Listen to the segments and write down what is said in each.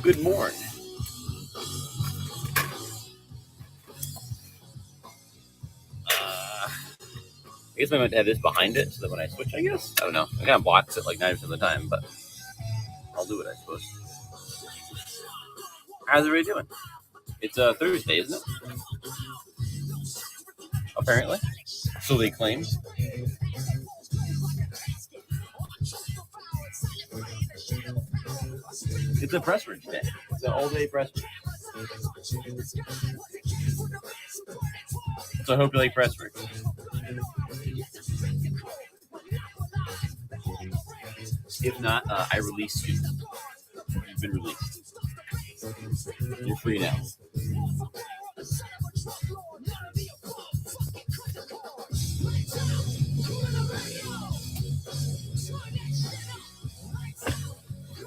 Good morning. I guess I might have this behind it so that when I switch, I guess. I don't know. It kind of blocks it like 90% of the time, but I'll do it, I suppose. How's everybody doing? It's Thursday, isn't it? Apparently. So they claim. It's a Pressworks day. It's an all-day Pressworks. So I hope you like Pressworks. If not, I release you. You've been released. You're free now.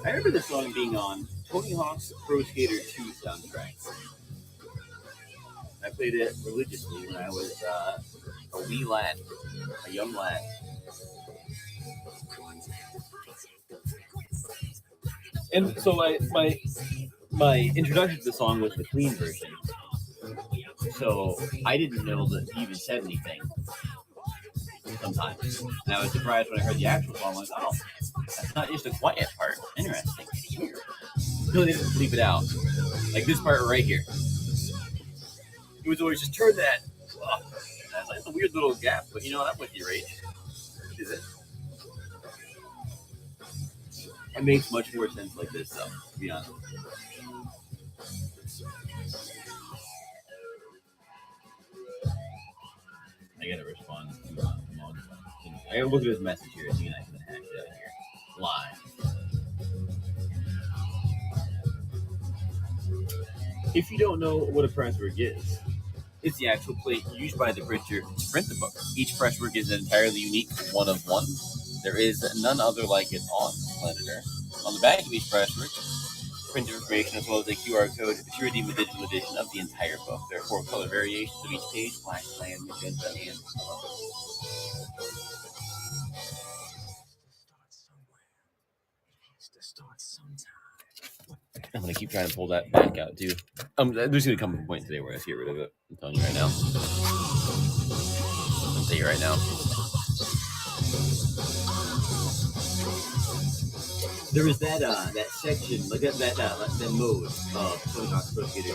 I remember this song being on Tony Hawk's Pro Skater 2 soundtrack. I played it religiously when I was a wee lad, a young lad. And so my introduction to the song was the clean version. So I didn't know that he even said anything sometimes. And I was surprised when I heard the actual song. I was like, oh, that's not just a quiet part. Interesting. No, they didn't leave it out. Like this part right here. It was always just turn that. Oh, that's like a weird little gap, but you know what? I'm with you, right? Is it? It makes much more sense like this, though, to be honest. I gotta respond to I gotta look at his message here, see if I can hack it out here. Live. If you don't know what a presswork is, it's the actual plate used by the printer to print the book. Each presswork is an entirely unique one of one. There is none other like it on planet Earth. On the back of each presswork, print information as well as a QR code to redeem a digital edition of the entire book. There are 4 color variations of each page: black, cyan, magenta, and I'm gonna keep trying to pull that back out too. There's gonna come a point today where I have to get rid of it. I'm telling you right now. I'll tell you right now. There was that section, like that mode of Tony Hawk's Pro Skater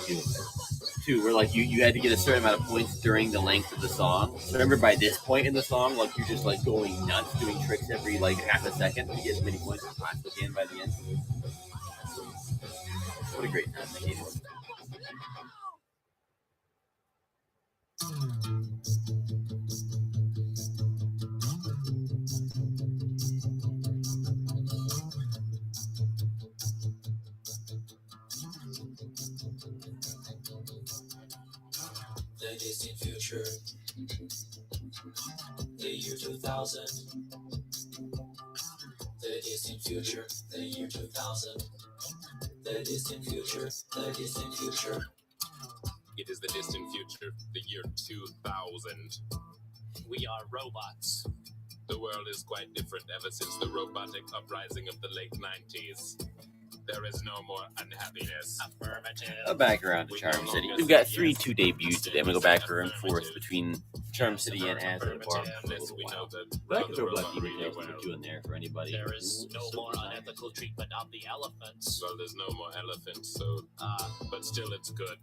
2, where like you had to get a certain amount of points during the length of the song. So remember, by this point in the song, like you're just like going nuts, doing tricks every like half a second to get as many points as possible can by the end. What a great time that game was. The distant future, the year 2000. The distant future, the year 2000. The distant future, the distant future. It is the distant future, the year 2000. We are robots. The world is quite different ever since the robotic uprising of the late 90s. There is no more unhappiness. Affirmative. Back around to Charm City. We've got 3 2 debuts today. I'm gonna go back and forth between Charm City and Azure Bar for a little while. But I can throw Black Demon Tales number 2 in there for anybody. There is no more unethical treatment of the elephants. Well, there's no more elephants, so but still it's good.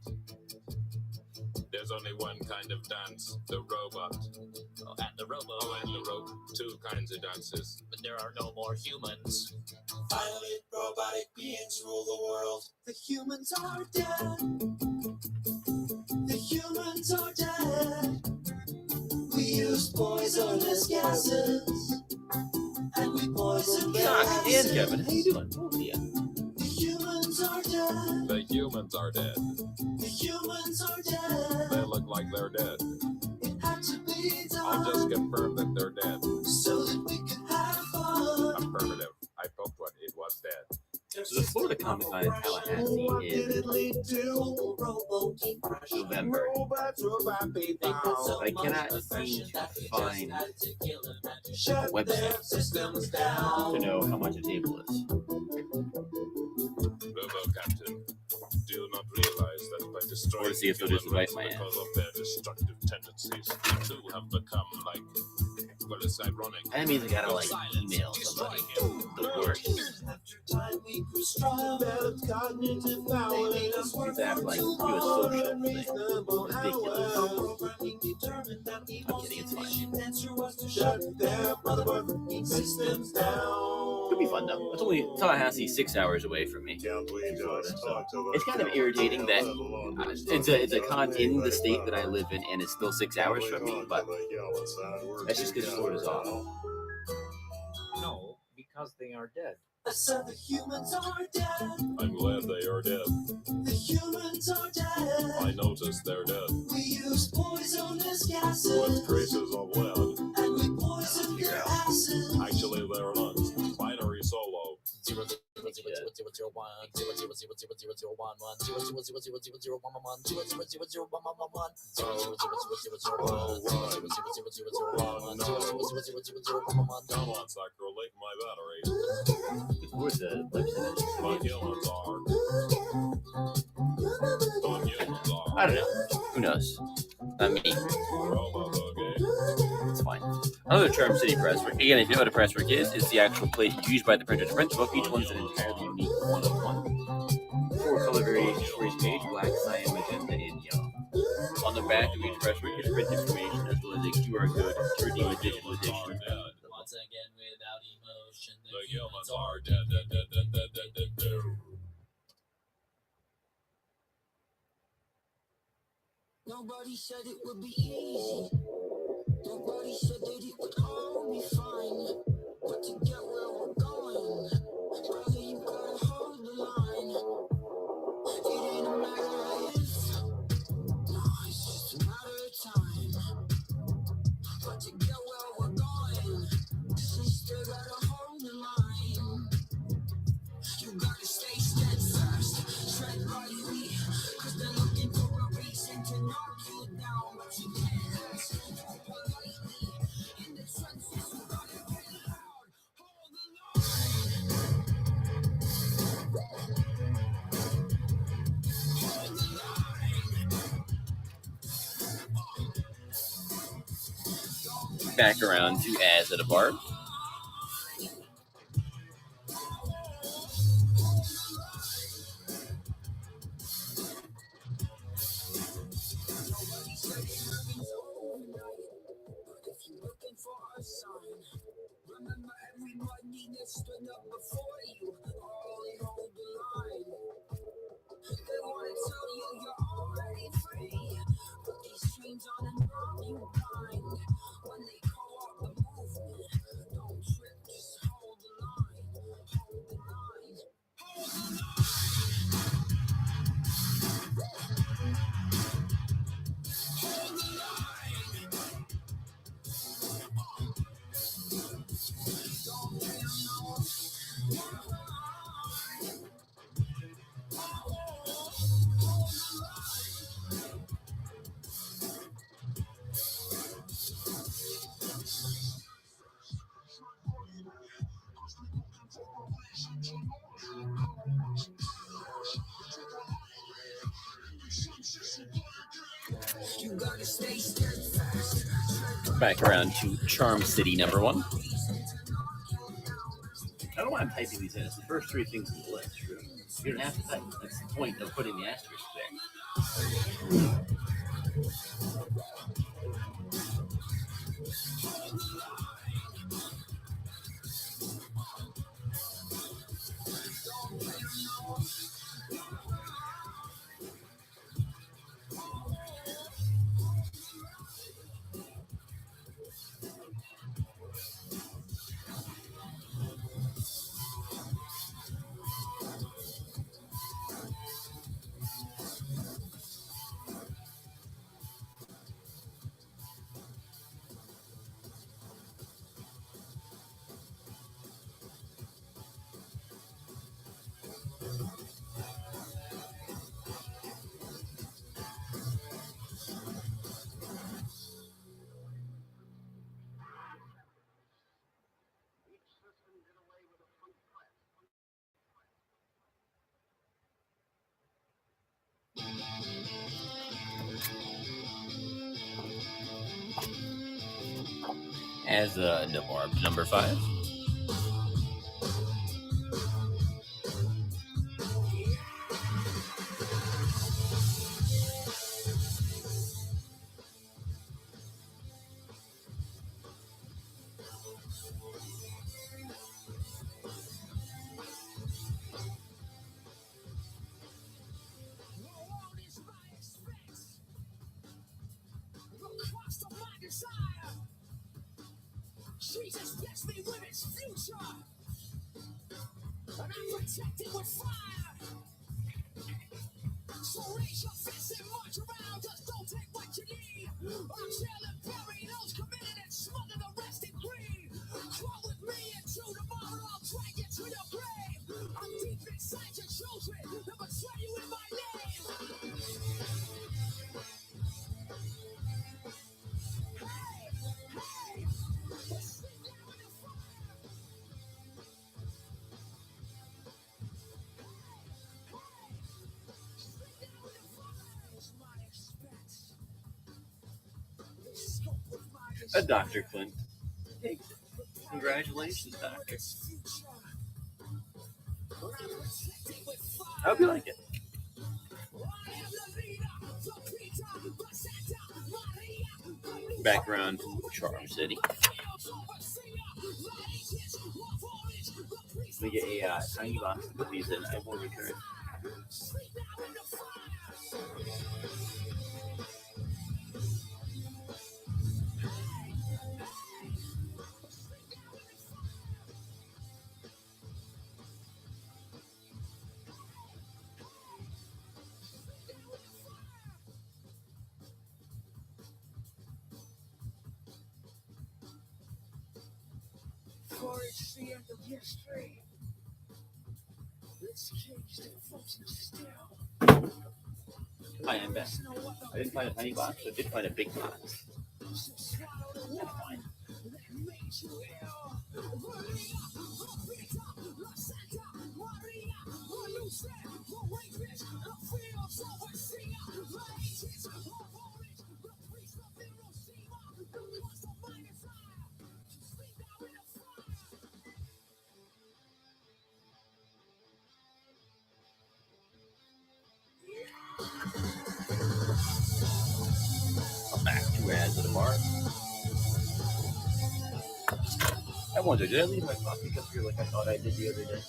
There's only one kind of dance, the robot. Oh, and the robo. Oh, and the rope. 2 kinds of dances. But there are no more humans. Finally, robotic beings rule the world. The humans are dead. The humans are dead. We use poisonous gases. And we poison Doc gases. and Kevin, how you doing? Oh, yeah. The humans are dead. The humans are dead. The humans are dead. They look like they're dead. It had to be I'll done just confirm that they're dead. so that we could have fun. Affirmative. I poked one. It was dead. So the Florida Comic Con in Tallahassee in November. I cannot seem to find a website to know how much a table is. RoboCop captain. Do you not realize that by destroying Or see if they'll human just invite race my ass. because of their destructive tendencies, you too have become like, well, it's ironic. That means I gotta like email somebody. The worst. After time we grew strong, developed cognitive power, made us work You have to, like, do a for social thing. unreasonable Ridiculous. hours. Programming determined that the I'm most kidding, it's fine. efficient answer was to shut their motherfucking systems down. Could be fun though. It's only Tallahassee 6 hours away from me. It's kind of irritating that it's a con in the state that I live in, and it's still 6 hours from me. But that's just because Florida's off. No, because they are dead. I said the humans are dead. I'm glad they are dead. The humans are dead. I noticed they're dead. We use poisonous gases. With traces of lead. And we poison their asses. Actually, they're not. Binary solo. 0 0 0 0 0 0 1 0 0 0 0 0 0 1 1 0 0 0 0 0 0 1 1 0 0 0 0 0 1 1 1 0 0 0 0 0 1 0 0 0 0 1 1 0 0 0 0 0 1 1 0 0 0 0 0 1 1 Come on, sucker, leak my battery. Where's the website? But humans are. But humans are. I don't know. Who knows? Not me. Robo boogie. It's fine. Another Charm City Presswork. Again, if you know what a presswork is, it's the actual plate used by the printer to print the book. Each one's an entirely unique one of one. 4 color variations for each page: black, cyan, magenta, and yellow. On the back of each presswork is print information as well as a QR code to redeem a digital edition. Once again, without emotion, The humans are dead, dead, dead, dead, dead, dead, dead, dead. Nobody said it would be easy. Nobody said that it would all be fine. But to get where we're going, brother, you gotta hold the line. It ain't a matter of if, no, it's just a matter of time. But to get where we're going, sister, gotta hold the line. You gotta stay steadfast, tread lightly, cause they're looking for a reason to knock you down, but you can't ask politely. In the trenches, you gotta get loud, hold the Back around to As at a Barb. looking for a sign. Remember everybody that stood up before you, all hold the line. They wanna tell you you're already free, but these streams on and rob you blind. When they call out the movement, don't trip, just hold the line, hold the line, hold the line. Hold the line. Don't pay no. You gotta stay steadfast. Back around to Charm City #1. I don't know why I'm typing these in. It's the first 3 things in the list. You don't have to type. That's the point of putting the asterisk there. As Navarb number 5. Jesus bless me with its future, and I'm protected with fire. So raise your fist and march around, just don't take what you need. I'll jail and bury those committed and smother the rest in greed. Crawl with me into tomorrow, I'll drag you to your grave. I'm deep inside your children, and betray you in my name. Hey, hey, sleep now in the fire. Dr. Clint. Congratulations, Doctor. I hope you like it. Background, Charm City. We get a tiny box to put these in. I will return. For it's the end of history. This cage that functions still. Hi, I'm back. I didn't find a tiny box, but I did find a big box. That's fine. I'm back to As of the Bar. I wonder, did I leave my coffee cup here like I thought I did the other day?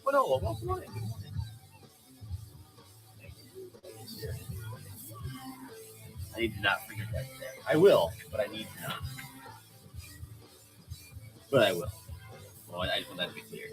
Well, no, welcome on in. Good morning. I need to not forget that today. I will, but I need to not. But I will. Well, I just want that to be clear.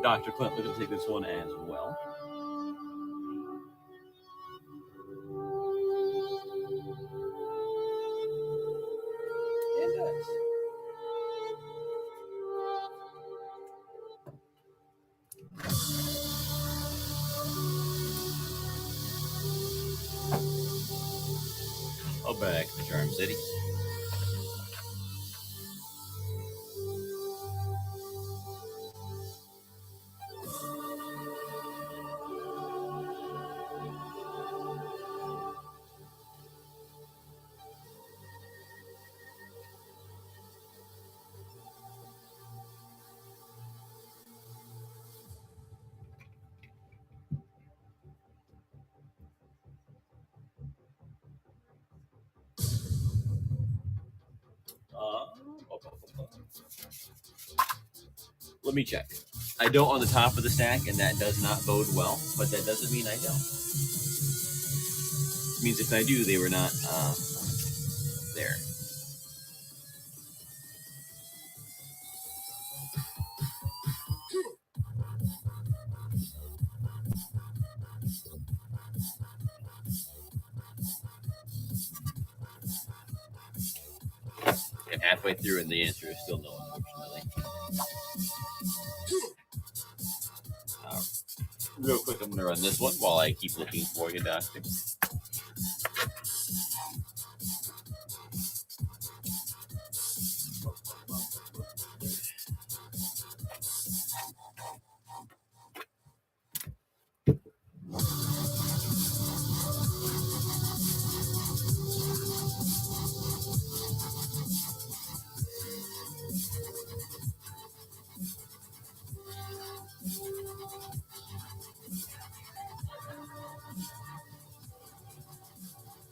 Dr. Clint, we're going to take this one as well. It does. Oh, back to Charm City. Let me check. I don't on the top of the stack, and that does not bode well, but that doesn't mean I don't. It means if I do, they were not there. halfway through and the answer is still no, unfortunately. Real quick, I'm going to run this one while I keep looking for you, Doctor.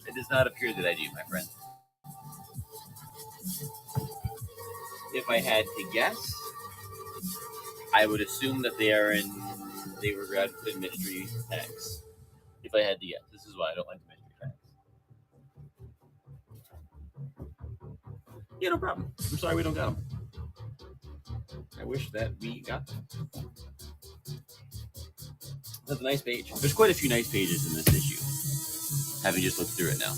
It does not appear that I do, my friend. If I had to guess, I would assume that they were grounded in mystery tags. If I had to guess, this is why I don't like the mystery tags. Yeah, no problem. I'm sorry we don't got them. I wish that we got them. That's a nice page. There's quite a few nice pages in this issue. Having just looked through it now.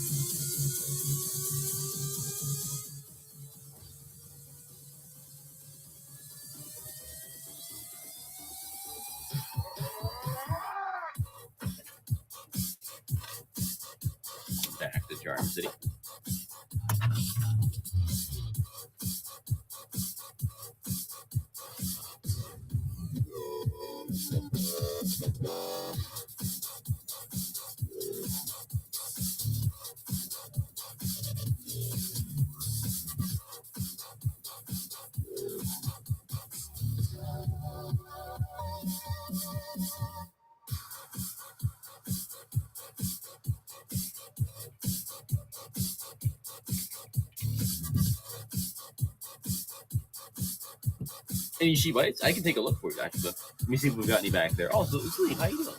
Back to Charm City. Any she bites? I can take a look for you, actually. Let me see if we've got any back there. Oh, so it's Lee. How you doing?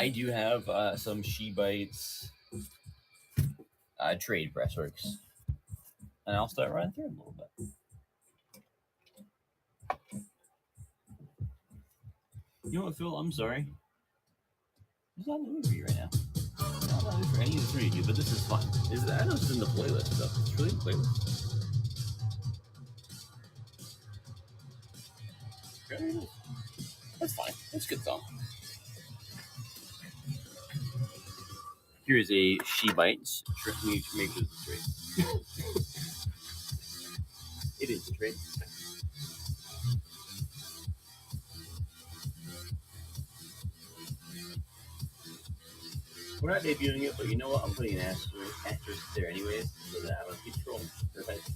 I do have some She Bites trade Pressworks. And I'll start running through them a little bit. You know what, Phil? I'm sorry. It's not in the mood for you right now. I'm not in the mood for any of the three of you, but this is fun. I know it's in the playlist stuff. It's really in the playlist. That's fine. That's a good song. Here's a She Bites. Let me make this a trade. It is a trade. We're not debuting it, but you know what? I'm putting an asterisk there anyways, so that I'm gonna keep scrolling. Perfect.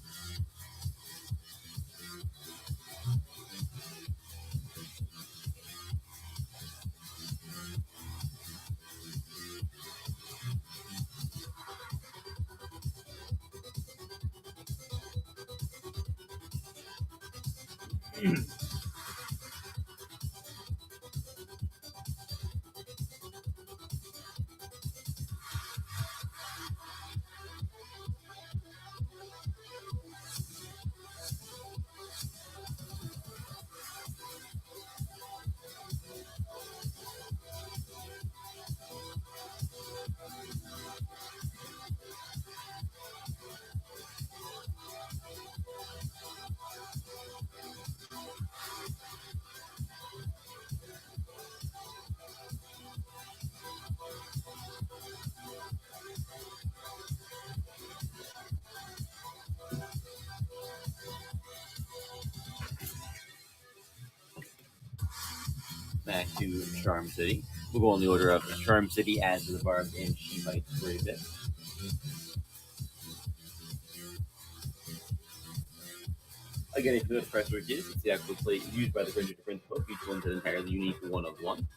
Back to Charm City. We'll go in the order of Charm City, As to the Barb, and She Bites for a bit. Again, if you know what a presswork is, it's the actual plate used by the printer to print the book. Each one's an entirely unique one of one.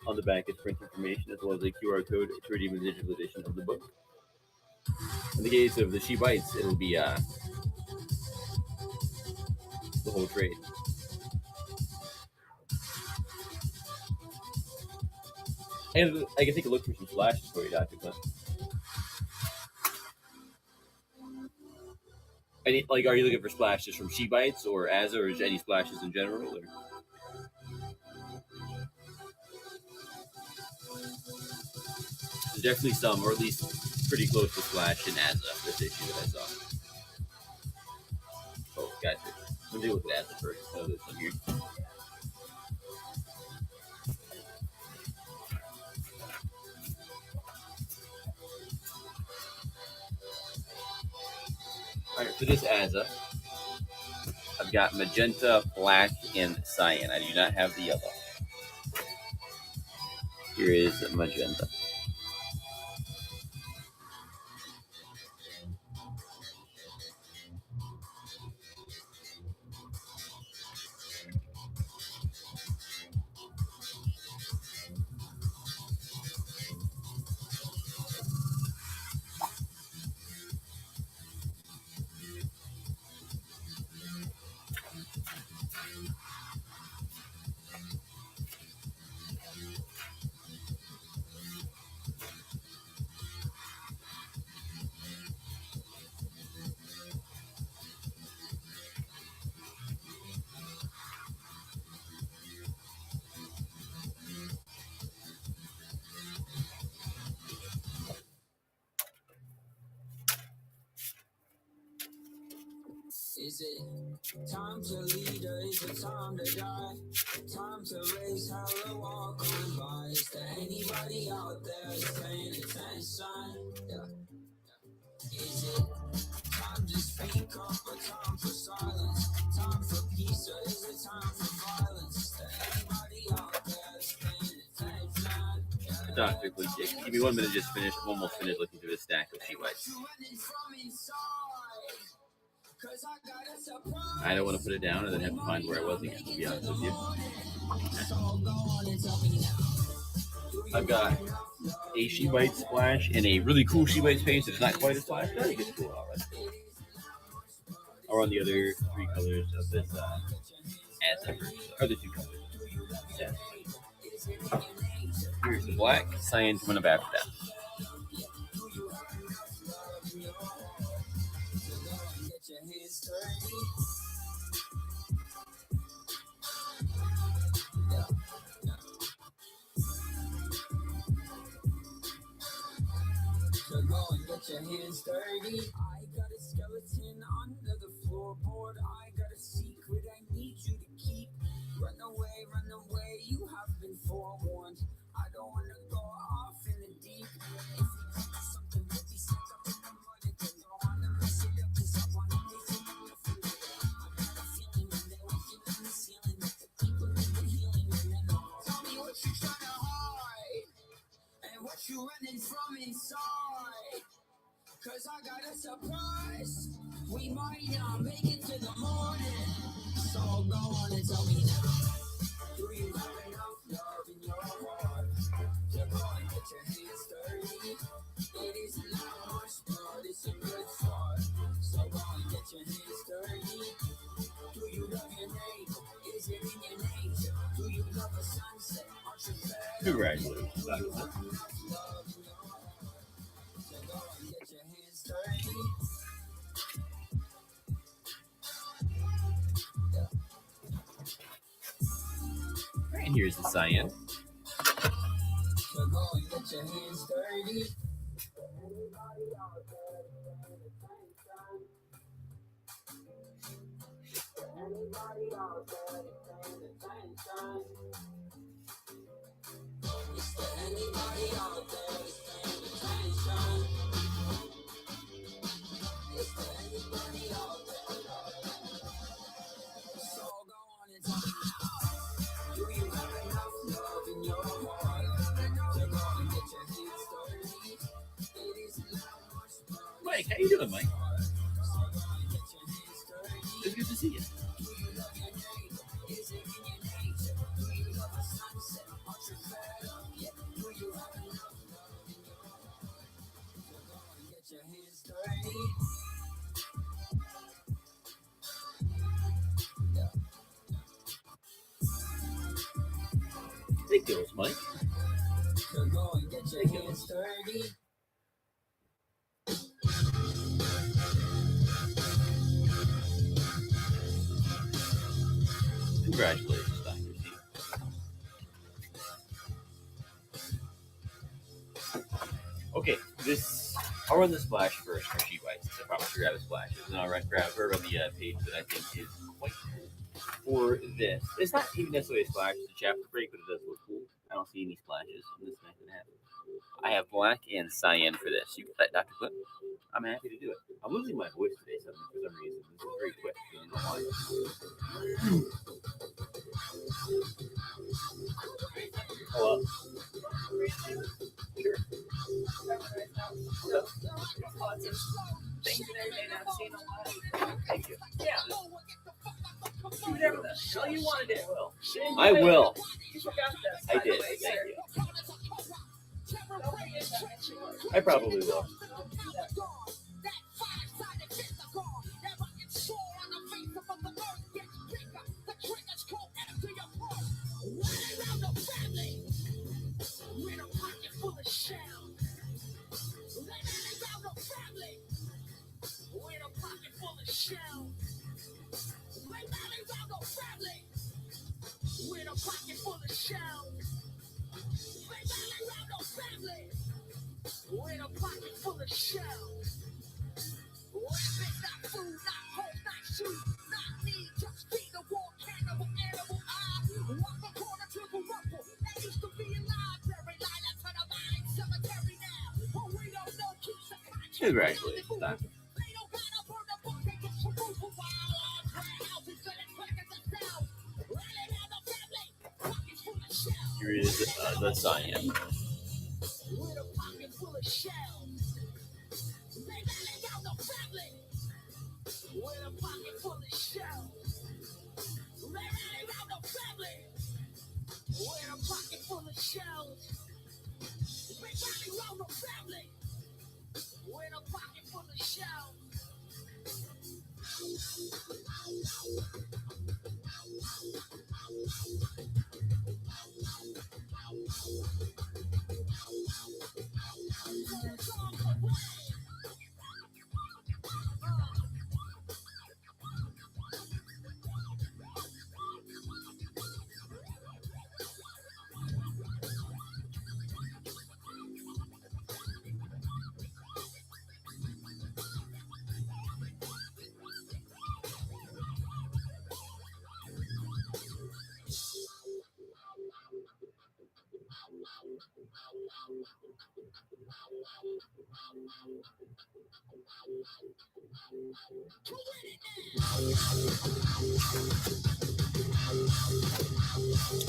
On the back is print information as well as a QR code to redeem a digital edition of the book. In the case of the She Bites, it'll be the whole trade. And I can take a look for some splashes for you, Dr. Clint. Any, like, are you looking for splashes from She Bites or Azza, or any splashes in general? Or? There's definitely some, or at least pretty close to splash in Azza, this issue that I saw. Oh, gotcha. Let me look at Azza first. Oh, this one here. All right, for this Azza, I've got magenta, black, and cyan. I do not have the yellow. Here is magenta. Is it time to lead or is it time to die? Time to raise hell or walk on by? Is there anybody out there that's paying attention? Yeah. Is it time to speak up or time for silence? Time for peace or is it time for violence? Is there anybody out there that's paying attention? Yeah. Dr. Clint, give me 1 minute, just finish. I'm almost finished looking through this stack of She Bites. I don't want to put it down and then have to find where I was again, to be honest with you. I've got a She Bite splash and a really cool She Bite space. It's not quite a splash, but I think it's cool. All right. Or on the other three colors of this other two colors. Yeah. Here's the black, cyan coming up after that. So go and get your hands dirty. I got a skeleton under the floorboard. I got a secret I need you to keep. Run away, you have been forewarned. I don't want to go off in the deep. If you think something will be stuck up in the mud, it can go on and mess it up. Cause I want to make it beautiful. I got a feeling when they walk in the ceiling that the people in the healing and then tell me what you're trying to hide and what you running from inside. Cause I got a surprise. We might not make it to the morning. So go on and tell me now. Do you have enough love in your heart to go and get your hands dirty? It isn't that much, but it's a good start. So go and get your hands dirty. Do you love your neighbor? Is it in your nature? Do you love a sunset? Aren't you fed? Congratulations, Dr. Clint. And here's the cyan. So go and get your hands dirty. Anybody out there paying attention? Is there anybody out there paying attention? Is there anybody out there? So go on and tell me now. Do you have enough love in your heart to go and get your hands dirty? It isn't that much. Mike, how you doing, Mike? It's good to see you. Ridiculous, Mike. Come on, get your hands dirty. Congratulations, Dr. T. Okay, I'll run the splash first for Sheet Whites. I promise to grab a splash. And I'll grab her on the page that I think is quite cool. For this, it's not even necessarily a splash, it's a chapter break, but it does look cool. I don't see any splashes on this method happen. I have black and cyan for this. You got that, Dr. Clip? I'm happy to do it. I'm losing my voice today for some reason. This is very quick. I don't know why. Hello? Sure. Thank you. Yeah. Do whatever the hell you want to do. I will. You forgot this. I did. Thank you. I probably will. With a pocket full of shells. Weapons, not food, not hope, not shoes, not need, just feed the war, cannibal, animal, walk the corner to the rumble. That used to be a library, line up to the mine, cemetery now. But we don't know, keeps the contract. Congratulations, Doctor. They don't gotta burn the book, they get some roof of wild houses, so let's crack it down. Rally down the family, pockets full of shells. Here is the cyan. With a pocket full of shells. They rally down the family. With a pocket full of shells. They rally down the family. With a pocket full of shells. They rally down the family. With a pocket full of shells.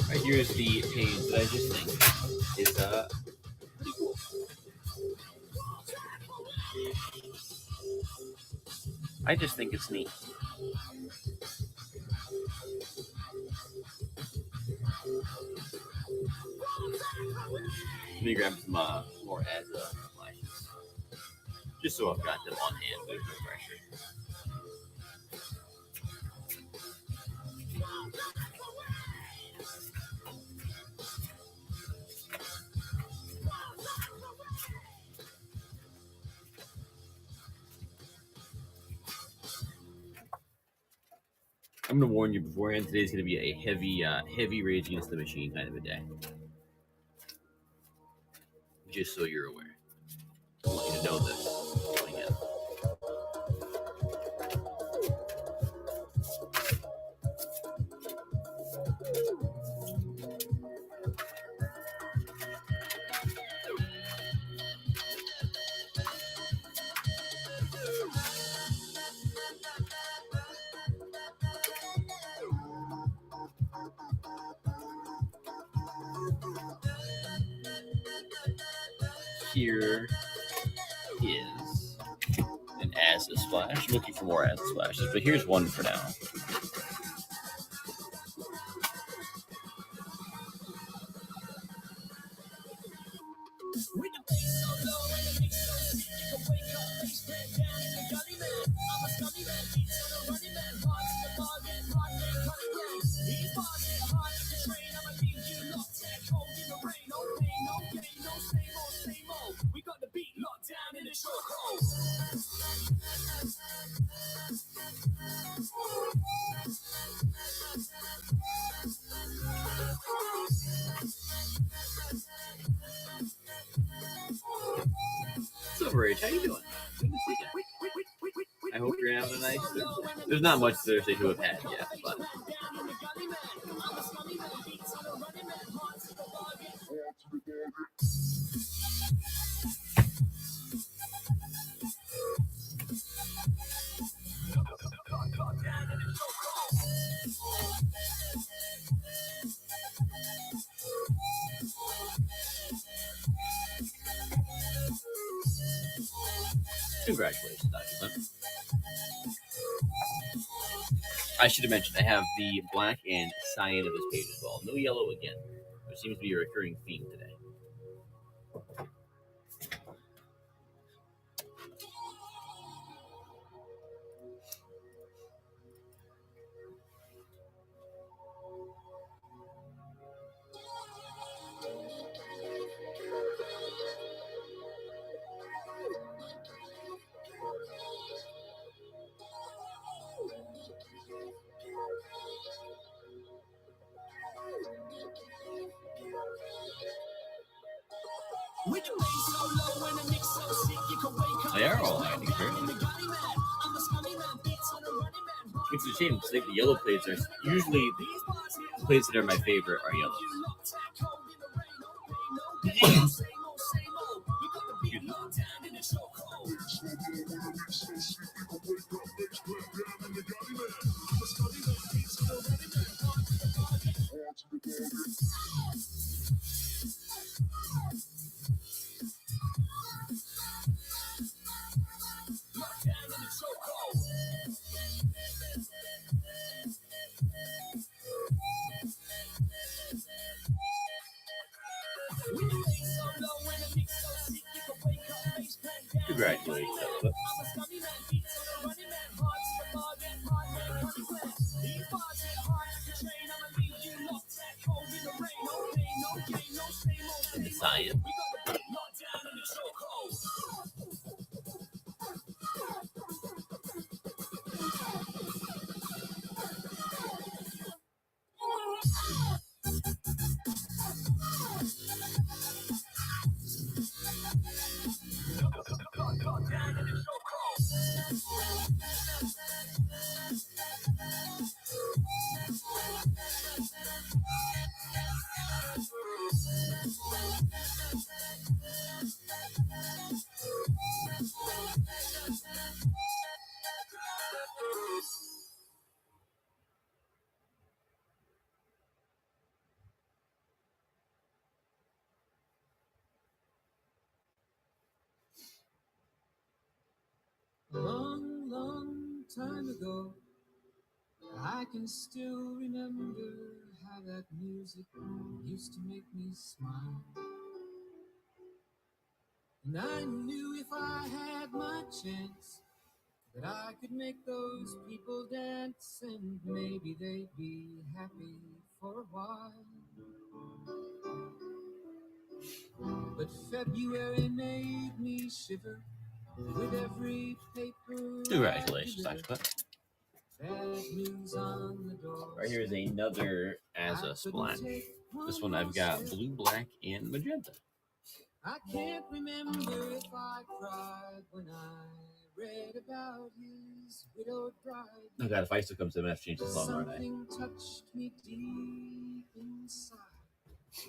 Right, here's the page that I just think is pretty cool. I just think it's neat. Let me grab some more as flashes, just so I've got them on hand. There's no pressure. I'm gonna warn you beforehand. Today's gonna be a heavy Rage Against the Machine kind of a day. Just so you're aware. I want you to know this going in. Here is an Azza splash. I'm looking for more Azza splashes, but here's one for now. Coverage, how you doing? Good to see you. I hope you're having a nice Thursday. There's not much Thursday to have had yet, but congratulations, Dr. I should have mentioned I have the black and cyan of this page as well. No yellow again, which seems to be a recurring theme today. They are all hiding, apparently. It's a shame because the yellow plates are usually the plates that are my favorite are yellows. Congratulations. And the cyan. Long, long time ago, I can still remember how that music used to make me smile. And I knew if I had my chance that I could make those people dance and maybe they'd be happy for a while. But February made me shiver with every paper. Congratulations, Dr. Cliff. Bad news on the door. Right here is another Azza blend. This one I've got blue, black, and magenta. I can't remember if I cried when I read about his widowed bride. Oh god, if I still come to them, I have to change the song, aren't I? Something touched me deep inside.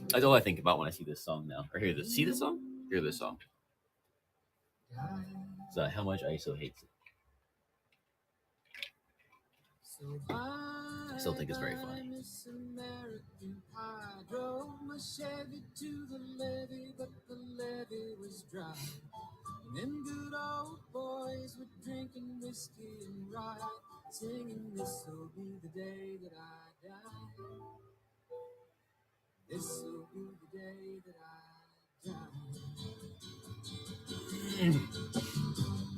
That's all I think about when I see this song now. Or hear this. See this song? Hear this song. So how much ISO hates it. I still think it's very funny. I drove my Chevy to the levee, but the levee was dry. And them good old boys were drinking whiskey and rye, singing, "This'll be the day that I die. This'll be the day that I die."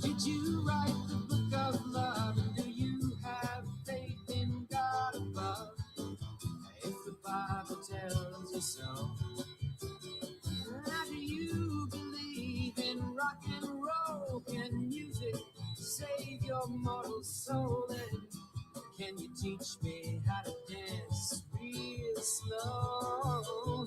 Did you write the book of love? And do you have faith in God above? If the Bible tells you so, how do you believe in rock and roll? Can music save your mortal soul? And can you teach me how to dance real slow?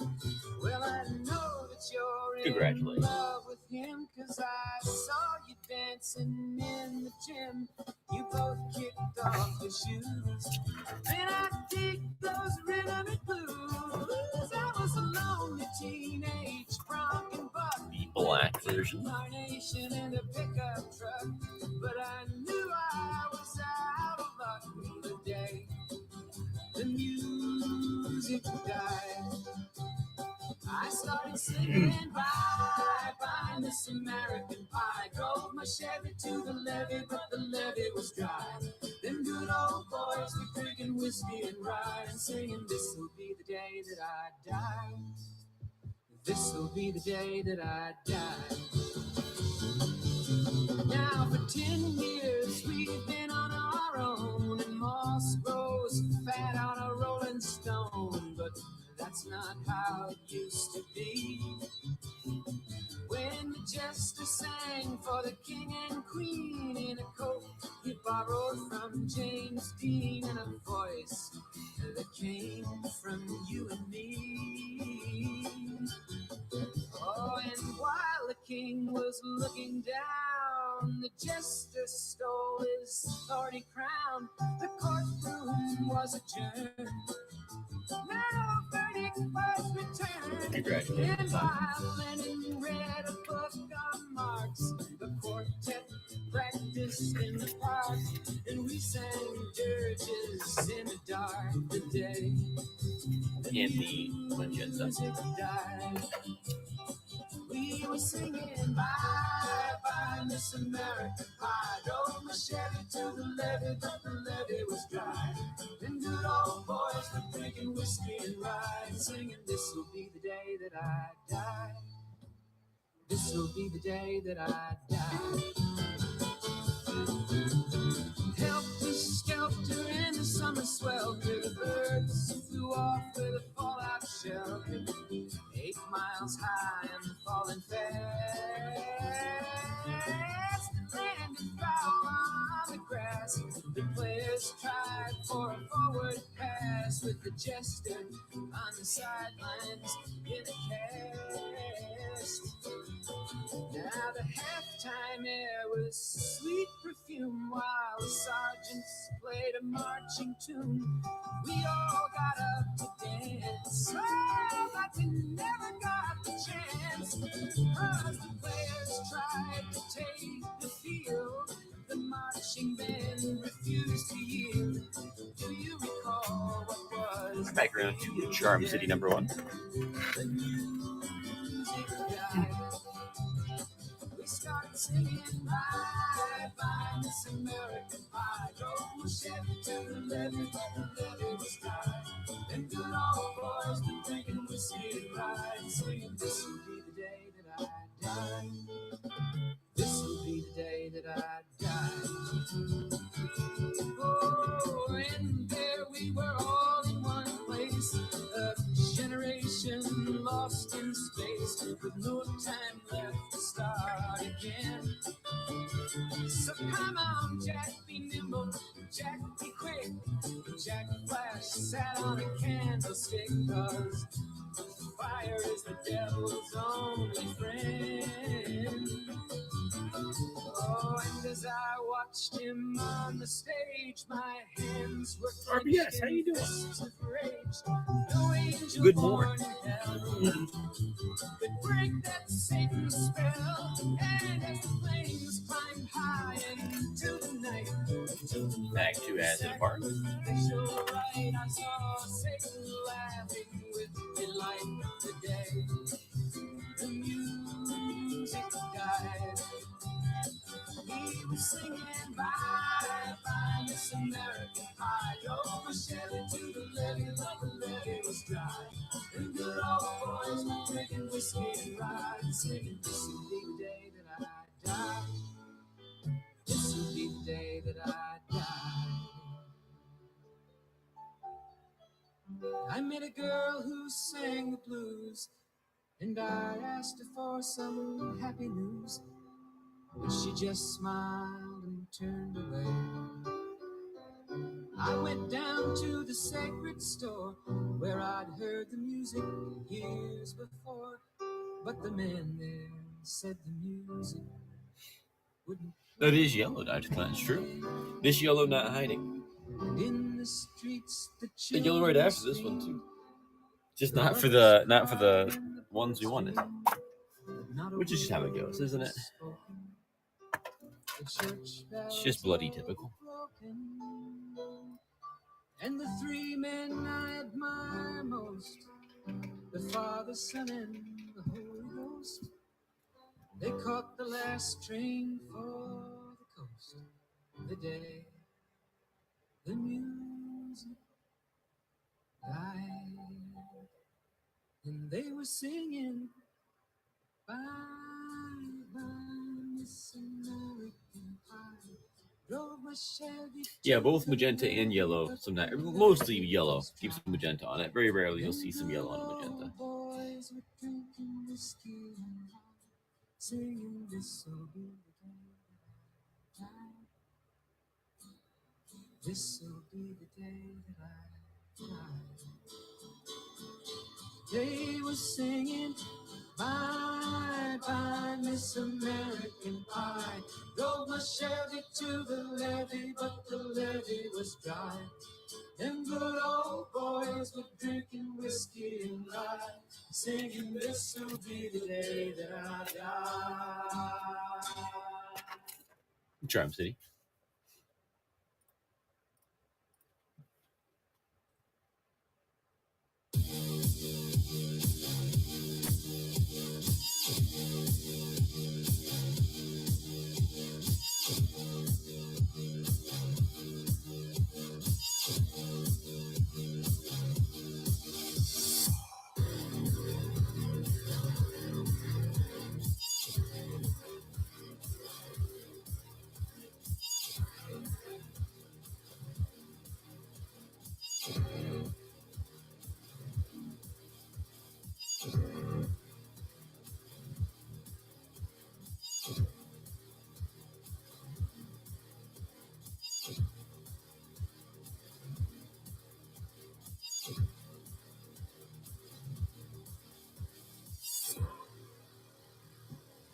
Well, I know that you're in love with him, 'cause I saw you dancing in the gym. You both kicked off your shoes. Then I dig those rhythm and blues. I was a lonely teenage bronc and buck. The black version. Carnation in a pickup truck. But I knew I was out of luck the day the music died. I started singing bye, bye, Miss American Pie. Drove my Chevy to the levee, but the levee was dry. Them good old boys were drinking whiskey and rye and singing, this'll be the day that I die. This'll be the day that I die. Now for 10 years we've been on our own, and moss grows fat on a rolling stone, but that's not how it used to be. When the jester sang for the king and queen in a coat he borrowed from James Dean, and a voice that came from you and me. Oh, and while the king was looking down, the jester stole his thorny crown. The courtroom was adjourned. Now verdict was returned. Congratulations. And while Lennon read a book on Marx, the quartet practiced in the park, and we sang dirges in the dark the day In the Winchester. music died. We were singing bye, bye, Miss American Pie. Drove my Chevy to the levee, but the levee was dry. And good old boys were drinking whiskey and rye, and singing, this'll be the day that I die. This'll be the day that I die. Helter skelter in the summer swelter, the birds flew off with a fallout shelter. 8 miles high and falling fast. The landed foul on the grass. The players tried for a forward pass, with the jester on the sidelines in a cast. Now the halftime air was sweet perfume, while the sergeants played a marching tune. We all got up to dance, oh, but we never got the chance, 'cause the players tried to take the field. The marching band refused to yield. Do you recall what was Background to Charm City #1. the music died? We started singing bye, bye, Miss American Pie. Drove my Chevy to the levee, but the levee was dry. And good old boys were drinking whiskey and rye, and singing, this'll be the day that I die. This'll be the day that I die. Oh, and there we were all in one place, a generation lost in space, with no time left to start again. So come on, Jack, be nimble, Jack, be quick. Jack Flash sat on a candlestick, 'cause fire is the devil's only friend. Oh, and as I watched him on the stage, my hands were RBS, how you doing? fists of rage. No angel Good born morning. in hell could break that Satan spell. And as the flames climbed high into the night, Back to Acid Park. visual right, I saw Satan laughing with delight today. The music died. We were singing bye, bye, Miss American Pie. Drove my Chevy to the levee, but the levee was dry. And good old boys were drinking whiskey and rye, and singing, this'll be the day that I die. This'll be the day that I die. I met a girl who sang the blues, and I asked her for some happy news. But she just smiled and turned away. I went down to the sacred store where I'd heard the music years before, but the man there said the music wouldn't That is yellow, Dr. Klein. It's true. This yellow not hiding. and in the streets the The yellow right children after this one sing. too. Just not for the ones we wanted. Not a Which is just how it word goes, isn't it? was spoken. The church It's just bells bloody all typical. broken. And the three men I admire most, the Father, Son, and the Holy Ghost, they caught the last train for the coast. The day the music died, and they were singing bye bye Miss American Pie. Drove my Chevy Yeah, to both the magenta and levee, yellow. but Sometimes, the mostly levee yellow. was Keep some dry. magenta on it. Very rarely you'll Them see some good yellow on a old magenta. boys were drinking whiskey and wine, singing this'll be the day that I die. This'll be the day that I die. They were singing bye bye Miss American Pie. Drove my Chevy to the levee, but the levee was dry. Them good old boys were drinking whiskey and rye, singing this'll be the day that I die. Charm City.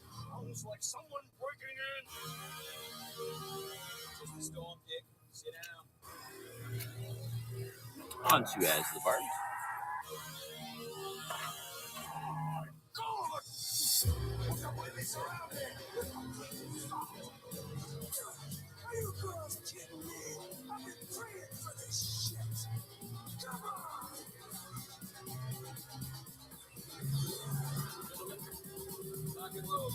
Sounds like someone breaking in. Just the storm, Dick. Sit down. On to As the Bard. God! What's up with me surrounded? Are you girls kidding me? I've been praying for this shit. Come on! Rock and roll.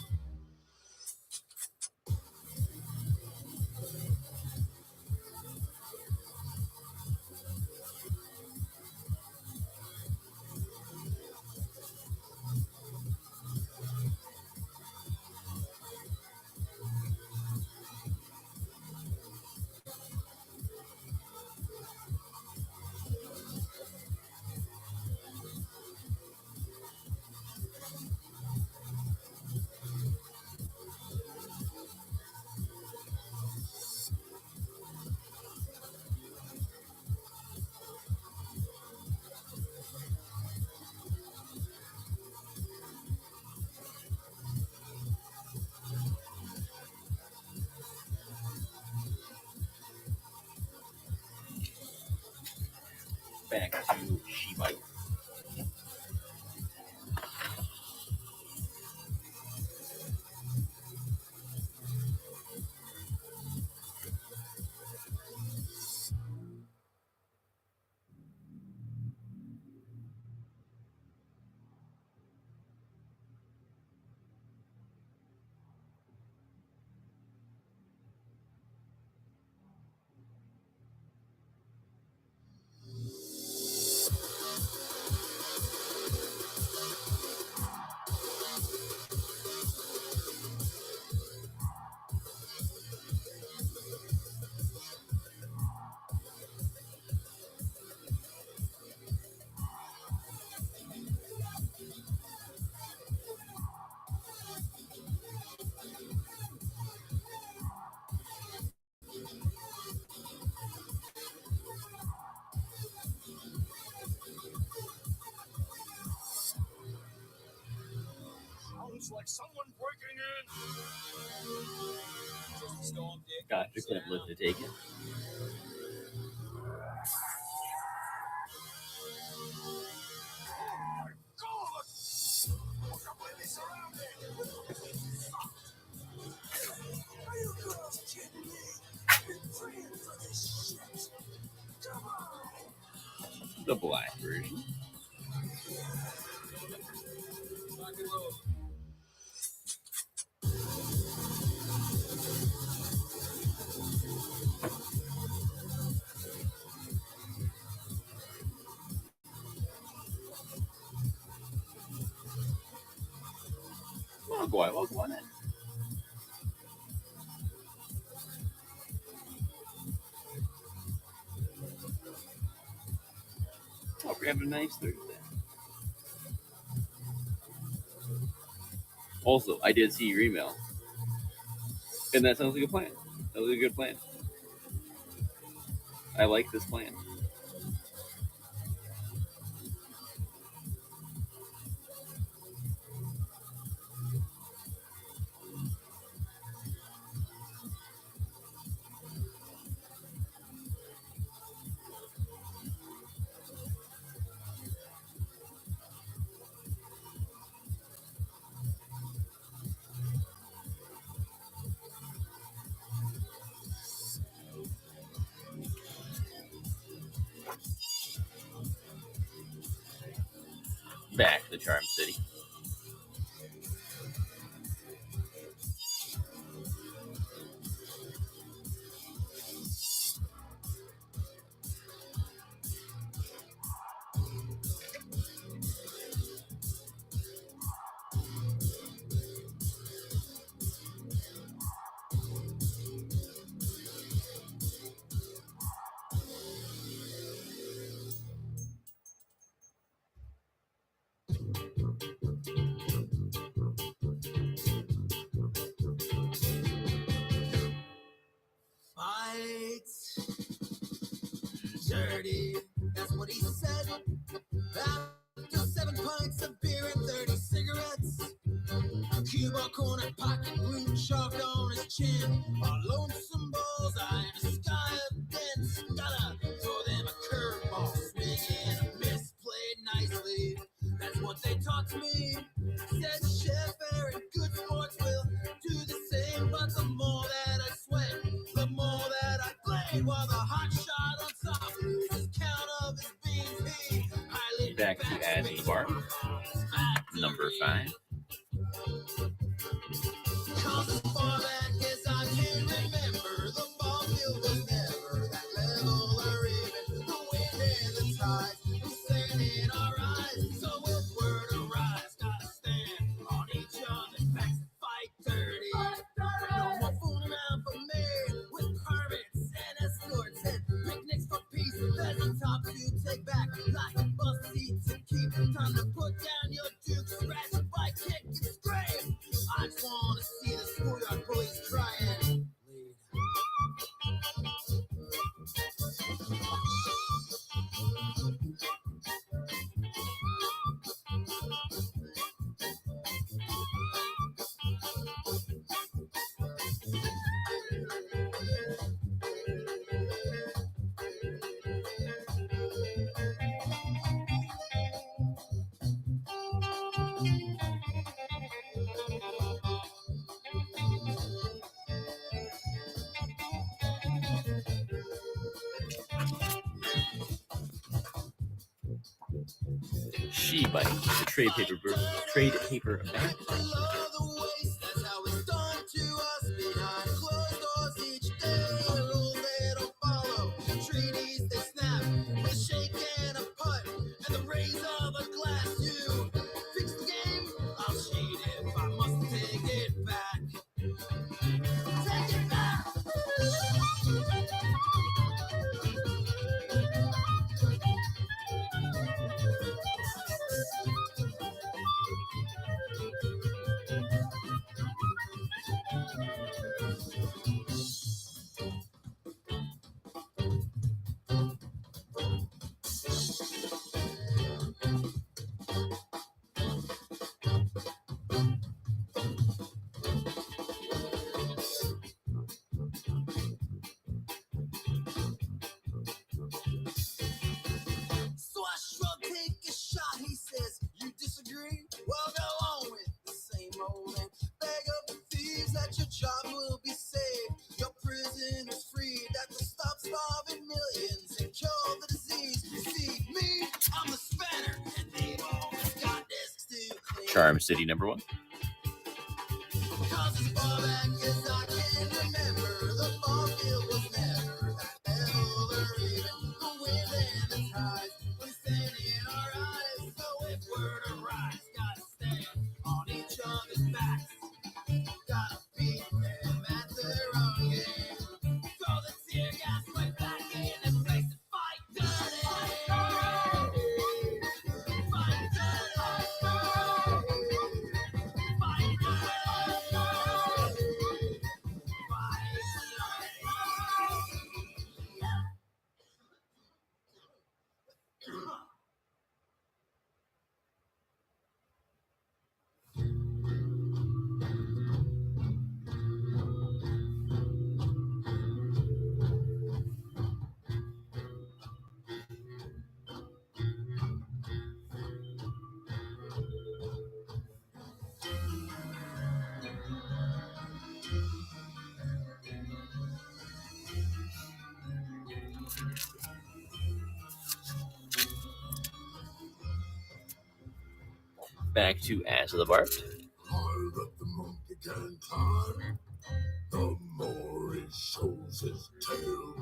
Back to Shebite. Sounds like someone breaking in. Gotcha, couldn't live to take it. Completely surrounded. Are you girls kidding me? I've been praying for this shit. Come on. The black version. Well, go on in. Oh, we're having a nice Thursday. Also, I did see your email. And that sounds like a plan. That was a good plan. I like this plan. Back to Charm City. Fight dirty, that's what he said. After 7 pints of beer and 30 cigarettes, Cuba corner pocket, root chalk on his chin, a lonesome bullseye in a sky of dents. Gotta throw them a curveball, swing and a miss, played nicely. That's what they taught me. Said Chef Aaron, good sports will do the same, but the more that I sweat, the more that I blade, while the hot shot on top loses count of his beans. He highly Back to Ashley Bar. Number 5. Cause as far back as I can remember, the ball field was never that level or even the wind and the tide was staying in our eyes. So if word arise, gotta stand on each other's backs and fight dirty. No more fooling around for me with permits and escorts and picnics for peace. There's a top to take back like a bus seat to keep. Time to put down your duke, scratch a bike, kick and scream. I just wanna see the schoolyard boys crying. She Bite, the trade paper bag. Below the waist, that's how it's done to us. Behind closed doors each day, rules they don't follow, treaties they snap, with a shake and a putt, and the raise of a glass to fix the game. I'll cheat if I must take it back. Take it back! your job will be saved, your prisoners freed, that will stop starving millions and cure the disease. You see, me, I'm the spanner, and they've always got desks to clean. Charm City number 1. Cause as far back as I can remember, the ball field was never that level or even the wind and the tides when standing in our eyes. So if we're to rise, gotta stand on each other's backs. Gotta beat them at their own game. Throw the tear gas right back in and face it. Fight dirty. Fight dirty. Fight Back to As of the Bart. higher that the monkey can climb, the more he shows his tail.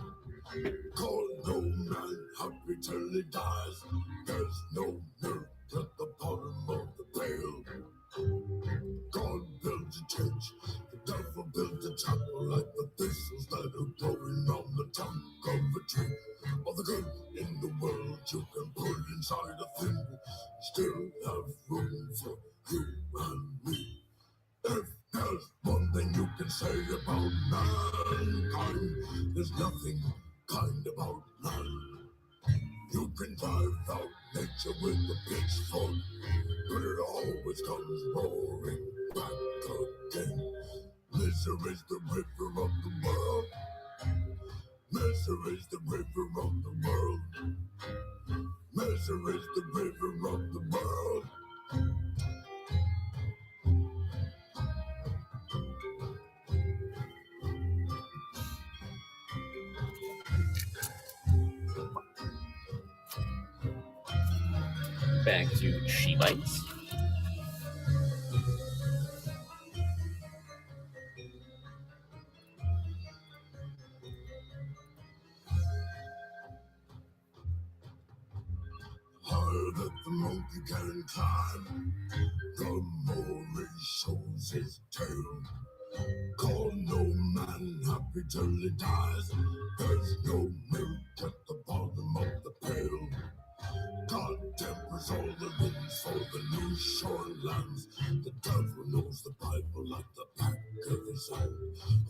Call no man happy till he dies. There's no milk at the bottom of the pail. God built a church, the devil built a chapel, like the thistles that are growing on the trunk of a tree. All the good in the world you can put inside a thimble, still have room for you and me. If there's one thing you can say about mankind, there's nothing kind about man. You can drive out nature with a pitchfork, but it always comes roaring back again. Misery's the river of the world. Misery's the river of the world. Misery's the river of the world. Back to She Bites. Higher that the monkey can climb, the more he shows his tail. Call no man happy till he dies. There's no milk at the bottom of the pail. God tempers all the winds for the new shorelands. The devil knows the Bible like the back of his hand.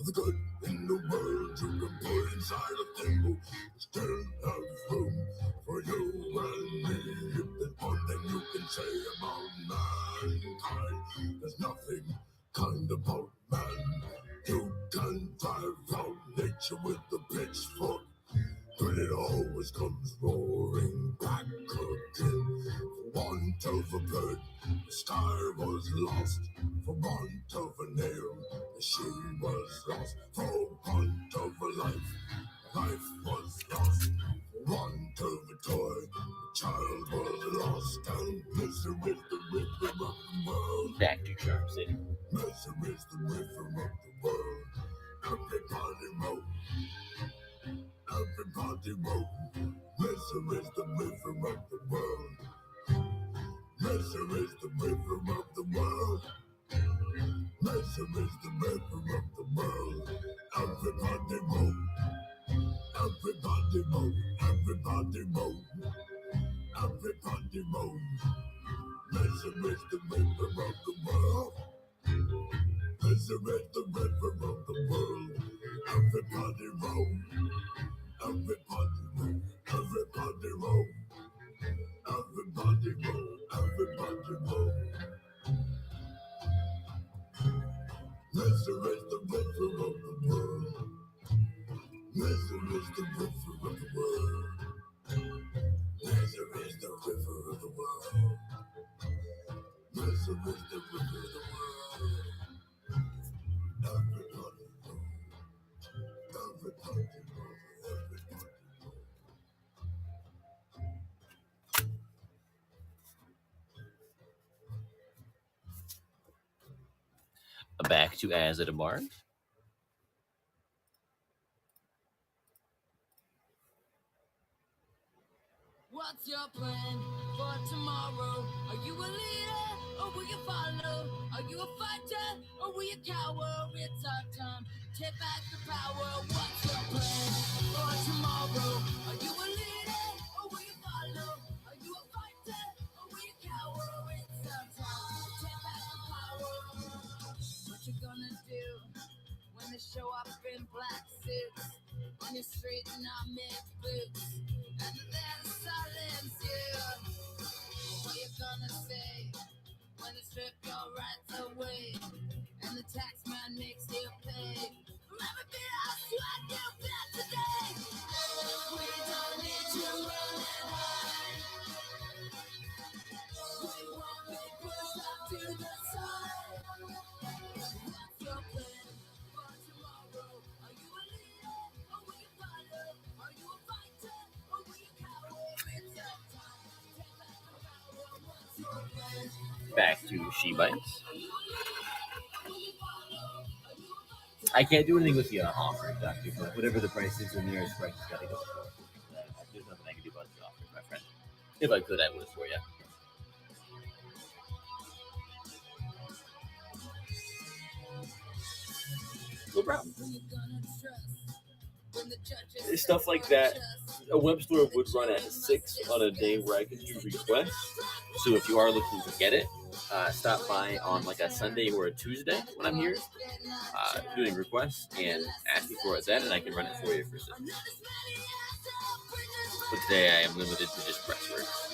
The good in the world you can put inside a thimble, still have room for you and me. If there's one thing you can say about mankind, there's nothing kind about man. You can drive out nature with the pitchfork, but it always comes roaring back again. For want of a bird, the sky was lost. For want of a nail, she was lost. For want of a life, life was lost. For want of a toy, the child was lost. And misery is the river of the world. Back to Charm City. Misery is the river of the world. Everybody roll. Everybody roll. Misery is the river of the world. Misery is the river of the world. Misery is the river of the world. Everybody roll. Everybody roll. Everybody roll. Everybody roll. Misery is the river of the world. Misery is the river of the world. Everybody roll. Everybody roll. Everybody roll. Everybody roll. Everybody roll. Misery is the river of the world. Misery is the river of the world. Misery is the river of the world. Misery is the river of the world. Everybody to As at a Bar. What's your plan for tomorrow? Are you a leader or will you follow? Are you a fighter or will you cower? It's our time. Take back the power. What's your plan for tomorrow? Are you a leader or will you follow? Are you a fighter or will you cower? It's our time. Take back the power. What you gonna do when they show up in black suits on your street and I'm in boots? And then silence you. What you gonna say when they strip your rights away and the tax man makes you pay for every bit of sweat you bet today? We don't need to run and hide. We won't be pushed off to the side. What's your plan for tomorrow? Are you a leader or will you follow? Are you a fighter or will you cower? It's your time. Take back the power. What's your plan? Back to She Bites. I can't do anything with the offer, Doctor, but whatever the price is, the nearest price has got to go. There's nothing I can do about the offer, my friend. If I could, I would for you. No problem. Stuff like that, a web store would run at 6 on a day where I can do requests. So if you are looking to get it, stop by on like a Sunday or a Tuesday when I'm here doing requests and ask me for it then, and I can run it for you for 6. But today I am limited to just Pressworks.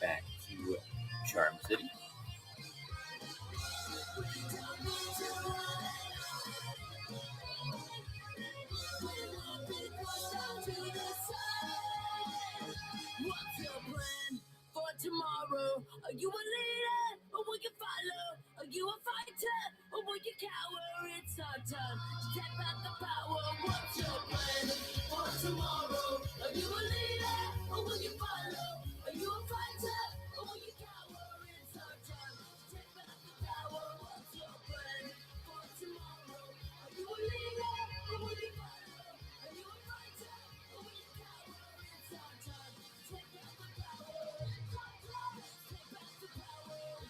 Back to Charm City. What's your plan for tomorrow? Are you a leader or will you follow? Are you a fighter or will you cower? It's our time to take back the power. What's your plan for tomorrow? Are you a leader or will you follow? Are you a fighter or will you cower? It's our time to take back the power. What's your plan for tomorrow? Are you a leader or will you follow? Are you a fighter or will you cower? It's our time to take back the power. Take back the power. Take back the power.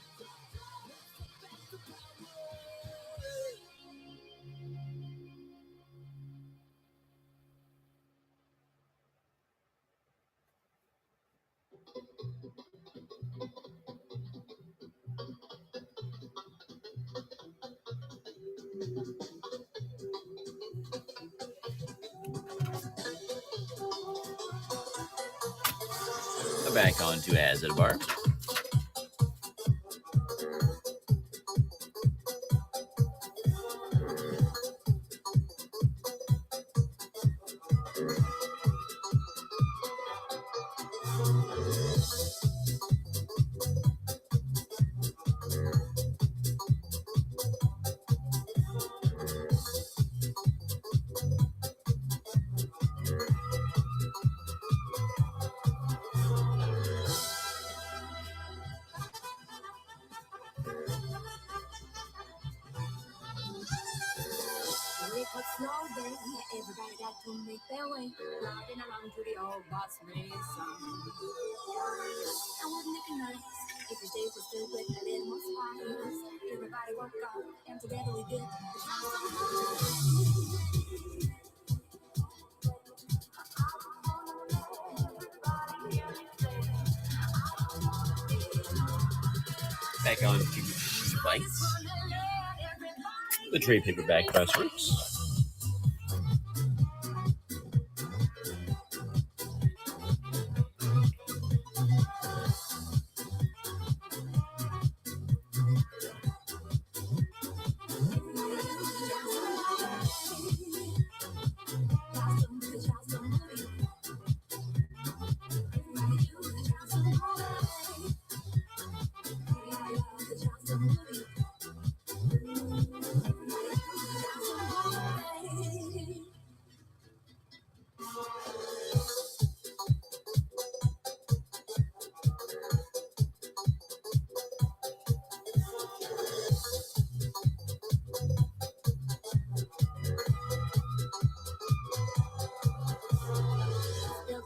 Back on to As at a Bar. Everybody got to make their way, riding along to the old boss man song. And wouldn't it be nice if the day was filled with a little more spice? Everybody woke up and together we did the Back on to She Bites. The trade paperback Pressworks. Spilled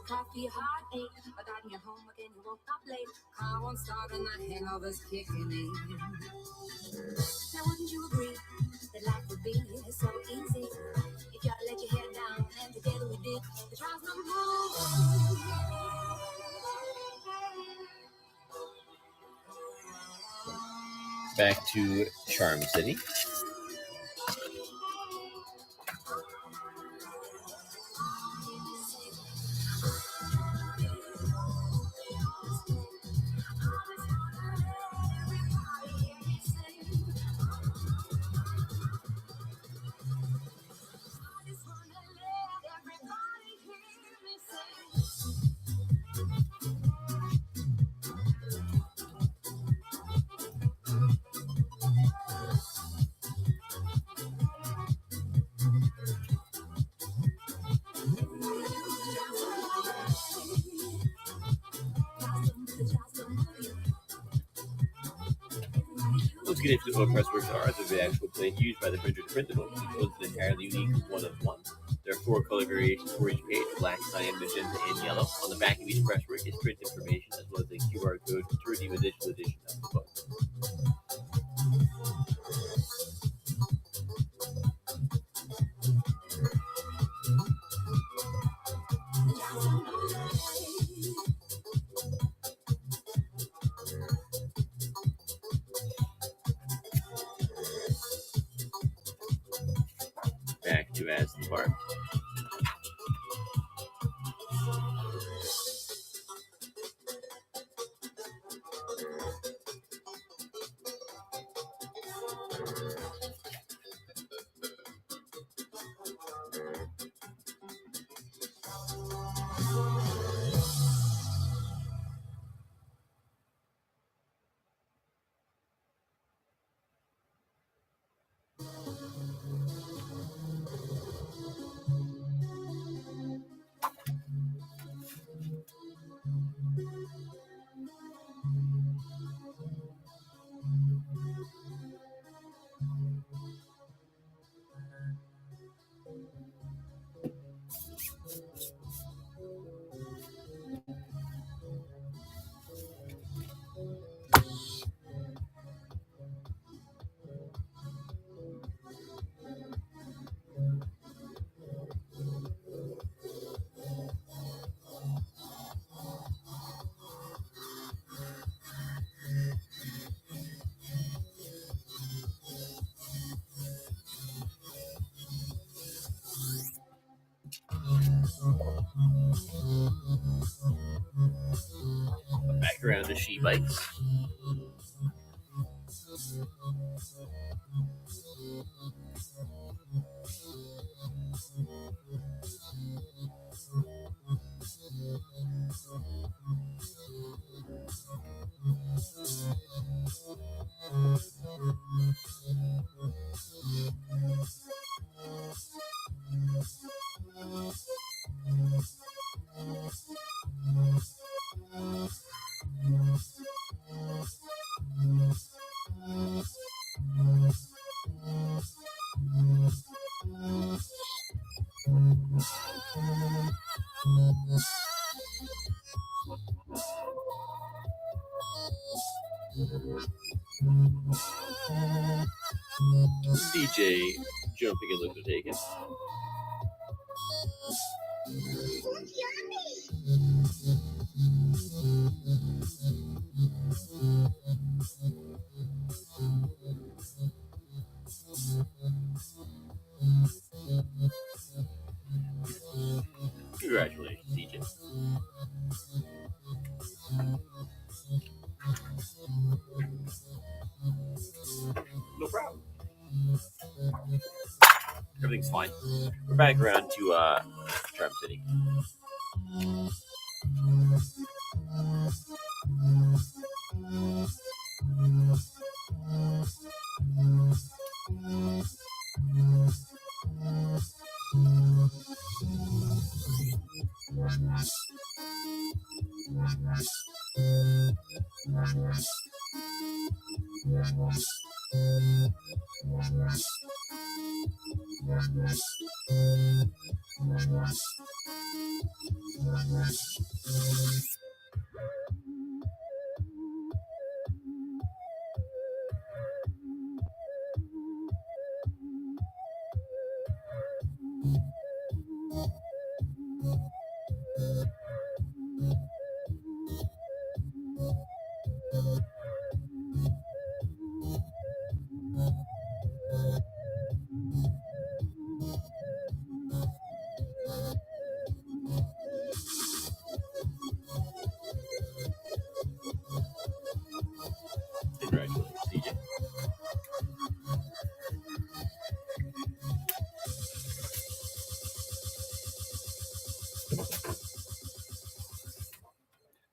coffee, heartache. Forgotten your homework and you woke up late. Car won't start and the hangover's kicking in. Now wouldn't you agree that life would be so easy if you let your head down and together we did the trials number one. Back to Charm City. Let's get into what Pressworks are. They're the actual plate used by the printer to print the book. Each one's an entirely unique one of one. There are 4 color variations for each page: black, cyan, magenta, and yellow. On the back of each Presswork is print information as well as a QR code to redeem a digital edition of the book. Back to As the Park. Back around to She Bikes. DJ jumping and looking taken. Congratulations, DJ. No problem. Everything's fine. We're back around to Charm City. Congratulations, DJ.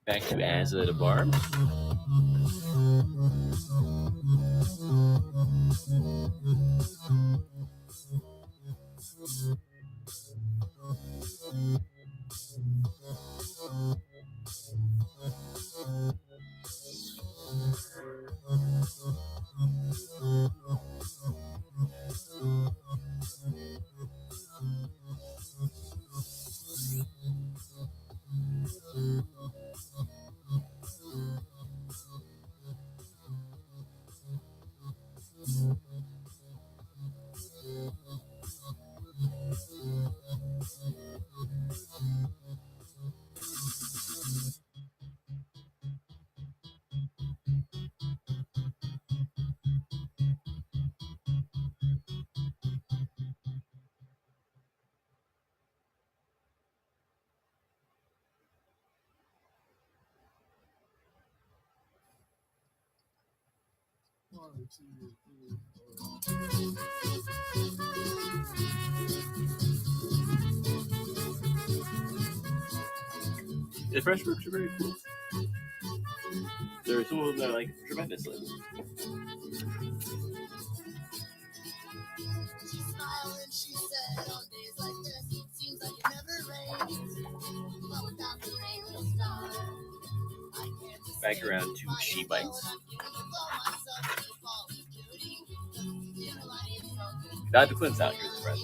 Back to Azza the Barb. The Pressworks are very cool. There are some of them that I like tremendously. She smiled and she said, on days like this, it seems like it never rains. But without the rain, we'll start. I can't just Back say around to my She ego, Bites. and I'm giving you all myself to the fall of duty. You know I ain't so good. Not the Clint's out here, the Press.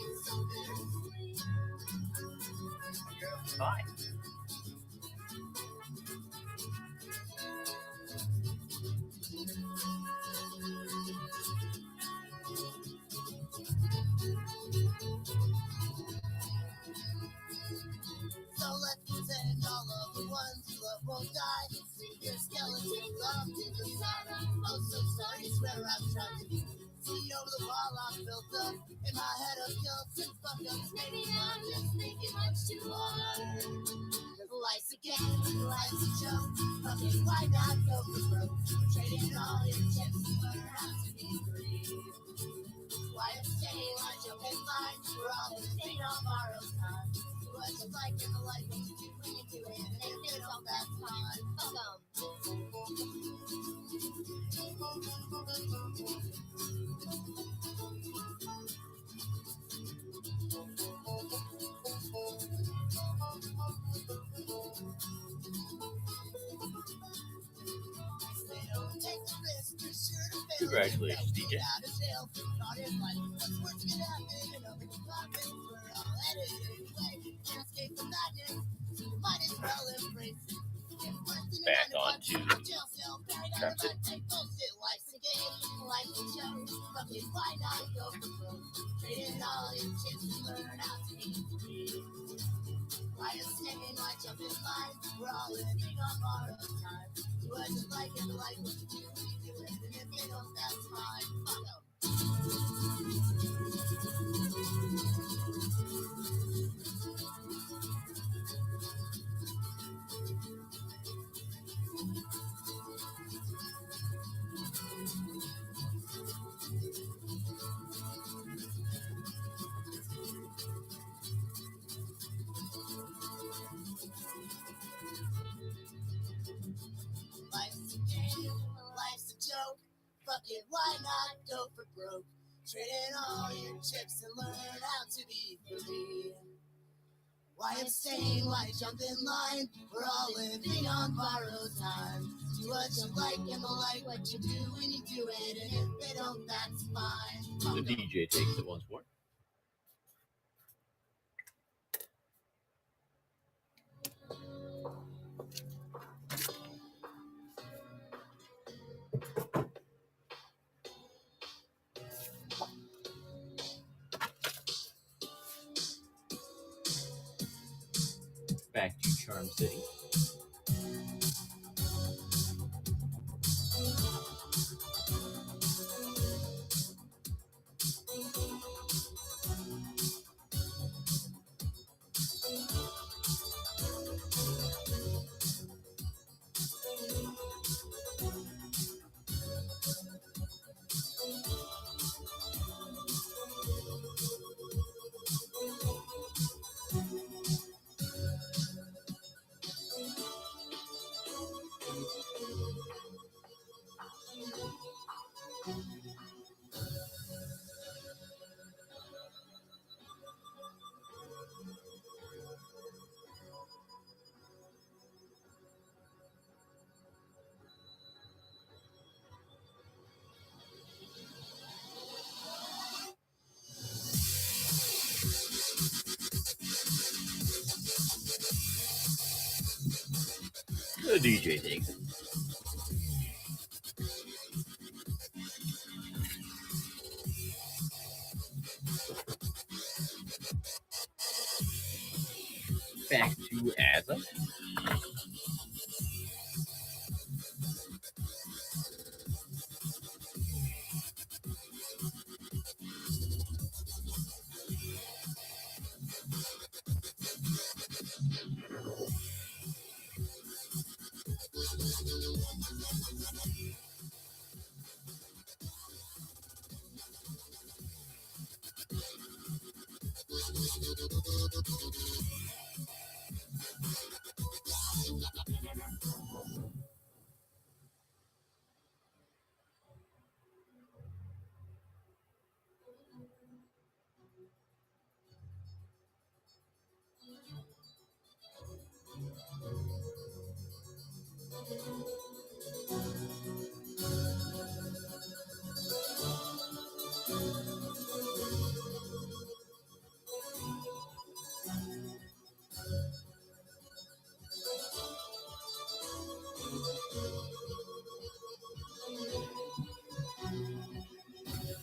Hi. So let's pretend all of the ones you love won't die. Your skeletons off to the side. Oh, so sorry, swear I've tried to see over the wall I'm built up. In my head of guilt and fuck ups. Maybe I'm just thinking much too hard. Life's a game, life's a joke. Okay, why not go for broke? Trading all your chips and learn how to be free. Why I'm staying on your line? We're all in pain on borrowed time. What you like in the life, what you do when you do it, and if you don't, that's fine. Welcome. They don't take the risk, you're sure to fail. Congratulations, DJ. Out of jail, not in life. What's worse can happen in a compartment? We're all headed anyway. Can't escape the madness, so you might as well embrace it. Back on to jail cell, buried Trapped under my tape, bullshit. Life's a game, life's a show. Fucking why not go for broke? Trade in all your chips and learn how to be free. Why is staying like jump in line? We're all living on borrowed time. Do what you like in the life, what you do when you do it, and if you don't, that's fine. Fuck 'em. Life's a game, life's a joke. Fuck it, why not go for broke? Trade in all your chips and learn how to be free. Why abstain? Why jump in line? We're all living on borrowed time. Do what you like and like what you do when you do it. And if they don't, that's fine. The DJ takes it once more. Back to Charm City. The DJ takes it. Back to Asa.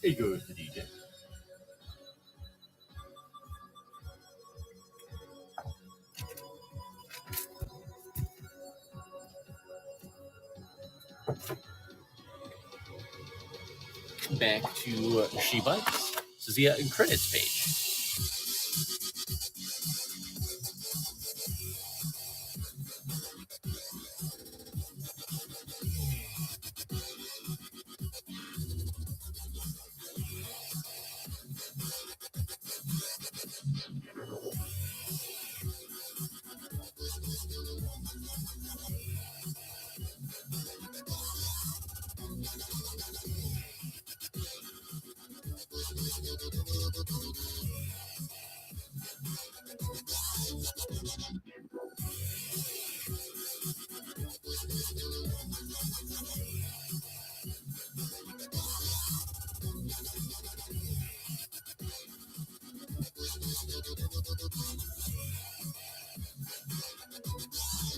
It goes to DJ. Back to She Bites. This is the credits page.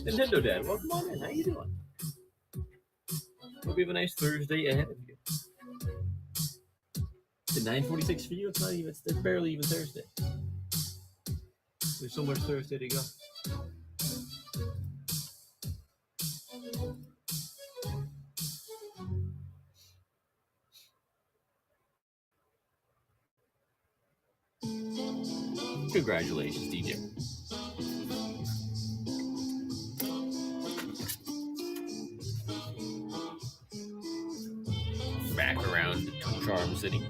Nintendo Dad, welcome on in. How you doing? Hope you have a nice Thursday ahead of you. It's 9:46 for you. It's not even. It's barely even Thursday. There's so much Thursday to go. Congratulations, DJ. Back around to Charm City.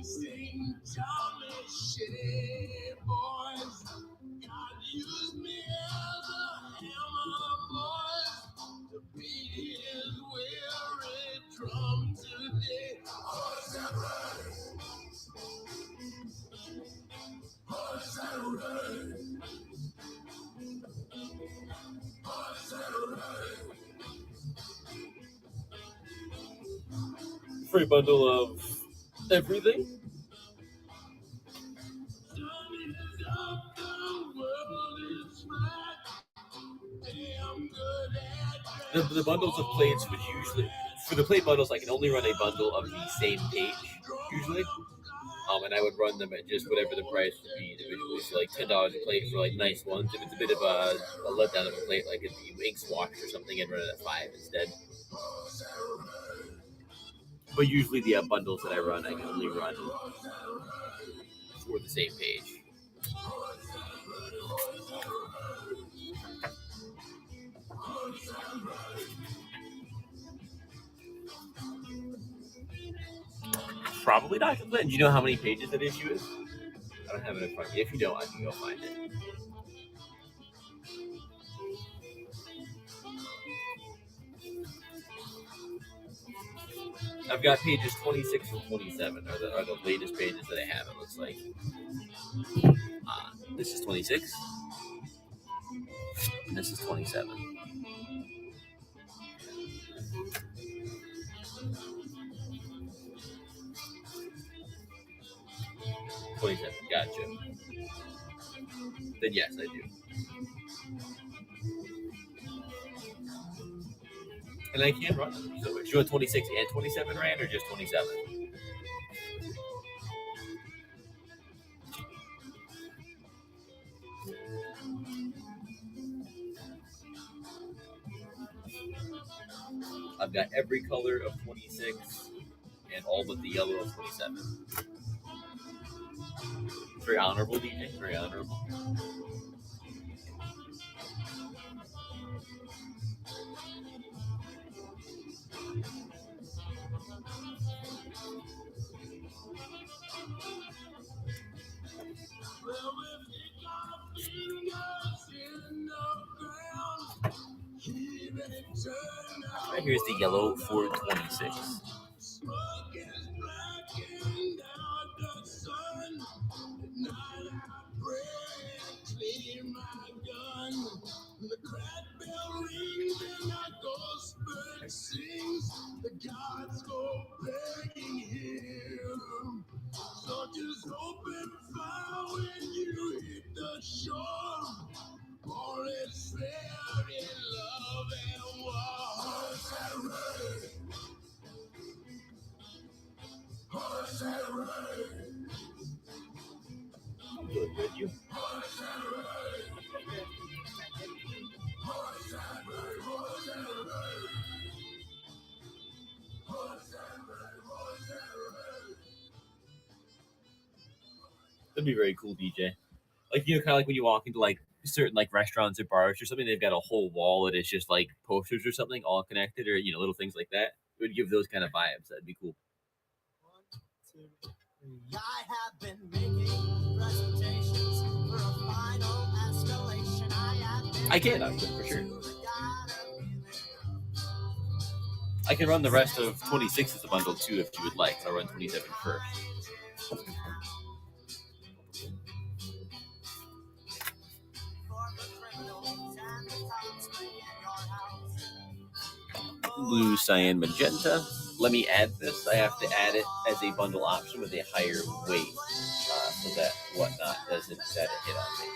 Sing, jolly shitty boys. God used me as a hammer, boy. for a bundle of everything. The bundles of plates would usually, for the plate bundles, I can only run a bundle of the same page usually. And I would run them at just whatever the price would be individually. So like $10 a plate for like nice ones. If it's a bit of a letdown of a plate, like if the ink swatched or something, I'd run it at $5 instead. But usually the bundles that I run, I can only run for the same page. Probably not. Do you know how many pages that issue is? I don't have it in front of me. If you don't, I can go find it. I've got pages 26 and 27 are the latest pages that I have, it looks like. This is 26. And this is 27. Gotcha. Then yes, I do. And I can run them. So do you want 26 and 27 rand or just 27? I've got every color of 26 and all but the yellow of 27. Very honorable, DJ. Very honorable. Right, here's the yellow for 26. The gods go begging him. So just open fire when you hit the shore. For it's fair in love and war. Horse and red. Horse and red. Good, you. Horse and red. Horse and red. Horse and red. That'd be very cool, DJ. Like, you know, kind of like when you walk into like certain like restaurants or bars or something, they've got a whole wall that is just like posters or something all connected, or little things like that. It would give those kind of vibes. That'd be cool. 1, 2, 3. I have been making presentations for a final escalation. I can, for sure. I can run the rest of 26 as a bundle too if you would like. I'll run 27 first. Blue, cyan, magenta. Let me add this. I have to add it as a bundle option with a higher weight so that whatnot doesn't set a hit on me.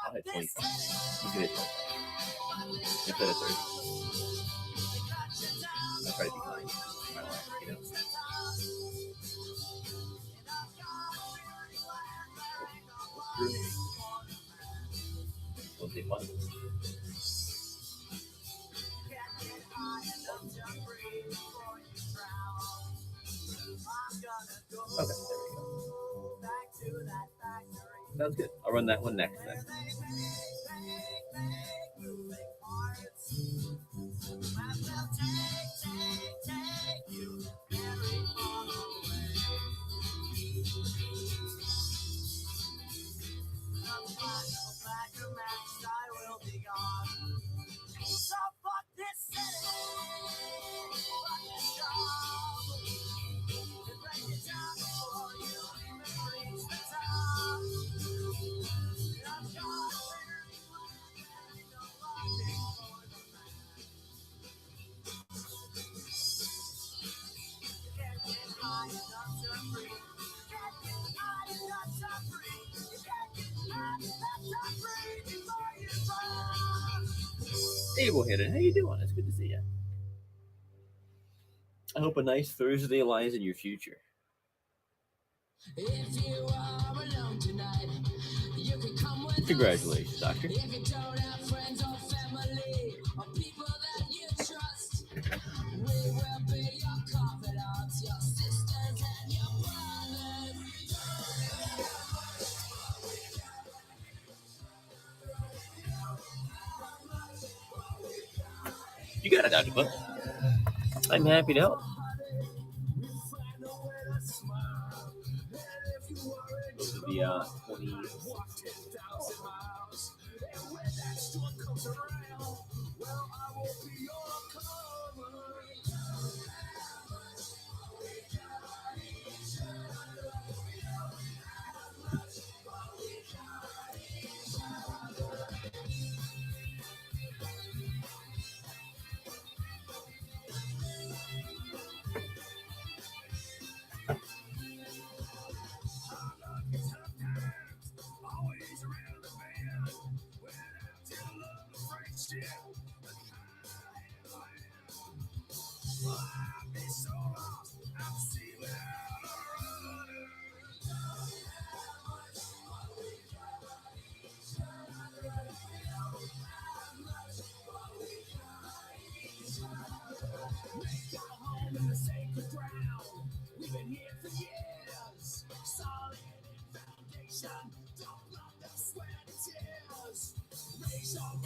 I'll hit 25. You can hit 25. Instead of 30. I'll try to be kind to my wife, We'll see fun. Okay, there we go. Sounds good. I'll run that one next then. Hey, Bohannon, how you doing? It's good to see you. I hope a nice Thursday lies in your future. If you are alone tonight, you can come with Congratulations, Doctor. us. If you don't have friends or family or people that you trust, we will be your confidants, your sisters and your brothers. You got it, Dr. Clint. I'm happy to help. Those are the 20.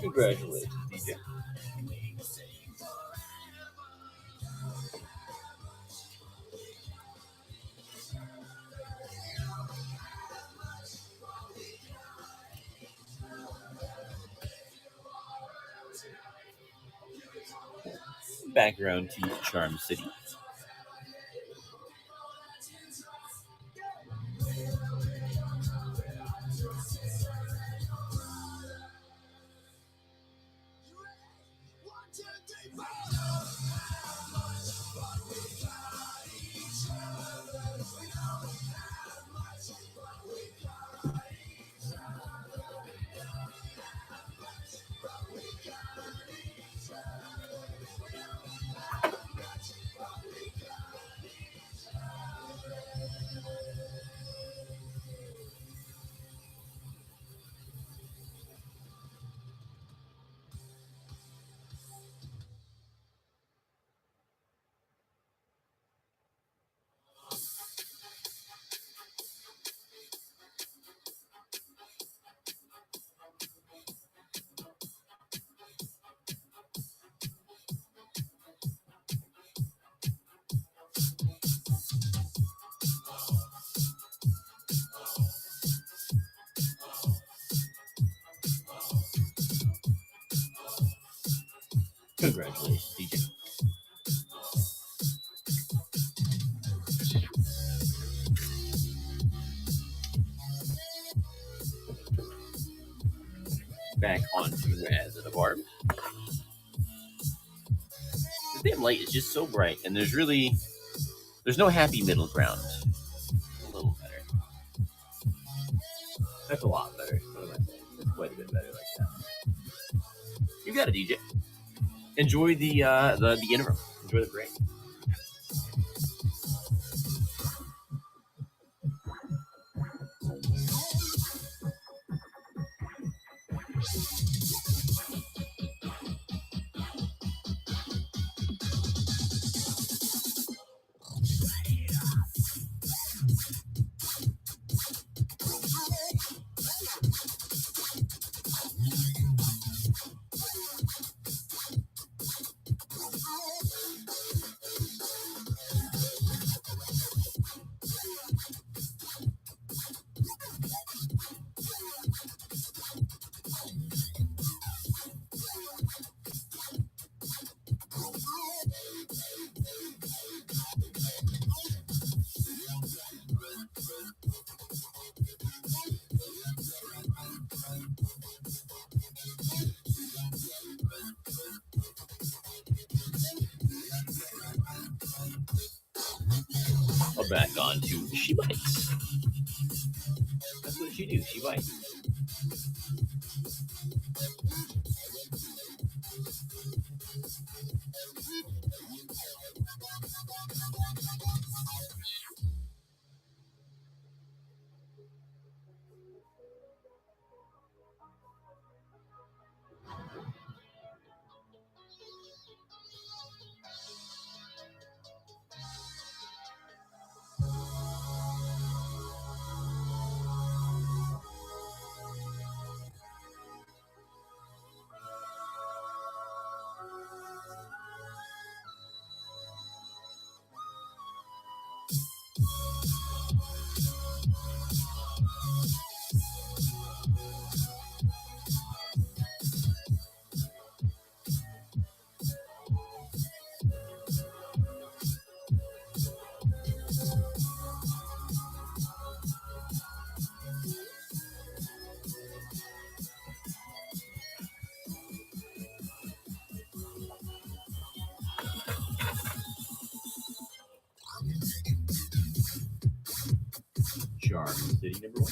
Congratulations, DJ. Back around to Charm City. Congratulations, DJ. Back onto as of the bar. The damn light is just so bright, and there's no happy middle ground. A little better. That's a lot better. What am I saying? That's quite a bit better like that. You got it, DJ. Enjoy the interim. Enjoy the break. We're back on to She Bites. That's what she do. She bites. Charm City number 1.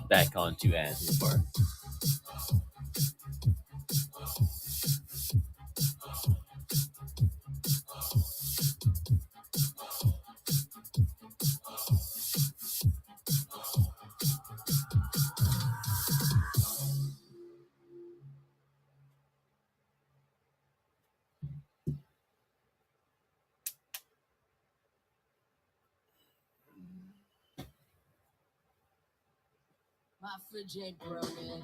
Back onto Anthony Park. My fridge ain't broken,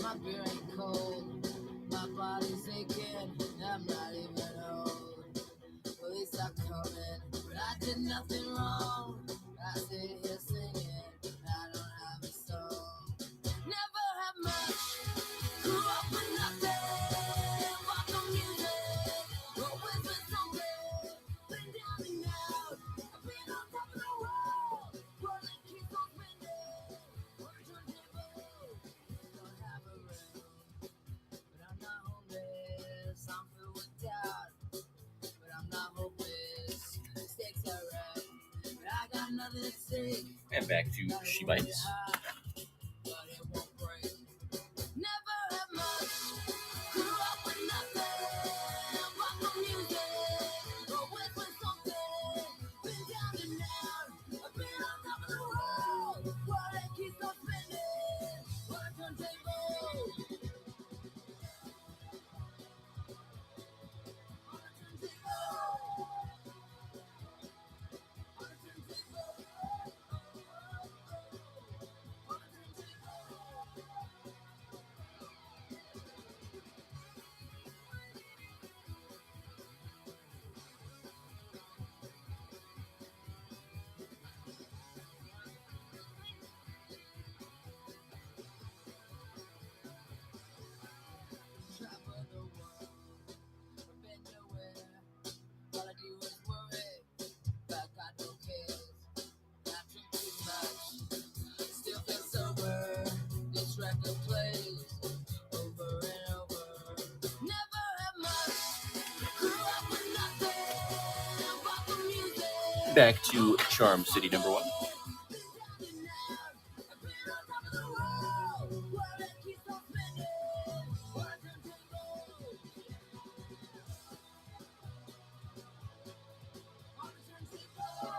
my beer ain't cold, my body's aching, I'm not even old. Police are coming, but I did nothing wrong. I sit here singing, I don't have a song. Never had much, grew up with nothing. Walk on music, always with something. Been down and out, I've been on top of the world. Rolling keys on spinning, on a turntable. Don't have a room, but I'm not homeless. I'm filled with doubt, but I'm not hopeless. Stakes are right, but I got nothing at stake. And back to Shibaitis. But it won't break. Never had much, grew up with nothing. Rock on music, always with something. Been down and out, I've been on top of the world. While it keeps on spinning, on a turntable. On a turntable. On a turntable. On a travel the world, I've been nowhere. All I do is worry, but I got no cares. I drink too much, still feel sober. This record plays over and over. Never had much, grew up with nothing. Rock the music. Back to Charm City number 1. Been down and out, I've been on top of the world. While it keeps on spinning, on a turntable. On a turntable.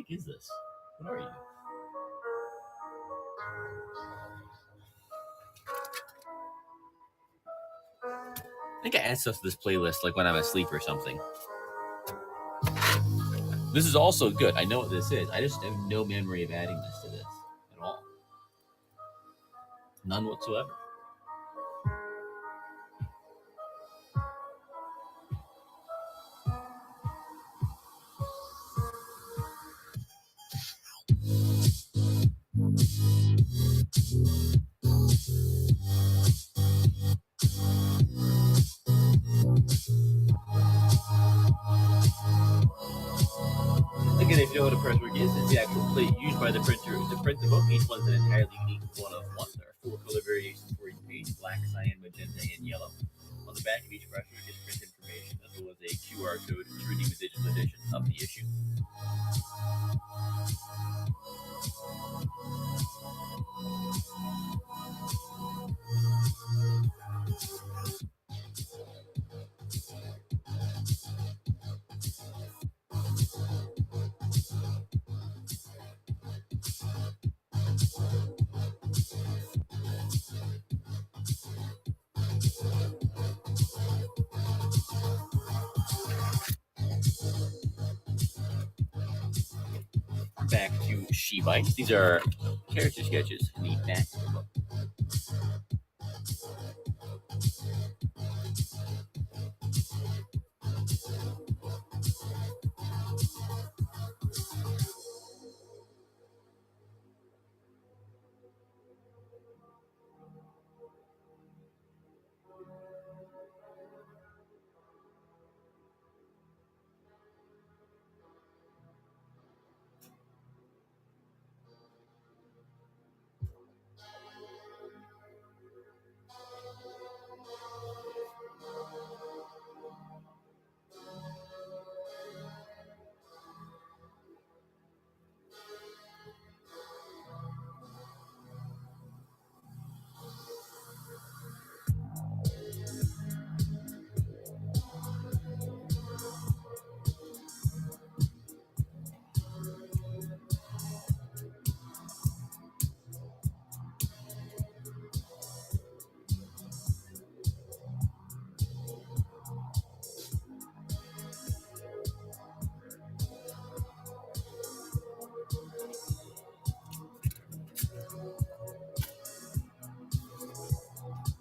week is this? What are you? I think I add stuff to this playlist like when I'm asleep or something. This is also good. I know what this is. I just have no memory of adding this to this at all. None whatsoever. Again, if you know what a presswork is, it's the actual plate used by the printer to print the book. Each one's an entirely unique one of one. There are 4 color variations for each page: black, cyan, magenta, and yellow. On the back of each presswork is print information as well as a QR code to redeem a digital edition of the issue. Back to She Bites. These are character sketches in the back of the book.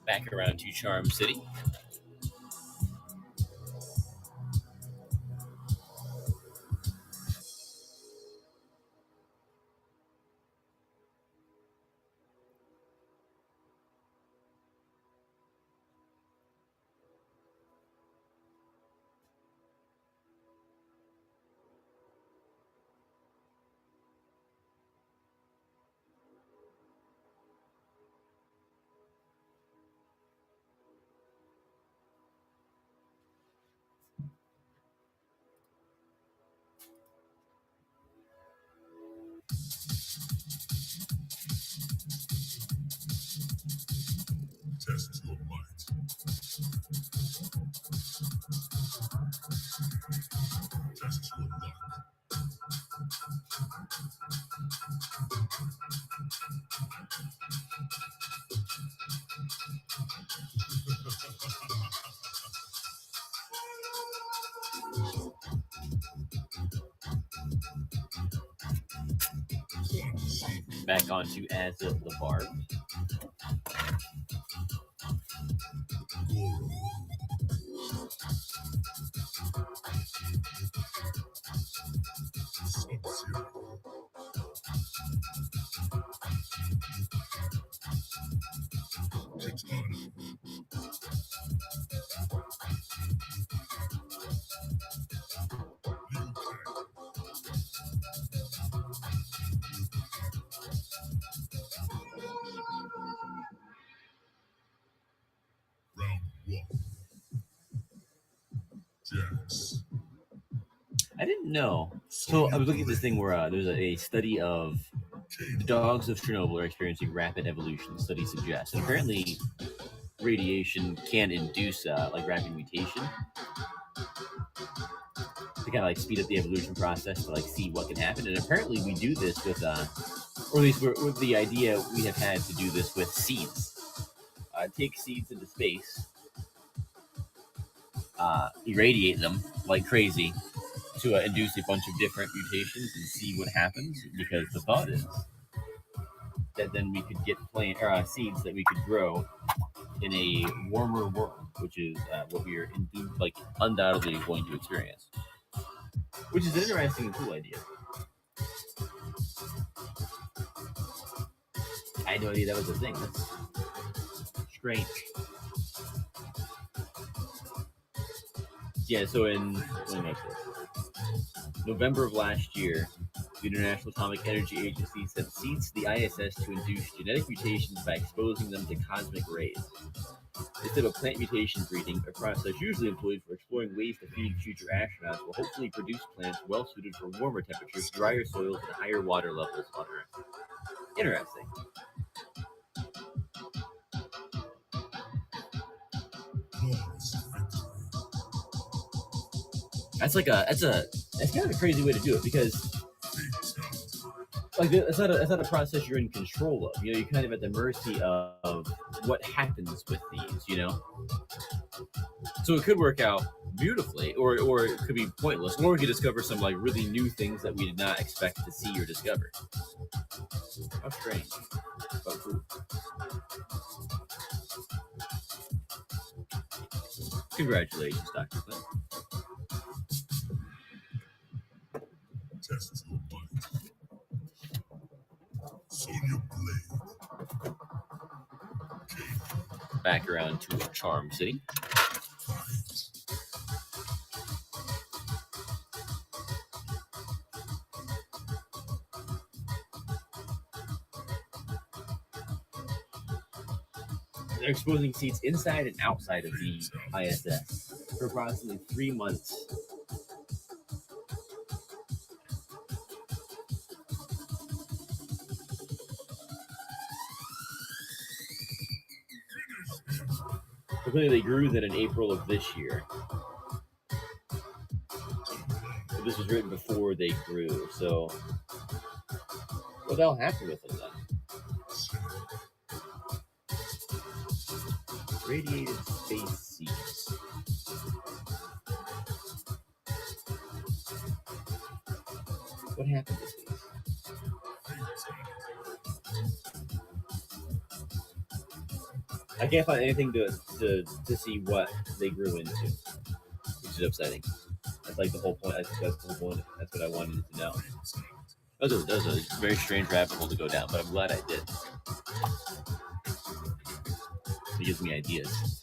Back around to Charm City. Test your might. Test your luck. Back onto As of the Bard. Goro. Sub-Zero. Kitana. Liu Kang. Round 1. Jax. I didn't know. So I was looking at this thing where there's a study of the dogs of Chernobyl are experiencing rapid evolution. The study suggests, and apparently, radiation can induce like rapid mutation. Like kind of like speed up the evolution process to like see what can happen. And apparently we do this with, or at least with the idea we have had to do this with seeds. Take seeds into space, irradiate them like crazy to induce a bunch of different mutations and see what happens. Because the thought is that then we could get seeds that we could grow in a warmer world, which is what we are undoubtedly going to experience. Which is an interesting and cool idea. I had no idea that was a thing. That's strange. Yeah, so in November of last year, the International Atomic Energy Agency sent seeds to the ISS to induce genetic mutations by exposing them to cosmic rays. Instead of plant mutation breeding, a process usually employed for exploring ways to feed future astronauts, will hopefully produce plants well suited for warmer temperatures, drier soils, and higher water levels on Earth. Interesting. That's kind of a crazy way to do it, because like it's not a process you're in control of. You're kind of at the mercy of what happens with these. So it could work out beautifully, or it could be pointless, or we could discover some like really new things that we did not expect to see or discover. How strange, but cool. Congratulations, Dr. Flynn. Test your bite. Sonya Blade. Back around to Charm City. They're exposing seeds inside and outside of the ISS for approximately 3 months. So clearly they grew that in April of this year. But this was written before they grew, so what the hell happened with them then? Radiated space seeds. What happened with these? I can't find anything to see what they grew into, which is upsetting. That's like the whole point. That's the whole point. That's what I wanted to know. That was a very strange rabbit hole to go down, but I'm glad I did. It gives me ideas.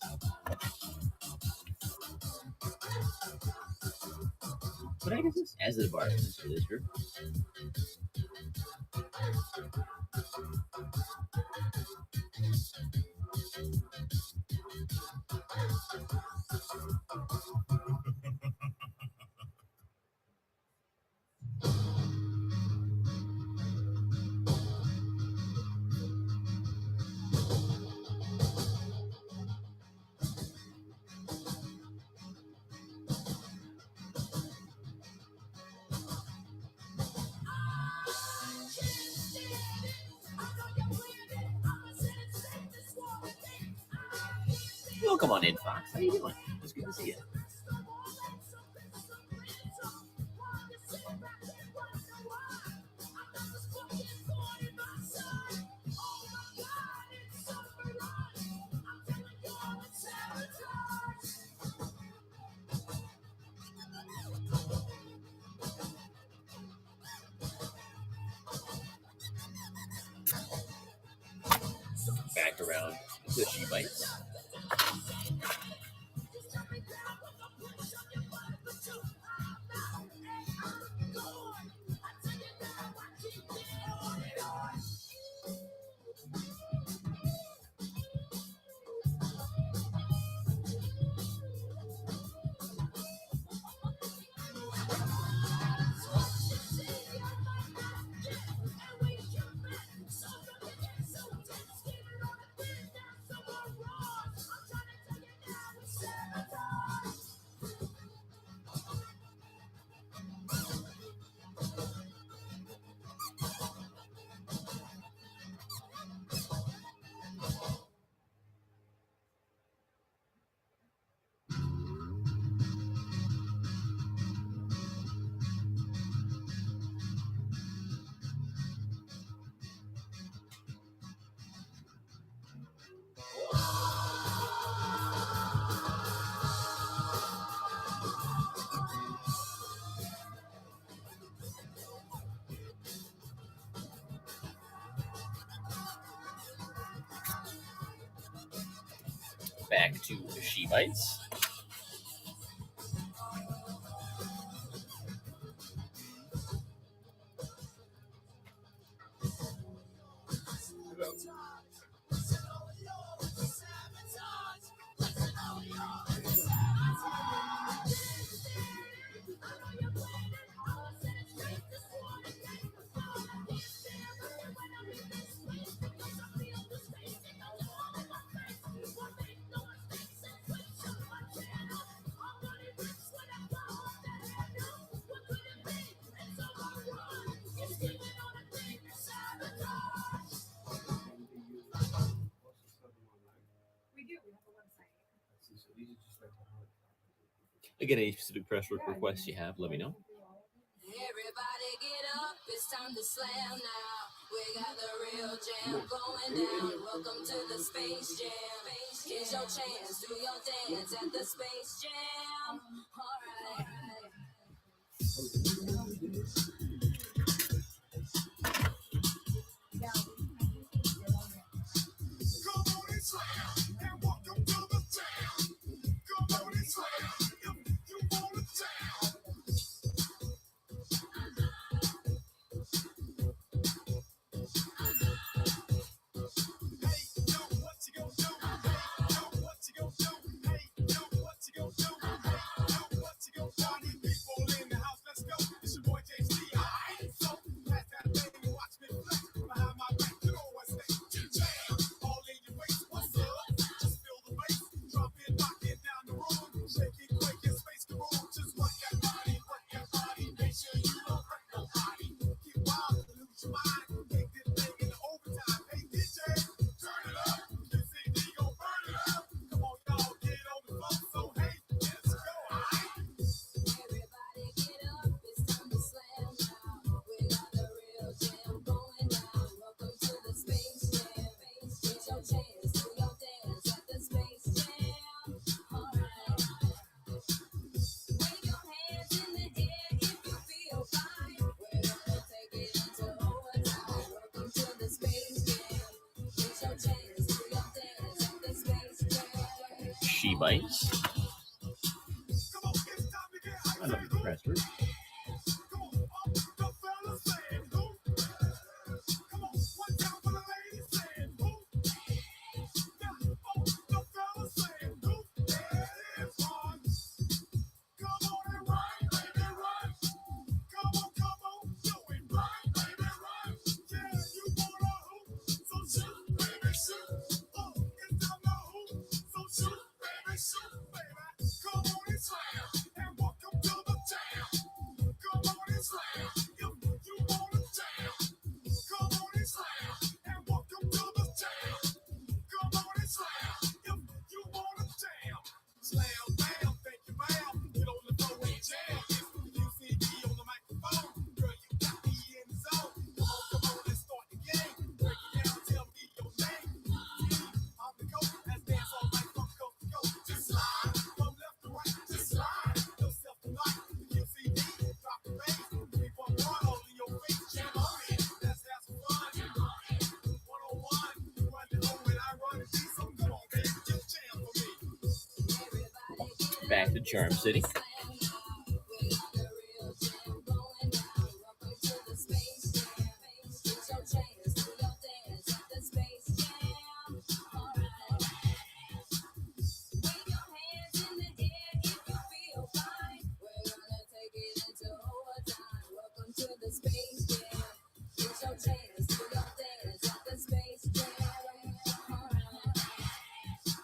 But I guess it's as a bar for this group. Welcome on in, Fox. How you doing? It's good to see you. Back around the she bites. Back to She Bites. Again, any specific Presswork requests you have, let me know. Everybody get up, it's time to slam now. We got the real jam going down. Welcome to the Space Jam. Here's your chance, do your dance at the Space Jam. Alright. Come on and slam, and welcome to the town. Come on and slam, if you want a town. Hey, yo, what you gonna do? Hey, yo, what you gonna do? Hey, yo, what you gonna do? Hey, yo, what you gonna do? Party people in the house, let's go. It's your boy JC. Alright, so pass that thing and watch me flex behind my back. You know what's next? Jam, all in your face. What's up? Just feel the bass, drop it, knock it down the room, shake it, quake it, space the room. Just work that body, make sure you don't hurt nobody. Get wild, lose your mind, take this thing in the overtime. Hey DJ, turn it up, this CD gon' burn it up. Come on, y'all, get on the floor. So hey, let's go. Alright. Everybody get up, it's time to slam now. We got the real jam going down. Welcome to the Space Jam. Here's your chance, do your dance at the Space Jam. Alright. Wave your hands in the air if you feel fine. We're gonna take it into overtime. Welcome to the Space Jam. Here's your chance, do your dance at the Space Jam. She Bites. Come on, it's time to get hyped. Another Presswork. Come on, all the fellas saying who? Come on, one time for the ladies saying who? Now, all the fellas saying who? Yeah, it's on. Come on and run, baby, run. Come on, do it right, baby, run. Yeah, you wanna hoop, so shoot, baby, shoot. Oh, it's time to hoop, so shoot, baby, shoot, baby. Come on and slam, and welcome to the town. Come on and slam, if you want a town. Come on and slam, and welcome to the town. Come on and slam, if you want a town. Slam, bam, thank you, ma'am. Get on the floor and jam. It's UCD on the microphone. Girl, you got me in the zone. Come on, let's start the game. Break it down, tell me your name. I'm the coach, let's dance all night from coast to coast. Just slide, from left to right, just slide. Yourself tonight, UCD, drop the bass. 3-1-1, all in your face, jam on it. Let's have some fun. 101, you run the O and I run the D, so come on, baby, just jam for me. Back to Charm City.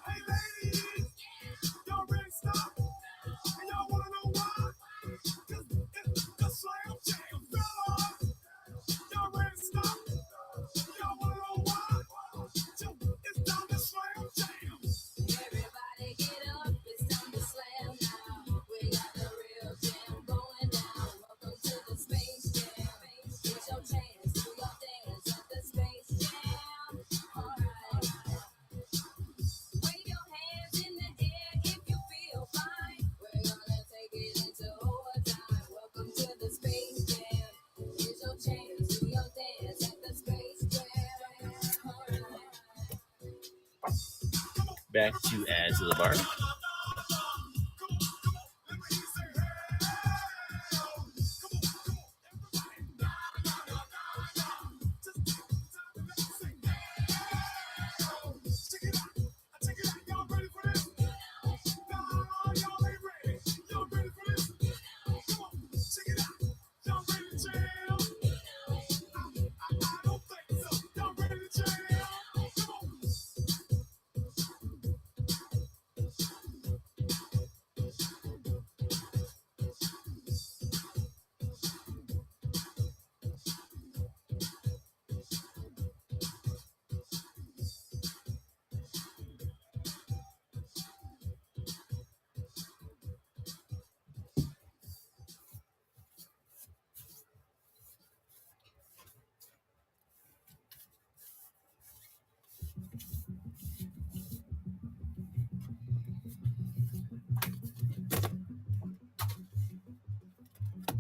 Hey ladies, y'all ready to stop? And y'all wanna back to Add to the Bar.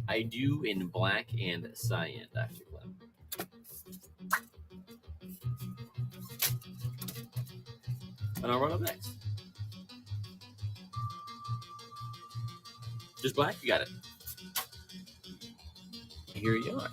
I do in black and cyan, Dr. Clem. And I'll run up next. Just black? You got it. Here you are.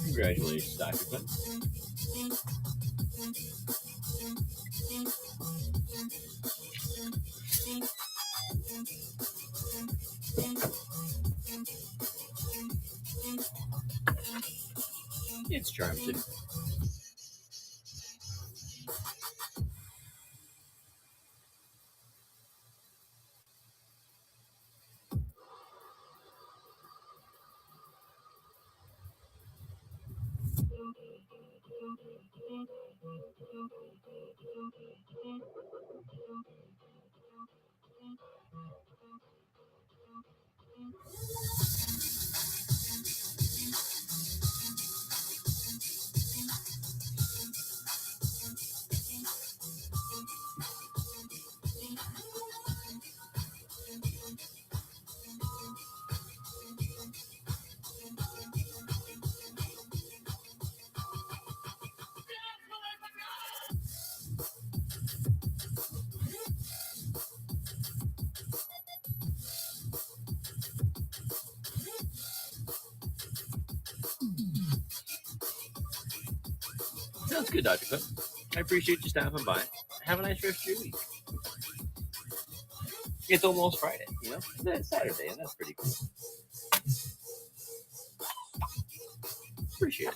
Congratulations, Dr. Clem. It's charm too. Sounds good, Dr. Clem. I appreciate you stopping by. Have a nice rest of your week. It's almost Friday, you know? It's Saturday, and that's pretty cool. Appreciate it.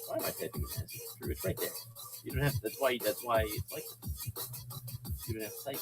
Why am I typing in that? Drew, it's right there. You don't have to, that's why it's like you don't have to type.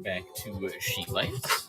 Back to sheet lights.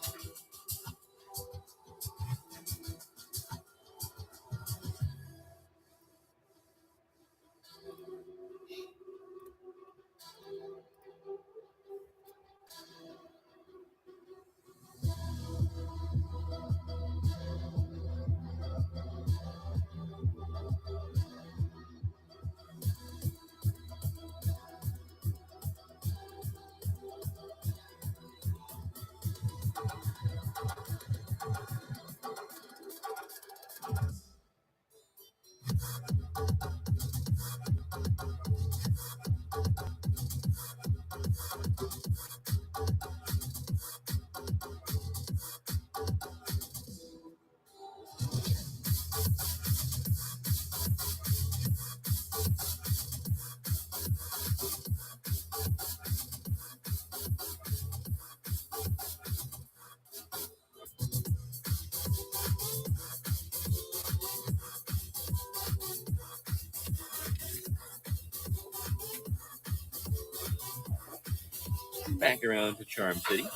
Back around to Charm City.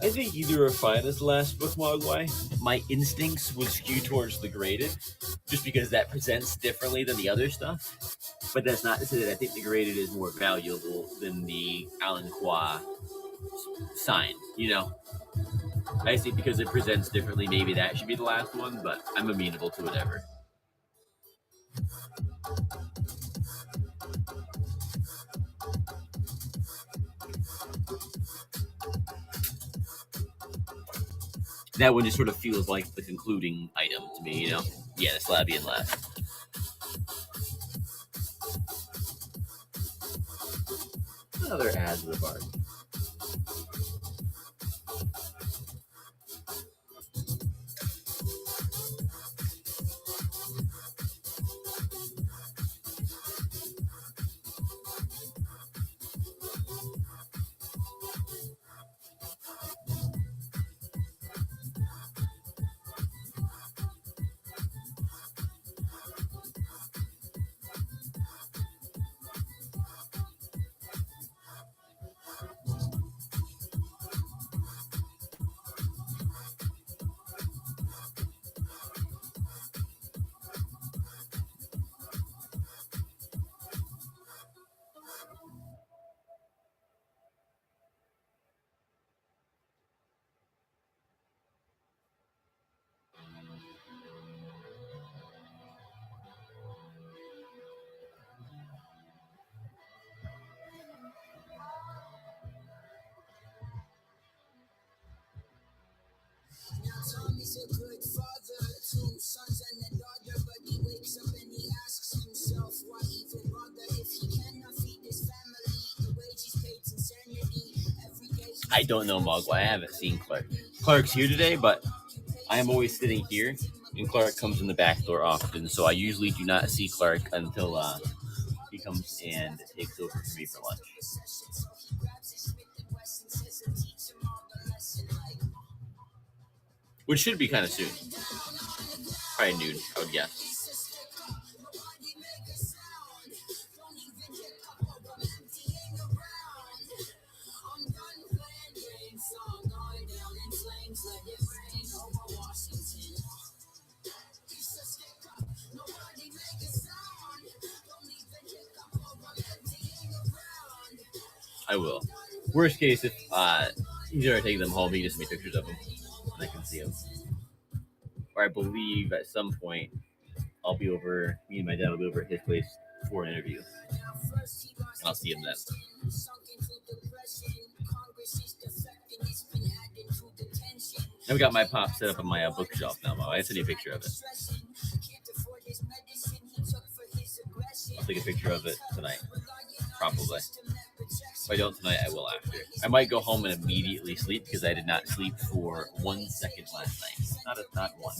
I think either are fine as the last book, Mogwai. My instincts would skew towards the graded, just because that presents differently than the other stuff. But that's not to say that I think the graded is more valuable than the Alan Qua sign, you know? I think because it presents differently, maybe that should be the last one, but I'm amenable to whatever. That one just sort of feels like the concluding item to me, you know? Yeah, the Slavian last. Another ad to the bar. Tommy's a good father, 2 sons and a daughter, but he wakes up and he asks himself, why even bother if he cannot feed his family? The wage he's paid's insanity. Every day I don't know Mogwai. I haven't seen Clark. Clark's here today, but I am always sitting here, and Clark comes in the back door often, so I usually do not see Clark until he comes and takes over for me for lunch. Which should be kind of soon. Probably noon, I would guess. I will. Worst case, if he's already taking them home, he just made pictures of them, and I can see them. Or I believe at some point I'll be over. Me and my dad will be over at his place for an interview, and I'll see him then. I've got my pop set up on my bookshelf now, Mo. I sent you a picture of it. take a picture of it tonight. Probably. If I don't tonight, I will after. I might go home and immediately sleep because I did not sleep for 1 second last night. Not one.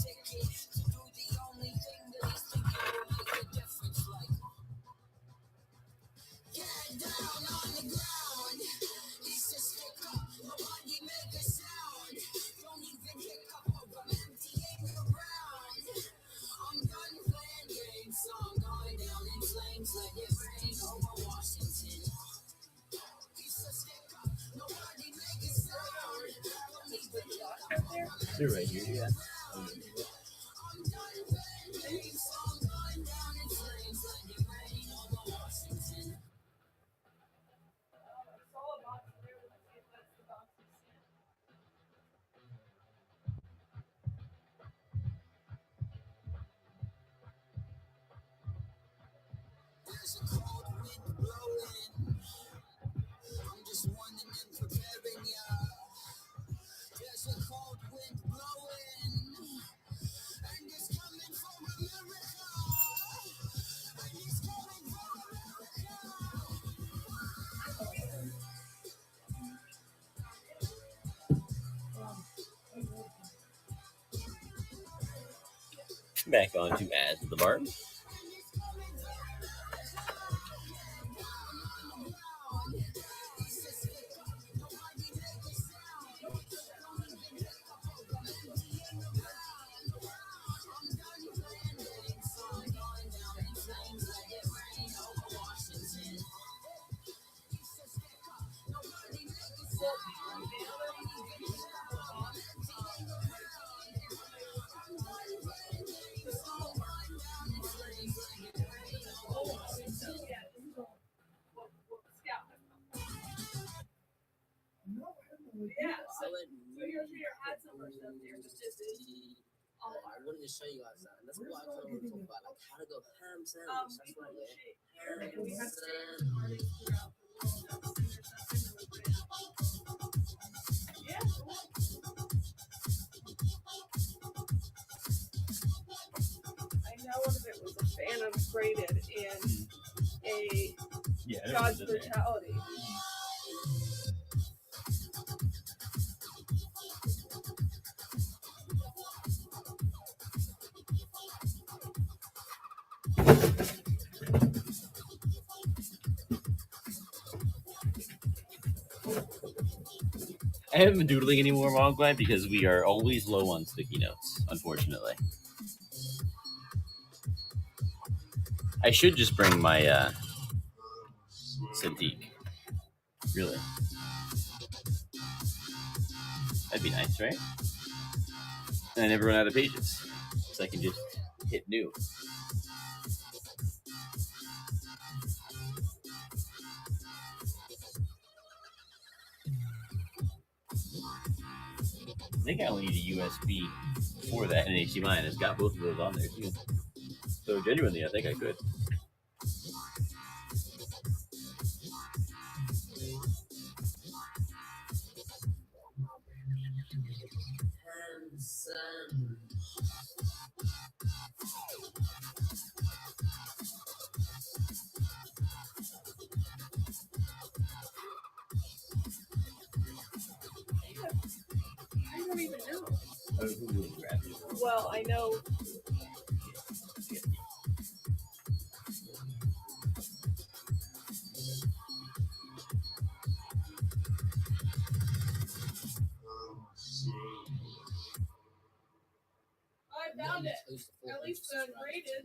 They're right here, yeah. Back on to Ads at the Bar. Yeah, so here's your ad number stuff here. I wanted to show you guys that. And that's what I kind of want to talk about, like how to go ham sandwich. That's right, yeah. Ham sandwich. Yeah. I know one of it was a Phantom braided in a God's brutality. I haven't been doodling anymore, Mom Glad, because we are always low on sticky notes, unfortunately. I should just bring my Cintiq. Really. That'd be nice, right? And I never run out of pages. So I can just hit new. I think I only need a USB for that and an HDMI, and it's got both of those on there too. So genuinely, I think I could. Ham sandwich. I don't even know. I don't know who really grabbed it. Well, I know. I found it. At least graded.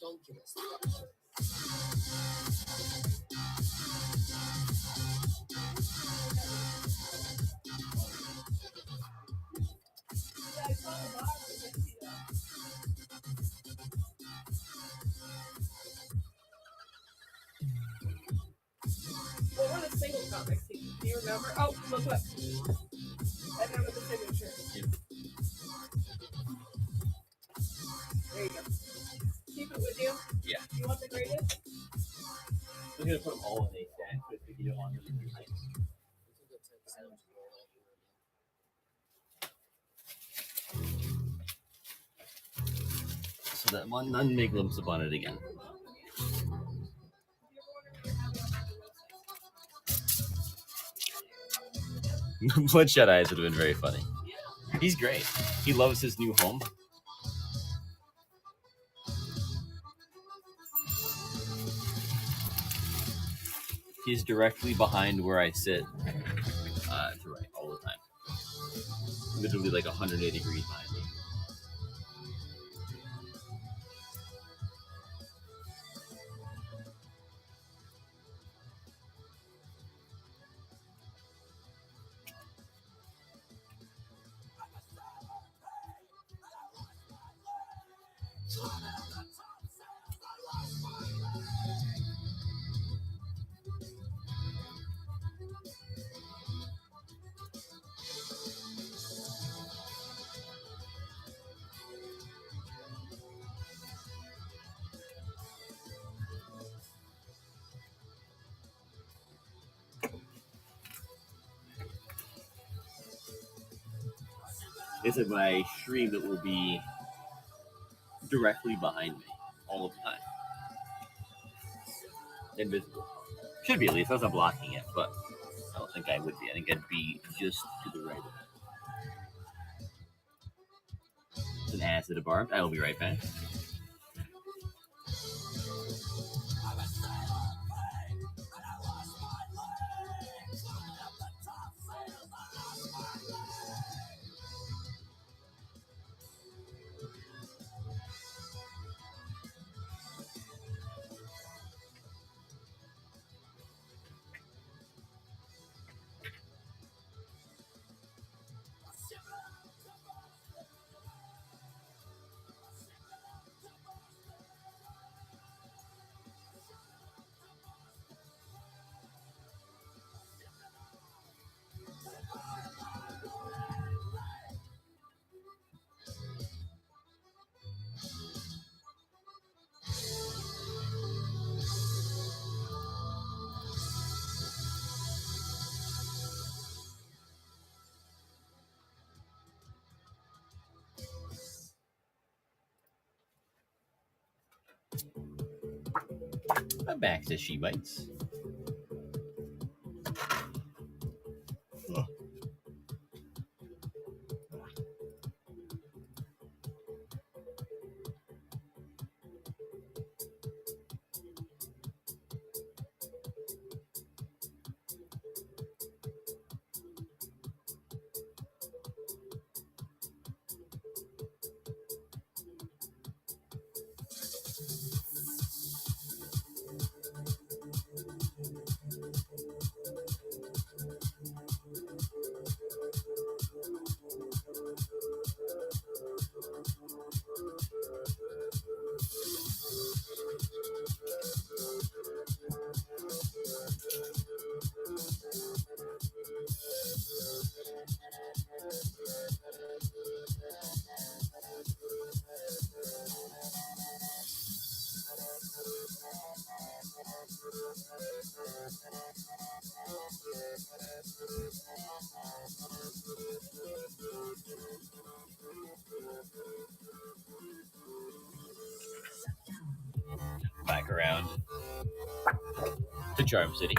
Ridiculous. I saw the bottom. I didn't see that. What were the single comics? Do you remember? Oh, look. I remember the signature. Yep. There you go. Keep it with you? Yeah. You want the graded? I'm gonna put them all in a stack, but if you don't want them, then like, so that one none make lumps upon it again. Bloodshot Eyes would have been very funny. He's great. He loves his new home. He's directly behind where I sit to write all the time. Literally like 180 degrees behind me. It's like when I stream, it will be directly behind me all of the time. Invisible. Should be at least. I was not blocking it, but I don't think I would be. I think I'd be just to the right of it. It's an acid bar. I will be right back. I'm back to She Bites. Back around to Charm City.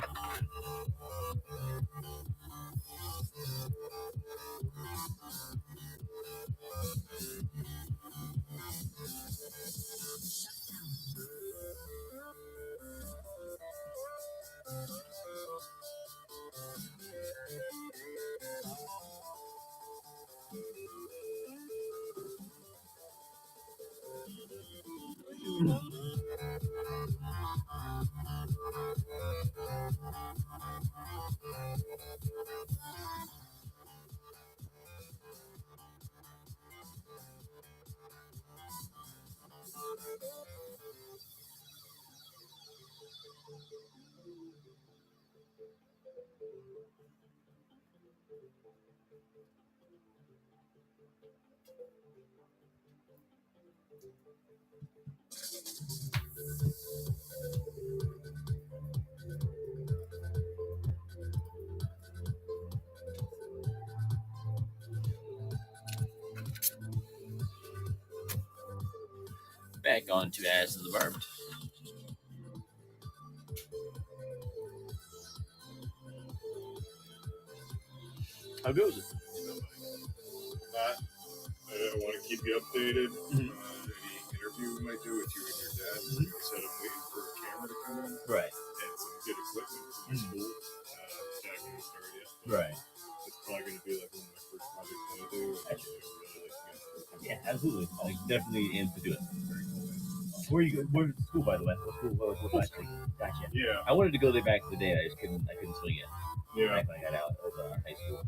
Back on to As of the Barbed. How goes it? I want to keep you updated. Mhm. Any interview we might do with you and your dad. Mhm. Like I said, I'm waiting for a camera to come in Right. and some good equipment for my school. Not going to start yet. Right. It's probably going to be like one of my first projects I'm going to do. I really like to get Yeah, absolutely. I definitely aim to do it. Where are you? Where's the school, by the way? What school? What actually? Gotcha. Yeah. I wanted to go there back in the day. I just couldn't. I couldn't swing it. Yeah. Back when I got out of high school.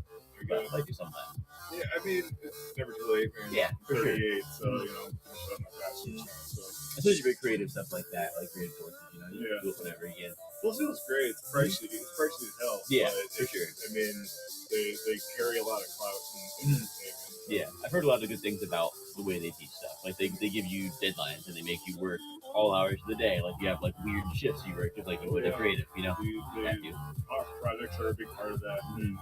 I'd like to sometime. Yeah, I mean, it's never too late, man. Yeah, I'm for sure. 38, so, you know, I've done my bachelor's now, so. Especially with creative stuff like that, like creative courses, you know, you Yeah. can do it whenever again. Well, Zoom's great. It's pricey. It's pricey as hell. Yeah, but for sure. I mean, they carry a lot of clout in entertainment. Yeah, I've heard a lot of good things about the way they teach stuff. Like they give you deadlines and they make you work all hours of the day. Like you have like weird shifts you work just like you would a creative, you know. Our projects are a big part of that. And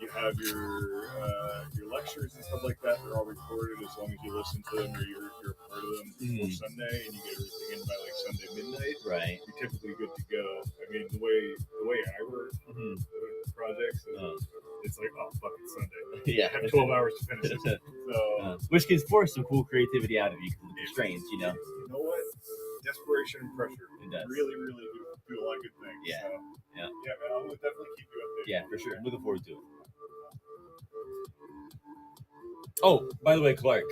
you have your lectures and stuff like that. They're all recorded as long as you listen to them or you're a part of them before Sunday, and you get everything in by like Sunday midnight. Right. You're typically good to go. I mean, the way I work projects, it's like, oh fuck, it's Sunday. Yeah. I have 12 hours to finish it. So, which can force some cool creativity out of you because of constraints, you know. You know what? Desperation and pressure. It does. Really do a lot of good things. Yeah. So, yeah, man, I will definitely keep you updated. Yeah, for sure. I'm looking forward to it. Oh, by the way, Clark,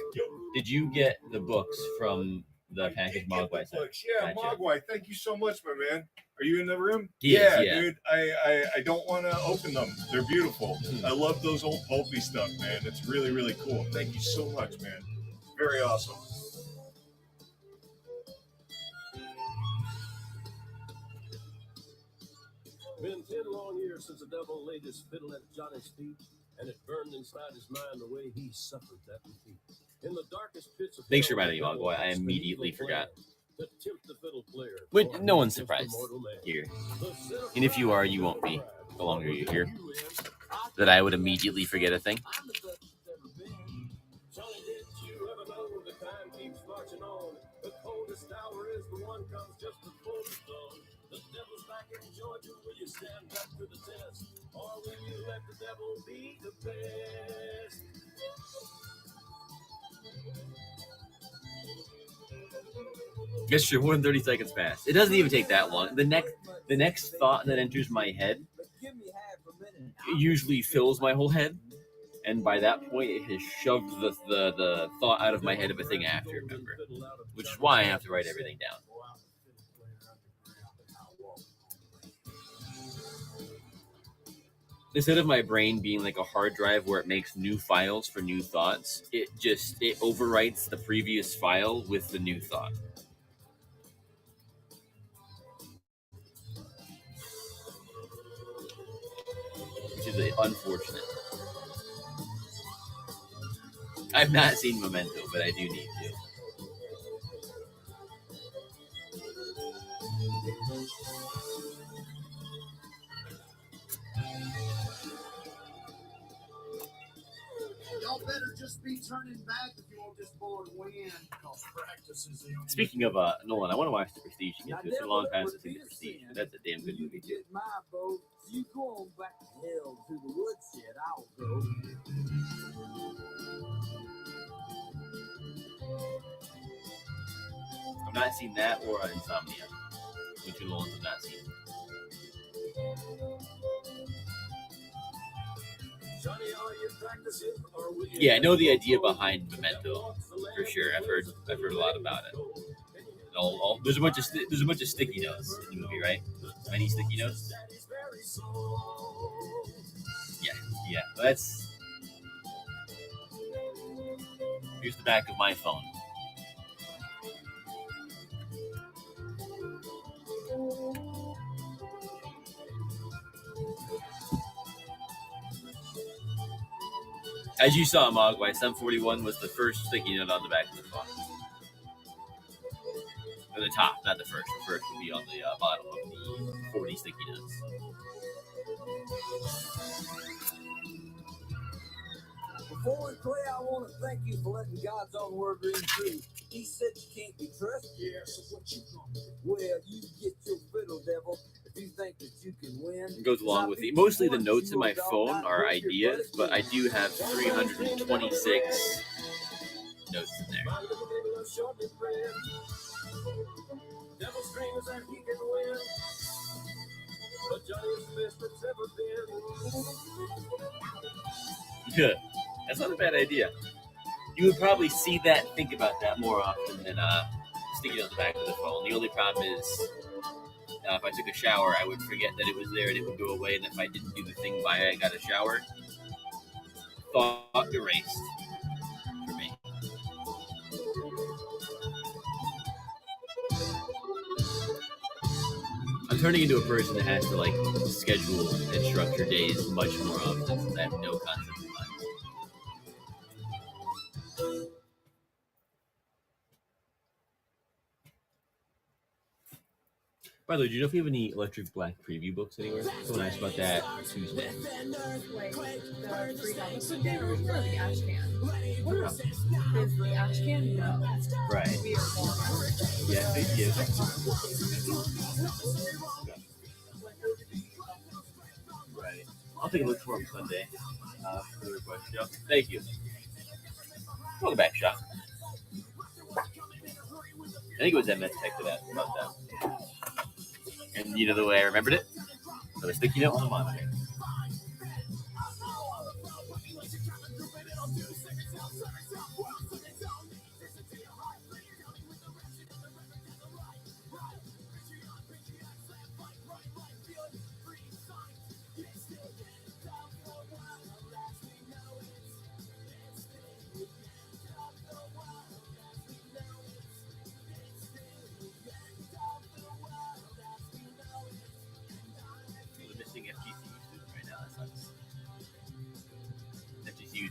did you get the books from the package Mogwai sent? Yeah, Mogwai, thank you so much, my man. Are you in the room? Yeah, dude. I don't want to open them. They're beautiful. I love those old pulpy stuff, man. It's really, really cool. Thank you so much, man. Very awesome. Been 10 long years since the devil laid his fiddle at Johnny's feet, and it burned inside his mind the way he suffered that defeat. In the darkest pits of Thanks for reminding me, Mogwai. I immediately forgot. To tempt the fiddle player. But no one's surprised here. And if you are, you won't be the longer you're here. That I would immediately forget a thing. Johnny, did you ever know the time keeps marching on? The coldest hour is the one comes just before the dawn. The devil's back in Georgia. Will you stand up to the test? Or will you let the devil be the best? Guess sure, more than 30 seconds passed. It doesn't even take that long. The next thought that enters my head usually fills my whole head, and by that point, it has shoved the thought out of my head of a thing I have to remember, which is why I have to write everything down. Instead of my brain being like a hard drive where it makes new files for new thoughts, it overwrites the previous file with the new thought. Which is unfortunate. I've not seen Memento, but I do need to. Y'all better just be turning back if you want this board win. Because practice is the only. Speaking of Nolan, I want to watch The Prestige again. It's been a long time since I've seen The Prestige. That's a damn good movie too. My boat, you go on back to hell to the woodshed. I'll go. I've not seen that or Insomnia, which are the ones I've not seen. Johnny, are you practicing, or will you Yeah, I know the idea behind Memento for sure. I've heard a lot about it. There's a bunch of sticky notes in the movie, right? Many sticky notes. Yeah. That's. Here's the back of my phone. As you saw, Mogwai, Sum 41 was the first sticky note on the back of the phone. Or the top, not the first. The first would be on the bottom of the 40 sticky notes. Before we play, I want to thank you for letting God's own word ring true. He said you can't be trusted. Yeah, so what you gonna do? Well, you get your fiddle, devil. If you think that you can win, goes along with it. Mostly the notes in my phone are ideas, but I do have 326 notes in there. Devil screams that he can win, but Johnny's the best it's ever been. Good. That's not a bad idea. You would probably see that, think about that more often than sticking it on the back of the phone. The only problem is if I took a shower, I would forget that it was there and it would go away. And if I didn't do the thing by I got a shower, thought erased for me. I'm turning into a person that has to like schedule and structure days much more often since I have no concept of time. By the way, do you know if you have any Electric Black preview books anywhere? Someone asked about that Tuesday. Like the free comics or the ash can. Is the ash can? No. Right. We are more. Yeah, thank you. Right. I'll take a look for him Sunday. For the request show. Thank you. Welcome back, Shop. I think it was MS texted that about that. And you know the way I remembered it? So a sticky note on the monitor.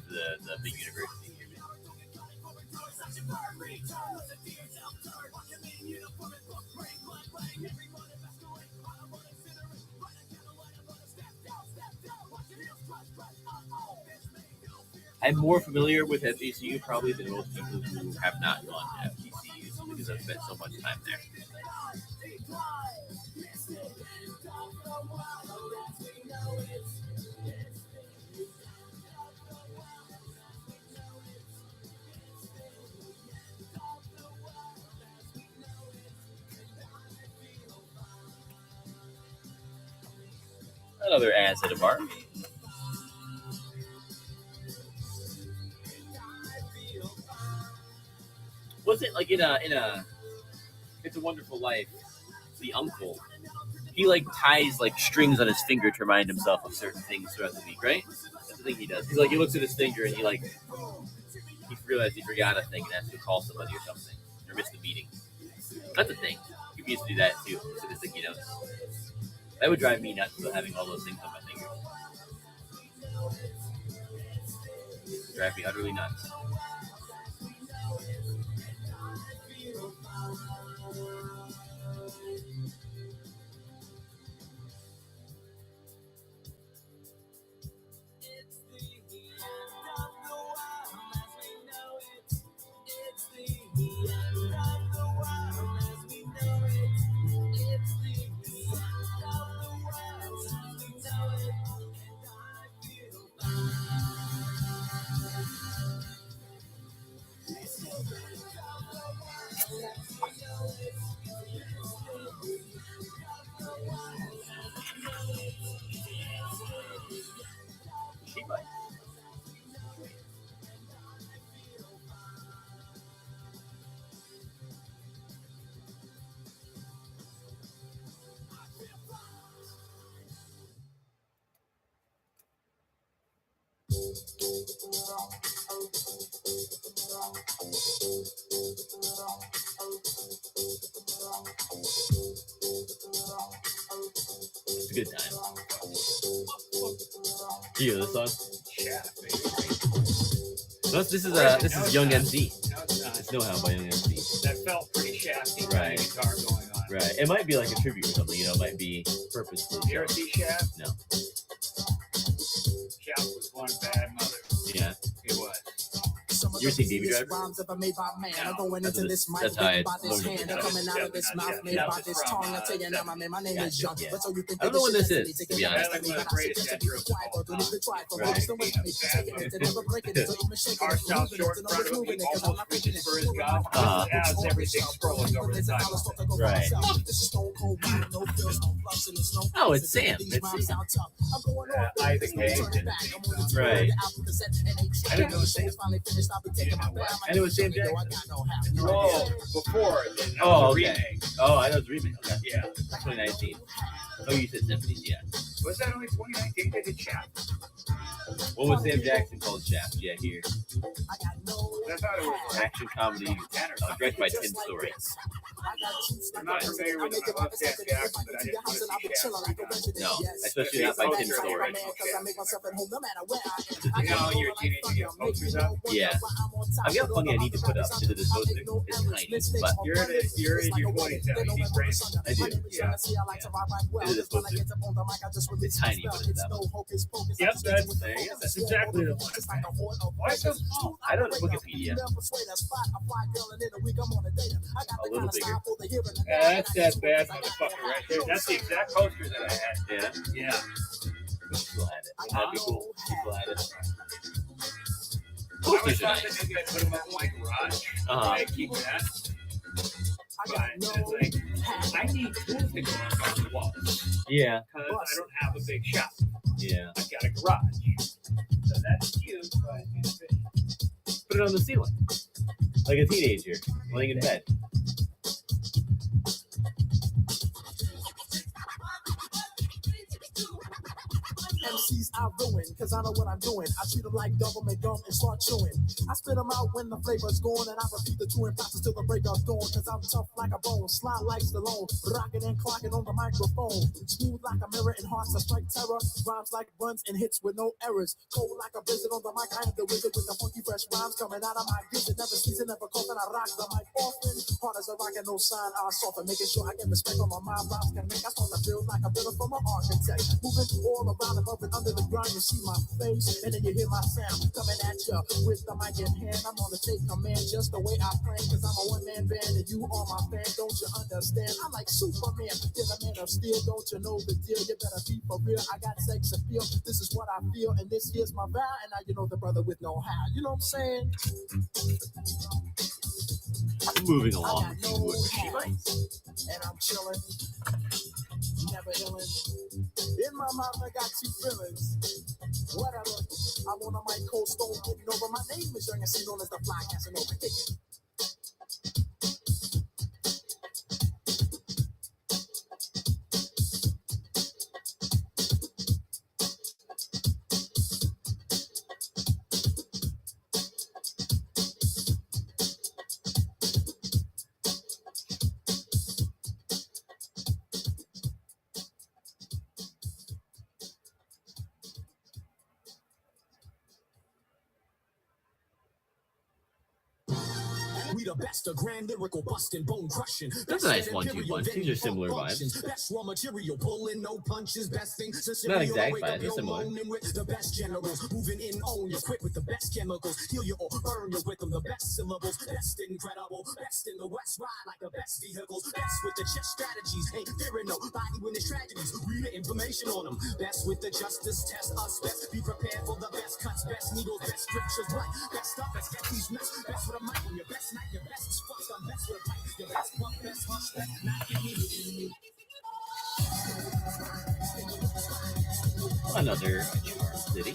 The big university here. I'm more familiar with FGCU probably than most people who have not gone to FGCU because I've spent so much time there. Another ass at a bar. Was it like in a It's a Wonderful Life, the uncle, he like ties like strings on his finger to remind himself of certain things throughout the week, right? That's the thing he does. He's like, he looks at his finger and he realized he forgot a thing and has to call somebody or something, or miss the meeting. That's a thing. You used to do that too, so the sticky notes. That would drive me nuts about having all those things on my fingers. It would drive me utterly nuts. It's a good time. Do you know this song? Yeah, No, this is Young MC. No, it's not. It's No How by Young MC. That felt pretty shafty. Right. Guitar going on. Right. It might be like a tribute or something. It might be purposeful. You ever see Shaft? No. Shaft was one bad mother. Yeah. It was. You ever seen Baby Driver? Rhymes ever made by man. I'm going That's into what this it- mic, that's how I made by this learned hand, it. coming out of this mouth, made by this tongue. I tell you now, my man, my name is Young. Yeah. But so you think I don't know what that this shit is, to be honest. that's me, but I suggest that you be quiet, or don't even try, for Right. it's the way to me. Taking it to never breaking it, so even shaking Our it, South moving Short it, in to know front it's of him, moving he it, cause I'm almost not faking reaches it. for his gun. As everything scrolling over the side. Right. This is Stone Cold Beat, no fills, no fluffs, and there's no Oh, ice. it's Sam. These It's rhymes Sam. sound tough. I'm going on, Isaac baby, Hayes. turn it back. I'm on the tour, Right. the album cassette, and they I didn't know it was show's finally finished. I'll be taking my bow. And it was Sam Yo, I Jackson. got no half. Oh, before. Then that Oh, was a okay. remake. Oh, I know it's a remake. Okay. Yeah. 2019. Oh, you said 70s, yeah. Was that only 2019? They did Shaft. What was Sam Jackson called Shaft? Yeah, here. I got no I thought it was Action comedy directed by Tim Story. I'm not familiar with him. I love Sam Jackson, but I didn't want to see Shaft. No, especially not by Tim Story. You know, you're a teenager, you get posters up. Yeah. I've got plenty I need to put up into this poster. It's tiny, but You're in your 20s now. You need friends. I do. Yeah. Into this poster. It's tiny, but it's that one. Yep, that's exactly the one. Why so small? I don't know Wikipedia. A little bigger. That's that bad motherfucker right there. That's the exact poster that I had. Yeah. Yeah. People had it. That'd be cool. People had it. I was Posters are thought that nice. maybe I'd put them up in my garage. Uh-huh. I keep that. But it's like, I need tools to go up on the walls. Yeah. Because I don't have a big shop. Yeah. I've got a garage. So that's cute, but it's Put it on the ceiling. Like a teenager laying in bed. MCs I ruin, cause I know what I'm doing. I treat them like government gum and start chewing. I spit them out when the flavor's gone, and I repeat the chewing process till the break of dawn. Cause I'm tough like a bone, slide like Stallone, rocking and clocking on the microphone. Smooth like a mirror and hearts that strike terror. Rhymes like runs and hits with no errors. Cold like a blizzard on the mic, I am the wizard with the funky fresh rhymes coming out of my gizzard. Never season, never cold, and I rock the mic often. Hard as a rock and no sign, I soften, making sure I get respect on my mind. Rhymes can make I start to feel like a builder from an architect. Moving all around above and under the ground, you see my face, and then you hear my sound coming at you with the mic in hand. I'm gonna take command just the way I plan, cause I'm a one-man band and you are my fan. Don't you understand? I'm like Superman, you're the man of steel. Don't you know the deal? You better be for real. I got sex appeal. This is what I feel, and this here's my vow. And now you know the brother with no how. You know what I'm saying? Moving along. And I'm chilling, never illin'. In my mouth, I got two feelings. Whatever. I'm on a mic, cold stone, getting over. My name is Young and C, known as the Fly Casanova. Kick it. We the best, a grand lyrical busting, bone crushing. That's a nice 1-2 punch. These are similar vibes. Best raw material, pulling no punches, best thing. Not exact, but it's similar. With the best generals, moving in on you, quick with the best chemicals, heal you or burn you with them. The best syllables, best incredible, best in the West, ride like the best vehicles, best with the chess strategies. Ain't fearing nobody when there's tragedies. Read the information on them. Best with the justice test us best. Be prepared for the best cuts, best needles, best scriptures, right? Best stuff, best get these nuts, best with a mic on your best night, your best is fucked on best with a pipe, your best fuck, best hush, best not give me. Another city.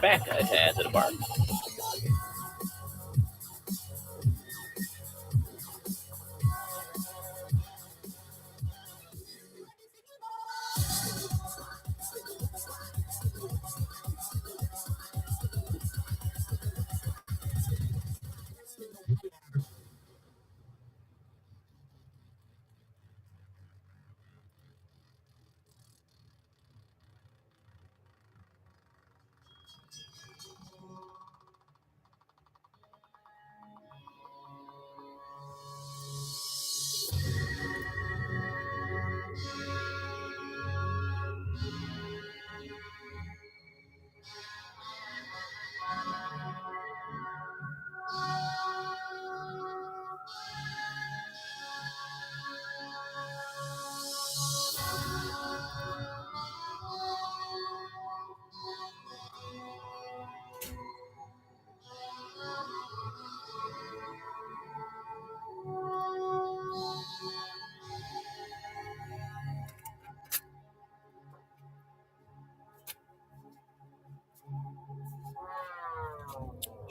Back at the bar.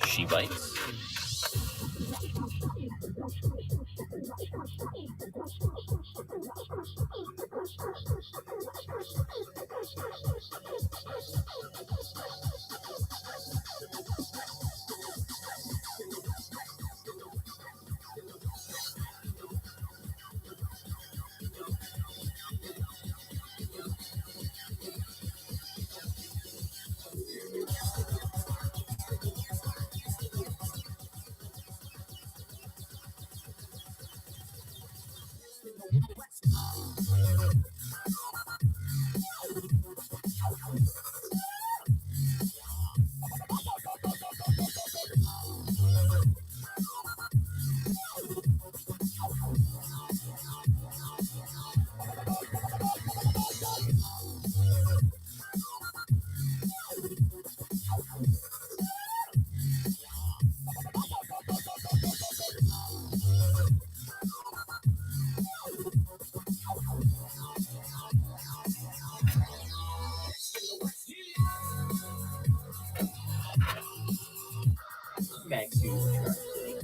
She bites. Back to Charm City.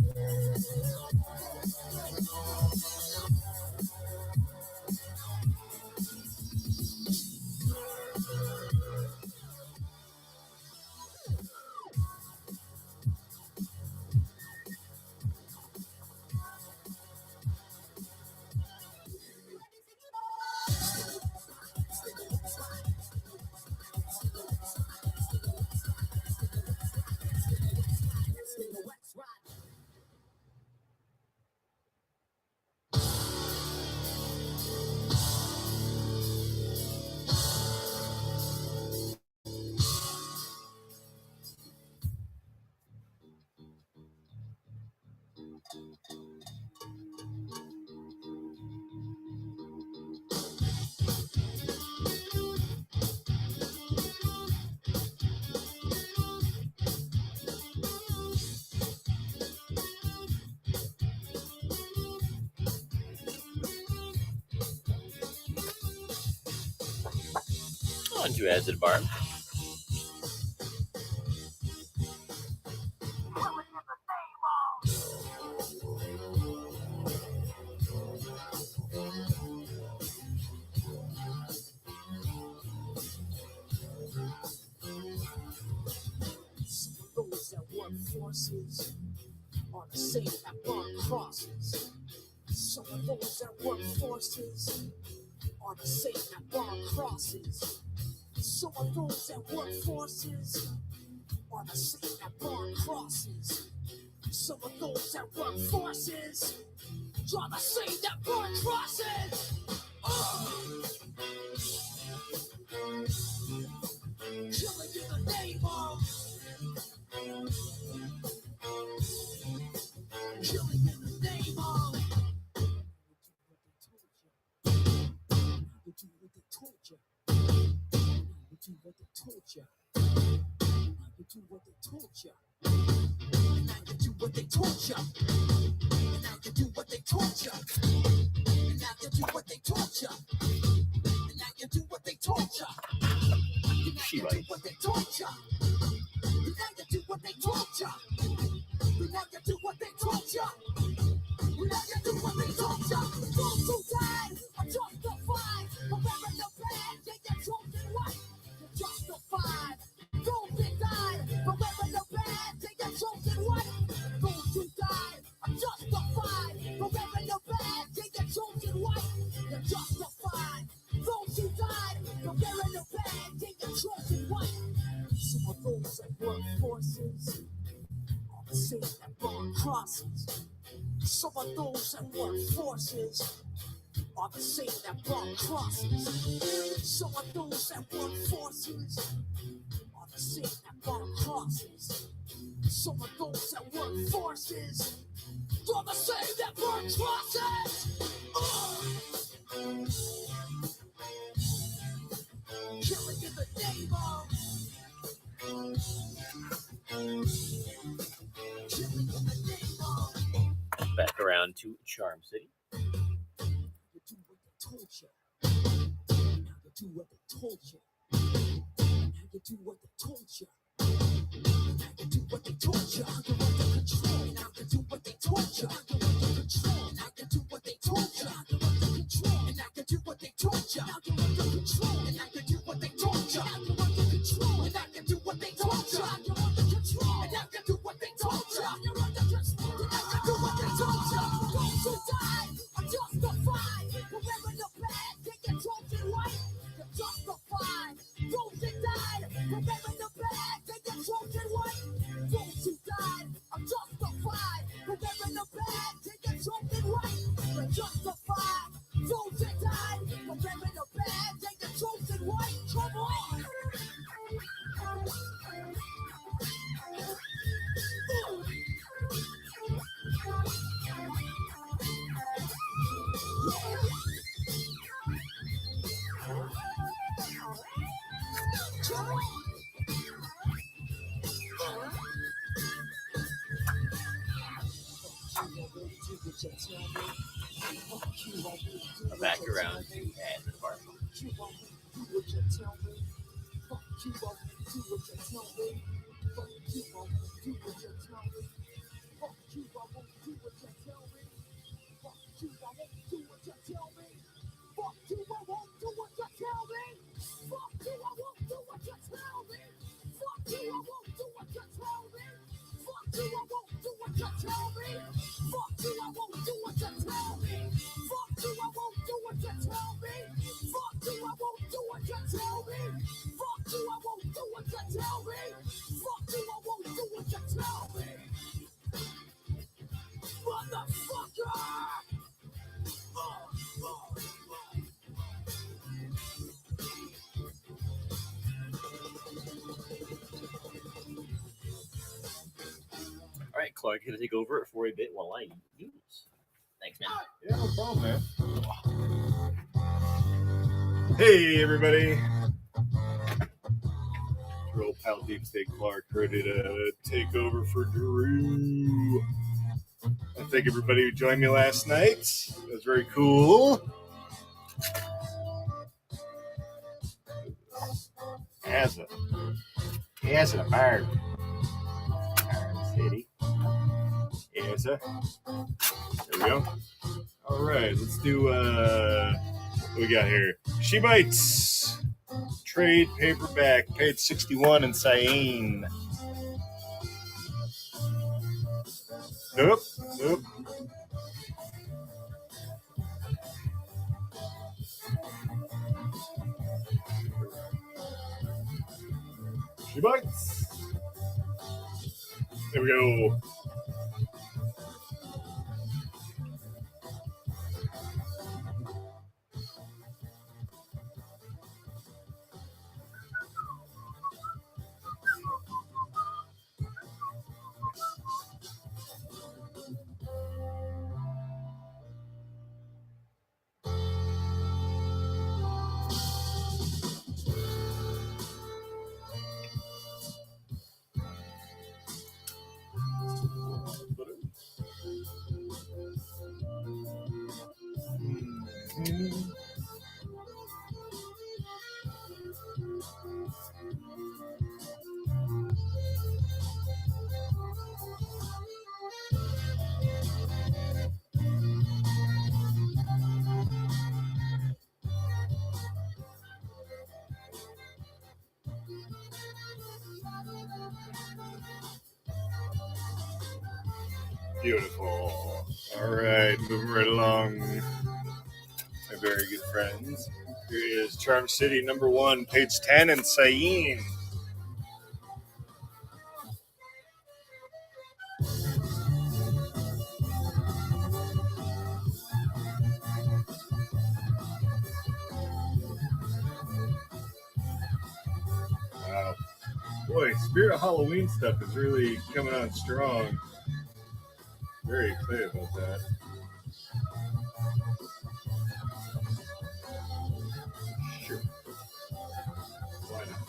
On to Acid Bar. Those that work forces are the same that burn crosses. Some of those that work forces are the same that burn crosses. Some of those that work forces are the same that burn crosses. Some of those that work forces are the same that burn crosses. Killing in the name of. Killing in the name of. You do what they told you. You do what they told you. You do what they told you. Now you do what they told you. And now you do what they told you. And now you do what they told you. And now you do what they told you. And now you do what they told you. Now you do what they told ya. Now you do what they told ya. Now you do what they told ya. Those who died are justified for wearing the badge. Yeah, you're chosen white. You're justified. Those that died for wearing the badge. Yeah, you're chosen white. Those who died are justified for wearing the badge. Yeah, you're chosen white. You're justified. Those who died for wearing the badge. Yeah, you're chosen white. Some of those that work forces are the same that burn crosses. Some of those that work forces are the same that burn crosses. Some of those that work forces are the same that burn crosses. Some of those that work forces are the same that burn crosses. Killing in the name of. Killing in the name of. Back around to Charm City. You do what they told you. Now you do what they told you. Now you do what they told you. Now you do what they told you. You're under control. Now you do what they told you. You're under control. Now you do what they told you. You're under control. And now you do what they told you. Now you're under control. And now you do what they told you. Now you're under control. And now you do what they told you. You're under control. And now you do what they told you. You're under control. And now you do what they told you. Those who died are justified for wearing the badge. They get chosen white. You're justified. Those that died for wearing the badge. They get chosen white. Those who died are justified for wearing the badge. They get chosen white. You're justified. Those that died for wearing the badge. They get chosen white. Come on. Back around to Ed Department. You won't do what you tell me. Fuck you won't do what you tell me. Fuck you won't do what you tell me. Fuck you won't do what you tell me. Fuck you won't do what you tell me. Fuck you won't do what you tell me. Fuck you won't do what you tell me. Fuck you won't do what you tell me. Fuck you won't do what you tell me. Fuck you won't do what you tell me. Fuck you won't do what you tell me. Fuck you won't do what you tell me. Fuck you won't do what you tell me. Fuck you won't do what you tell me. Motherfucker! All right, Clark, gonna take over for a bit while I use. Thanks, man. Yeah, no problem, man. Hey, everybody. Your old pal Deep State Clark ready to take over for Drew. I thank everybody who joined me last night. It was very cool. As a bird. City. Yes, there we go. All right, let's do what we got here. She Bites. Trade paperback, page 61 in cyan. Nope. She Bites. There we go. Beautiful. All right, moving right along. My very good friends. Here is Charm City number 1, page 10, and Sayin. Wow. Boy, Spirit Halloween stuff is really coming on strong. Very excited about that. Sure. Why not?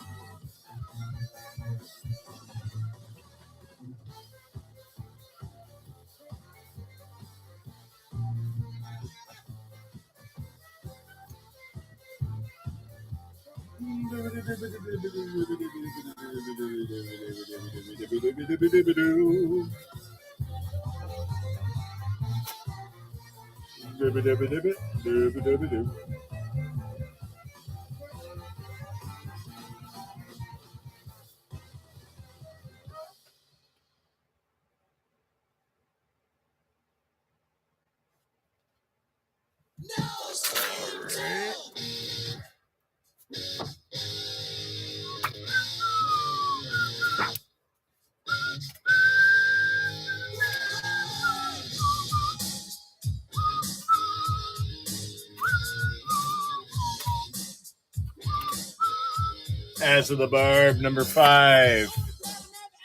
As of the Barb, number 5.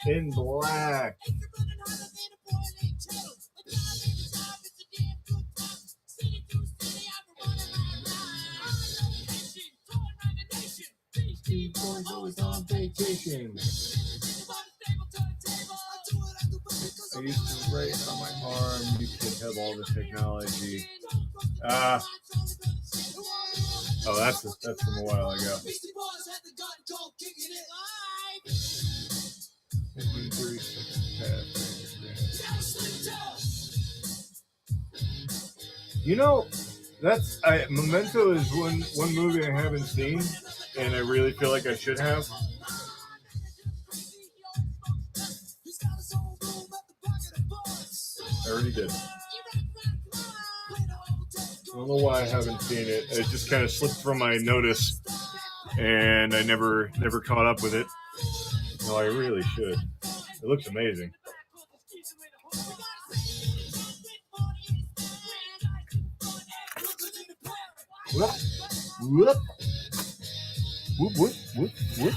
In Black. Always on vacation. I used to write on my arm. You could have all the technology. Oh, that's from a while ago. You know, Memento is one movie I haven't seen, and I really feel like I should have. I already did. I don't know why I haven't seen it. It just kind of slipped from my notice, and I never caught up with it. No, I really should. It looks amazing. Whoop, whoop, whoop, whoop, whoop, whoop.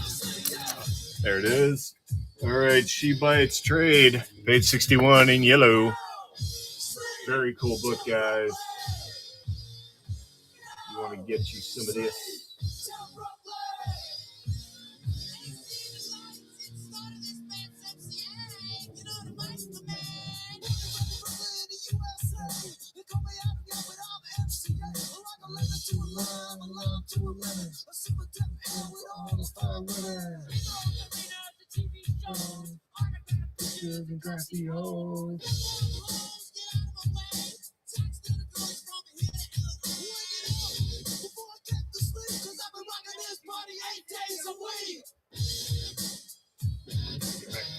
There it is. All right, She Bites Trade, page 61 in yellow. Very cool book, guys. You want to get you some of this?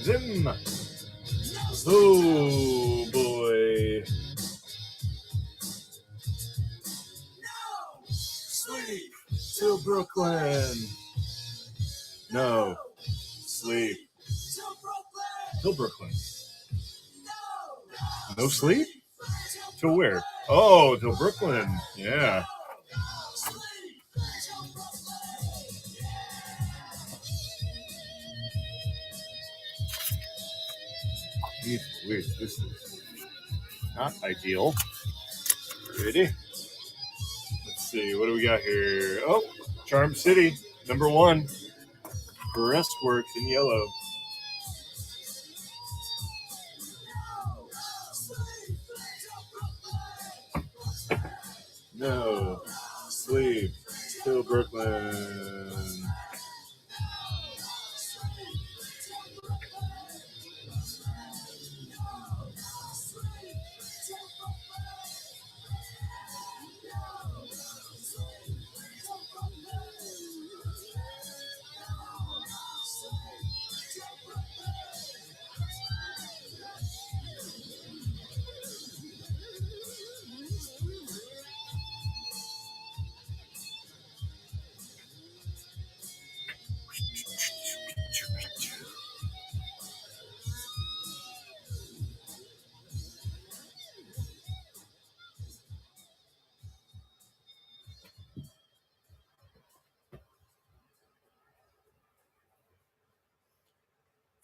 Zim. Oh boy. Sleep till Brooklyn. No. Sleep till Brooklyn. No sleep? Till where? Oh, till Brooklyn. Yeah. Wait, this is not ideal. Ready? Let's see. What do we got here? Oh, Charm City, number 1. Pressworks in yellow. No. Sleep till Brooklyn.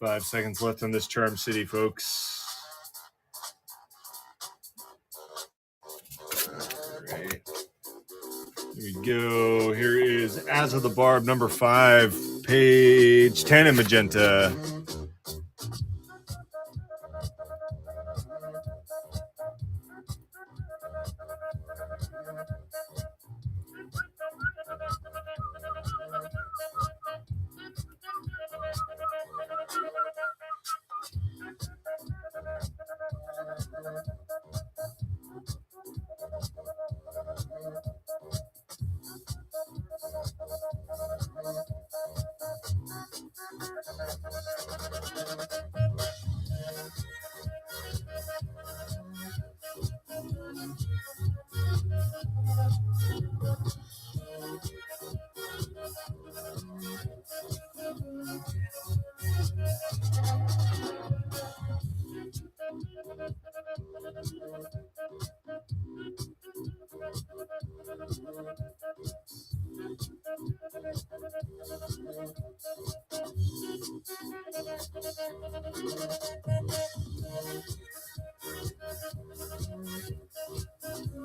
5 seconds left on this Charm City, folks. All right. Here we go. Here is As of the Barb, number 5, page 10 in magenta.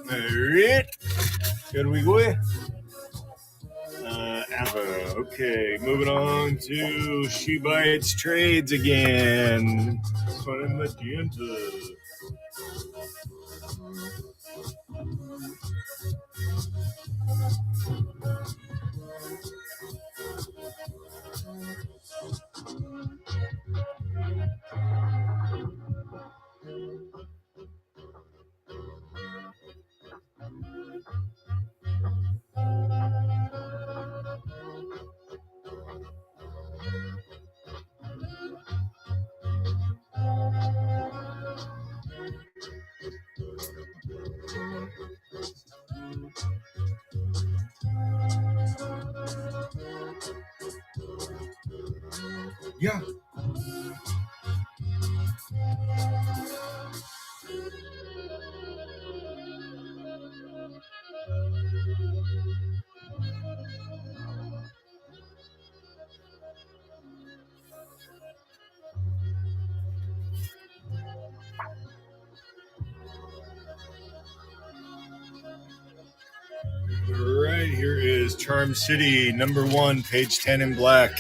Alright. Good we go. Ava. Okay, moving on to She Bites Trades again. Fun and magenta. Yeah. All right, here is Charm City, number 1, page 10 in black.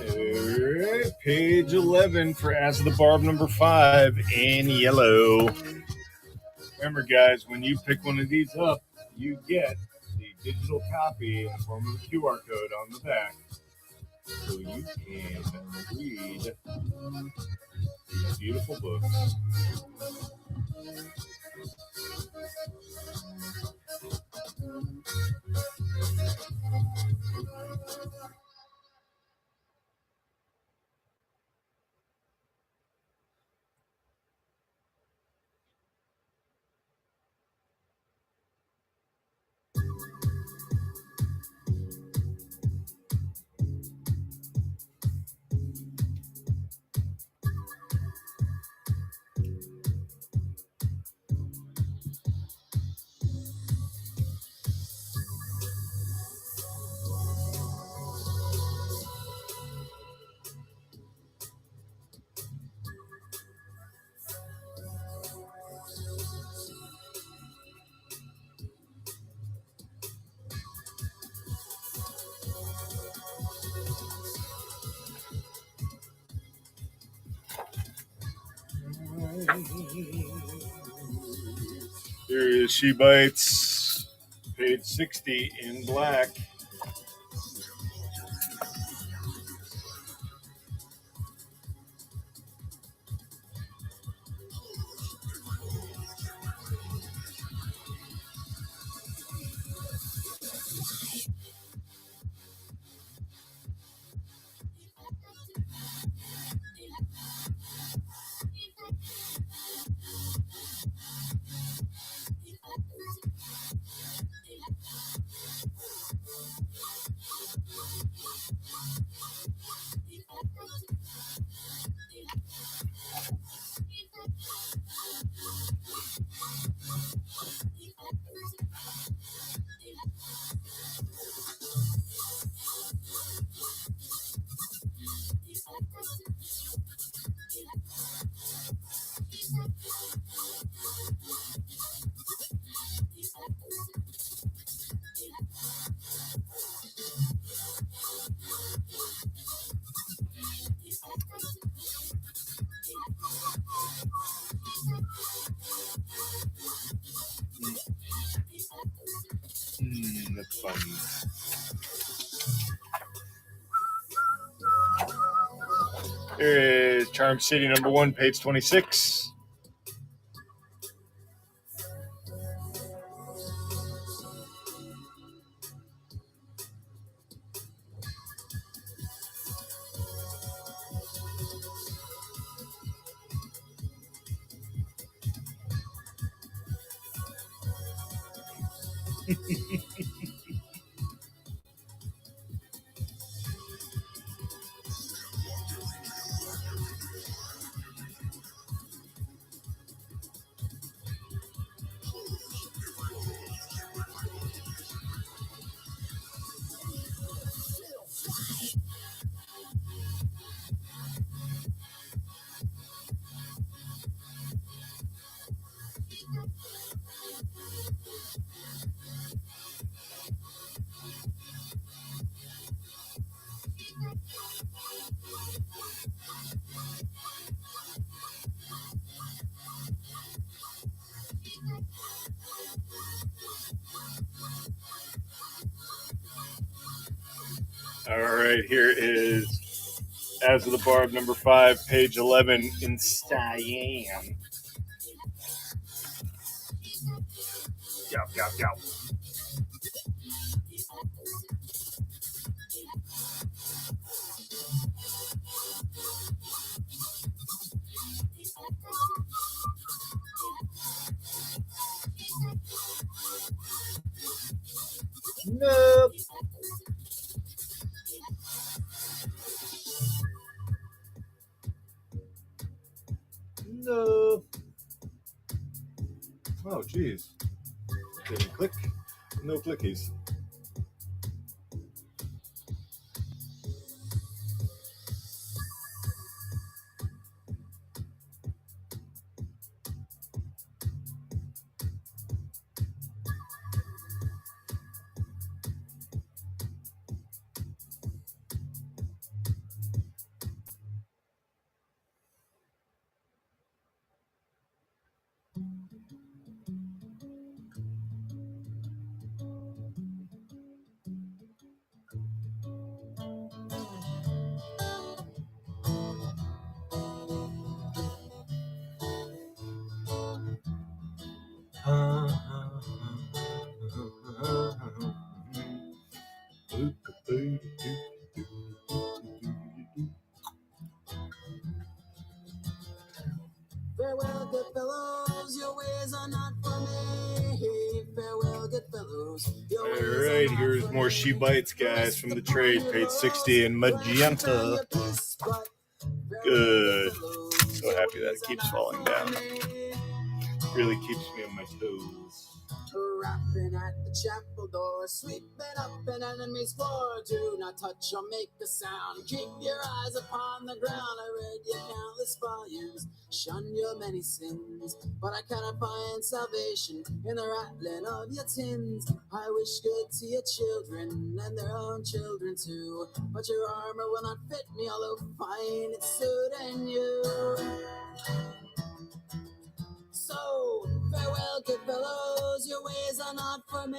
Alright, page 11 for As of the Barb, number 5 in yellow. Remember, guys, when you pick one of these up, you get the digital copy in the form of a QR code on the back, so you can read these beautiful books. Here is She Bites, page 60 in black. That's fun. Here is Charm City #1, page 26. All right, here is As of the Barb #5, page 11 in Cyan. Yep, yep, yep. Nope. No. Oh, geez. Didn't click. No clickies. Farewell, good fellows, your ways are not for me. Farewell, good fellows. All right, here's more She Bites, guys, from the trade, page 60 in magenta. Good. So happy that it keeps falling down. Really keeps me on my toes. Rapping at the chapel door, sweeping up an enemy's floor. Do not touch or make a sound. Keep your eyes upon the ground. I read your countless volumes, shun your many sins, but I cannot find salvation in the rattling of your tins. I wish good to your children and their own children too, but your armor will not fit me, although fine it's suiting you. are not for me.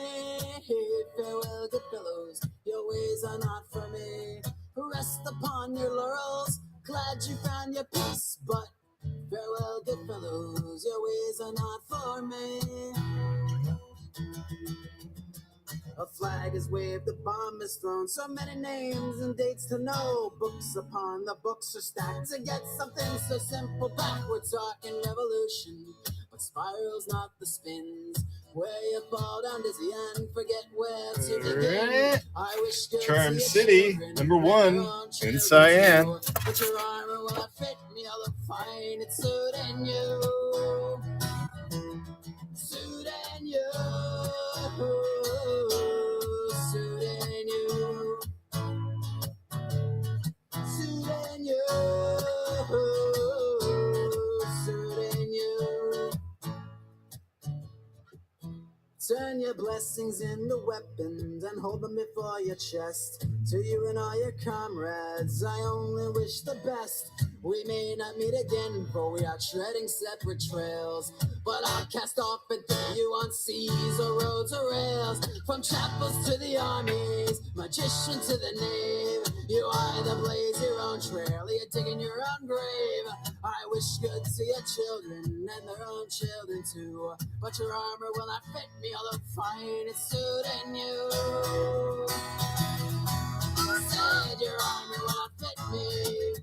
Farewell, good fellows, your ways are not for me. Rest upon your laurels, glad you found your peace, but farewell, good fellows, your ways are not for me. A flag is waved, a bomb is thrown, so many names and dates to know. Books upon the books are stacked to get something so simple back. We're talking revolution, but spirals not the spins. Where you fall down dizzy and forget where to begin. I wish good Charm to City, children, number one, children in Cyan. too. But your armor will not fit me, I'll look fine, it's suiting you. Suiting you. Suiting you. Suiting you. Suiting you. Turn your blessings into weapons and hold them before your chest. To you and all your comrades, I only wish the best. We may not meet again, for we are treading separate trails. But I'll cast off and throw you on seas or roads or rails. From chapels to the armies, magician to the knave. You either blaze your own trail or you're digging your own grave. I wish good to your children and their own children too. But your armor will not fit me, I'll look fine, it's suiting you. Said your armor will not fit me.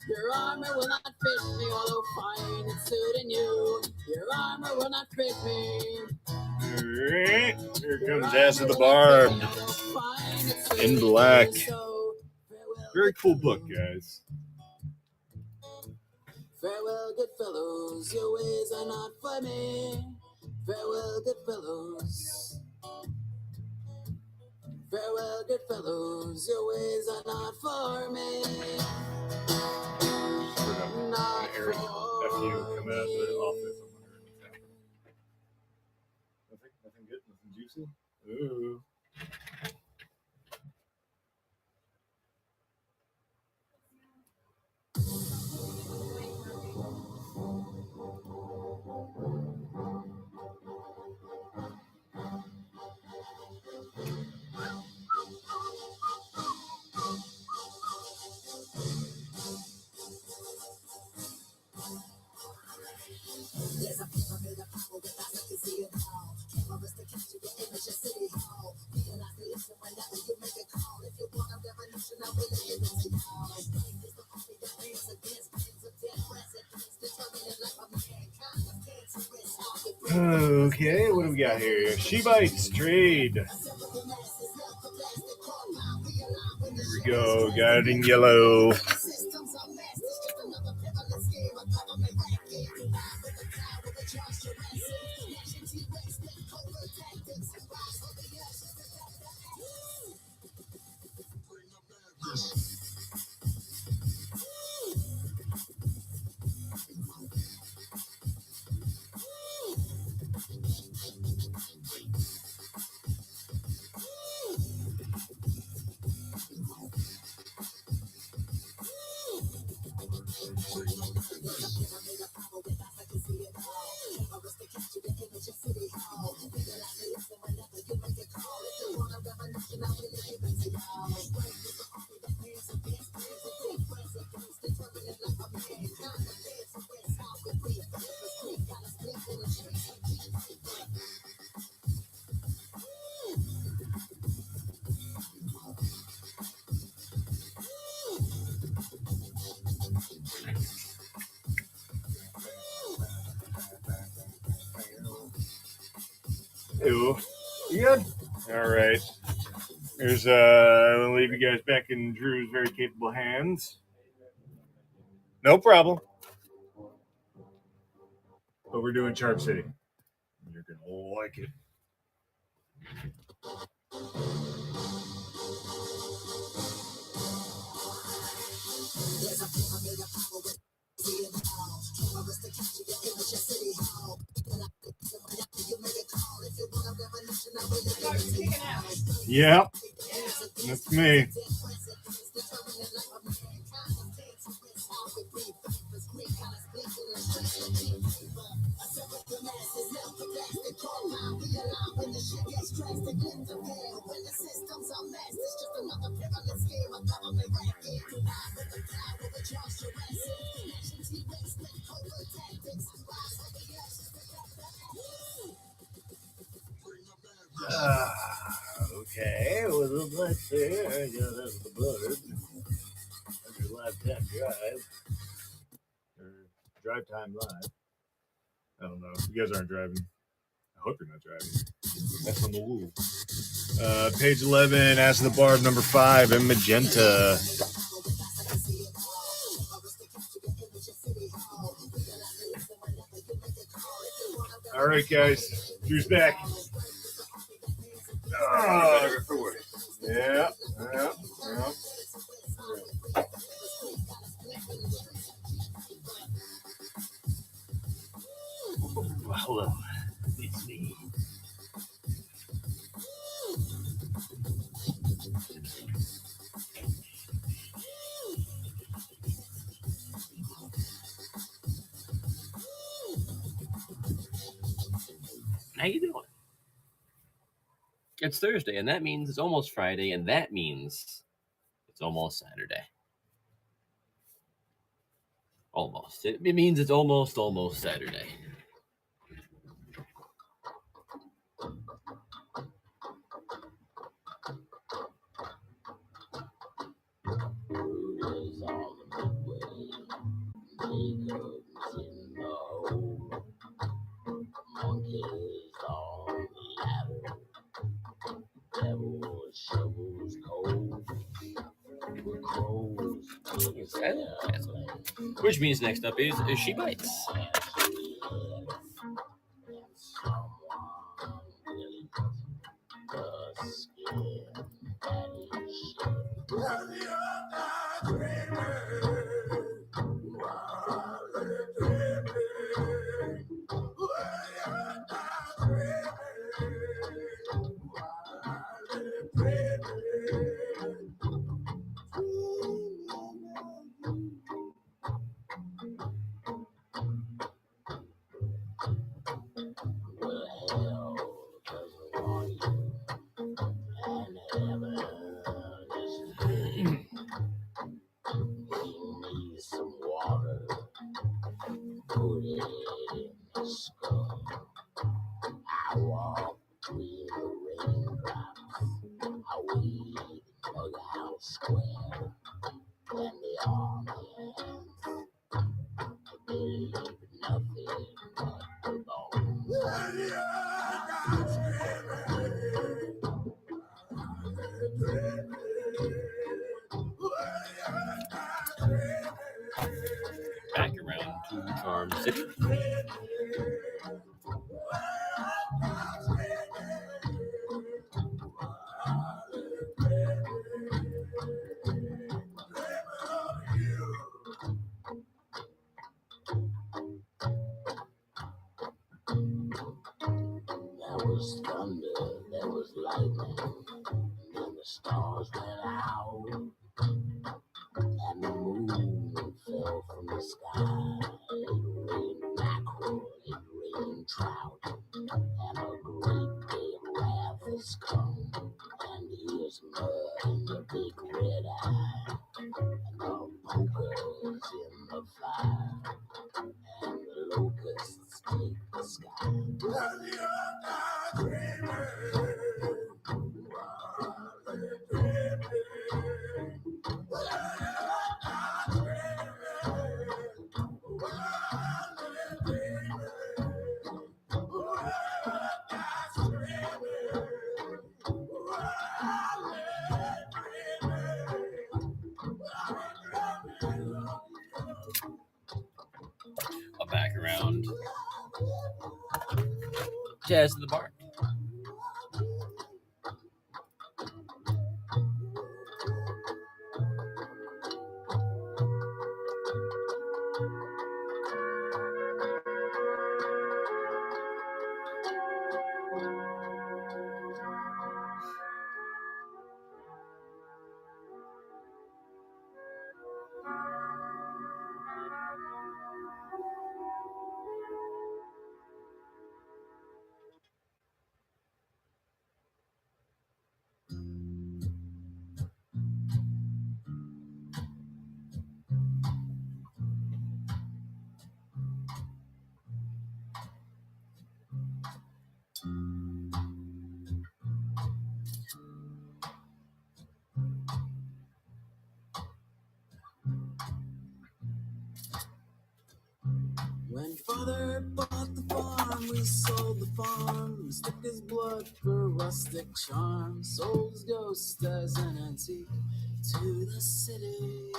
Your armor will not fit me, although fine, it's suiting you. Your armor will not fit me. Alright, here comes Acid the Barbed in black. Very cool book, guys. Farewell, good fellows, your ways are not for me. Farewell, good fellows. Farewell, good fellows, your ways are not for me. Not for me. Nothing good, nothing juicy. Ooh. There's a pyramid of power with eyes that can see it all. Cameras to capture your image at City Hall. Realize the listen whenever you make a call. If you want a revolution, I will give it to y'all. Brain is the army that bands against bands of dead presidents. Determining life of mankind. The cancerous heart. Okay, what do we got here? She Bites Trade. There we go, got it in yellow. Ew. You good? All right. There's I'll leave you guys back in Drew's very capable hands. No problem. But we're doing Charm City. You're gonna like it. There's a pyramid of power with see it all. Cameras to capture your image at City Hall. You make a call if you want a revolution. I will give it to you. Yep. That's me. Well, let's see. Yeah, that's the bird. That's your lifetime drive. Or drive time live. I don't know. You guys aren't driving. I hope you're not driving. That's on the woo. Page 11, Ask the Barb, number 5, in magenta. All right, guys. Drew's back. Yeah. Hello. It's me. How you doing? It's Thursday, and that means it's almost Friday, and that means it's almost Saturday. Almost. It means it's almost Saturday. Which means next up is She Bites. Back around to Charm City. There was thunder, there was lightning, and then the stars went out, and the moon fell from the sky. It rained mackerel, it rained trout, and a great big wrath has come, and here's mud in the big red eye, and the poker's in the fire, and the locusts take the sky. And you're not dreaming. A back around Jazz in the Bar. Bert bought the farm, we sold the farm. Mistook his blood for rustic charm. Sold his ghost as an antique to the city.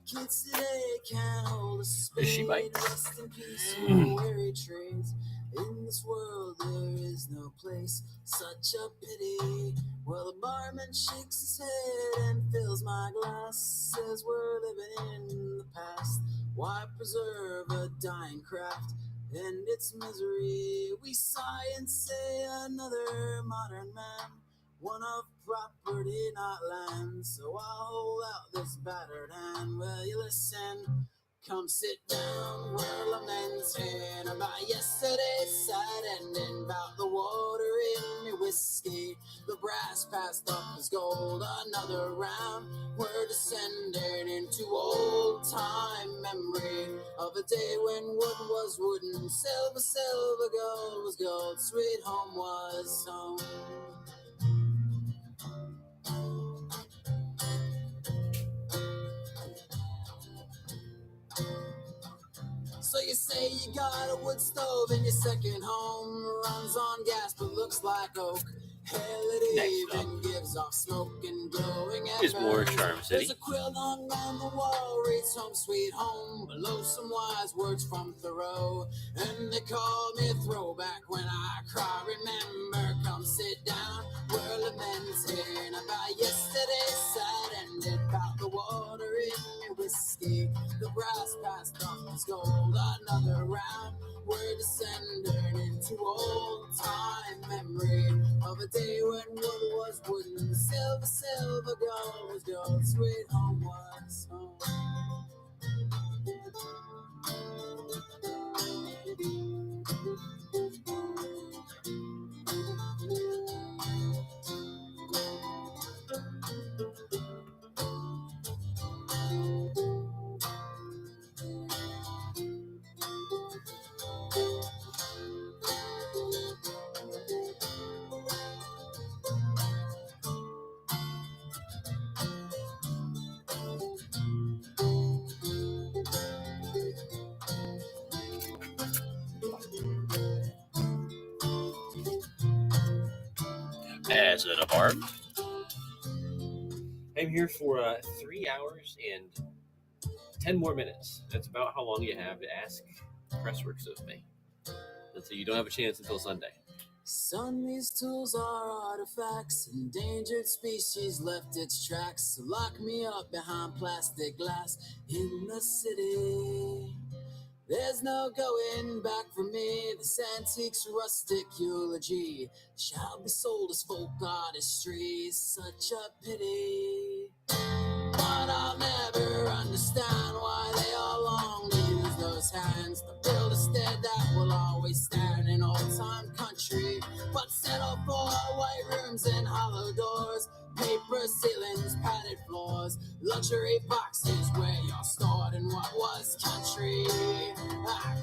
Kids today can't hold a spade. She bite. Rest in peace for weary trades. In this world there is no place, such a pity. Well, the barman shakes his head and fills my glass. Says we're living in the past. Why preserve a dying craft and its misery? We sigh and say another modern man, one of property, not land. So I'll hold out this battered hand. Will you listen? Come sit down, we're lamenting about yesterday's sad ending, about the water in me whiskey. The brass passed up as gold, another round. We're descending into old time memory of a day when wood was wooden, silver, silver, gold was gold, sweet home was home. So you say you got a wood stove in your second home, runs on gas but looks like oak. Hell, it even gives off smoke and glowing Here's more Charm City. There's a quilt hung on the wall, reads home sweet home, below some wise words from Thoreau. And they call me a throwback when I cry, remember, come sit down. We're lamenting about yesterday's sad ended, about the water in your whiskey. The brass passed off as gold, another round. We're descending into old time memory of a day when wood was wooden, silver, silver, gold was gold, sweet home was home. As an apart. I'm here for 3 hours and 10 more minutes. That's about how long you have to ask Pressworks of me. And so you don't have a chance until Sunday. Son, these tools are artifacts, endangered species left its tracks. So lock me up behind plastic glass in the city. There's no going back for me. This antique's rustic eulogy shall be sold as folk artistry. Such a pity. But I'll never understand why they all long to use those hands to build a stead that will always stand in old-time country. But settle for white rooms and hollow doors, paper ceilings, padded floors, luxury boxes where you're stored in what was country.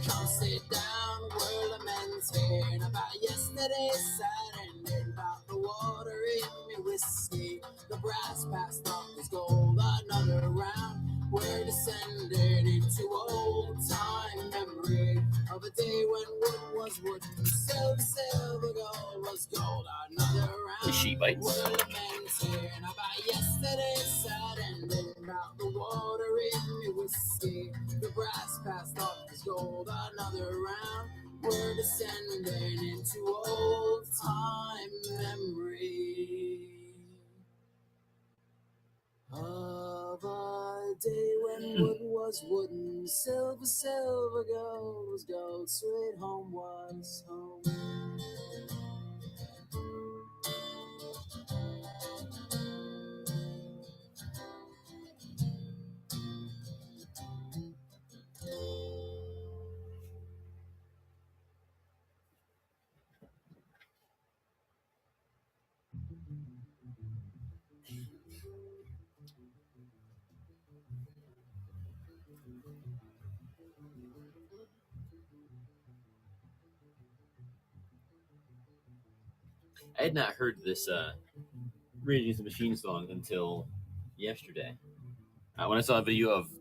Come sit down, we're lamenting about yesterday's sad ending, about the water in me whiskey. The brass passed off as gold, another round. We're descending into old time memory of a day when wood was wood, silver, silver, gold was gold. Another round. She bites. We're lamenting about yesterday's sad ending, about the water in me whiskey. The brass passed off as gold. Another round. We're descending into old time memory of a day when wood was wooden, silver, silver, gold was gold, sweet home was home. I had not heard this Rage Against the Machine song until yesterday. When I saw a video of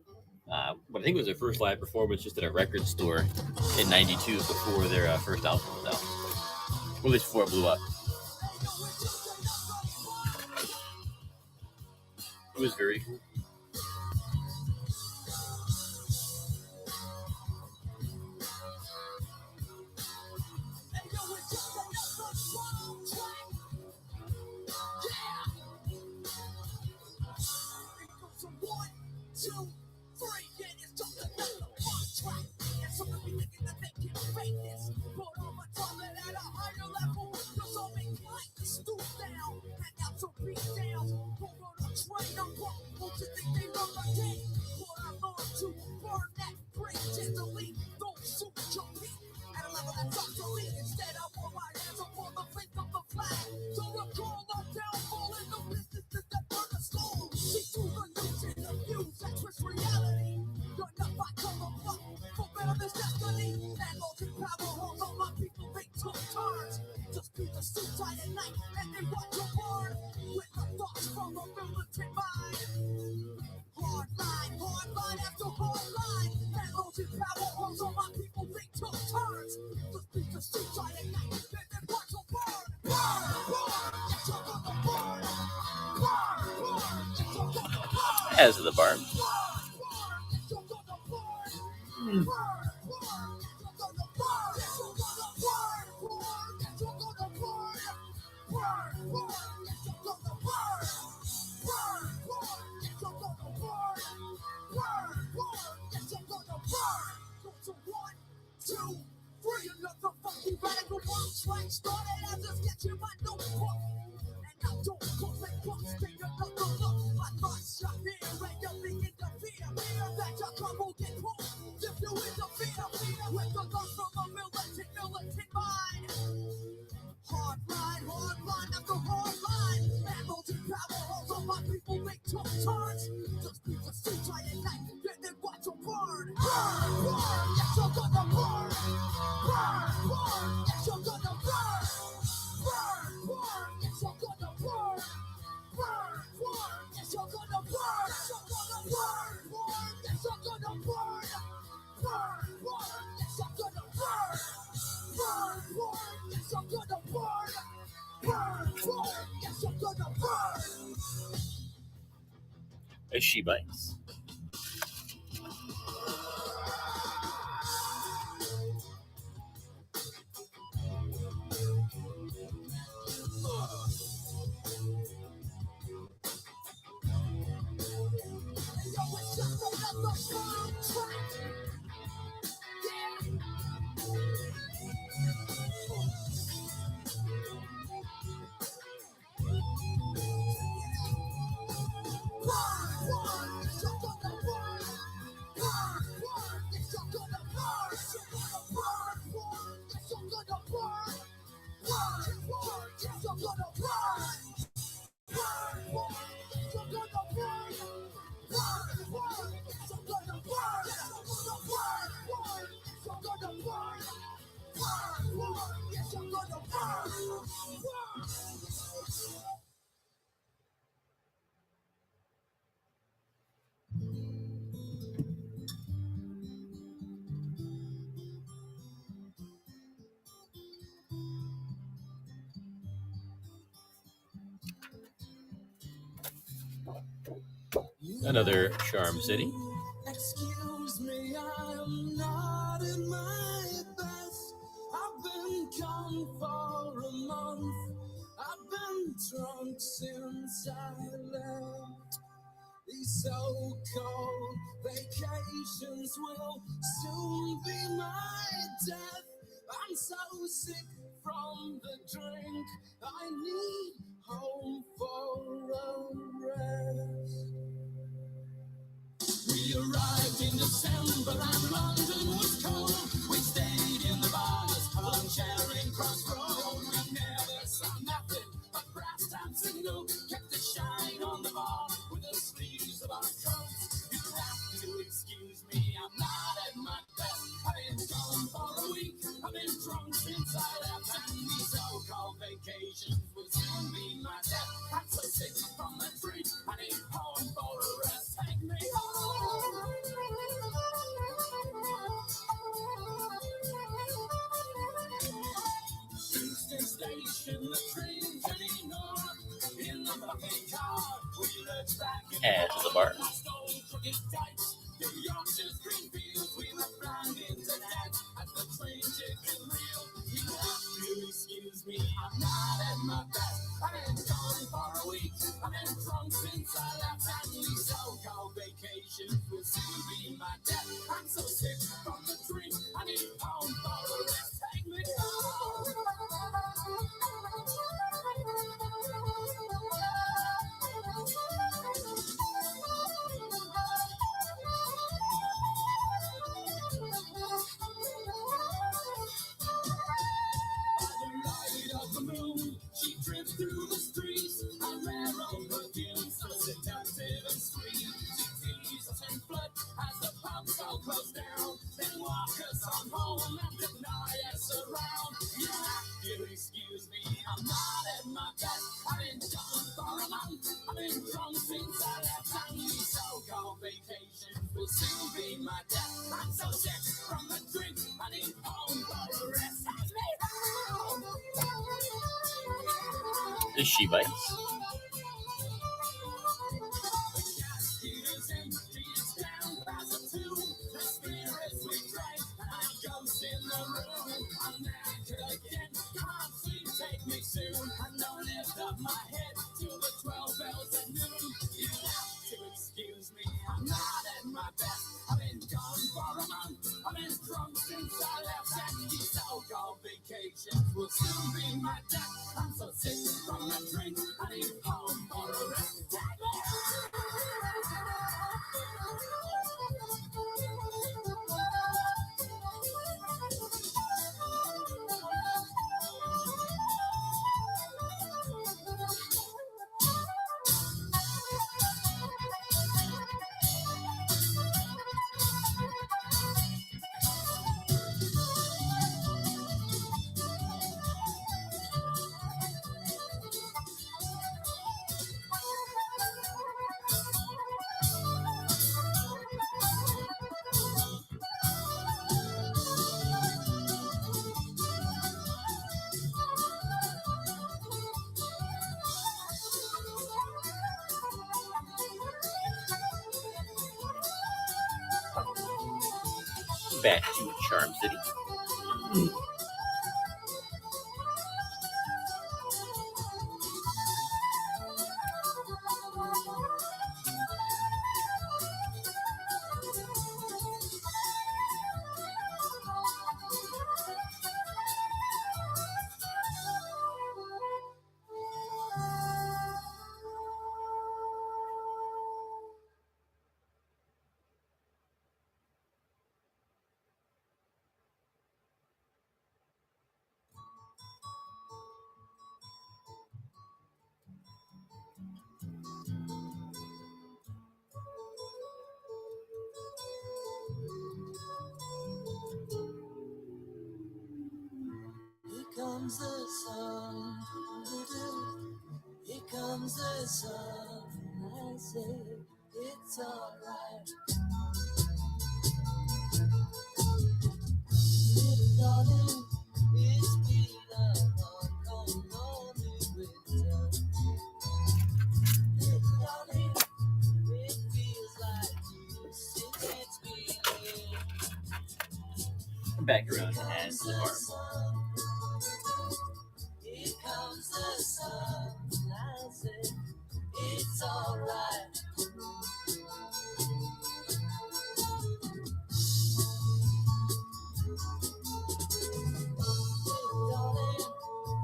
what I think was their first live performance just at a record store in '92 before their first album was out. Or at least before it blew up. It was very cool. As the bar. As she bites. Another Charm City. Excuse me, I'm not in my best. I've been gone for a month. I've been drunk since I left. These so-called vacations will soon be my death. I'm so sick from the drink. I need home for a rest. We arrived in December and London was cold. We stayed in the bars along Charing Cross Road. We never saw nothing but brass stamps and gold. Kept the shine on the bar with the sleeves of our coats. You have to excuse me, I'm not at my best. I've been gone for a week, I've been drunk since I left. And these so-called vacations will soon be my death. I'm so sick from the drink, I need home for a rest. Take me home. And to the bar. Excuse me, I'm not at my best. I've been gone for a week. I've been drunk since I left family. So-called vacations will soon be my death. I'm so sick from the drink. I need home for a rest. Take me home. She drifts through the streets, a rare old perfume, so seductive and sweet. She teases us in blood as the pubs all close down, then walk us on home and deny us around. You have to excuse me, I'm not at my best. I've been gone for a month, I've been drunk since I left town. These so-called vacations will soon be my death. I'm so sick from the drink, I need home for a rest. Take me home. She bites. Take me soon. I know lift up my head till the 12 bells at noon. You have to excuse me, I'm not at my best. I've been gone for a month. I've been drunk since I left. And these so-called vacations will soon be my death. I'm so sick from the drink. I need home for a rest. Take me Back to Charm City. Here comes the sun, here comes the sun. I say it's alright. Little darling, it's been a long, lonely winter. Little darling, it feels like years since it's been here. Back around and to the bar. Here comes the sun, I say it's alright. Darling,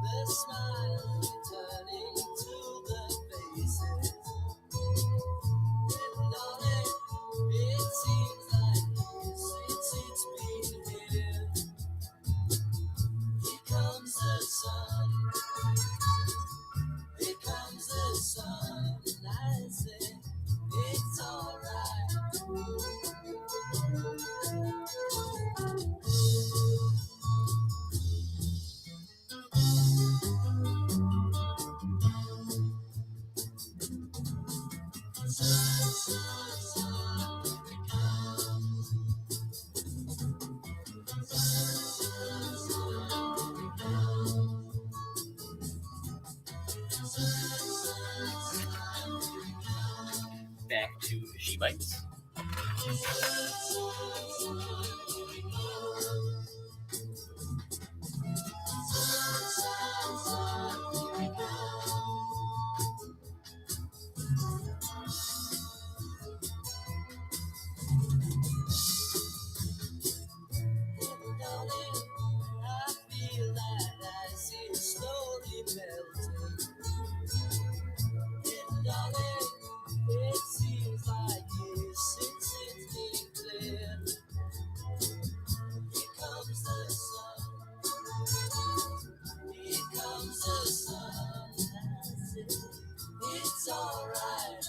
the smile returning to the faces. Darling, it seems like years since it's been here. Here comes the sun. Here comes the sun, and I say it's alright. back to She Bites. I feel that ice is slowly melting. And darling, it seems like years since it's been clear. Here comes the sun. Here comes the sun. It's alright.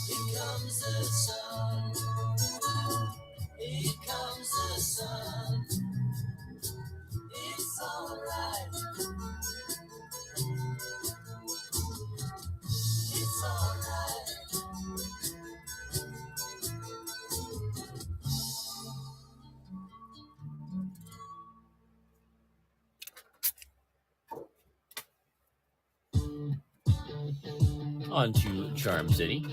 Here comes the sun. Here comes the sun. It's alright. It's alright. On to Charm City.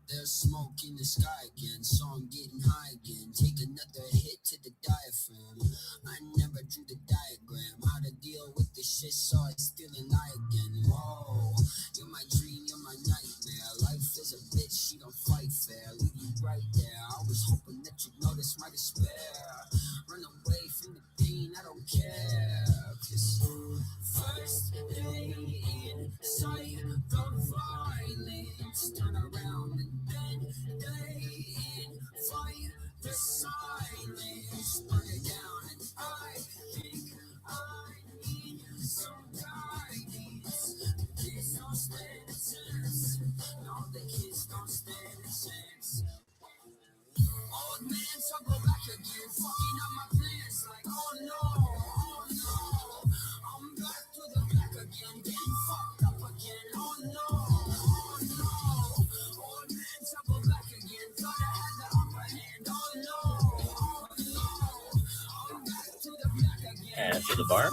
There's smoke in the sky again, so I'm getting high again. Take another hit to the diaphragm. I never drew the diagram, how to deal with this shit, so I still lie again. Whoa, you're my dream, you're my nightmare. Life is a bitch, she don't fight fair. Leave you right there, I was hoping that you'd notice my despair. Run away from the pain, I don't care. 'Cause first day in sight, the violence turn around and then day in fight, the silence burn it down. And I think I need some guidance. The kids don't stand a chance. No, the kids don't stand a chance. Old man, so go back again, fucking up my plans. Like, oh no, I'm back to the back again, getting fucked up again. Oh no, old man, so go back again, thought I had the upper hand. Oh no, I'm back to the back again. And to the bar.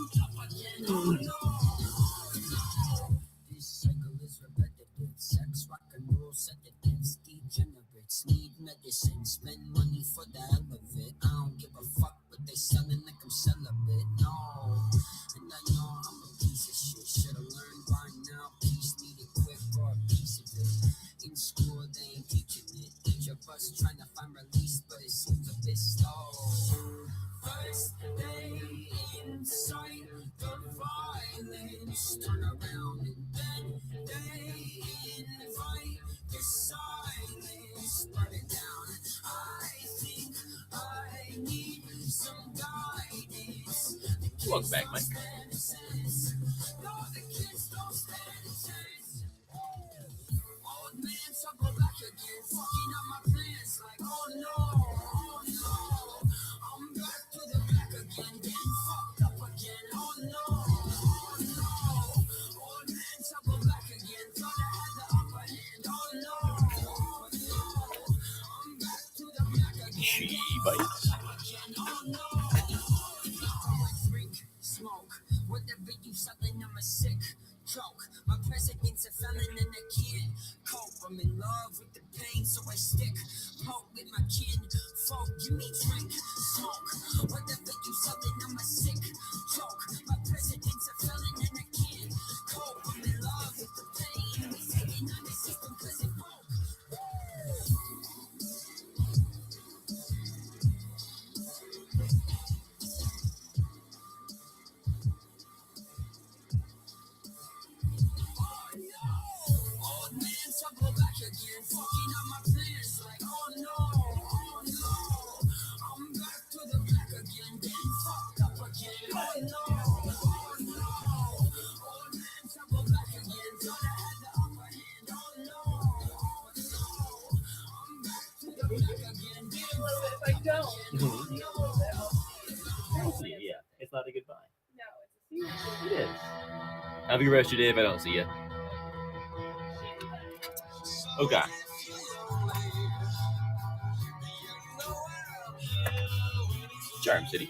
This cycle is repetitive. Sex, rock and roll, sedatives, degenerates need medicine. Spend money for the hell of it. I don't give a fuck, but they selling like I'm celibate. No, and I know I'm a piece of shit. Should've learned by now. Peace needed quick or a piece of it. In school they ain't teaching it. Each of us trying to find release, but it seems a bit slow. First day in sight, the violence turn around and then they invite the silence, burn it down. I think I need some guidance. Welcome back, Mike. No, the kids don't stand a chance. Old man, so go back again, fucking up my plans. Like, oh no, I'm back to the back again, getting fucked up again. Oh no, old man, so go back again, thought I had the upper hand. Oh no, I'm back to the back again. She Bites. Oh no, drink, smoke, whatever you selling, I'm a sick joke. My president's a felon and I can't cope. I'm in love with the pain, so I stick hope with my kin. Folk, give me drink, smoke, whatever you selling, I'm a sick joke. My president's a felon and I can't cope. I'm in love with the pain. We taking on the system 'cause it broke. Old man, so go back again, fucking up my plans. Like, oh no, I'm back to the back again, getting fucked up again. Oh no, old man, so go back again, thought I had the upper hand. Oh no, I'm back to the back again, getting If I don't, Mhm. a little bit. We'll see. Yeah, it's not a goodbye. No, it's a It is. Have a good rest of your day if I don't see you. Okay. Charm City.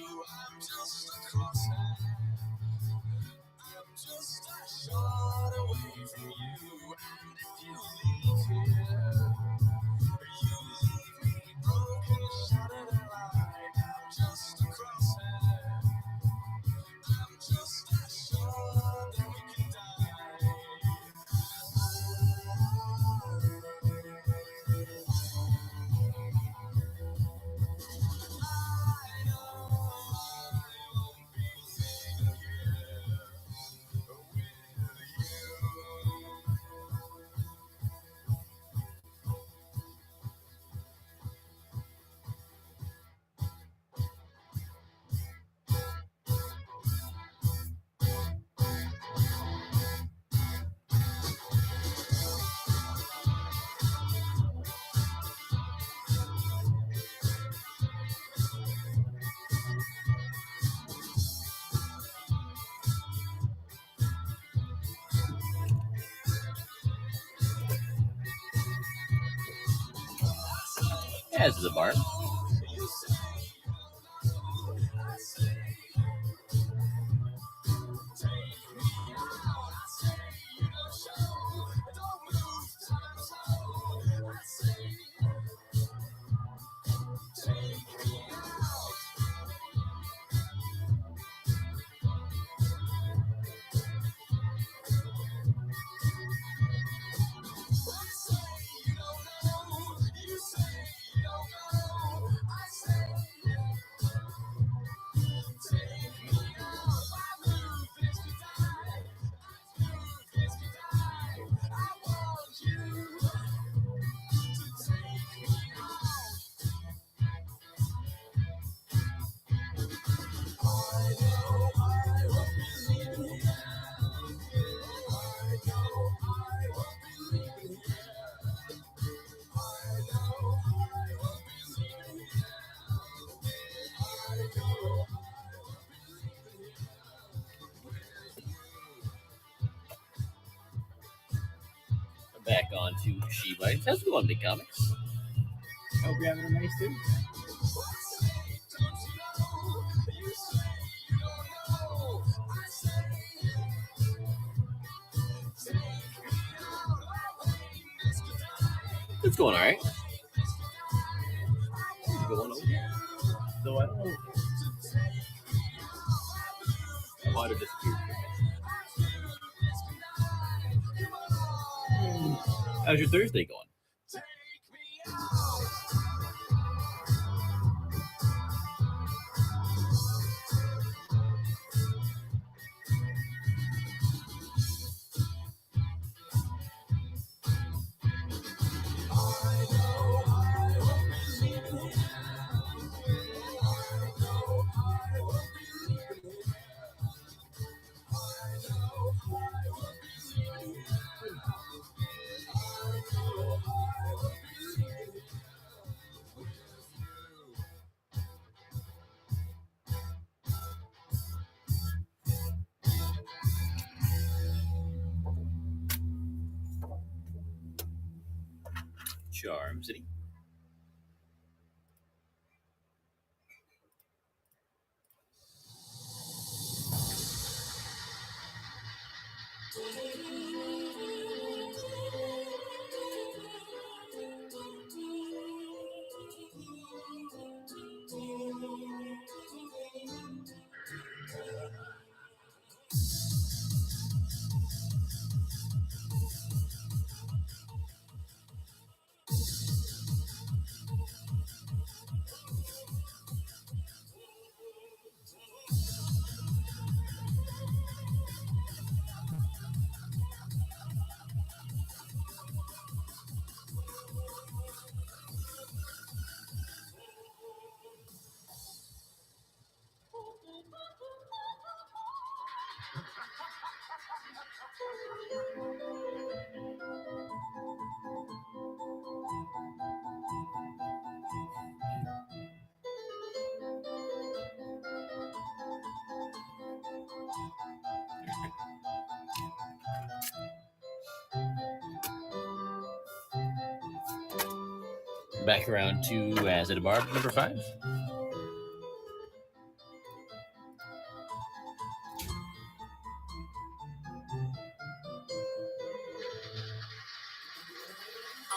As the bar. Back on to She Bites. How's it going, Big Comics? Hope you're having a nice day. It's going all right. Going over. Though I don't know. I might have disappeared for a minute. How's your Thursday going? Charm City. Back around to As at a Bar, number 5.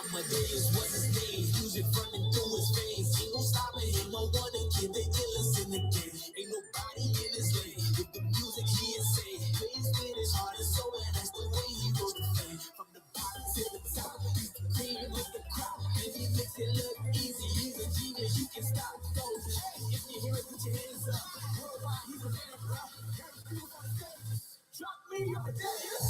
Amadeus, what's his name? Music running through his veins. Ain't no stopping him. I wanna get the illest in the game. Ain't nobody in his lane. With the music, he insane. Plays with his heart and soul, and that's the way he goes to fame. From the bottom to the top, he's the cream of the crop. And he makes it look easy. He's a genius, you can stop those. Hey, if you hear it, put your hands up. Worldwide, he's a man, bro. Drop me Amadeus.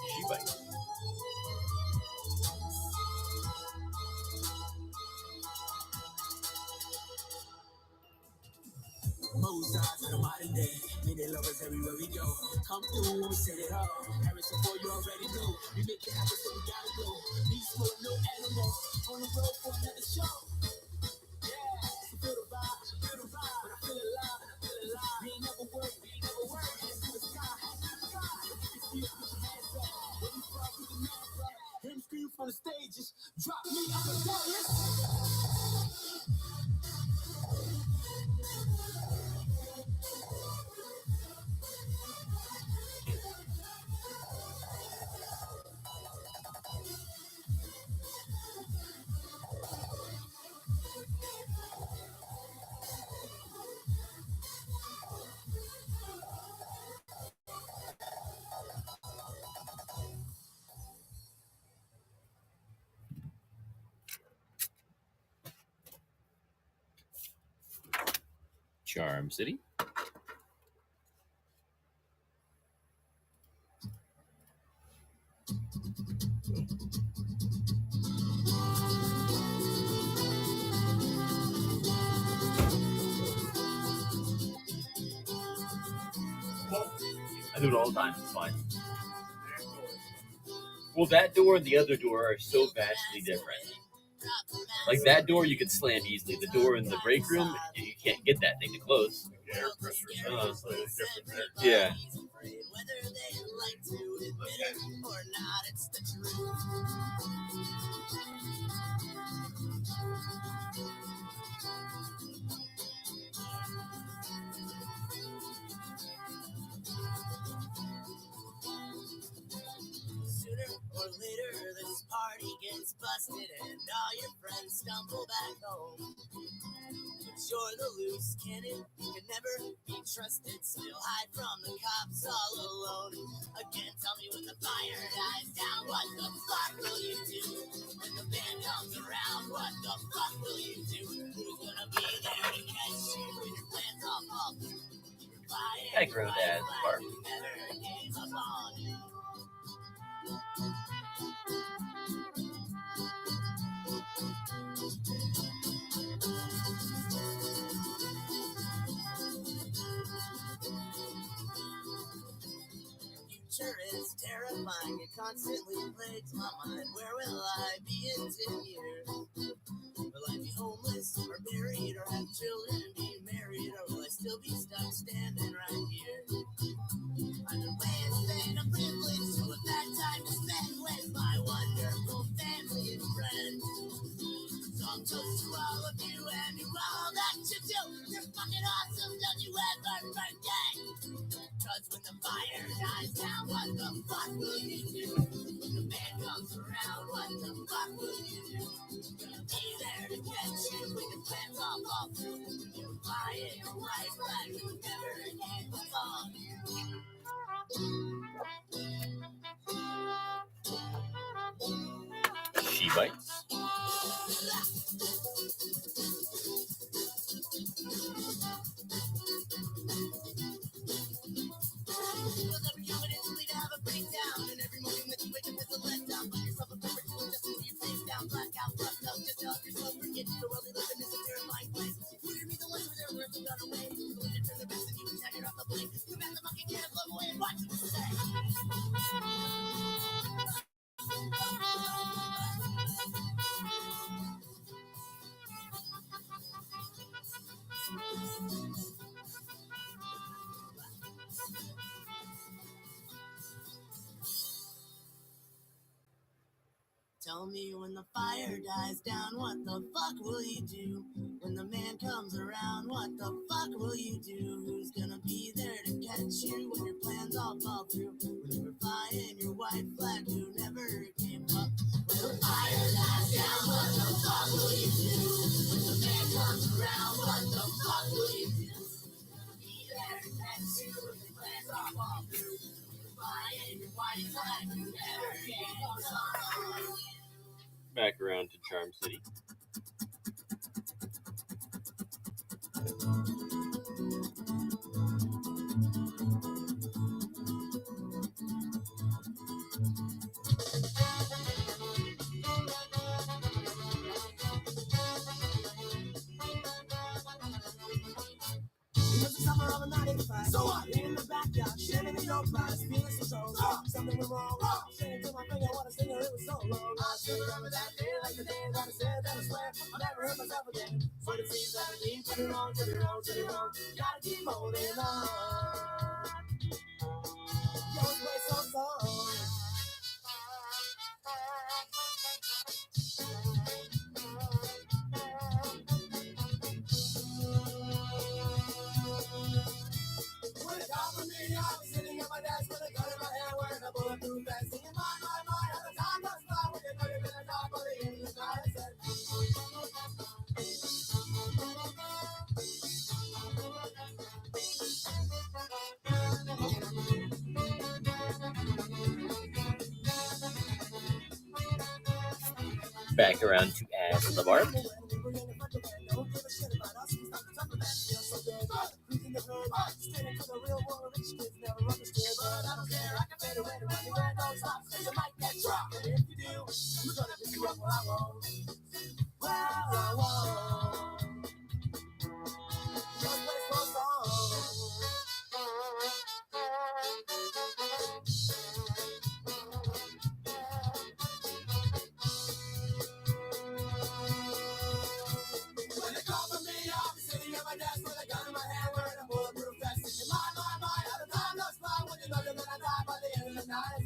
She bites. Mozart to the modern day. May they love us everywhere we go. Come through when we set it up. Harrison, boy, you already know. We make it happen, so we gotta go. Beast mode, no animals. On the road for another show. Yeah, so feel the vibe, feel the vibe. When I feel alive, and I feel alive. We ain't never work, we ain't never work. Hands to the sky, hands to the sky. If you can see us, put your hands up. Where you from, put your hands up. Hear him scream from the stages. Drop me, I'm a dance. Charm City. I do it all the time. It's fine. Well, that door and the other door are so vastly different. Like that door, you could slam easily. The door in the break room, you can't get that thing to close. Air pressure is slightly different there. Yeah. Whether they like to admit it or not, it's the truth. Sooner or later, this party gets busted and all your friends stumble back home. But you're the loose cannon, you can never be trusted, so you'll hide from the cops all alone. Again, tell me when the fire dies down, what the fuck will you do? When the band comes around, what the fuck will you do? Who's gonna be there to catch you when your plans all fall through? You're fighting I grow that part. you never gave up on you. Future is terrifying, it constantly plagues my mind. Where will I be in 10 years? Will I be homeless or buried or have children and be married, or will I still be stuck standing right here? I've been wasting a privilege, so with that time to spend with my wonderful family and friends. So I'm toast to all of you and you all that you do. You're fucking awesome, don't you ever forget. Cause when the fire dies down, what the fuck will you do? When the band comes around, what the fuck will you do? Gonna be there to catch you when your plans all fall through. You're flying your white flag, you never gave up on you. She bites. Blackout, roughed up, just help yourself forget the world you live in is a terrifying place. Tell me when the fire dies down, what the fuck will you do? When the man comes around, what the fuck will you do? Who's gonna be there to catch you when your plans all fall through? When you were flying your white flag, who never came up? When the fire dies down, what the fuck will you do? When the man comes around, what the fuck will you do? Who's gonna be there to catch you when your plans all fall through? When you were flying your white flag, who never came up? Back around to Charm City. It was the summer of 95. So what? In the backyard, shitting in your prize, feeling so something went wrong. Shitting to my finger, what a singer, it was so long. I still remember that day, like the day that I said that I swear I'll never hurt myself again. So it seems that I need to be wrong, to be wrong, to be wrong. Gotta keep holding on. Yo, it's way so long. When it got for me, I was sitting at my desk with a gun in my hand, wearing a bulletproof vest. Singing my, how the time goes by when you know you're gonna die by the end of the night. I said, Back around to Ash and the Barb. don't give a shit about us. We stop the top of that. Feel so good. Cruising the hood. Straight into the real world. Rich kids never understood. But I don't care. I can fade away to run anywhere. Don't stop. So you might get dropped. And if you do, you're gonna pick you up where I won't. Where I won't. Just wait for a song. When they call for me, I'll be sitting at my desk with a gun in my hand, wearing a bulletproof vest. Singing my, how the time goes by when you know you're gonna die by the end of the night.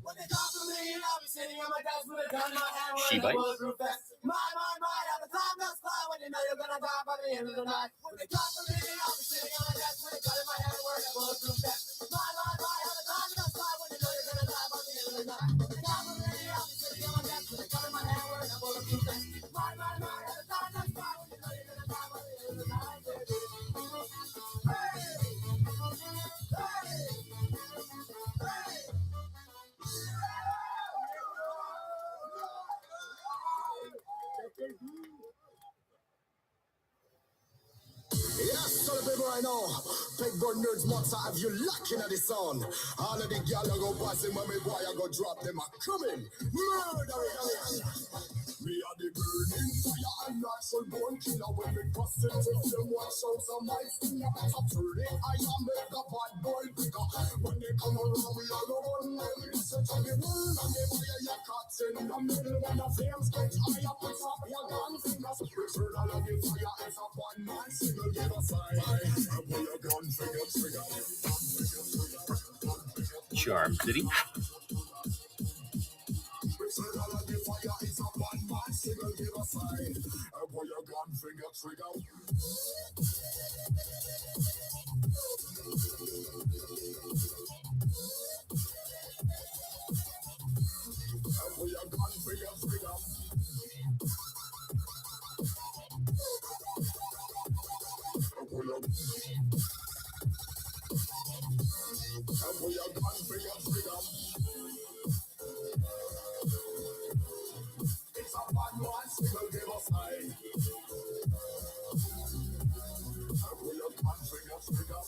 When they call for me, I'll be sitting on my desk with a gun in my hand, She wearing a bites. bulletproof vest. My, how the time goes by when you know you're gonna die by the end of the night. When they call for me, I'll be sitting on my desk with a gun in my hand, wearing a bulletproof vest. My, how the time goes by when you know you're gonna die by the end of the night. When they call for me, I'll be sitting on my desk with a gun in my hand, wearing a bulletproof vest. My, how the time goes by when you know you're gonna die by the end of the night. Yes, tell the people right now. Big boy nerds monster have you locking at the sun. All of the gal go passing when me boy I go drop them a coming. Murder it. Me are the burning fire and natural born killer. When me bust it with them watch out some mice in the better turn it. I am make a bad boy bigger. When they come around we all go on them. Listen to the word and they fire your cuts in the middle. When the flames get higher, put up your gun fingers. Return all of the fire as a one man single give a sign. And pull your gun finger trigger. Charm City. Return all of the fire is a one man single give a sign. And pull your gun finger trigger. And pull your gun finger trigger. And pull your gun finger trigger. It's a bad man, single give a sign. And pull your gun finger trigger.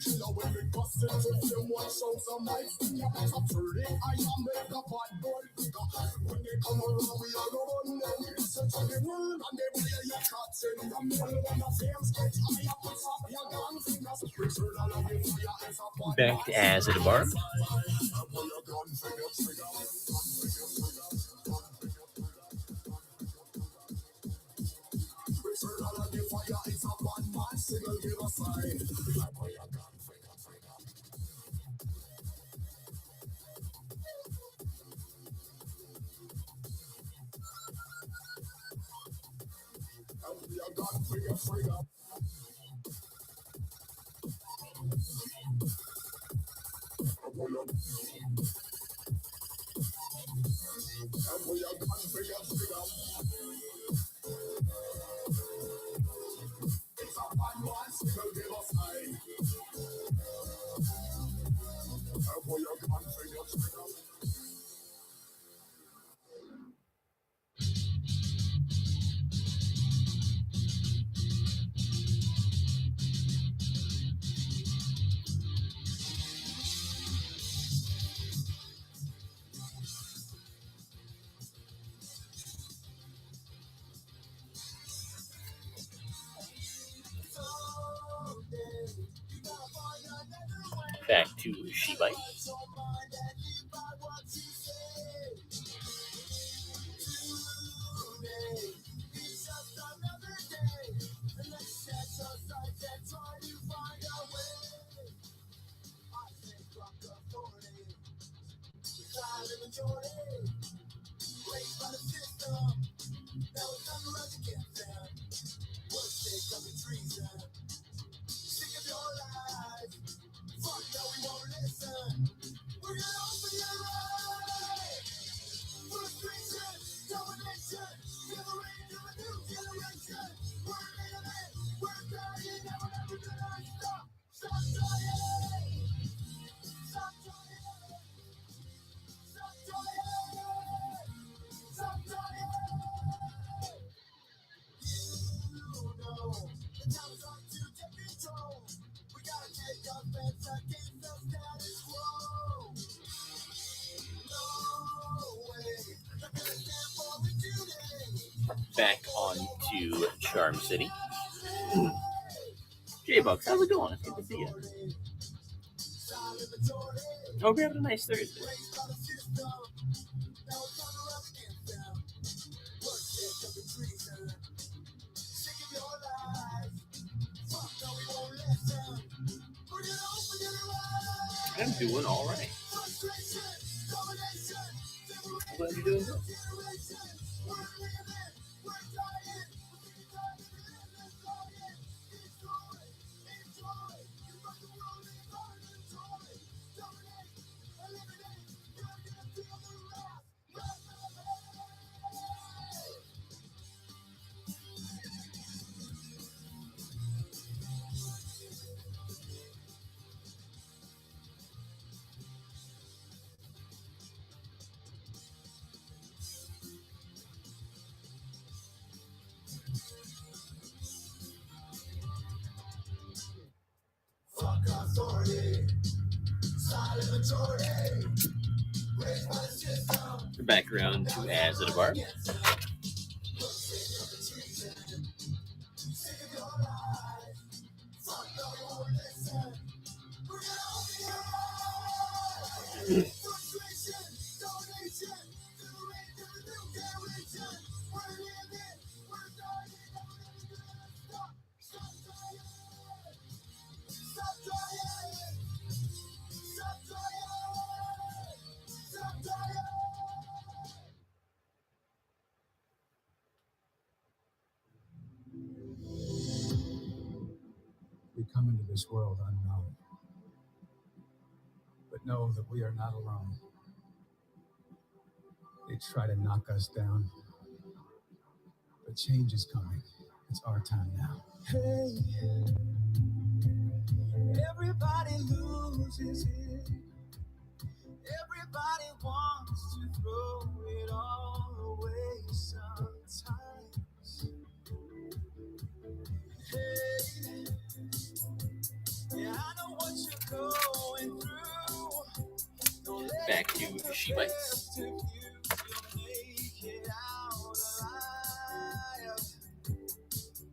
killer when we bust it to them one shout some mics. Yeah, that's up to it. I am make the bad boy bigger. When they come around, we are going them. Listen to the word and they play your shots in the middle when the flames get high up on top of your gun fingers. Return all of your fire as a bad Back to As at a Bar. pull your gun for your trigger. Return all of your fire, it's a one man single give a sign. I pull your gun for your trigger. I pull your gun for your trigger. I pull your gun for your trigger. It's a one man single give a sign. I pull your gun for your trigger. Back to She Bite. Back on to Charm City. J-Bucks, how's it going? It's good to see you. Hope you're having a nice Thursday. I'm doing all right. I'm glad you're doing good. Back around to As at a Bar. We come into this world unknown, but know that we are not alone. They try to knock us down, but change is coming. It's our time now. Hey, everybody loses it. Everybody wants to throw it all away sometimes. Hey, yeah, I know what back to She Bites.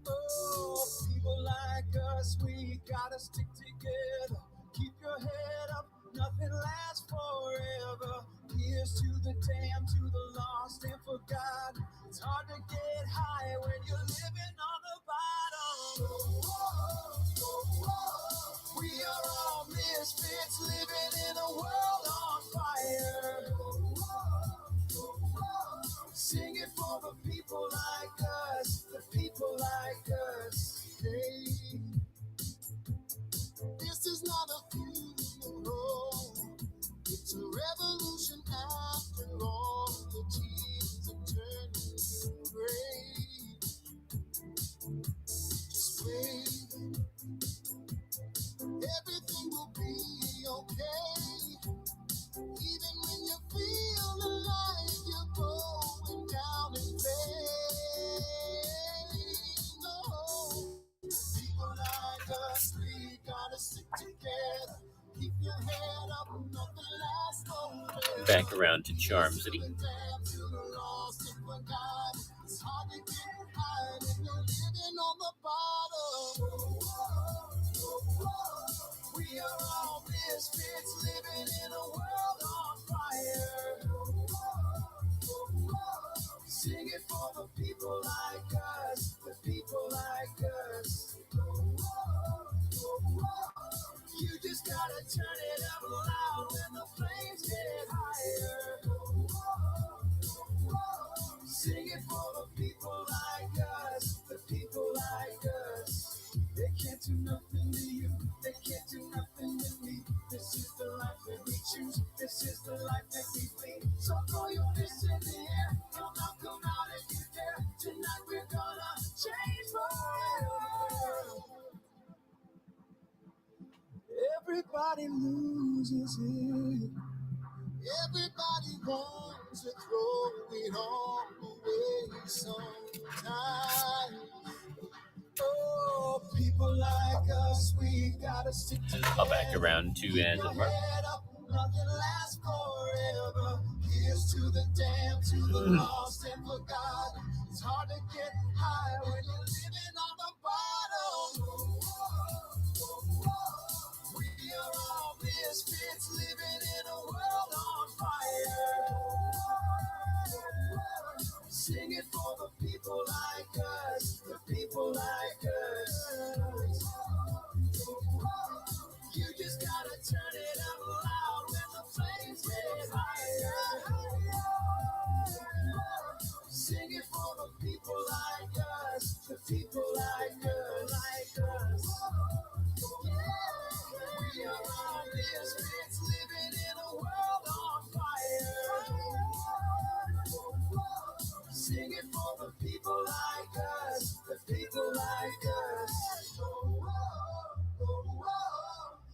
Oh, people like us, we gotta stick together. Keep your head up, nothing lasts forever. Here's to the damned, to the lost and forgotten. It's hard to get high when you're living on the bottom. We are all misfits living in a world on fire. Sing it for the people like us, the people like us. Hey, this is not a funeral, it's a revolution after all. The tears are turning gray. Just wait, everything will be okay. Even when you feel like you're going down in flames. No, people like us, we gotta stick together. Keep your head up, nothing lasts forever. Back around to Charm City. It's hard to get high when you're living on the bottom. We are all misfits living in a world on fire. Sing it for the people like us, the people like us. You just gotta turn it up loud when the flames get higher. Sing it for the people like us, the people like us. They can't do nothing to you, they can't do nothing to me. This is the life that we choose, this is the life that we lead. So throw your fists in the air, come out if you dare. Tonight we're gonna change forever. Everybody loses it. Everybody wants to throw it all away sometimes. Oh, people like us, we gotta stick together. I'll back around to Angela Mark. Nothing lasts forever. Here's to the damned, to the lost and forgotten. It's hard to get high when you're living on the bottom. We are all misfits living in a world on fire. Sing it for the people like us, the people like us. You just gotta turn it up loud when the flames get higher. Sing it for the people like us, the people like us, like us. We are all misfits living in a world on fire. Sing it for the people like us, the people like us.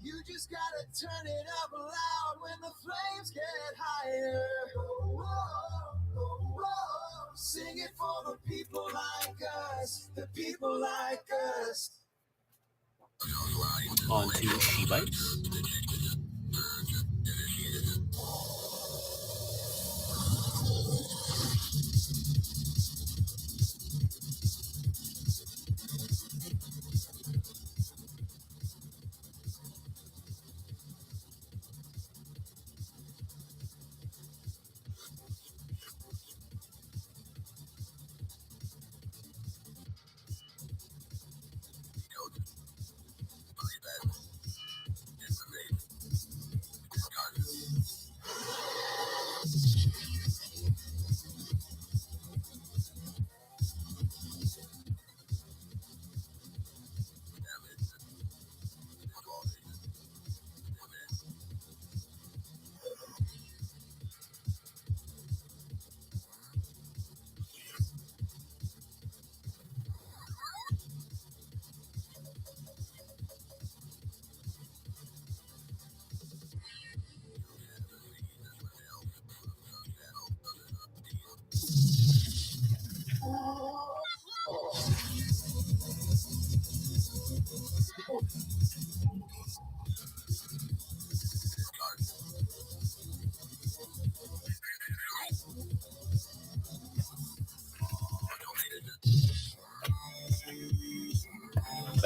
You just gotta turn it up loud when the flames get higher. Sing it for the people like us, the people like us. On to She Bites.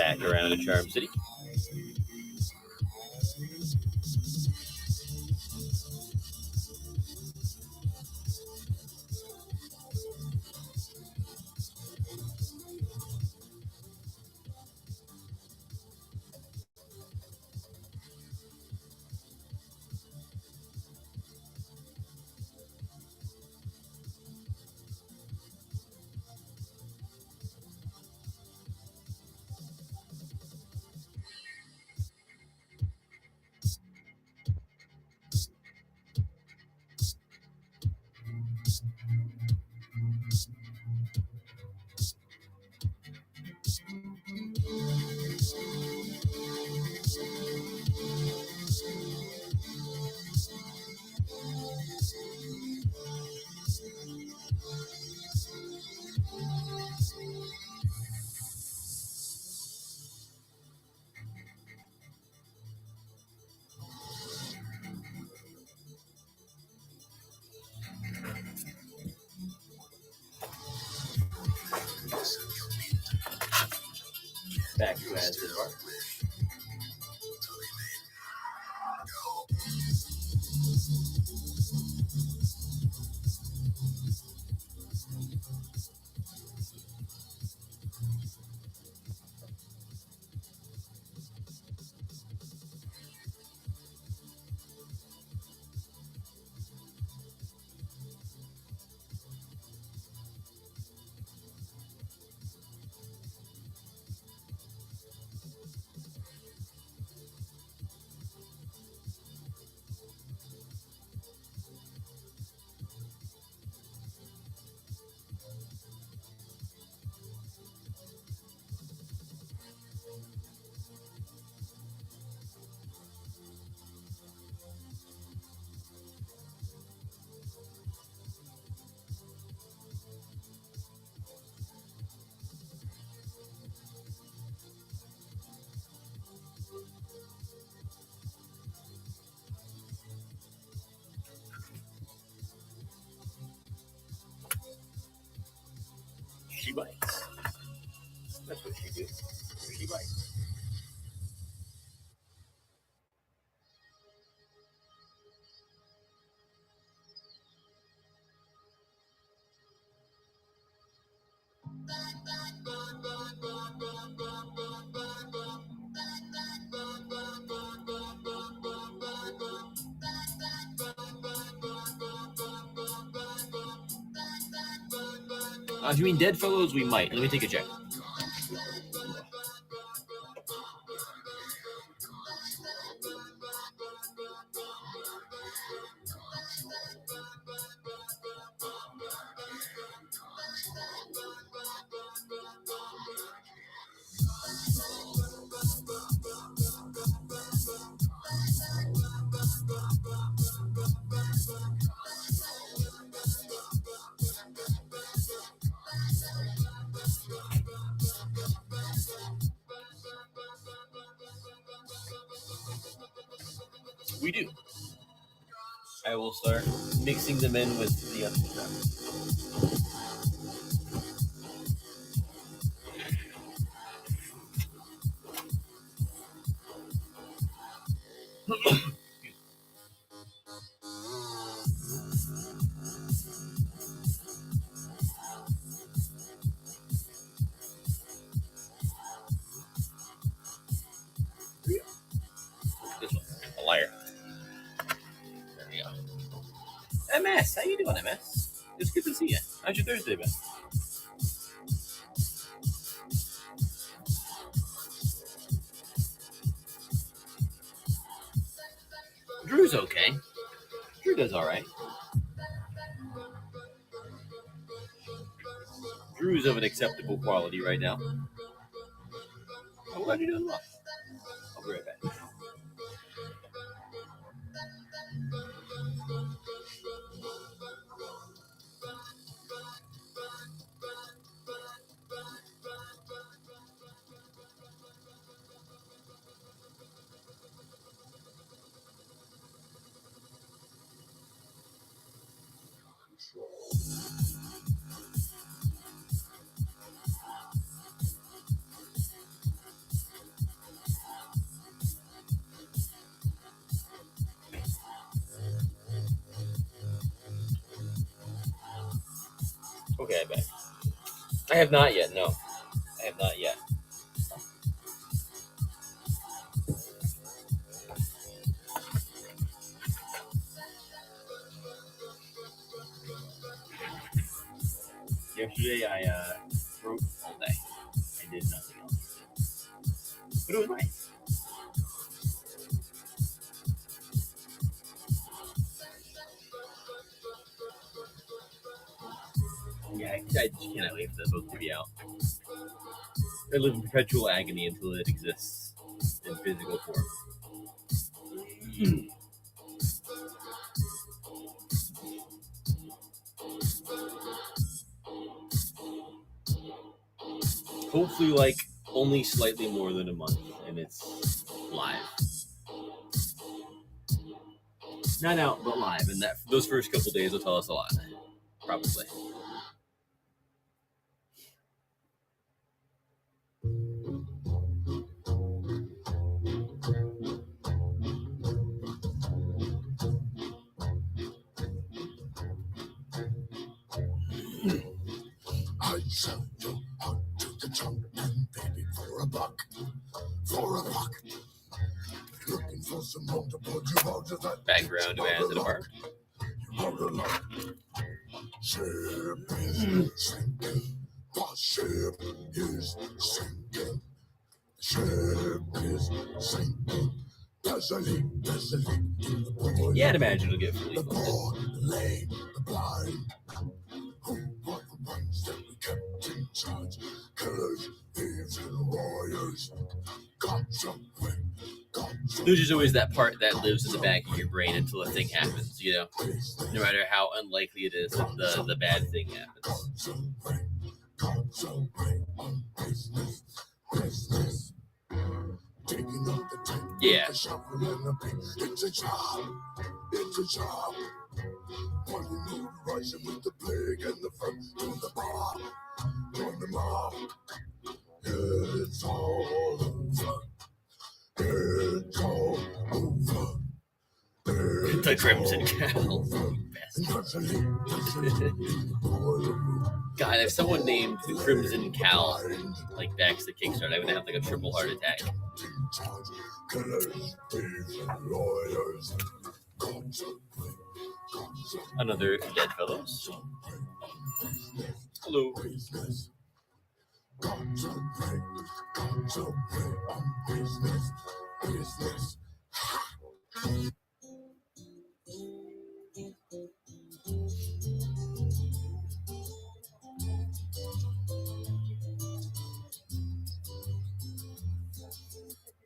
back around to Charm City. Back to Asgard Park. She bites. That's what she do. She bites. Do you mean dead fellows? We might. Let me take a check. We do. I will start mixing them in with the other stuff. This one, a liar. There we go. MS, how you doing, MS? It's good to see you. How's your Thursday been? Drew's okay. Drew does all right. Drew's of an acceptable quality right now. I'm glad you're doing well. I'll be right back. Okay, I bet. I have not yet. No, I have not yet. Yesterday, I wrote all day. I did nothing else, but it was nice. Yeah, I just cannot wait for the book to be out. I live in perpetual agony until it exists in physical form. Hopefully, like, only slightly more than a month, and it's live. Not out, but live, and those first couple days will tell us a lot. Probably. I sell your heart to the junk man, baby, for a buck. For a buck. Looking for someone to put you out of that background bands in a bar. Out of luck. Ship is sinking. The ship is sinking. Ship is sinking. There's a leak in the boy. Yeah, I'd imagine it'll get fully The funded. poor, the lame, the blind. Who were the ones that we kept in charge? Killers, thieves, and warriors. God's away. There's just always that part that lives in the back of your brain until a thing happens, you know? No matter how unlikely it is that the bad thing happens. God's away on business. Business. Taking up the tank. Yeah. The shovel and the pick. It's a job. It's a job. One who knew rising with the plague and the front to the bar. Join the mob. It's all over. It's all over. The Crimson Cow. God, if someone named the Crimson Cow like backs the Kickstarter, I'm gonna have like a triple heart attack. Another Dead Fellows. Hello. Business.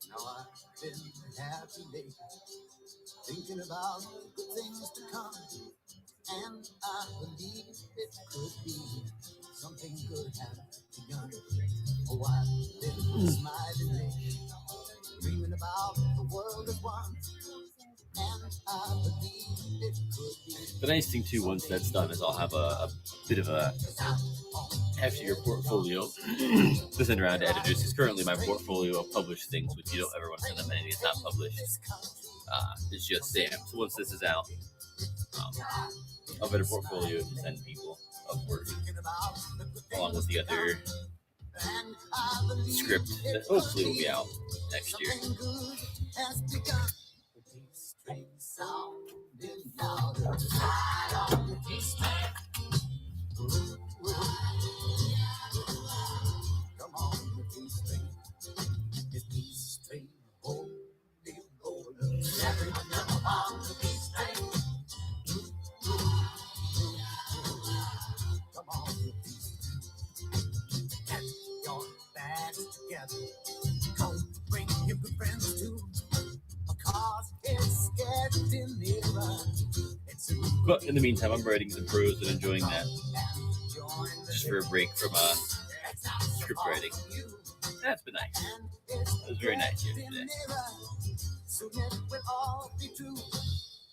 Now I've been happy lately, thinking about good things to come, and I believe it could be something good has begun. Oh, I've been smiling lately, dreaming about the world as one, and I believe it could be. The nice thing too, once that's done, is I'll have a bit of a heftier portfolio to send around to editors. Because currently my portfolio of published things, which you don't ever want to send them anything that's not published, is just Sam. So once this is out, I'll have a portfolio to send people of work, along with the other script that hopefully will be out next year. Come on, the peace train. It's peace train. Holy roller. Everyone come on the peace train. Come on, the peace train. Get your bags together. Come bring your good friends too. Cause it's getting nearer. But in the meantime, I'm writing some prose and enjoying that. Just for a break from script writing. That's been nice. It was very nice yesterday. Soon it will all be true.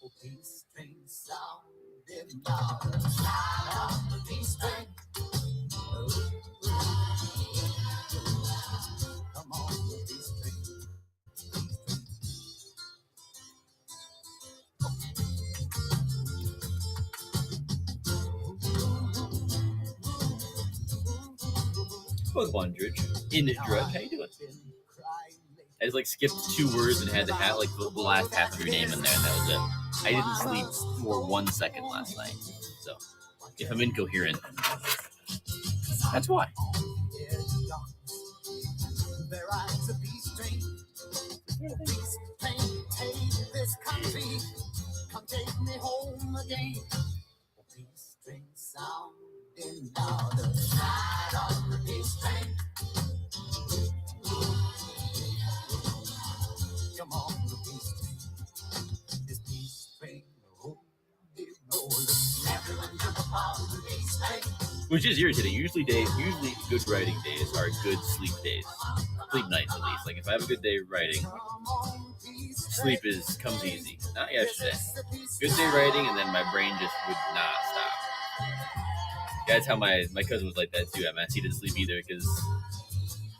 Oh, peace train sounding louder. Slide on the peace train. Come on, the peace train. Bug Bondridge in Drudge. How you doing? I just like skipped 2 words and had to have like the last half of your name in there, and that was it. I didn't sleep for 1 second last night, so if I'm incoherent, that's why. Come on, the peace train. This peace train rolling. Everyone jump upon the peace train. Which is irritating. Usually good writing days are good sleep days. Sleep nights, at least. Like, if I have a good day writing, sleep comes easy. Not yesterday. Good day writing, and then my brain just would not stop. Yeah, that's how my cousin was like that, too. He didn't sleep either, because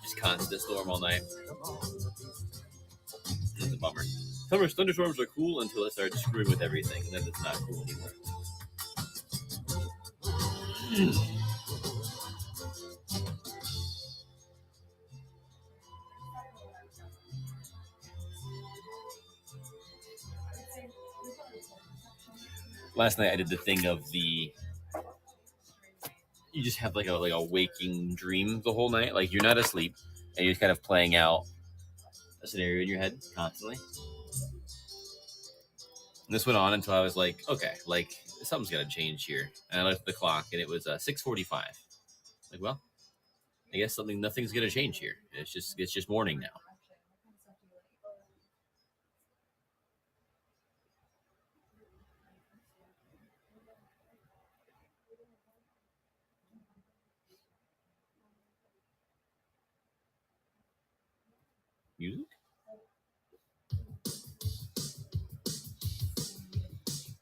just constant storm all night. It's a bummer. Thunderstorms are cool until it starts screwing with everything, and then it's not cool anymore. Last night I did the thing of you just have like a waking dream the whole night. Like, you're not asleep and you're just kind of playing out a scenario in your head constantly. And this went on until I was like, okay, like something's got to change here. And I looked at the clock and it was 6:45. Like, well, I guess nothing's going to change here. It's just morning now. Music?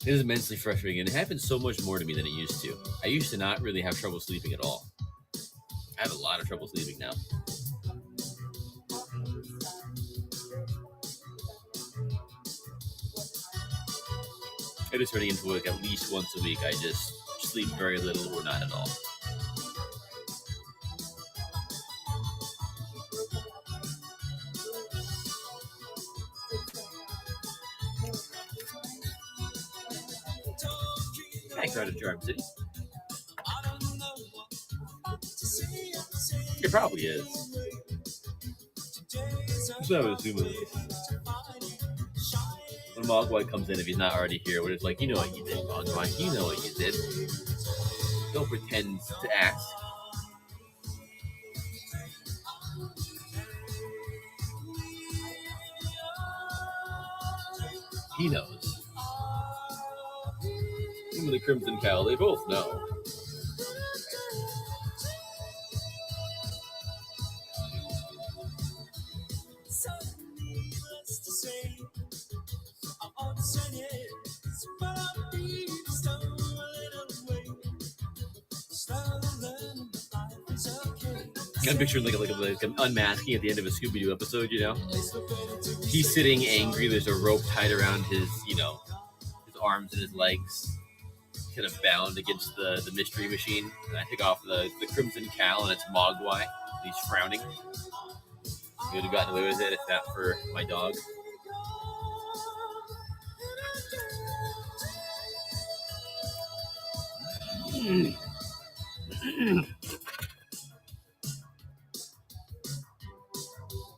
It is immensely frustrating, and it happens so much more to me than it used to. I used to not really have trouble sleeping at all. I have a lot of trouble sleeping now. It is turning into like at least once a week. I just sleep very little or not at all. Thanks, Crowded Charm City. It probably is. That's what I would assume it is. When Mogwai comes in, if he's not already here, we're just like, you know what you did, Mogwai. You know what you did. Don't pretend to ask. He knows. Him and the Crimson Cowl, they both know. I'm picturing like an unmasking at the end of a Scooby-Doo episode, you know? He's sitting angry, there's a rope tied around his, his arms and his legs, kind of bound against the mystery machine. And I take off the Crimson Cowl, and it's Mogwai. He's frowning. He would have gotten away with it if not for my dog.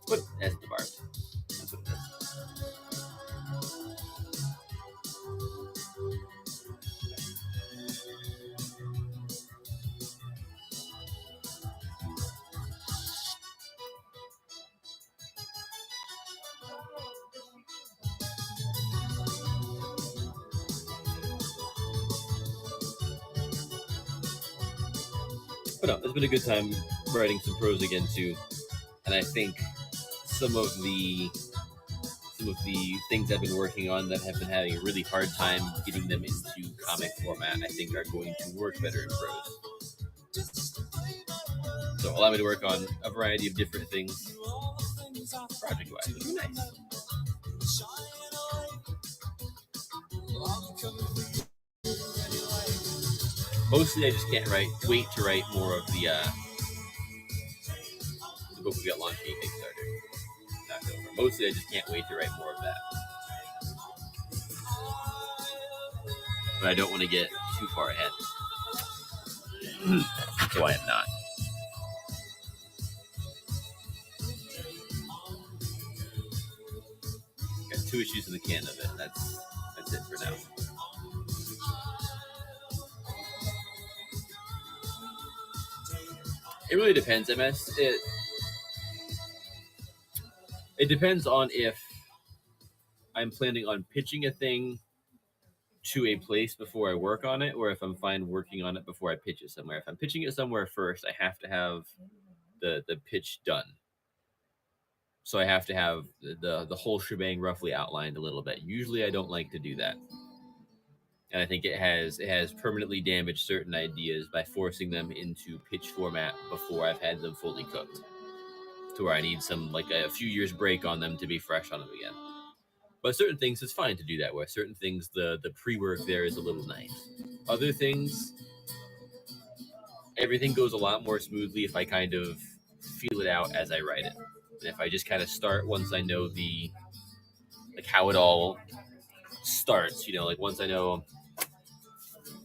But that's the bar. That's what it is. But no, it's been a good time writing some prose again too, and I think some of the things I've been working on that have been having a really hard time getting them into comic format, I think are going to work better in prose. So allow me to work on a variety of different things project-wise, which is nice. Mostly I just can't wait to write more of the book will get launched in Kickstarter in October. Mostly, I just can't wait to write more of that. But I don't want to get too far ahead. So I am not. Got 2 issues in the can of it. That's it for now. It really depends, MS. It depends on if I'm planning on pitching a thing to a place before I work on it, or if I'm fine working on it before I pitch it somewhere. If I'm pitching it somewhere first, I have to have the pitch done. So I have to have the whole shebang roughly outlined a little bit. Usually I don't like to do that. And I think it has permanently damaged certain ideas by forcing them into pitch format before I've had them fully cooked, to where I need some, like, a few years break on them to be fresh on them again. But certain things, it's fine to do that way. Certain things, the pre-work there is a little nice. Other things, everything goes a lot more smoothly if I kind of feel it out as I write it. And if I just kind of start once I know how it all starts, like once I know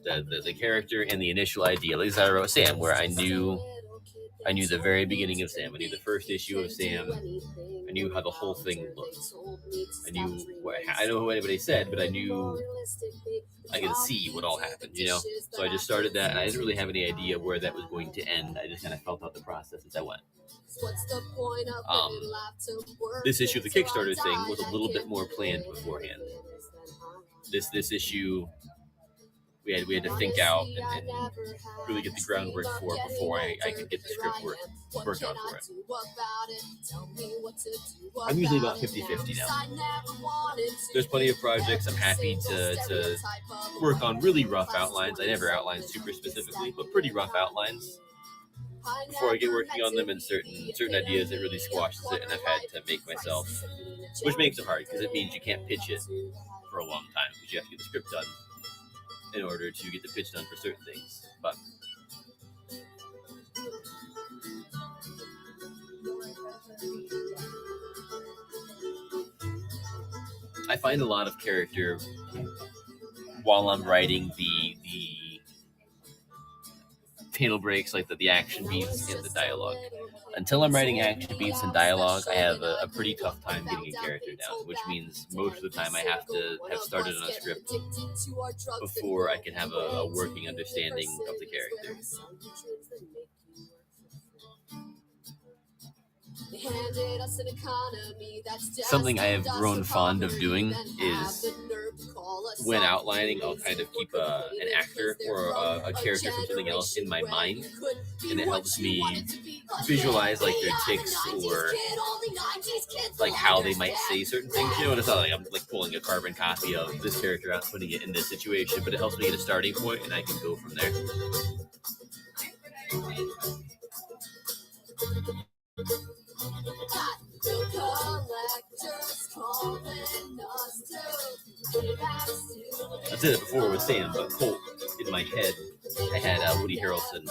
the character and the initial idea. Like I wrote Sam, where I knew the very beginning of Sam. I knew the first issue of Sam. I knew how the whole thing looked. I don't know what anybody said, but I knew I could see what all happened, So I just started that, and I didn't really have any idea where that was going to end. I just kind of felt out the process as I went. This issue of the Kickstarter thing was a little bit more planned beforehand. This issue, we had to think out and really get the groundwork for it before I could get the script worked on for it. I'm usually about 50-50 now. There's plenty of projects I'm happy to work on really rough outlines. I never outline super specifically, but pretty rough outlines before I get working on them, and certain ideas that really squashes it, and I've had to make myself, which makes it hard because it means you can't pitch it for a long time because you have to get the script done in order to get the pitch done for certain things. But I find a lot of character while I'm writing the panel breaks, like the action beats and the dialogue. Until I'm writing action beats and dialogue, I have a pretty tough time getting a character down, which means most of the time I have to have started on a script before I can have a working understanding of the character. Something I have grown fond of doing is, when outlining, I'll kind of keep an actor or a character from something else in my mind, and it helps me visualize like their tics or like how they might say certain things. It's not like I'm like pulling a carbon copy of this character out and putting it in this situation, but it helps me get a starting point, and I can go from there. I said it before with Sam, but Colt, in my head, I had Woody Harrelson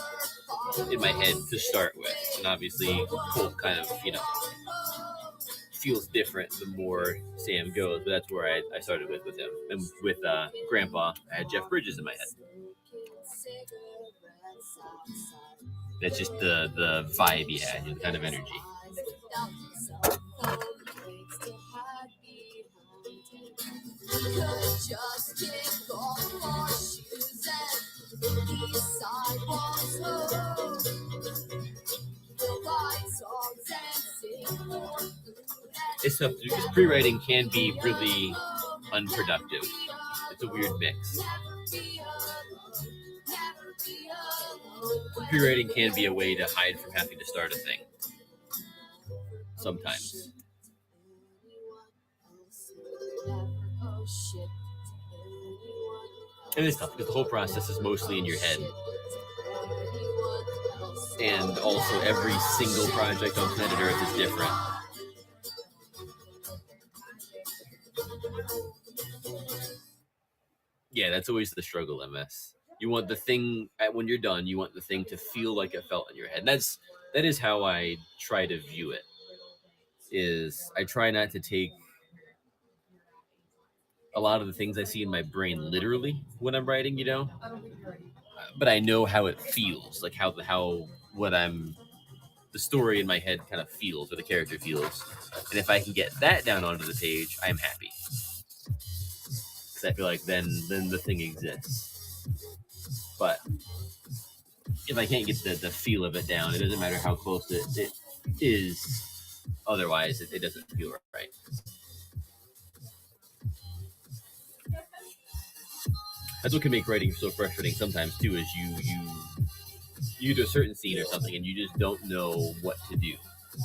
in my head to start with, and obviously Colt kind of, feels different the more Sam goes, but that's where I started with him. And with Grandpa, I had Jeff Bridges in my head. That's just the vibe he had, the kind of energy. It's tough because pre-writing can be really unproductive. It's a weird mix. Pre-writing can be a way to hide from having to start a thing. Sometimes. And it's tough because the whole process is mostly in your head. And also every single project on planet Earth is different. Yeah, that's always the struggle, MS. You want the thing when you're done. You want the thing to feel like it felt in your head. And that is how I try to view it. Is I try not to take a lot of the things I see in my brain literally when I'm writing, but I know how it feels, like how what I'm the story in my head kind of feels, or the character feels, and if I can get that down onto the page, I'm happy because I feel like then the thing exists. But if I can't get the feel of it down, it doesn't matter how close it is. Otherwise, it doesn't feel right. That's what can make writing so frustrating sometimes too. Is you do a certain scene or something and you just don't know what to do.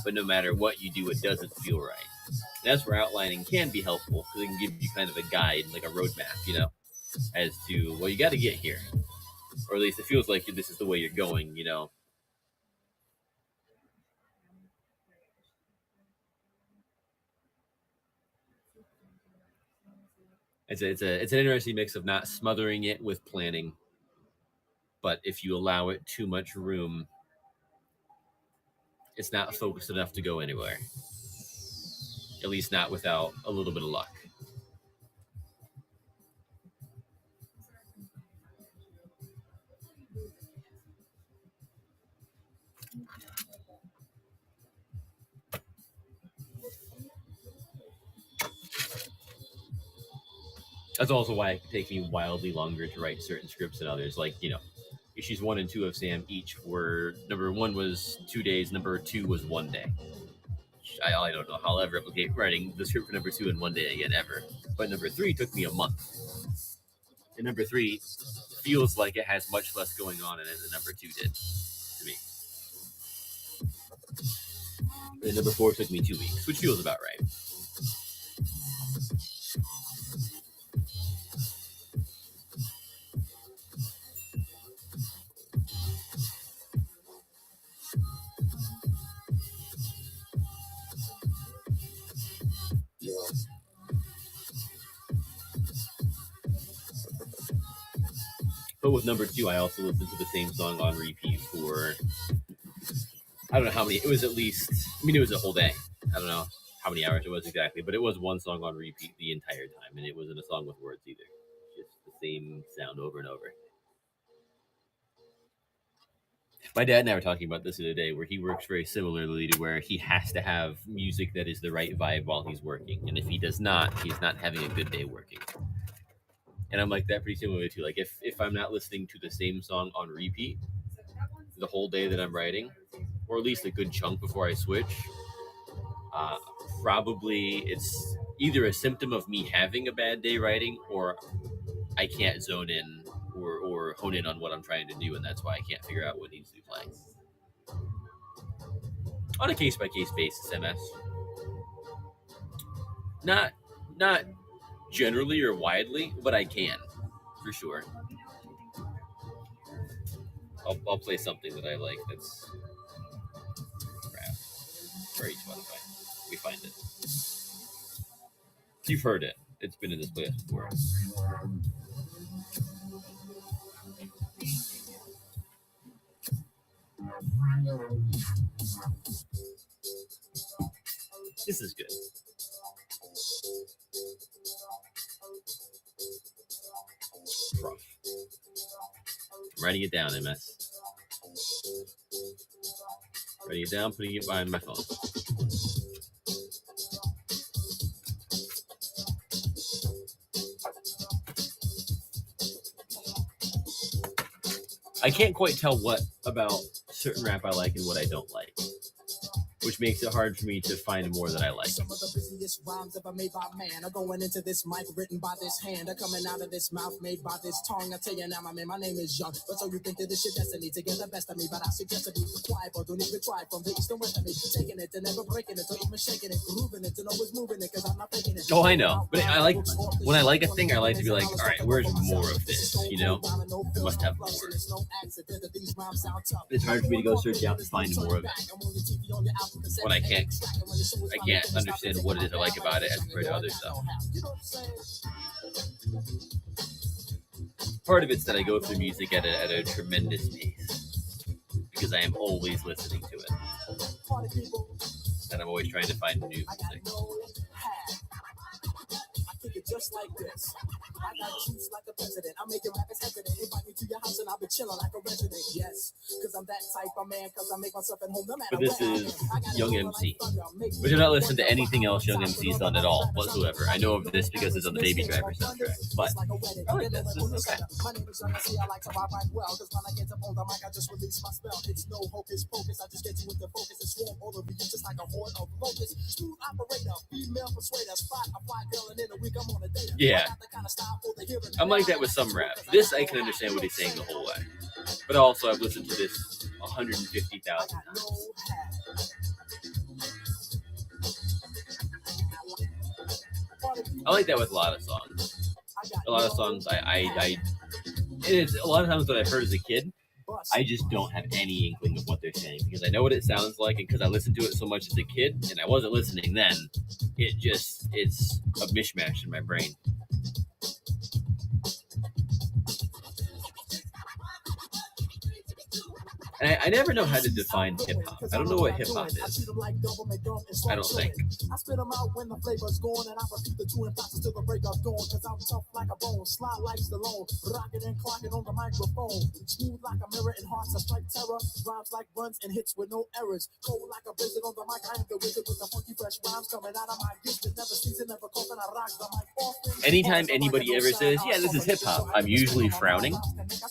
But no matter what you do, it doesn't feel right. And that's where outlining can be helpful because it can give you kind of a guide, like a roadmap, as to, well, you got to get here. Or at least it feels like this is the way you're going. It's an interesting mix of not smothering it with planning, but if you allow it too much room, it's not focused enough to go anywhere. At least not without a little bit of luck. That's also why it can take me wildly longer to write certain scripts than others. Like, issues 1 and 2 of Sam each were, number 1 was 2 days, number 2 was 1 day. I don't know how I'll ever replicate writing the script for number 2 in 1 day again, ever. But number 3 took me a month. And number 3 feels like it has much less going on in it than number 2 did to me. And number 4 took me 2 weeks, which feels about right. But with number 2, I also listened to the same song on repeat for, I don't know how many, it was at least, it was a whole day. I don't know how many hours it was exactly, but it was one song on repeat the entire time, and it wasn't a song with words either. Just the same sound over and over. My dad and I were talking about this the other day, where he works very similarly to where he has to have music that is the right vibe while he's working. And if he does not, he's not having a good day working. And I'm like that pretty similarly too. Like if I'm not listening to the same song on repeat the whole day that I'm writing, or at least a good chunk before I switch, probably it's either a symptom of me having a bad day writing, or I can't zone in or hone in on what I'm trying to do, and that's why I can't figure out what needs to be playing. On a case-by-case basis, MS. Not generally or widely, but I can, for sure. I'll play something that I like that's crap. Or Spotify. We find it. You've heard it. It's been in this playlist before. This is good. Rough. I'm writing it down, MS. Writing it down, putting it behind my phone. I can't quite tell what about certain rap I like and what I don't like, which makes it hard for me to find more that I like. Some of the busiest rhymes ever made by man are going into this mic, written by this hand, are coming out of this mouth, made by this tongue. I tell you now, my man, my name is Young. But so you think that this shit destiny to get the best of me, but I suggest to be quiet, or don't even try. From the east and west of me, taking it and never breaking it, or even shaking it, grooving it, and always moving it, because I'm not faking it. Oh, I know, but I like when I like a thing, I like to be like, all right, where's more of this? I must have more. It's hard for me to go search out and find more of it when I can't understand what it is I like about it as compared to other stuff. Part of it's that I go through music at a tremendous pace because I am always listening to it, and I'm always trying to find new music. Just like this. I got juice like a president. I'm making rappers hesitant. Invite me to your house and I'll be chilling like a resident. Yes, because I'm that type of man. Because I make myself at home no matter. But this is Young MC, which I not listen to anything else Young MC's done at all whatsoever. I know of this because it's on the Baby Driver soundtrack. But I like this. This is okay. My name is Young MC. I like to rap right well. Because when I get up on the mic, I just release my spell. It's no hocus pocus. I just get you into focus and swarm all over you just like a horde of locusts. Smooth operator, female persuader, spot a fly girl, and in a week I'm on a date. Yeah. I'm like that with some rap. This, I can understand what he's saying the whole way. But also, I've listened to this 150,000 times. I like that with a lot of songs. A lot of songs, it's a lot of times what I've heard as a kid, I just don't have any inkling of what they're saying because I know what it sounds like, and because I listened to it so much as a kid, and I wasn't listening then, it's a mishmash in my brain. And I never know how to define hip hop. I don't know what hip hop is. I don't think. I spit them out when the flavor's gone, and I repeat the two impacts till the break of dawn. Cause I'm tough like a bone, slide like Stallone, rocking and clocking on the microphone, smooth like a mirror and hearts that strike terror, rhymes like runs and hits with no errors, cold like a blizzard on the mic. I am the wizard with the funky fresh rhymes coming out of my gift. Never season, never coughing. I rock the mic often. Anytime anybody ever says, "Yeah, this is hip hop," I'm usually frowning.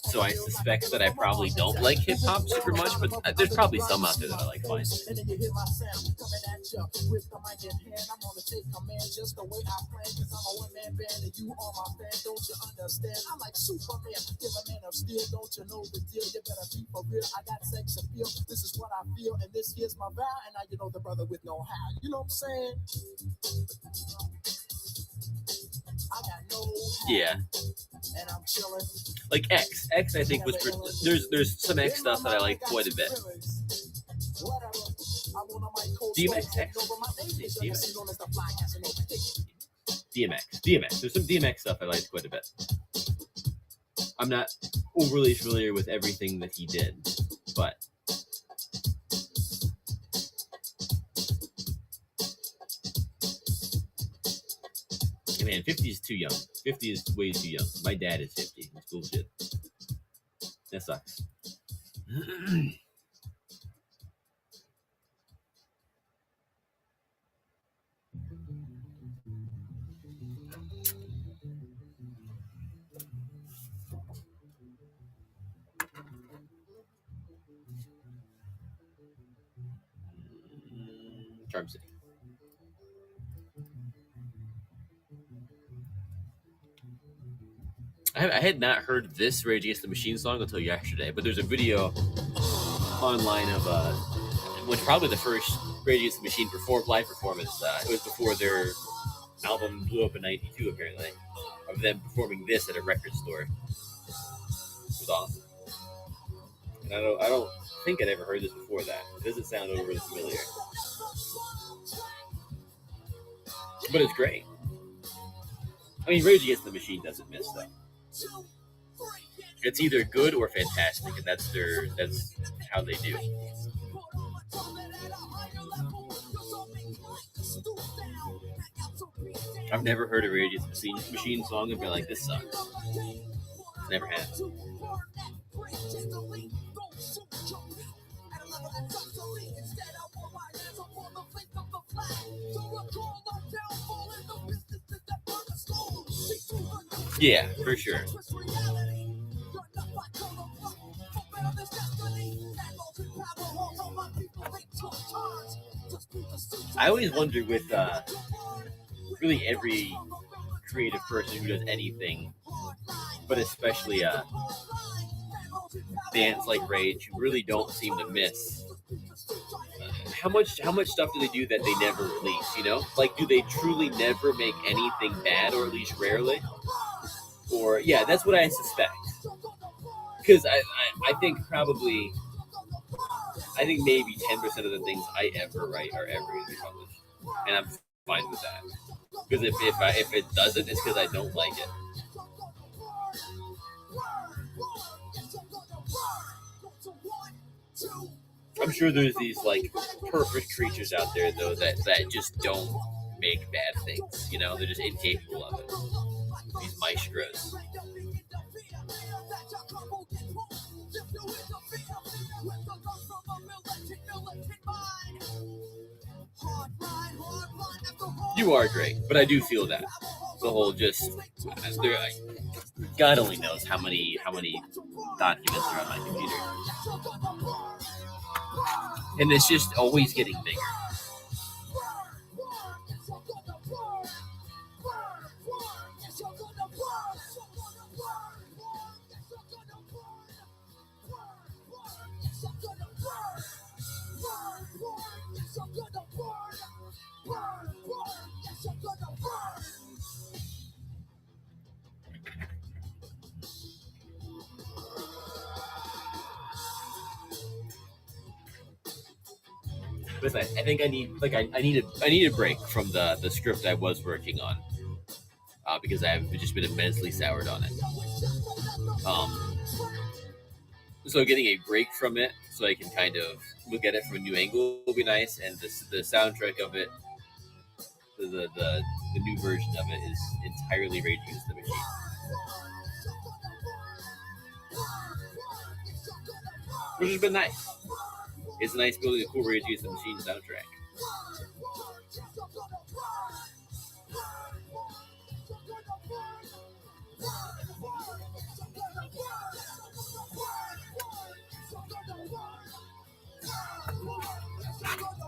So I suspect that I probably don't like hip hop super much, but there's probably some out there that I like fine. And then you hear my sound coming at you with the mic in hand. I'm gonna take command just the way I plan, cause I'm a one-man band and you are my fan. Don't you understand? I'm like Superman, give a man of steel. Don't you know the deal? You better be for real. I got sex appeal. This is what I feel, and this here's my vow. And now you know the brother with no how. You know what I'm saying? I got no how. Yeah. And I'm chilling. Like X, I think was there's some X stuff that I like quite a bit. DMX. There's some DMX stuff I liked quite a bit. I'm not overly familiar with everything that he did, but man, 50 is too young. 50 is way too young. My dad is 50. It's bullshit. That sucks. Charm City. I had not heard this Rage Against the Machine song until yesterday, but there's a video online of which probably the first Rage Against the Machine live performance. It was before their album blew up in '92, apparently, of them performing this at a record store. It was awesome. And I don't think I'd ever heard this before that. It doesn't sound overly familiar, but it's great. I mean, Rage Against the Machine doesn't miss though. It's either good or fantastic, and that's how they do. I've never heard a Rage Against the Machine song and be like, this sucks. Never have. Yeah, for sure. I always wonder with really every creative person who does anything, but especially bands like Rage, who really don't seem to miss. How much stuff do they do that they never release? You know, like, do they truly never make anything bad, or at least rarely? Or yeah, that's what I suspect. Because I think maybe 10% of the things I ever write are ever going to be published, and I'm fine with that. Because if it doesn't, it's because I don't like it. I'm sure there's these like perfect creatures out there though that just don't make bad things. You know, they're just incapable of it. These maestros. You are great, but I do feel that the whole just God only knows how many documents are on my computer, and it's just always getting bigger. But I think I need a break from the script I was working on because I've just been immensely soured on it. So getting a break from it so I can kind of look at it from a new angle will be nice, and the soundtrack of it, the new version of it is entirely Rage Against the Machine. Which has been nice. It's nice building a cool Rage Against the Machine soundtrack.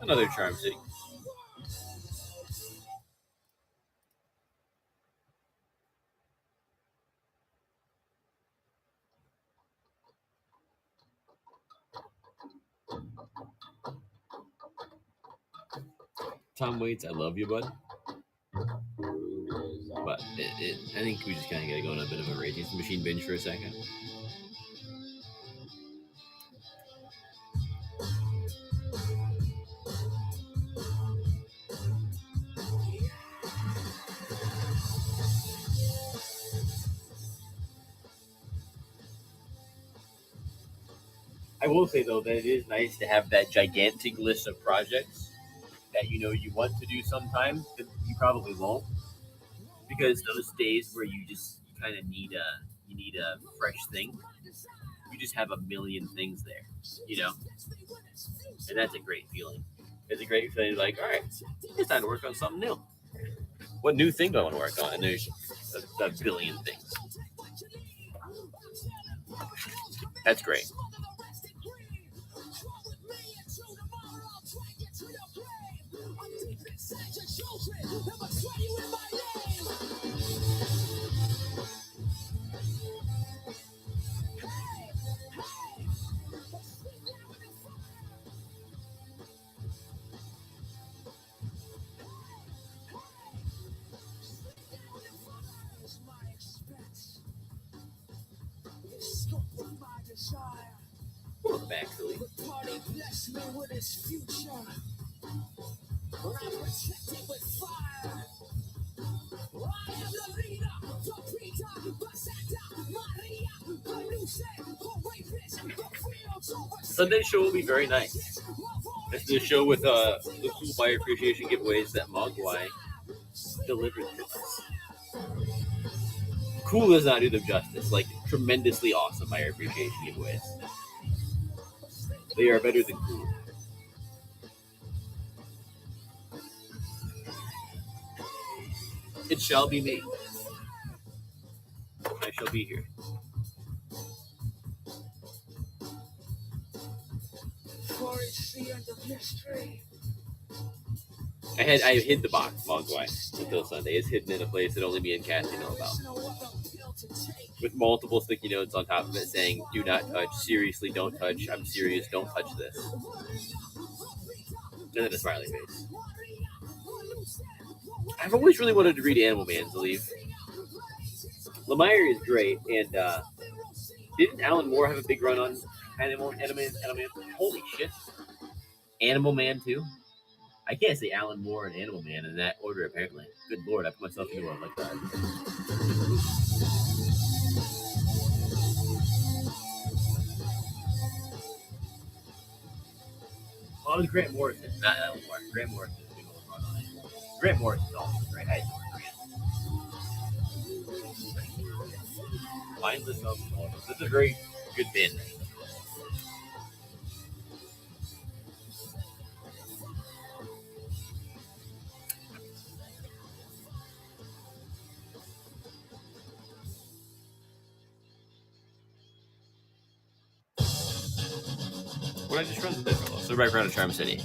Another Charm City. Tom Waits, I love you, bud. But I think we just kind of got to go on a bit of a Rage Against the Machine binge for a second. I will say though that it is nice to have that gigantic list of projects that you know you want to do sometime, but you probably won't, because those days where you kind of need a fresh thing, you just have a million things there, you know, and that's a great feeling. It's a great feeling, like, all right, it's time to work on something new. What new thing do I want to work on? And there's a billion things. That's great. Welcome back, Philly. Sunday's show will be very nice. It's the show with the cool buyer appreciation giveaways that Mogwai delivered to us. Cool does not do them justice. Like, tremendously awesome buyer appreciation giveaways. They are better than cool. It shall be me. I shall be here. For it's the end of history. I hid the box Mogwai until Sunday. It's hidden in a place that only me and Cassie know about. With multiple sticky notes on top of it saying, "Do not touch, seriously don't touch, I'm serious, don't touch this." And then a smiley face. I've always really wanted to read Animal Man's Leave. Lemire is great, and didn't Alan Moore have a big run on Animal Man? Holy shit. Animal Man too? I can't say Alan Moore and Animal Man in that order, apparently. Good lord, I put myself into one like that. Oh, Grant Morrison, not Alan Moore. Grant Morrison is a big old run on it. Grant Morrison is also great. I adore Grant. Mindless Alcohol. This is a very good band. What I just run this fellow. So right around of Charm City.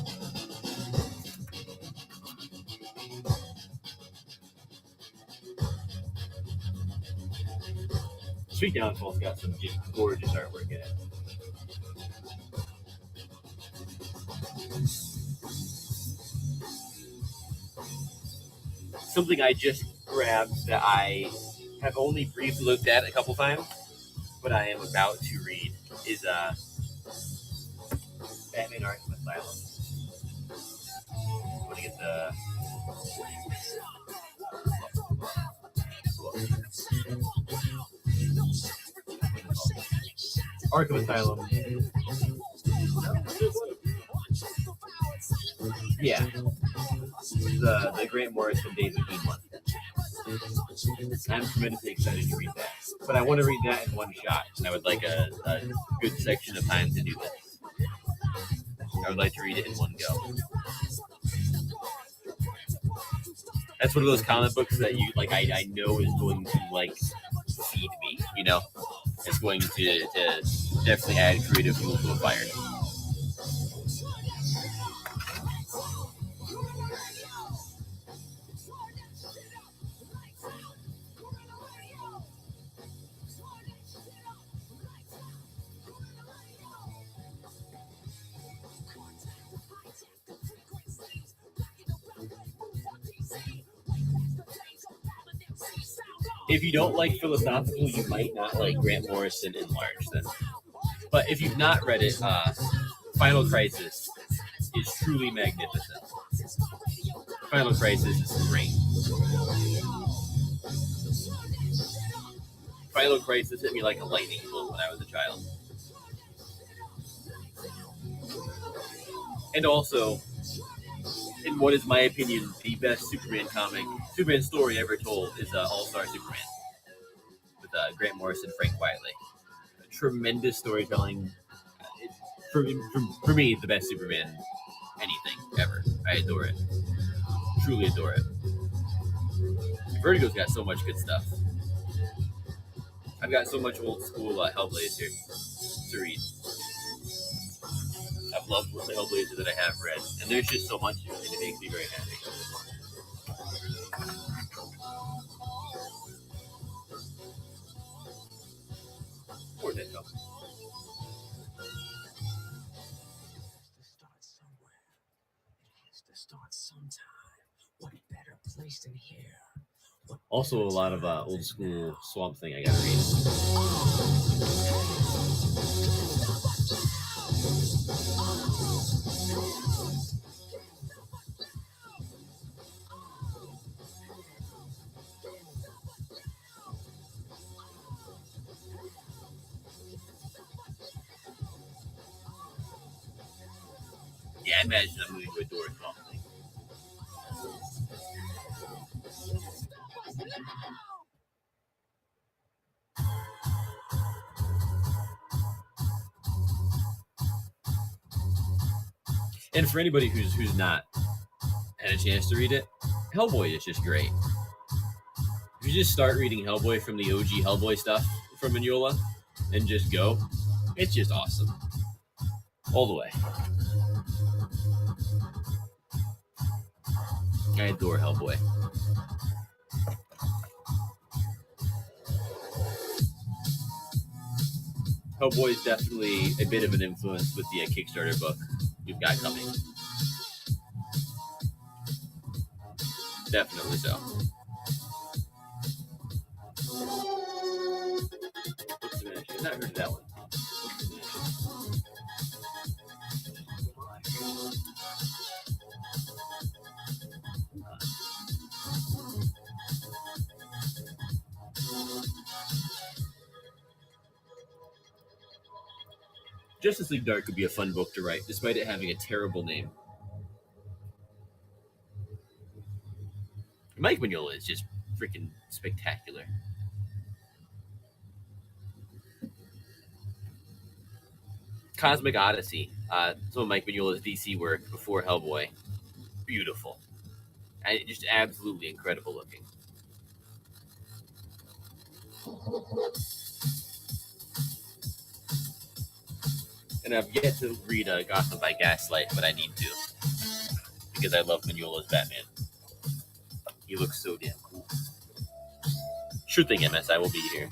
Sweet Downfall's got some just gorgeous artwork in it. Something I just grabbed that I have only briefly looked at a couple times, but I am about to read is Batman Arkham Asylum. I'm gonna get the Arkham Asylum. Yeah, the Grant Morrison Days of Keen one. I'm tremendously excited to read that, but I want to read that in one shot, and I would like a good section of time to do that. I would like to read it in one go. That's one of those comic books that you like. I know is going to like feed me. You know, it's going to definitely add creative fuel to a fire. If you don't like philosophical, you might not like Grant Morrison in large then. But if you've not read it, Final Crisis is truly magnificent. Final Crisis is great. Final Crisis hit me like a lightning bolt when I was a child. And also, in what is my opinion the best Superman story ever told is All-Star Superman with Grant Morrison, Frank Wiley. Tremendous storytelling. For me, the best Superman anything ever. I adore it. Truly adore it. Vertigo's got so much good stuff. I've got so much old school Hellblazer to read. I've loved the Hellblazer that I have read, and there's just so much to it, and it makes me very happy. Poor Ditko. Also, a lot of old school Swamp Thing I gotta read. Yeah, I imagine I'm moving to adore Swamp Thing. And for anybody who's not had a chance to read it, Hellboy is just great. If you just start reading Hellboy from the OG Hellboy stuff from Mignola and just go, it's just awesome. All the way. I adore Hellboy. Hellboy is definitely a bit of an influence with the Kickstarter book you've got coming. Definitely so. What's the Mansion? I've not heard of that one. What's the Mansion? Justice League Dark could be a fun book to write, despite it having a terrible name. Mike Mignola is just freaking spectacular. Cosmic Odyssey, some of Mike Mignola's DC work before Hellboy. Beautiful. And just absolutely incredible looking. And I've yet to read Gotham by Gaslight, but I need to. Because I love Mignola's Batman. He looks so damn cool. Sure thing, MS, I will be here.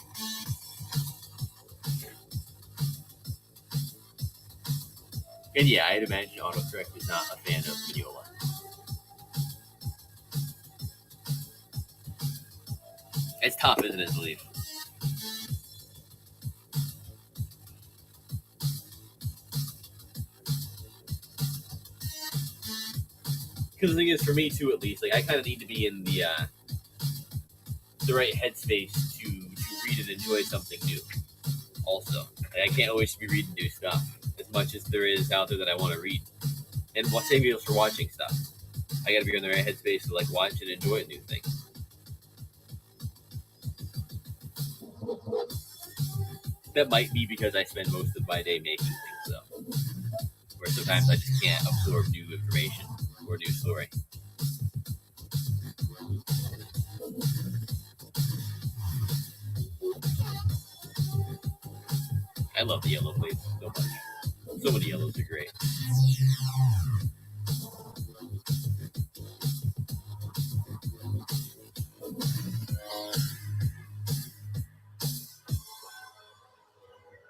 And yeah, I'd imagine autocorrect is not a fan of Mignola. It's tough, isn't it, to believe? Because the thing is, for me too, at least, like I kind of need to be in the right headspace to read and enjoy something new. Also, like, I can't always be reading new stuff as much as there is out there that I want to read. And same goes for watching stuff. I got to be in the right headspace to like watch and enjoy new things. That might be because I spend most of my day making things, though. Where sometimes I just can't absorb new information or new story. I love the yellow blades so much. So many yellows are great.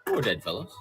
Poor dead fellows.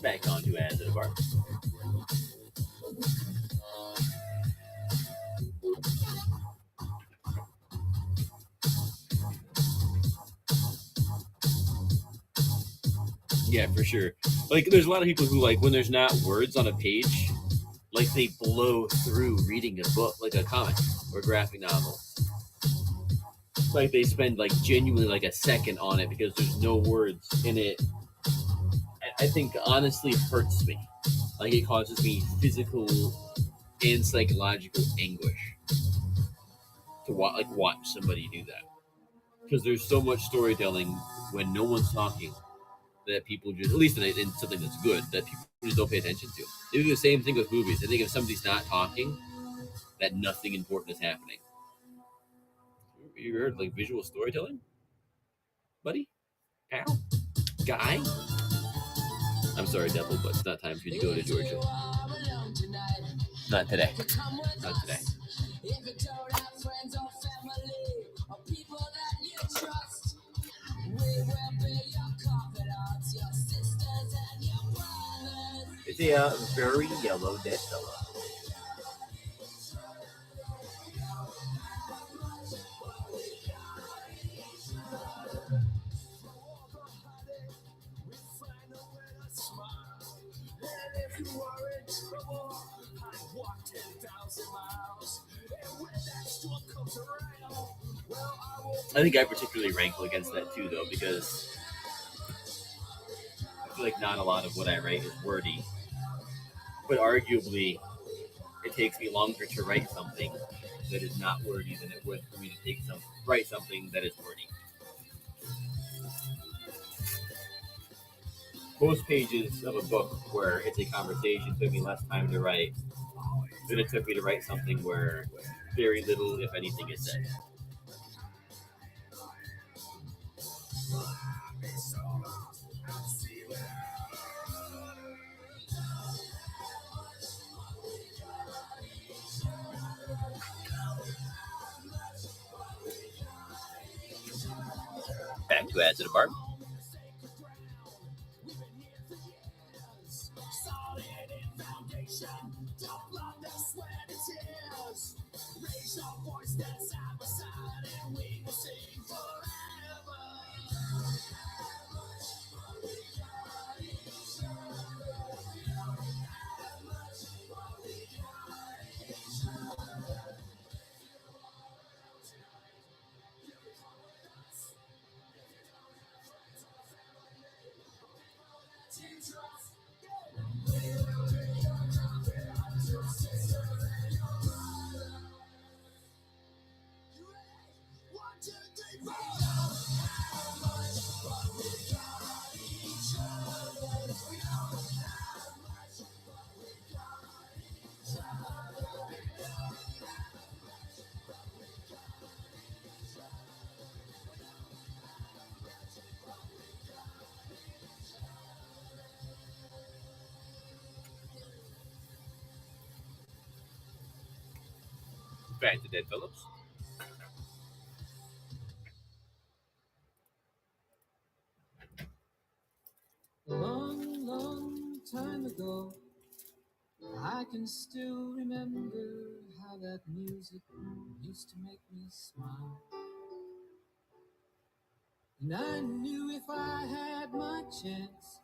Back onto As at a Bar. Yeah, for sure. Like, there's a lot of people who, like, when there's not words on a page, like, they blow through reading a book, like a comic or a graphic novel. Like, they spend, like, genuinely, like, a second on it because there's no words in it. I think, honestly, hurts me. Like, it causes me physical and psychological anguish to watch somebody do that. Because there's so much storytelling when no one's talking that people just, at least in something that's good, that people just don't pay attention to. They do the same thing with movies. I think if somebody's not talking, that nothing important is happening. You heard like visual storytelling, buddy, pal, guy? I'm sorry, Devil, but it's not time for you to go to Georgia. Not today. Not today. If you don't have friends or family or people that you trust, we will be your confidants, your sisters and your brothers. It's a very yellow dead fella. I think I particularly rankle against that too, though, because I feel like not a lot of what I write is wordy, but arguably it takes me longer to write something that is not wordy than it would for me to write something that is wordy. Most pages of a book where it's a conversation took me less time to write than it took me to write something where very little, if anything, is said. Back to Ads at a Bar. Back to Dead Phillips. A long, long time ago, I can still remember how that music used to make me smile. And I knew if I had my chance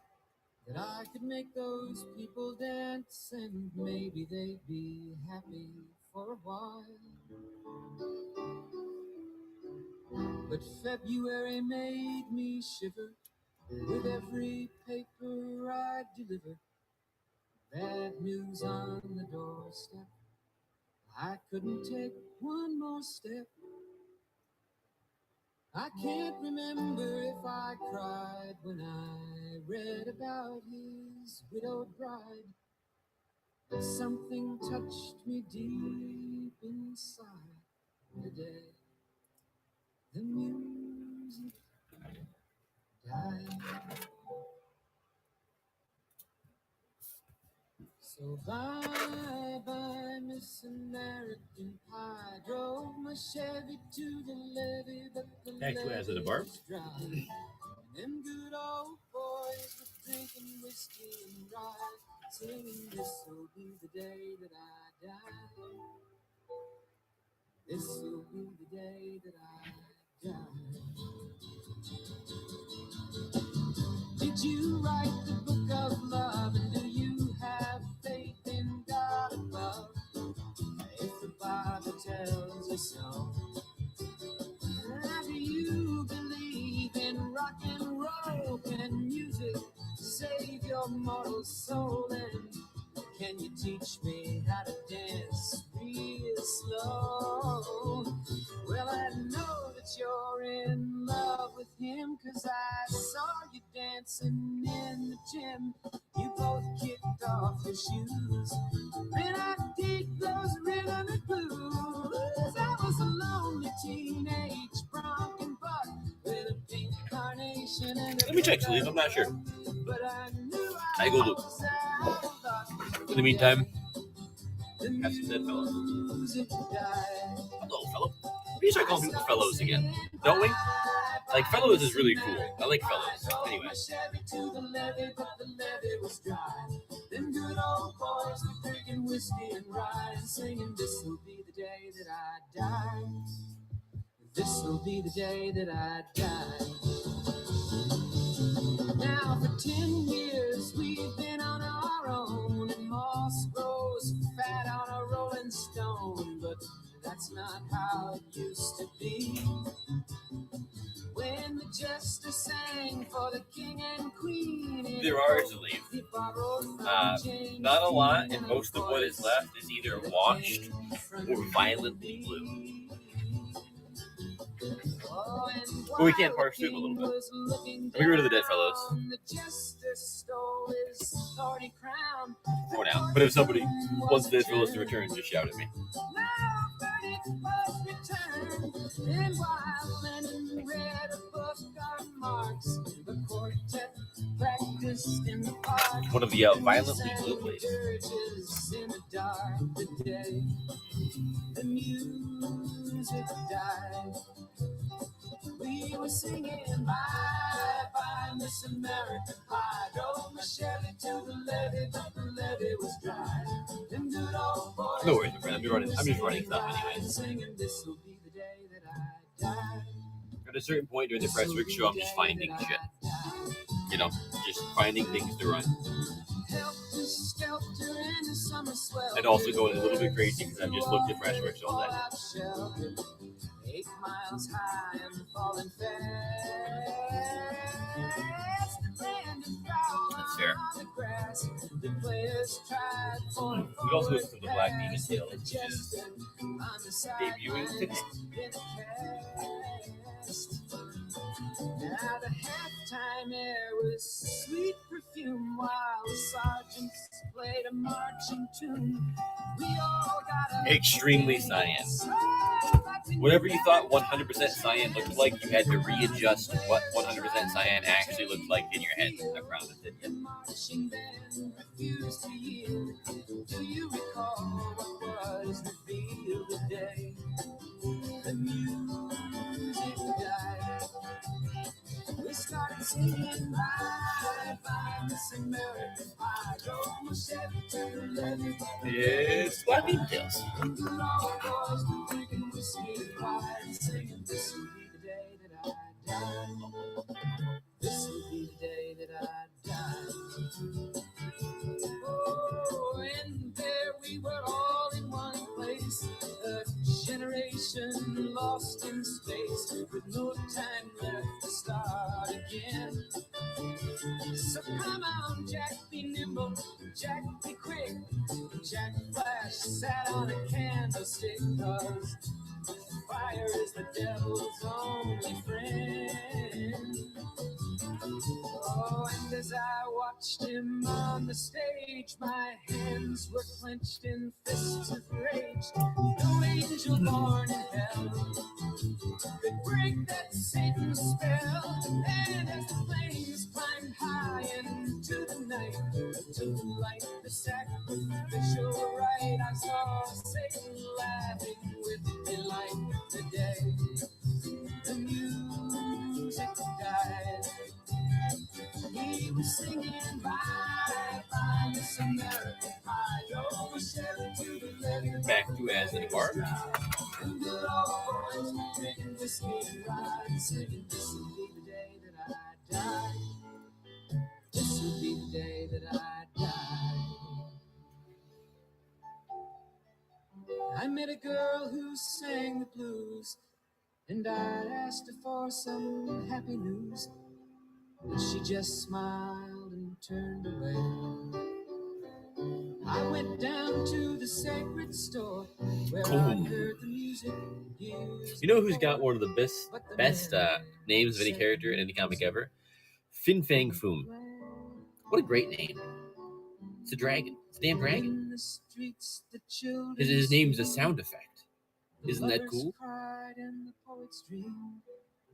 that I could make those people dance, and maybe they'd be happy for a while. But February made me shiver with every paper I deliver. Bad news on the doorstep. I couldn't take one more step. I can't remember if I cried when I read about his widowed bride. But something touched me deep inside the day the music died. So bye bye, Miss American Pie. Drove my Chevy to the levee, but the Back to As at a Bar. was dry. And them good old boys were drinking whiskey and rye, singing, "This'll be the day that I die. This'll be the day that I die." Did you write the book of love, and do you have faith in God above? If the Bible tells you so, how do you believe in rock and roll? Can music save your mortal soul? And can you teach me how to dance real slow? Well, I know that you're in love with him, 'cause I saw you dancing in the gym. You both kicked off your shoes. Man, I dig those rhythm and blues. I was a lonely teenage bronc buck with a pink carnation and a Let me check, Sleeve. I'm not sure. but I knew I go look. was out of luck. In the meantime, The have some Dead Fellows. music died. Hello, fellow. We should call people fellows again, don't we? Like, fellows is really cool. I like fellows. Anyway. Chevy to the levee, but the levee was dry. Them good old boys were drinking whiskey and rye and singing, "This'll be the day that I die. This'll be the day that I die." Now for 10 years we've been on our own, and moss grows fat on a rolling stone, but that that's not how it used to be. When the jester sang for the king and queen, There are to leave. Not a lot, and most of what is left is either washed or violently blue. But we can't parse through it a little bit. Let me get rid of the dead fellows. For now. But if somebody wants the dead fellows to return, just shout at me. One of the violently blue blades. The music died. We were singing bye bye Miss American Pie. Drove my Chevy to the levee, but the levee was dry. Them good old boys. No worries, my friend. I'm just running stuff anyway. Singing, this'll be the day that I die. At a certain point during the Pressworks show, I'm just finding shit. You know, just finding things to run. And also going a little bit crazy because I've just looked at Pressworks all day. 8 miles high and falling fast. That's fair. We also listen to the Black Demon Tales, which is debuting today. Now the halftime air was sweet perfume while the sergeants played a marching tune. We all got extremely cyan. Whatever you thought 100% cyan looked like, you had to readjust what 100% cyan actually looked like in your head. I promise it. The marching band refused to yield. Do you recall what was revealed today? The music died. We started singing bye bye Miss American Pie. Drove my Chevy to the levee. It's Black Demon Tales. Good old boys were drinking whiskey and rye and singing, this'll be the day that I die. This'll be the day that I die. Oh, and there we were all in one place. A generation lost in space with no time left to start again. So come on, Jack, be nimble, Jack, be quick. Jack Flash sat on a candlestick, 'cause fire is the devil's only friend. Oh, and as I watched him on the stage, my hands were clenched in fists of rage. No angel born in hell could break that Satan's spell. And as the flames climbed high into the night, to light the sacrificial rite, I saw Satan laughing with delight today. The music died. He was singing bye bye Miss American Pie. Drove a Chevy to the levee. Back to As It Bar. And good old boys were drinking whiskey and rye and singing, this'll be the day that I die. This'll be the day that I die. I met a girl who sang the blues, and I asked her for some happy news. But she just smiled and turned away. I went down to the sacred store where I heard the music used. You know who's got one of the best names of any character in any comic ever? Fin Fang Foom. What a great name. It's a dragon. It's a damn dragon. His name's a sound effect. Isn't that cool?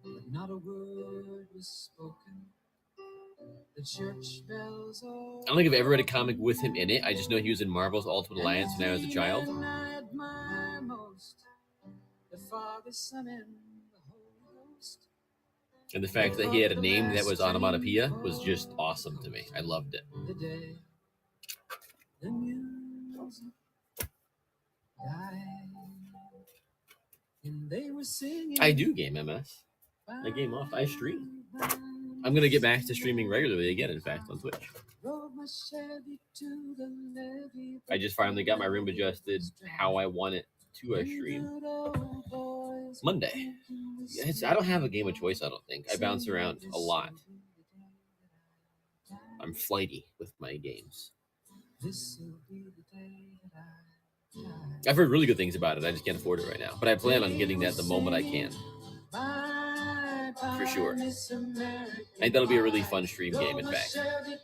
But not a word was spoken. The church bells all I don't think I've ever read a comic with him in it. I just know he was in Marvel's Ultimate Alliance when I was a child. I admire most the Father, Son, and the Holy Ghost. And the fact that he had a name that was onomatopoeia was just awesome to me. I loved it. The day the music died, and they were singing. I do game MS. I game off. I stream. I'm going to get back to streaming regularly again, in fact, on Twitch. I just finally got my room adjusted how I want it to I stream? Monday. I don't have a game of choice, I don't think. I bounce around a lot. I'm flighty with my games. I've heard really good things about it. I just can't afford it right now. But I plan on getting that the moment I can. For sure. I think that'll be a really fun stream game, in fact.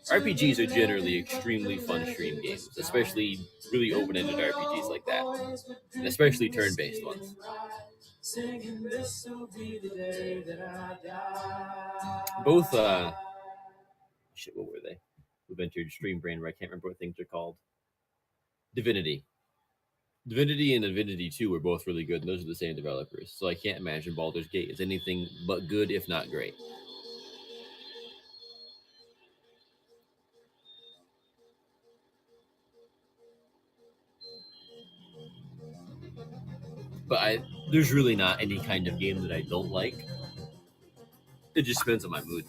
RPGs are generally extremely fun stream games, especially really open-ended RPGs like that. And especially turn-based ones. Both, shit, what were they? Who've entered Stream Brain where I can't remember what things are called. Divinity and Divinity 2 were both really good, and those are the same developers. So I can't imagine Baldur's Gate is anything but good, if not great. But there's really not any kind of game that I don't like. It just depends on my mood.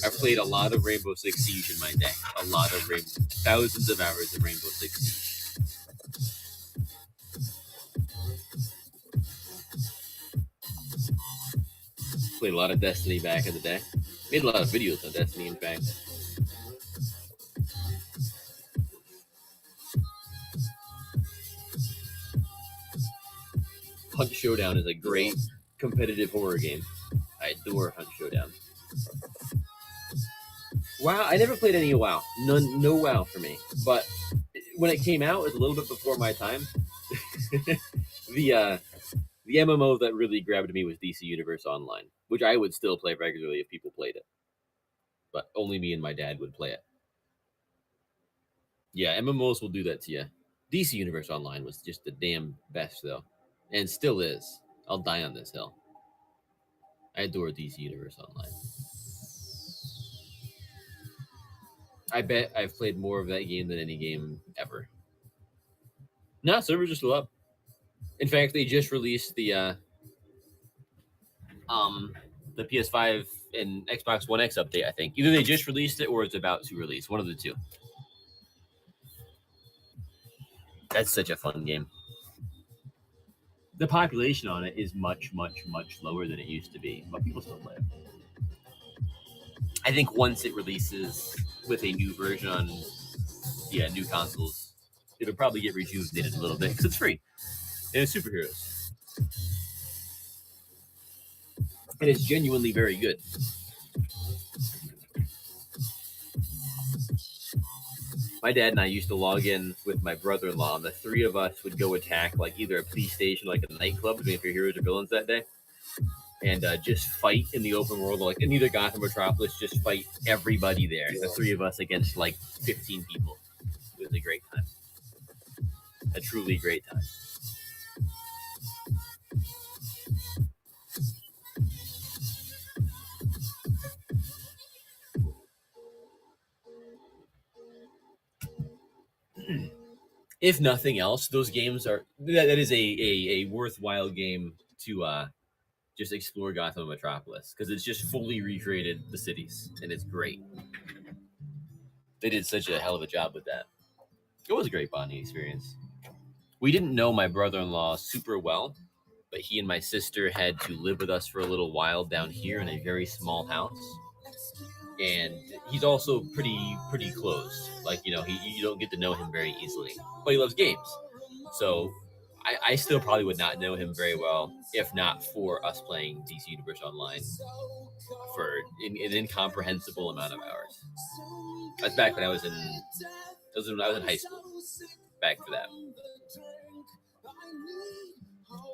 I've played a lot of Rainbow Six Siege in my day. Thousands of hours of Rainbow Six Siege. Played a lot of Destiny back in the day. Made a lot of videos on Destiny, in fact. Hunt Showdown is a great competitive horror game. I adore Hunt Showdown. WoW, I never played any WoW. No WoW for me. But when it came out, it was a little bit before my time. The MMO that really grabbed me was DC Universe Online, which I would still play regularly if people played it. But only me and my dad would play it. Yeah, MMOs will do that to you. DC Universe Online was just the damn best, though. And still is. I'll die on this hill. I adore DC Universe Online. I bet I've played more of that game than any game ever. No, servers are still up. In fact, they just released the PS5 and Xbox One X update, I think. Either they just released it or it's about to release. One of the two. That's such a fun game. The population on it is much, much, much lower than it used to be, but people still play it. I think once it releases with a new version on new consoles, it'll probably get rejuvenated a little bit because it's free. And it's superheroes. And it's genuinely very good. My dad and I used to log in with my brother-in-law, and the three of us would go attack like either a police station, like a nightclub, between if you're heroes or villains that day, and just fight in the open world, like in either Gotham or Metropolis, just fight everybody there. The three of us against like 15 people. It was a great time. A truly great time. If nothing else, those games are that is a worthwhile game to just explore Gotham and Metropolis, because it's just fully recreated the cities and it's great. They did such a hell of a job with that. It was a great bonding experience. We didn't know my brother-in-law super well, but he and my sister had to live with us for a little while down here in a very small house. And he's also pretty closed. Like, you don't get to know him very easily. But he loves games. So I still probably would not know him very well if not for us playing DC Universe Online for an incomprehensible amount of hours. That's back when I was in high school. Back for that.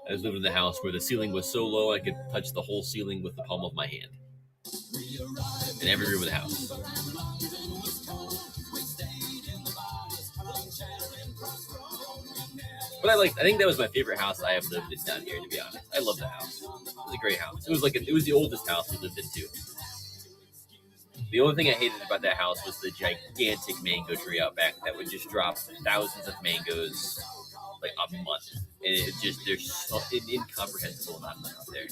I was living in the house where the ceiling was so low I could touch the whole ceiling with the palm of my hand. In every room of the house. But I think that was my favorite house I have lived in down here, to be honest. I love the house. It was a great house. It was the oldest house we lived in too. The only thing I hated about that house was the gigantic mango tree out back that would just drop thousands of mangoes like a month. And there's an incomprehensible amount of them out there.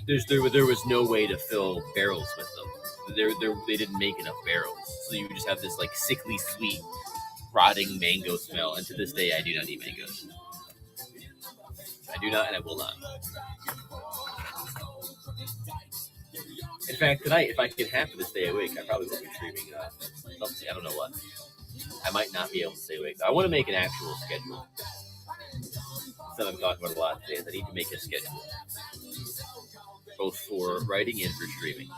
There was no way to fill barrels with them. They didn't make enough barrels, so you would just have this like sickly sweet rotting mango smell, and to this day, I do not eat mangoes. I do not, and I will not. In fact, tonight, if I could half of this stay awake, I probably will be streaming something. I don't know what. I might not be able to stay awake. I want to make an actual schedule. Something I'm talking about a lot today is I need to make a schedule, both for writing and for streaming.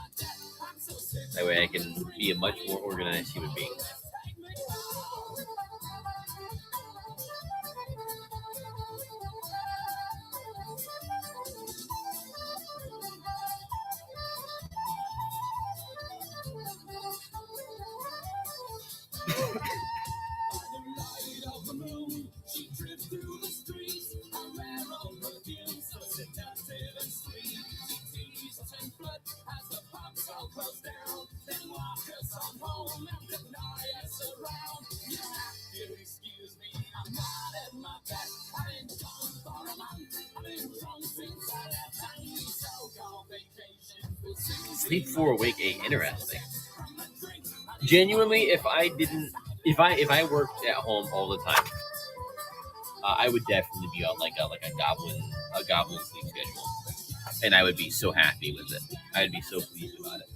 That way I can be a much more organized human being. Sleep 4 awake 8, interesting. Genuinely, if I worked at home all the time, I would definitely be on like a goblin sleep schedule, and I would be so happy with it. I'd be so pleased about it.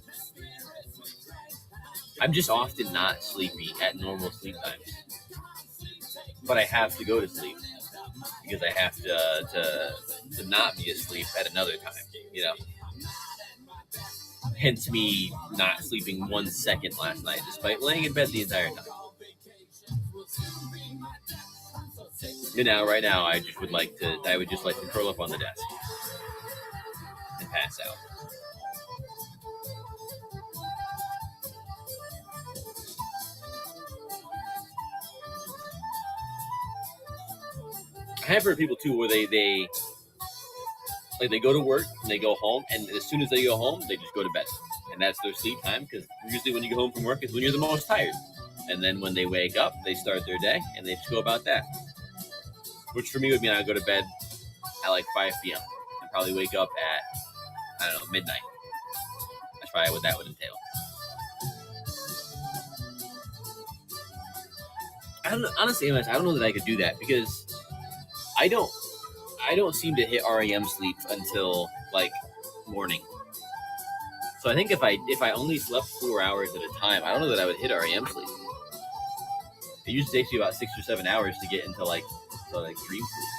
I'm just often not sleepy at normal sleep times, but I have to go to sleep because I have to not be asleep at another time, you know. Hence me not sleeping 1 second last night, despite laying in bed the entire time. And now, right now, I would just like to curl up on the desk and pass out. I have heard people too where they go to work and they go home, and as soon as they go home, they just go to bed, and that's their sleep time, because usually when you go home from work is when you're the most tired, and then when they wake up, they start their day and they just go about that. Which for me would mean I go to bed at like 5 p.m. and probably wake up at, I don't know, midnight. That's probably what that would entail. Honestly, I don't know that I could do that, because I don't seem to hit REM sleep until like morning. So I think if I only slept 4 hours at a time, I don't know that I would hit REM sleep. It usually takes me about 6 or 7 hours to get into like dream sleep.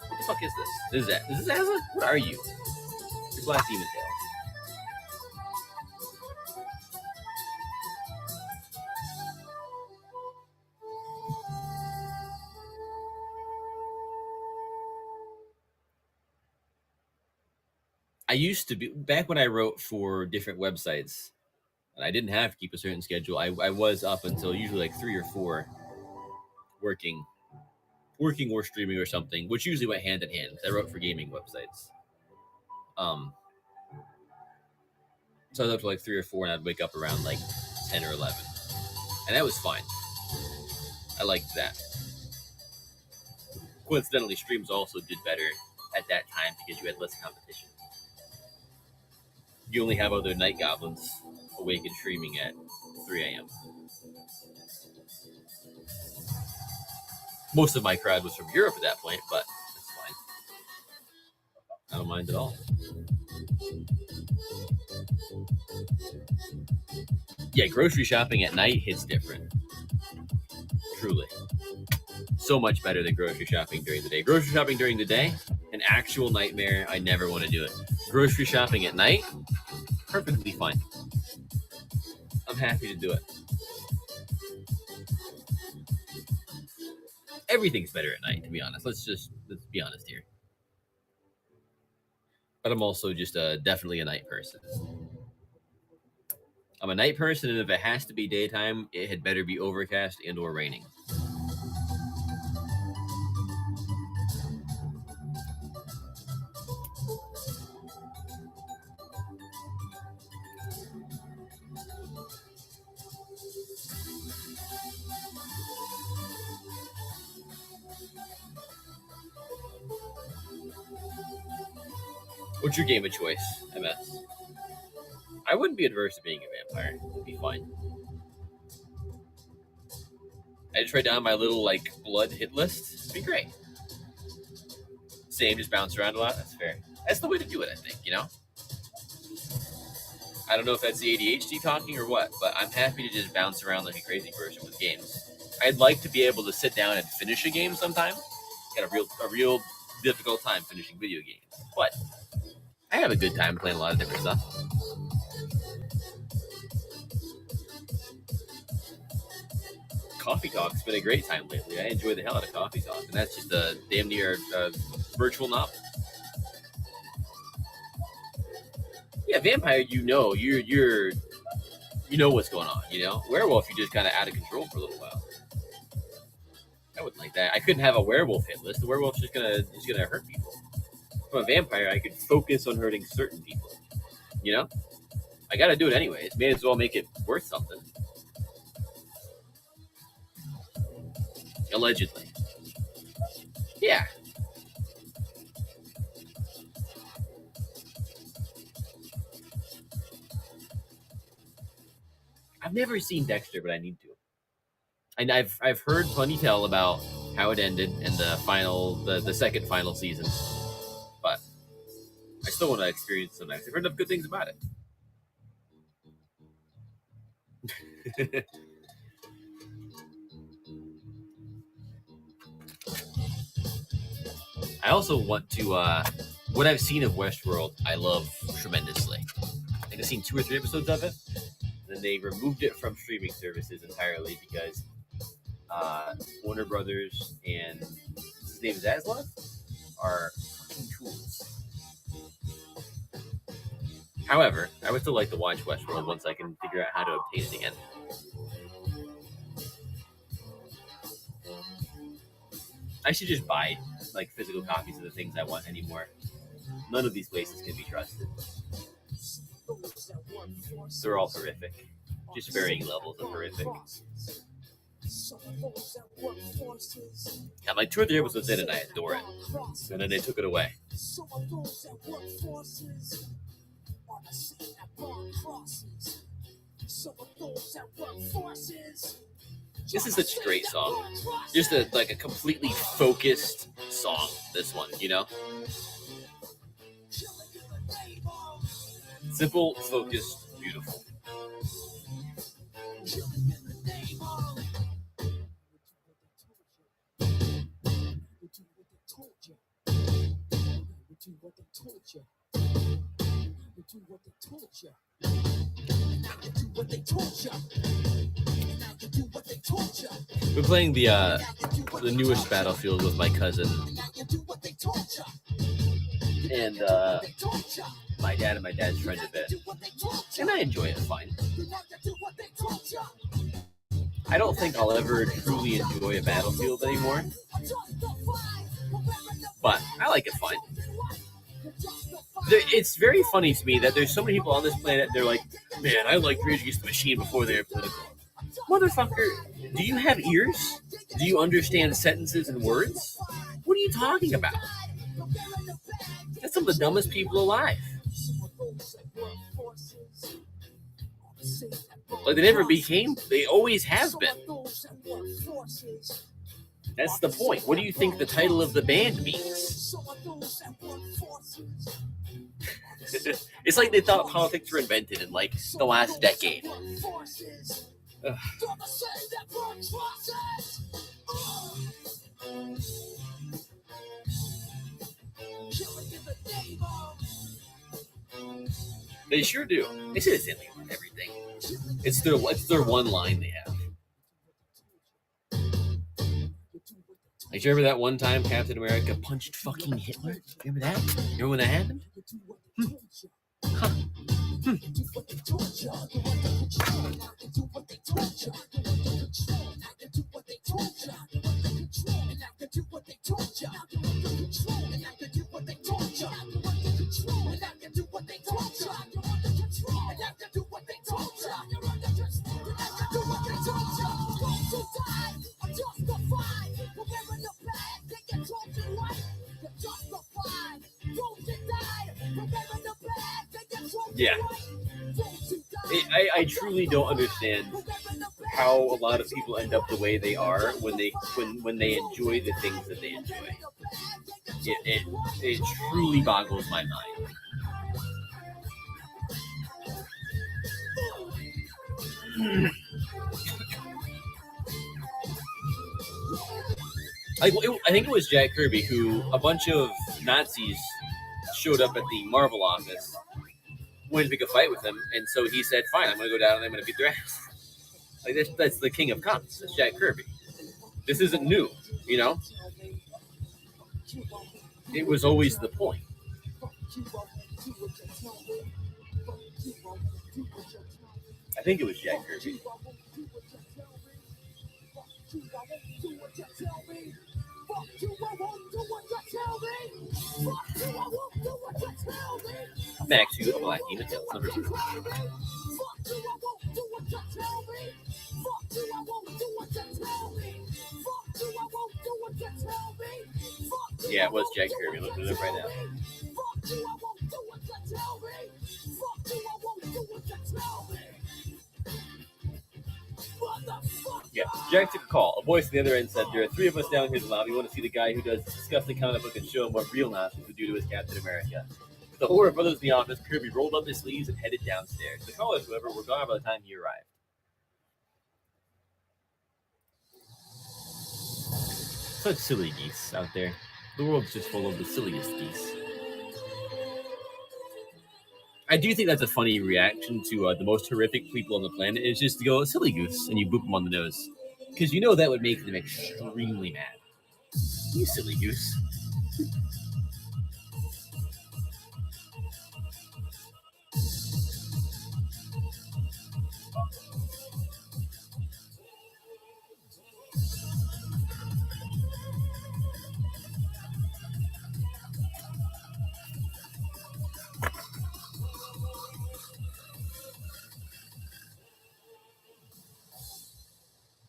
What the fuck is this? Is this Azza? What are you? You're Black Demon Tail. I used to be, back when I wrote for different websites, and I didn't have to keep a certain schedule. I was up until usually like 3 or 4 working or streaming or something, which usually went hand in hand, because I wrote for gaming websites. So I was up to like 3 or 4, and I'd wake up around like 10 or 11, and that was fine. I liked that. Coincidentally, streams also did better at that time because you had less competition. You only have other night goblins awake and streaming at 3 a.m. Most of my crowd was from Europe at that point, but that's fine. I don't mind at all. Yeah, grocery shopping at night hits different. Truly. So much better than grocery shopping during the day. Grocery shopping during the day, an actual nightmare. I never want to do it. Grocery shopping at night, perfectly fine. I'm happy to do it. Everything's better at night, to be honest. Let's be honest here. But I'm also just definitely a night person. I'm a night person, and if it has to be daytime, it had better be overcast and or raining. What's your game of choice, MS? I wouldn't be adverse to being a vampire. It'd be fine. I just write down my little like blood hit list. It'd be great. Same, just bounce around a lot. That's fair. That's the way to do it, I think. You know. I don't know if that's the ADHD talking or what, but I'm happy to just bounce around like a crazy person with games. I'd like to be able to sit down and finish a game sometime. Got a real difficult time finishing video games, but I have a good time playing a lot of different stuff. Coffee Talk's been a great time lately. I enjoy the hell out of Coffee Talk, and that's just a damn near virtual novel. Yeah, vampire, you know what's going on. You know, werewolf, you're just kind of out of control for a little while. I wouldn't like that. I couldn't have a werewolf hit list. The werewolf's just gonna hurt people. From a vampire, I could focus on hurting certain people. You know, I got to do it anyways. May as well make it worth something. Allegedly. Yeah. I've never seen Dexter, but I need to. And I've heard plenty tell about how it ended in the second final season. But I still want to experience some next. I've heard enough good things about it. I also want to what I've seen of Westworld, I love tremendously. I think I've seen 2 or 3 episodes of it. And then they removed it from streaming services entirely because Warner Brothers and his name is Zaslav are fucking tools. However, I would still like to watch Westworld once I can figure out how to obtain it again. I should just buy like physical copies of the things I want anymore. None of these places can be trusted. They're all horrific. Just varying levels of horrific. I'm like 2 or 3 episodes in and I adore it. And then they took it away. This is such a great song. Just a completely focused song, this one, you know? Simple, focused, beautiful. We're playing the newest Battlefield with my cousin, and my dad and my dad's friend a bit, and I enjoy it fine. I don't think I'll ever truly enjoy a Battlefield anymore, but I like it fine. It's very funny to me that there's so many people on this planet, they're like, man, I like Rage Against the Machine before they were political. Motherfucker, do you have ears? Do you understand sentences and words? What are you talking about? That's some of the dumbest people alive. Like, they never became, they always have been. That's the point. What do you think the title of the band means? It's like they thought politics were invented in, like, the last decade. Ugh. They sure do. They say the same thing about everything. It's their one line they have. Like, you remember that one time Captain America punched fucking Hitler? Remember that? Remember when that happened? Huh. Yeah. I truly don't understand how a lot of people end up the way they are when they enjoy the things that they enjoy. It truly boggles my mind. I think it was Jack Kirby who a bunch of Nazis showed up at the Marvel office, wanted to pick a fight with him, and so he said, "Fine, I'm going to go down and I'm going to beat their ass." Like that's the king of comics. That's Jack Kirby. This isn't new, you know. It was always the point. I think it was Jack Kirby. Back to A Black Demon Tales number 2. Yeah, it was Jack Kirby. Looking it up right now. Yeah, Jack took a call. A voice at the other end said, "There are 3 of us down here in the lobby. We want to see the guy who does this disgusting comic book and show him what real Nazis would do to his Captain America." With the horror of others in the office, Kirby rolled up his sleeves and headed downstairs. The callers, however, were gone by the time he arrived. Such silly geese out there. The world's just full of the silliest geese. I do think that's a funny reaction to the most horrific people on the planet, is just to go, "Silly goose," and you boop them on the nose. Because you know that would make them extremely mad. You silly goose.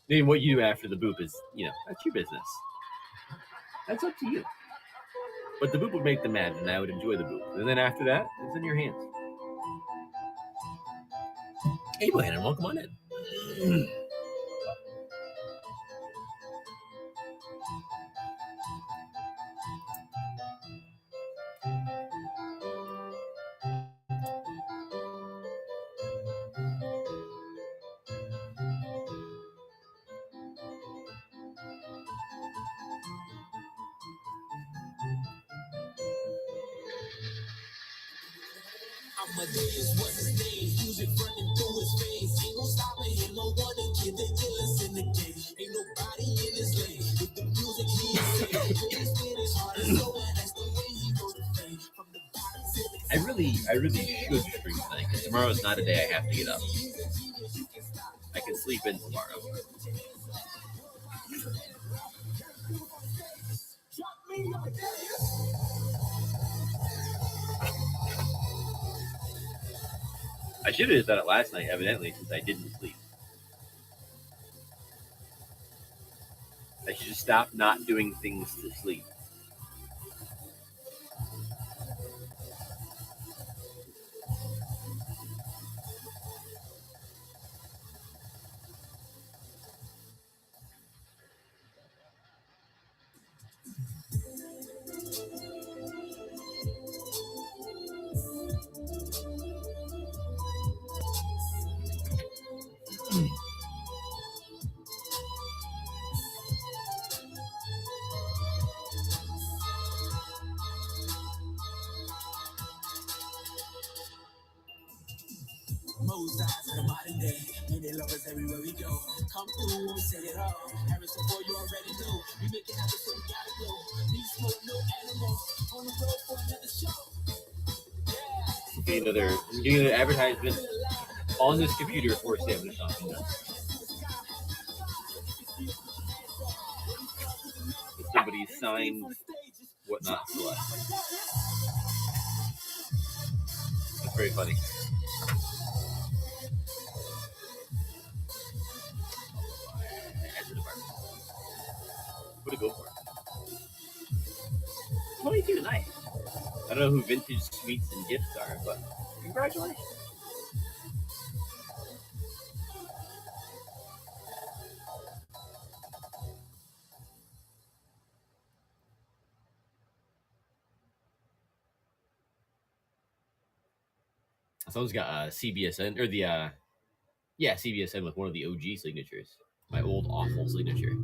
I mean, what you do after the boop is, that's your business. That's up to you. But the boop would make them mad, and I would enjoy the boop. And then after that, it's in your hands. Hey, Brandon, welcome on in. Amadeus, what's his name? Music running through his veins. Ain't no stopping him, no one to get the illest in the game. Ain't nobody in his lane. With the music he insane. With his spin his heart and soul, and that's the way he goes to fame. From the bottom to the I really should stream tonight, because tomorrow's not a day I have to get up. I can sleep in tomorrow. I should have done it last night, evidently, since I didn't sleep. I should just stop not doing things to sleep. Most eyes in the modern day. Many lovers everywhere we go. Come through when we say it all. Harrison, boy, you already know. We make it happen, so we gotta go. Need smoke, no animal. On the road for another show. I'm getting another advertisement on this computer for 7 or something. Somebody signed whatnot to us. That's very funny. What a go for it. 22 tonight. I don't know who Vintage Sweets and Gifts are, but congratulations. Someone's got CBSN or the CBSN with one of the OG signatures. My old awful signature.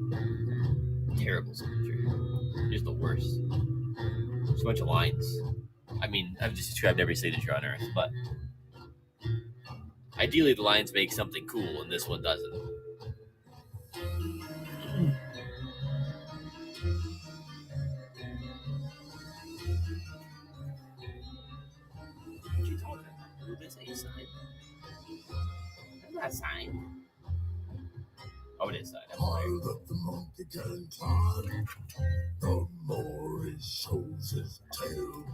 Terrible signature. Just the worst. Just a bunch of lines. I mean, I've just described every signature on Earth, but ideally the lines make something cool, and this one doesn't. What you talking about? This ain't signed. That's not signed. Oh, it is signed. Higher up the monkey can climb, the more he shows his tail.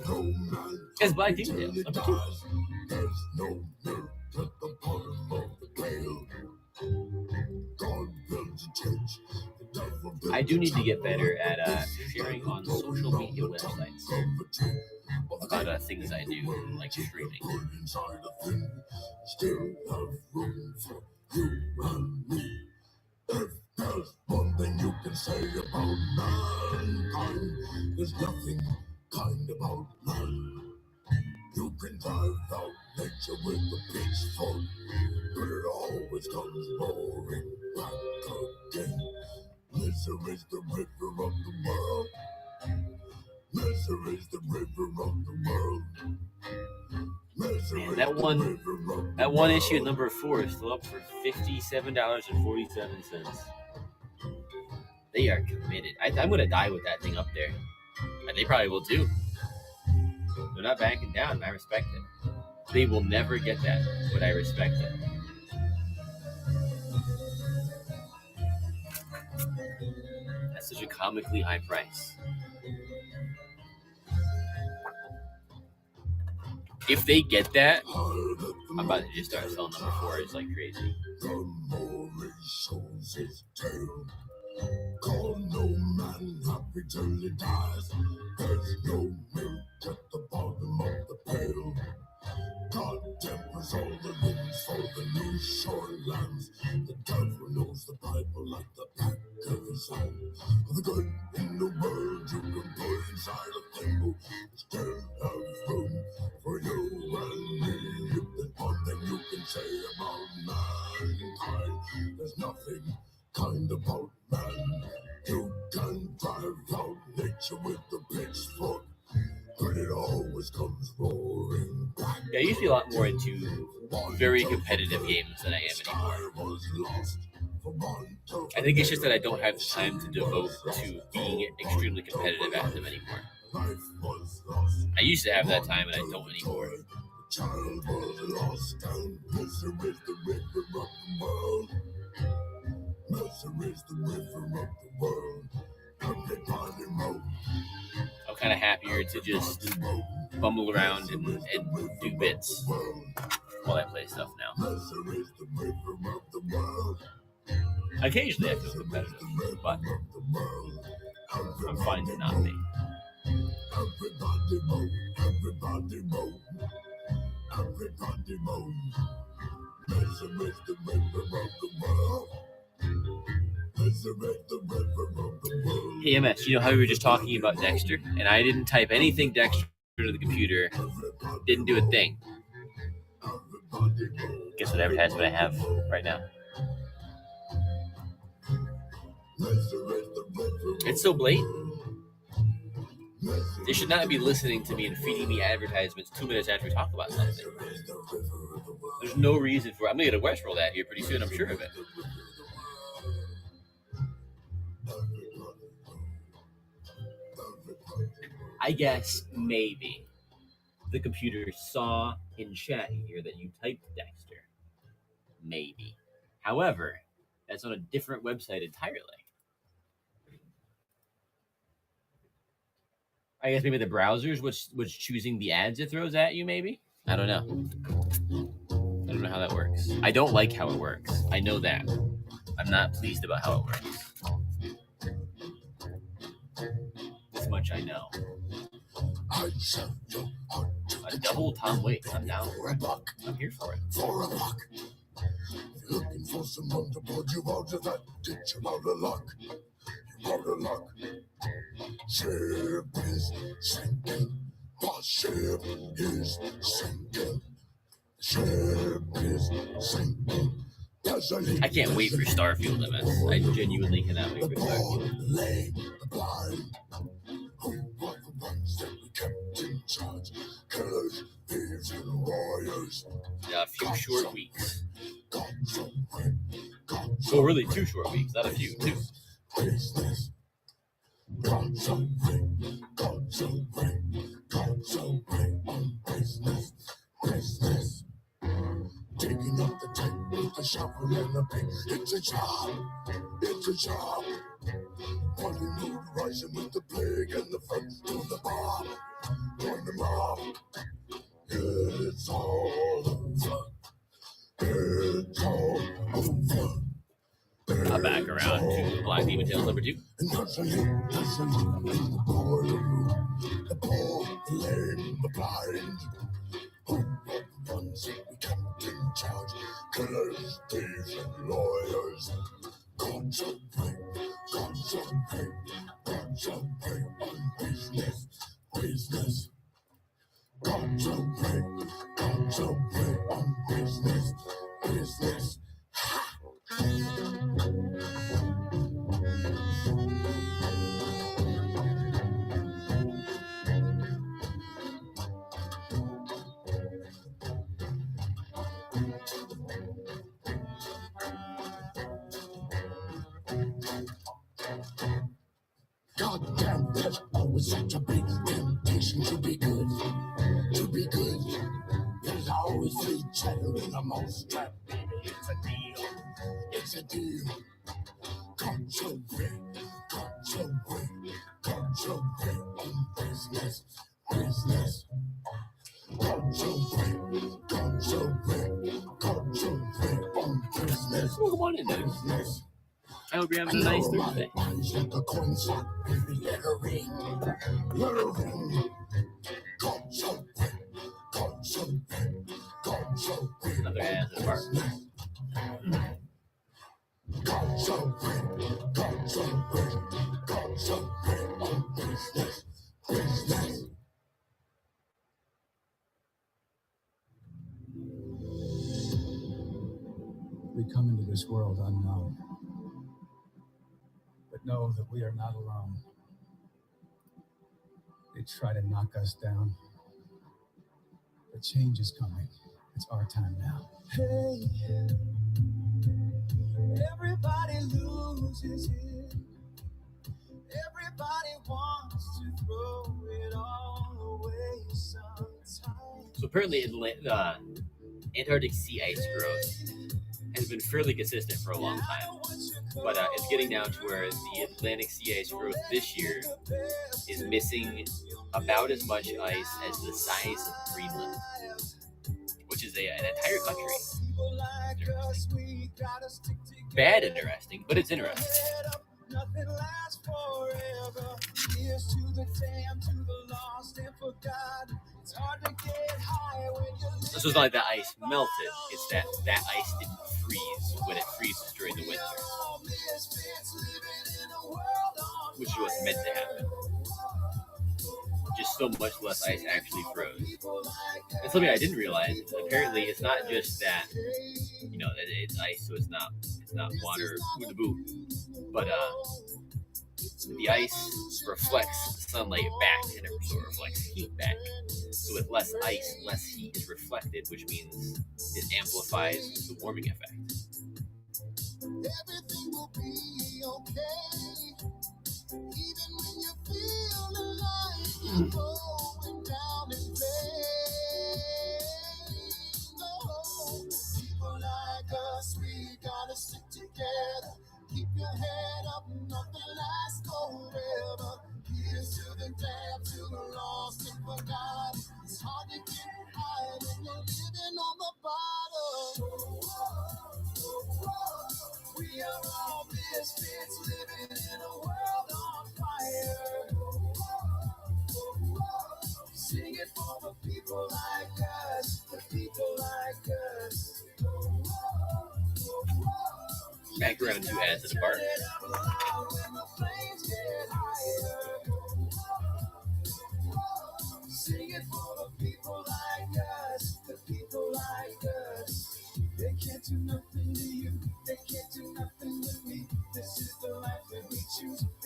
No man it's Black Details. There's no milk at the bottom of the pail. God builds a church. I do need to get better at sharing on social media websites about things I do, like streaming. Still have room for you and me. If there's one thing you can say about mankind, there's nothing kind about man. You can drive out nature with a pitchfork, but it always comes roaring back again. Misery is the river of the world. Misery is the river of the world. Man, that one issue number 4 is still up for $57.47. They are committed. I'm gonna die with that thing up there, and they probably will too. They're not backing down. I respect it. They will never get that, but I respect it. That's such a comically high price. If they get that, I'm about to just start selling number 4. It's like crazy. The more he shows his tail. Call no man happy till he dies. There's no milk at the bottom of the pail. God tempers all the winds for the new shorelands. The devil knows the Bible like the back of his hand. The good in the world you can put inside a thimble. Still have room for you and me. If there's one thing you can say about mankind, there's nothing kind about man. You can drive out nature with the pitchfork, but it always comes roaring back. Yeah, I used to be a lot more into very competitive games than I am anymore. I think it's just that I don't have the time to devote to being extremely competitive at them anymore. I used to have that time, and I don't anymore. Child was lost and misery is the river of the world. Misery is the river of the world. Everybody move. I'm kind of happier to just bumble around and do bits while I play stuff now. Occasionally I feel competitive, but I'm fine to not be. Everybody move, everybody move, everybody move. Misery is the river of the world. Hey MS, you know how we were just talking about Dexter, and I didn't type anything Dexter into the computer, didn't do a thing. Guess what advertisement I have right now? It's so blatant. They should not be listening to me and feeding me advertisements 2 minutes after we talk about something. There's no reason for it. I'm going to get a Westworld ad here pretty soon, I'm sure of it. I guess maybe the computer saw in chat here that you typed Dexter. Maybe. However, that's on a different website entirely. I guess maybe the browser's was choosing the ads it throws at you, maybe? I don't know. I don't know how that works. I don't like how it works. I know that. I'm not pleased about how it works. This much I know. A double Tom Waits. I'm down for it. I'm here for it. For a buck. Looking for someone to pull you out of that ditch. You're out of luck. You're out of luck. Ship is sinking. The ship is sinking. Ship is sinking. I can't wait for Starfield MS. I genuinely cannot wait for Starfield. Lame, the blind. Who were the ones that we kept in charge? Killers, thieves, and warriors. A few short weeks. God's away. Well, really 2 short weeks, not a few, 2. Business. God's away. God's away. God's away on business. Business. Digging up the tape with the shovel and the pick. It's a job. It's a job. Putting new rising with the plague and the first to the bar. Join the mob. It's all over. It's all over. Back around to Black Demon Tales number 2. And there's a leak in the boiler room. The poor, the lame, the blind. Who are the ones that we kept in charge? Killers, thieves, and lawyers. God's away, God's away, God's away on business, business. God's away on business, business. Goddamn, there's always such a big temptation to be good, to be good. There's always free cheddar in the mousetrap, baby. It's a deal, it's a deal. God's away, God's away, God's away on business, business. God's away, God's away, God's away on business, business. I hope you're having a nice Thursday. Let the coin slot, baby, let her ring. Let her ring. God's away, God's away, God's away. Another ass in the park. God's away, God's away, God's away on business, business. We come into this world unknown, but know that we are not alone. They try to knock us down, but change is coming. It's our time now. Hey, everybody loses it. Everybody wants to throw it all away sometimes. So apparently Antarctic sea ice growth has been fairly consistent for a long time. But it's getting down to where the Atlantic sea ice growth this year is missing about as much ice as the size of Greenland, which is an entire country. Interesting. Bad interesting, but it's interesting. Nothing lasts forever. Here's to the damned, to the lost and forgotten. It's hard to get high when you live. This was not like that ice melted. It's that ice didn't freeze when it freezes during the winter, which is what's meant to happen. Just so much less ice actually froze. And something I didn't realize is apparently it's not just that, that it's ice, so it's not water with the boo, but the ice reflects sunlight back and it sort of reflects heat back. So with less ice, less heat is reflected, which means it amplifies the warming effect. Everything will be okay, even when you feel like you're going down in flames. No, people like us, we gotta stick together. Keep your head up, nothing lasts forever. Here's to the damned, to the lost and forgotten. It's hard to get high when you're living on the bottom. We are all misfits living in a world on fire. Sing it for the people like us, the people like us. Back around to ads in the park. Sing it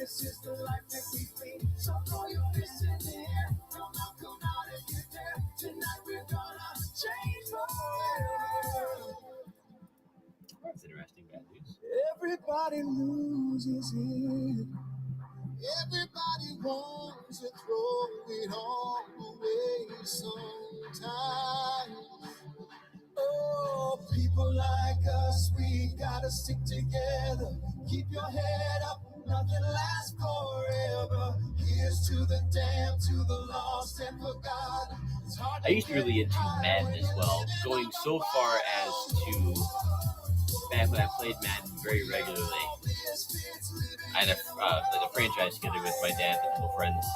This is the life that we lead. So throw your fists in the air. Come out if you dare. Tonight we're gonna change the world. That's interesting bad news. Everybody loses it. Everybody wants to throw it all away sometimes. Oh, people like us, we gotta stick together. Keep your head up, nothing lasts forever. Here's to the damned, to the lost and forgotten. I used to be really into Madden as well, going so far as to, back when I played Madden very regularly, I had a franchise together with my dad and a couple friends.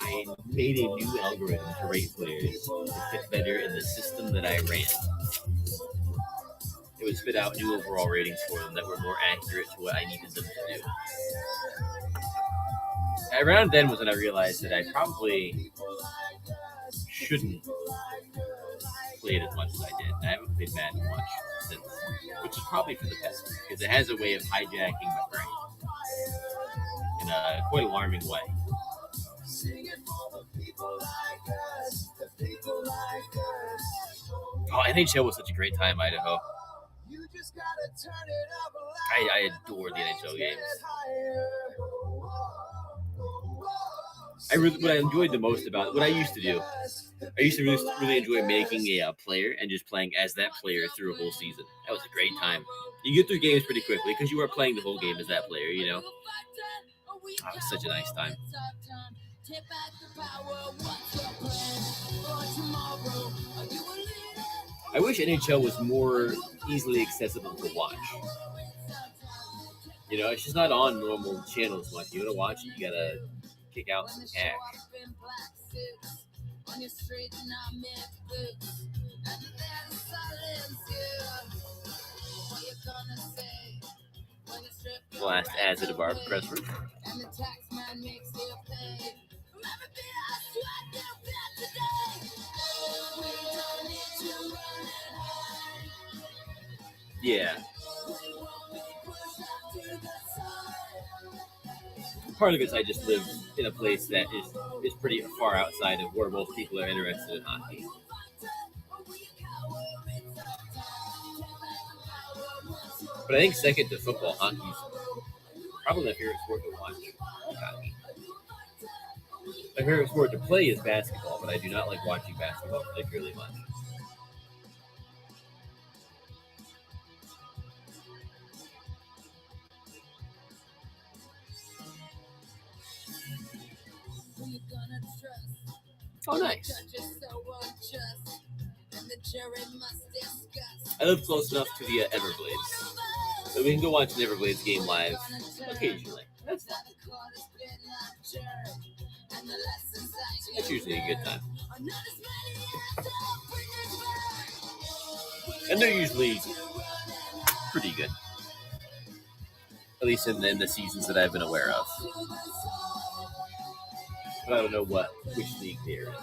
I made a new algorithm to rate players to fit better in the system that I ran. It would spit out new overall ratings for them that were more accurate to what I needed them to do. Around then was when I realized that I probably shouldn't play it as much as I did. I haven't played Madden much since, which is probably for the best, because it has a way of hijacking my brain in a quite alarming way. Oh, NHL was such a great time, Idaho. I adore the NHL games. What I enjoyed the most about what I used to do, I used to really enjoy making a player and just playing as that player through a whole season. That was a great time. You get through games pretty quickly because you are playing the whole game as that player, you know? Oh, it was such a nice time. I wish NHL was more easily accessible to watch. You know, it's just not on normal channels much. You want to watch it, you gotta kick out some cash. The last ads at a bar, Pressworks. Yeah. Part of it is I just live in a place that is pretty far outside of where most people are interested in hockey. But I think second to football, hockey's probably my favorite sport to watch. Hockey. My favorite sport to play is basketball, but I do not like watching basketball particularly much. Oh, nice. I live close enough to the Everglades, so we can go watch an Everglades game live occasionally. That's fun. That's usually a good time. And they're usually pretty good. At least in the seasons that I've been aware of. But I don't know which league they're in.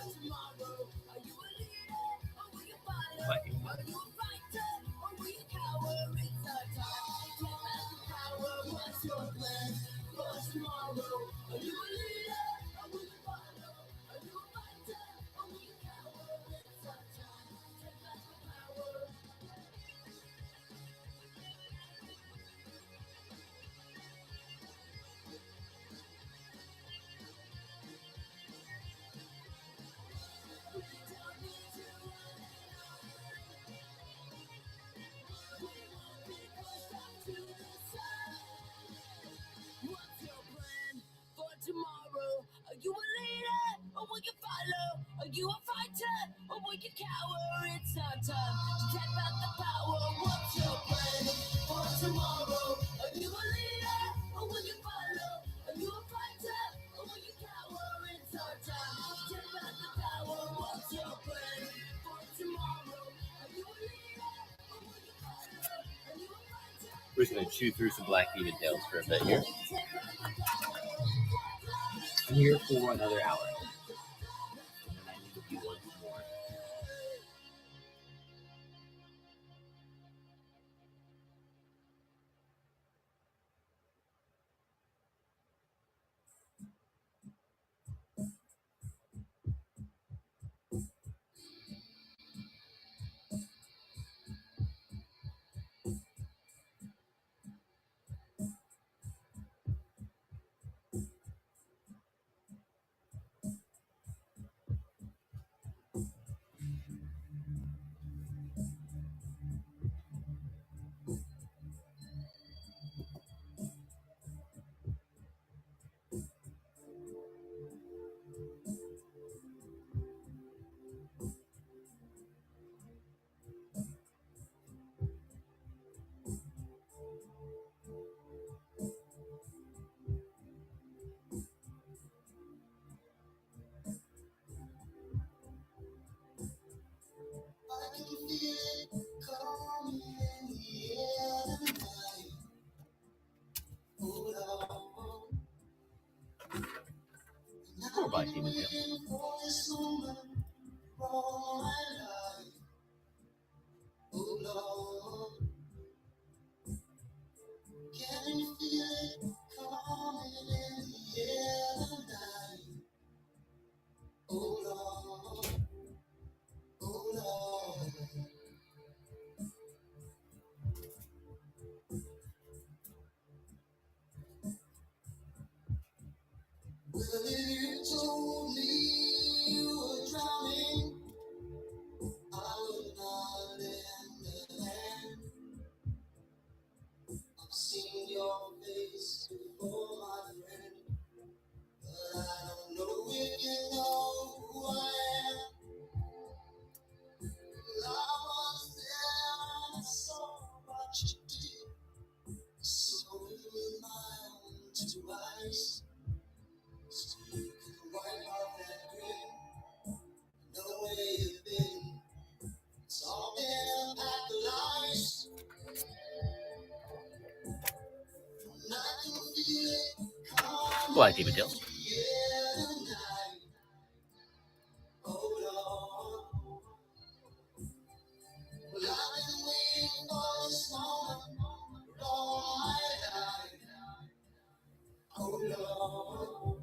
We're just going to chew through some Black Demon Tales for a bit here. I'm here for another hour. And then I need to do one more. Black Demon Tail. Can you feel it coming in the air tonight? Oh Lord, oh Lord. Well, if you told me you were drowning, I would not lend a hand. I've seen your face before, my friend, but I don't know if you know who I am. I was there and I saw what you did. So with my own two eyes, so you can wipe off that grin. Know where you've been. It's all been a pack of lies. And I can feel it coming. Black Demon Tail. Yeah, tonight. Oh Lord. Well, I've been waiting for this moment all my life. Oh Lord.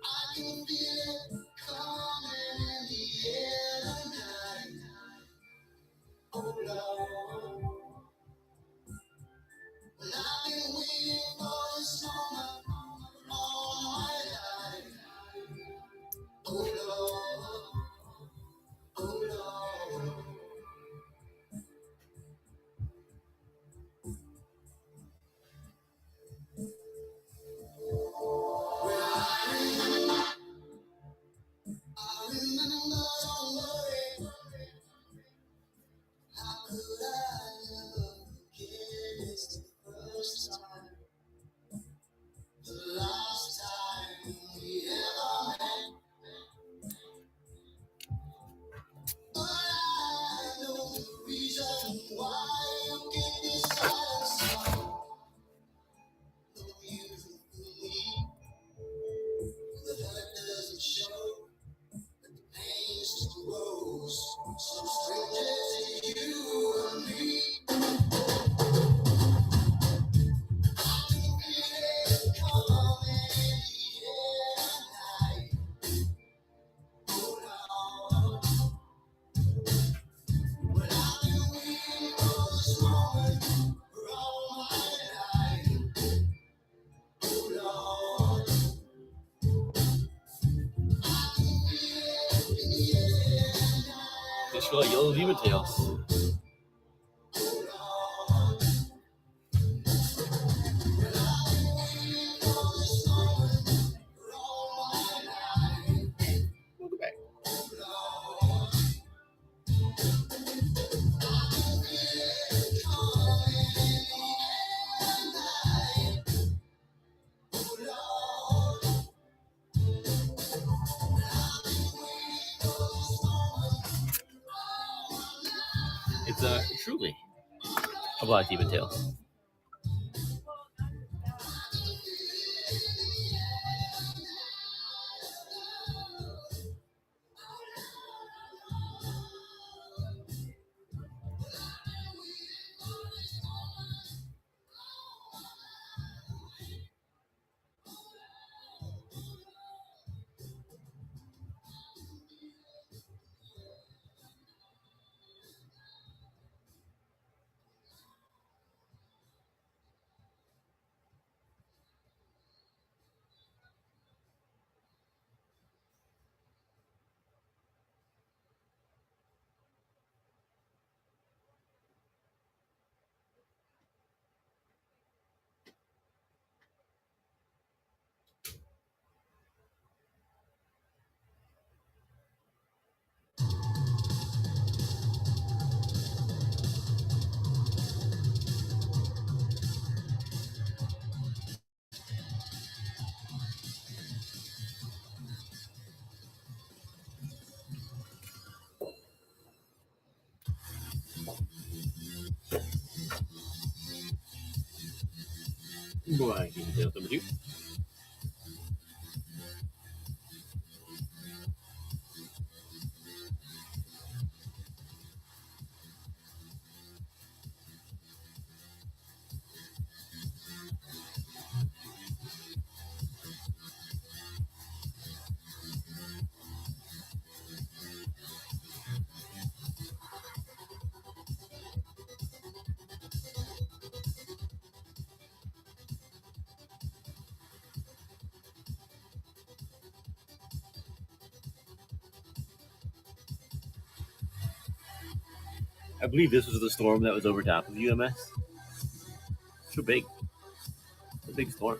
I can feel it coming in the air tonight. Oh Lord. Well, I've been waiting for this moment all my life. Oh Lord. Oh Lord. I remember, don't worry. How could I love again? It's the first time, the last time we ever met. But I know the reason why you gave me silence. No, you fool me. The hurt doesn't show, but the pain still grows. So strangers to you and me. I can feel it coming in the air tonight. Oh Lord. Well, I've been waiting for this moment for all my life. Oh Lord. I can feel it in the air tonight. Just feel like Yellow Demon Tails. Oh Lord. Well, I've been waiting for this moment for all my life. Welcome back. Oh Lord. I can feel it coming in the air tonight. Oh Lord. I've been waiting for this moment all my life. It's truly a Black Demon Tail. Black Demon Tails number 2. I believe this was the storm that was over top of UMS. So big. It's a big storm.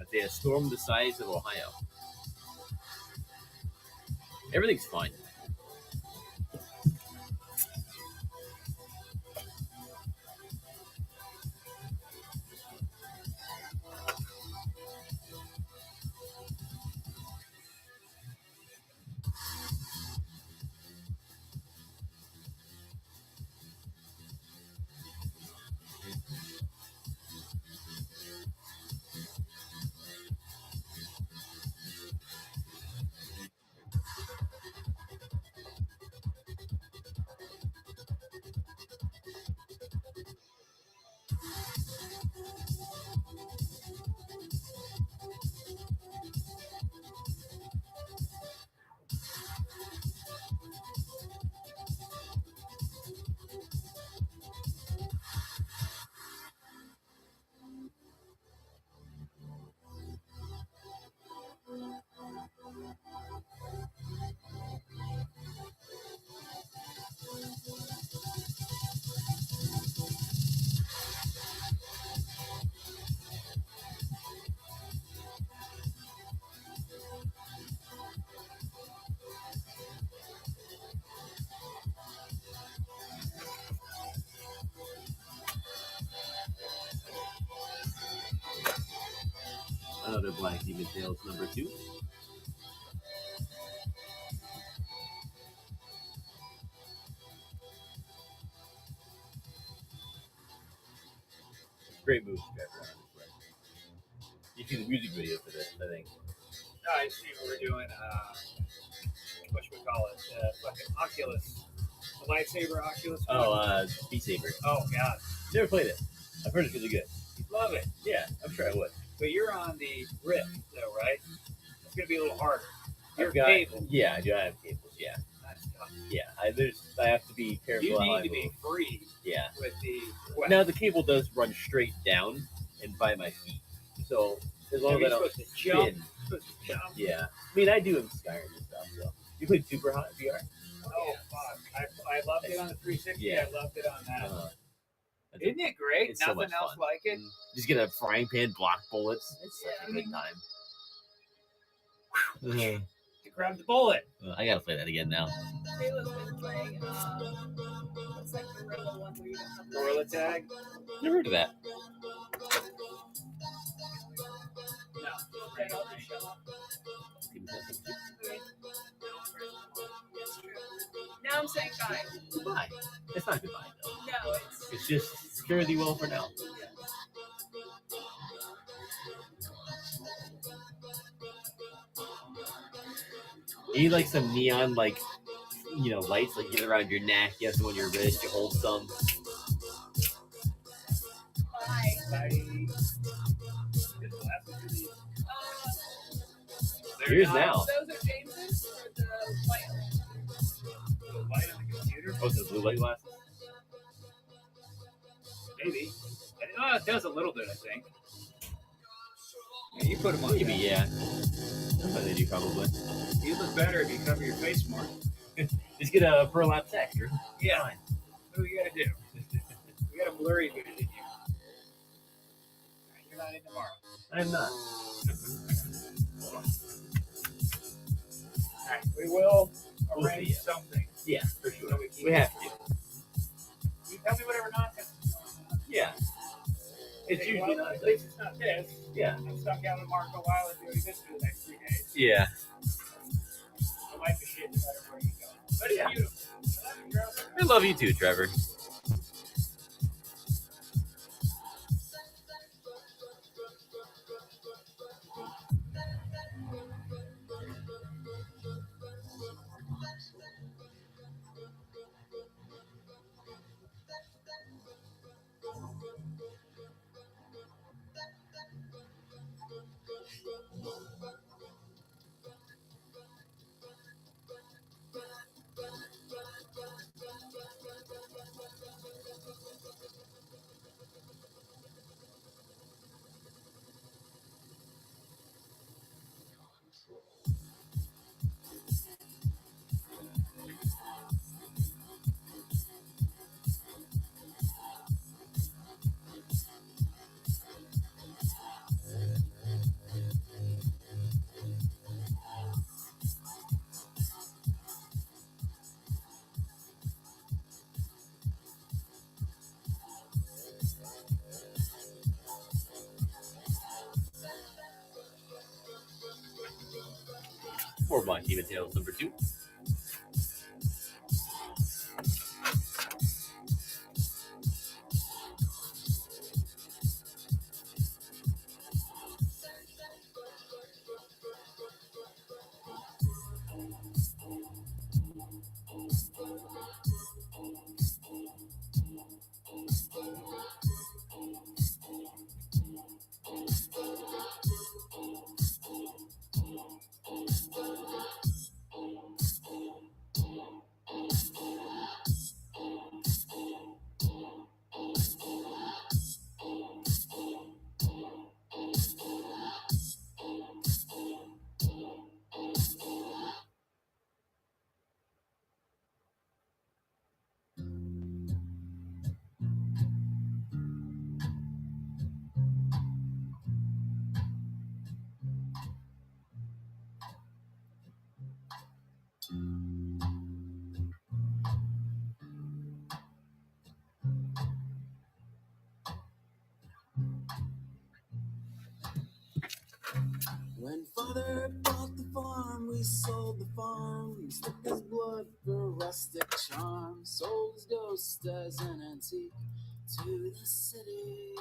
I'd say a storm the size of Ohio. Everything's fine. Another Black Demon Tales number 2. Great movie, Trevor. You see the music video for this, I think. No, I see what we're doing. What should we call it? Fucking Oculus. The lightsaber Oculus. Beat Saber. Oh god, Never played it. I've heard it's really good. you'd love it. Yeah, I'm sure I would. But you're on the Rift, though, right? It's gonna be a little harder. You're I've got, cable. Yeah, I do have cables. Yeah, That's tough. yeah. I have to be careful. You how need I to be move. free Yeah. with the Quest. Now the cable does run straight down and by my feet, so as long as I You're don't supposed to jump. spin. Supposed to jump. Yeah, I mean I do in Skyrim and stuff. So you played Super Hot VR? Oh fuck! I loved it on the 360. Yeah. I loved it on that. Isn't Isn't it great? It's so Nothing much else fun. like it. Just get a frying pan, block bullets. It's such a good time. To grab the bullet. I gotta play that again now. Kayla's been playing, what's like the rebel one where you don't have Gorilla tag. Never heard of that. No. Right, I'll just show up. Okay. That's true. Now I'm saying bye. Goodbye. It's not goodbye though. No, It's just fare thee well for now. You need like some neon lights, like get around your neck. You have some on your wrist. You hold some. bye. Here's now. Those are James's or the white one? The light on the computer. Oh, the blue light glasses. Maybe. Oh, it does a little bit, I think. Yeah, you put them on. Maybe, yeah. That's what they do, probably. You look better if you cover your face more. Just get a burlap texture. Yeah. What do we gotta do? We got a blurry vision here. You're not in tomorrow. I'm not. Alright, we will We'll arrange see ya. something. Yeah, for sure. So we keep- We have to. You tell me whatever nonsense is going on. Yeah. It's Hey, usually well, not. at least it's not this. Yeah. I'm stuck out in Marco Island doing this for the next 3 days. Yeah. The life is shit no matter where you go. But it's Yeah. beautiful. I love you, girl. I love you too, Trevor. for Blind Demon Tales number 2. When father bought the farm, we sold the farm. Stuck his blood for rustic charm. Sold his ghost as an antique to the city.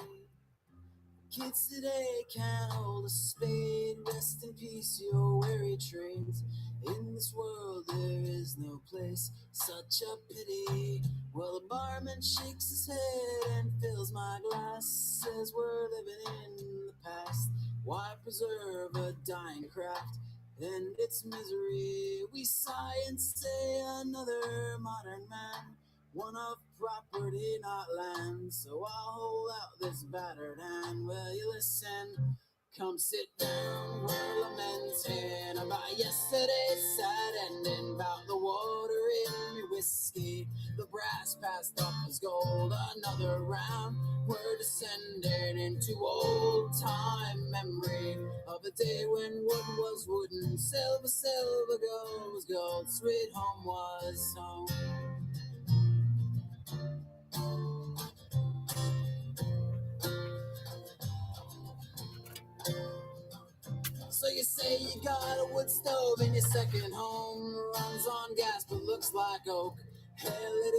Kids today can't hold a spade. Rest in peace, your weary trades. In this world there is no place, such a pity. Well, the barman shakes his head and fills my glass. Says we're living in the past. Why preserve a dying craft and its misery? We sigh and say another modern man, one of property, not land. So I'll hold out this battered hand. Will you listen? Come sit down, we're lamenting about yesterday's sad ending, about the water in your whiskey. The brass passed up as gold, another round. We're descending into old time memory of a day when wood was wooden, silver, silver, gold was gold, sweet home was home. So you say you got a wood stove in your second home, runs on gas but looks like oak. Hell, it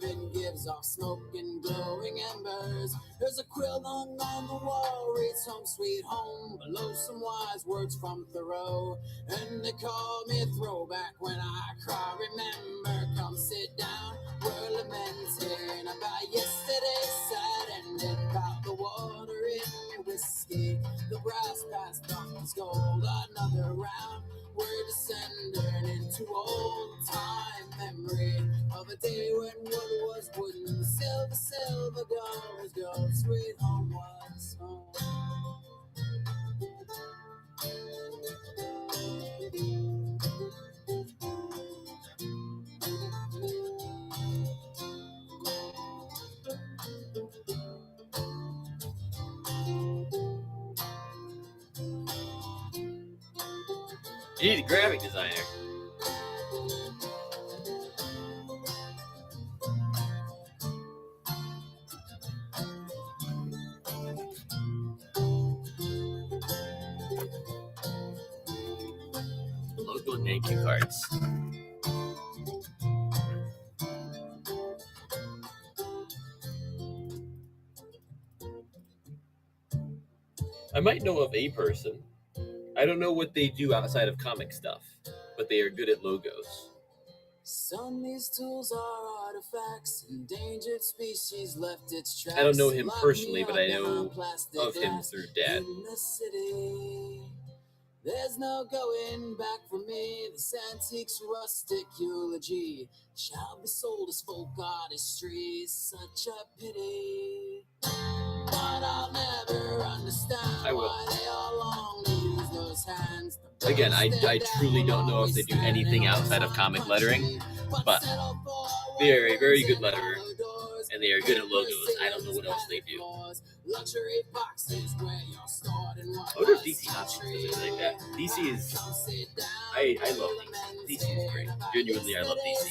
even gives off smoke and glowing embers. There's a quill hung on the wall, reads home sweet home, below some wise words from Thoreau. And they call me a throwback when I cry, remember, come sit down. We're lamenting about yesterday's sad ending, about the water in your whiskey. The brass passed off as gold, another round. We're descending into old time memory of a day when wood was wooden, silver, silver, gold was gold, sweet home was home. You need a graphic designer. Local and thank you cards. I might know of a person. I don't know what they do outside of comic stuff, but they are good at logos. Some these tools are artifacts, endangered species left its tracks. I don't know him personally, but I know of him through Dad. In the city, there's no going back for me. This antique's rustic eulogy shall be sold as folk artistry. Such a pity, but I'll never understand why they all long to use those hands. Again, I truly don't know if they do anything outside of comic lettering, but they are a very good letterer, and they are good at logos. I don't know what else they do. I wonder if DC has something like that. DC is... I love DC. DC is great. Genuinely, I love DC.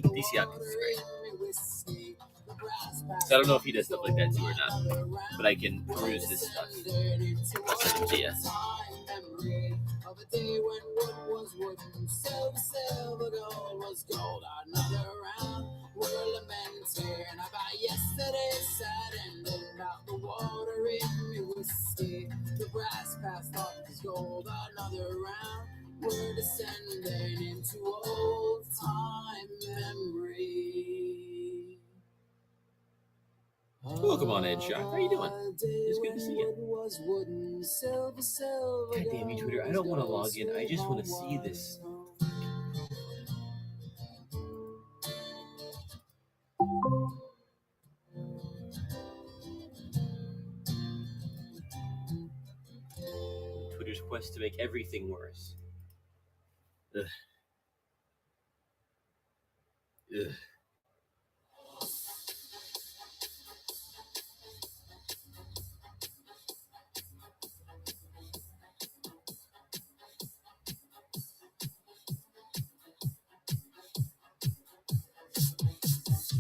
DC Optics is great. So I don't know if he does stuff like that too or not, but I can peruse his stuff. I'll send it to you. silver, gold was gold. Another round, we're lamenting about yesterday's sad ending, about the water in your whiskey. The brass passed off as gold. Another round, we're descending into old time memory. Welcome on in, Shock. How you doing? It's good to see you. God damn you, Twitter. I don't want to log in. I just want to see this. Twitter's quest to make everything worse. Ugh. Ugh.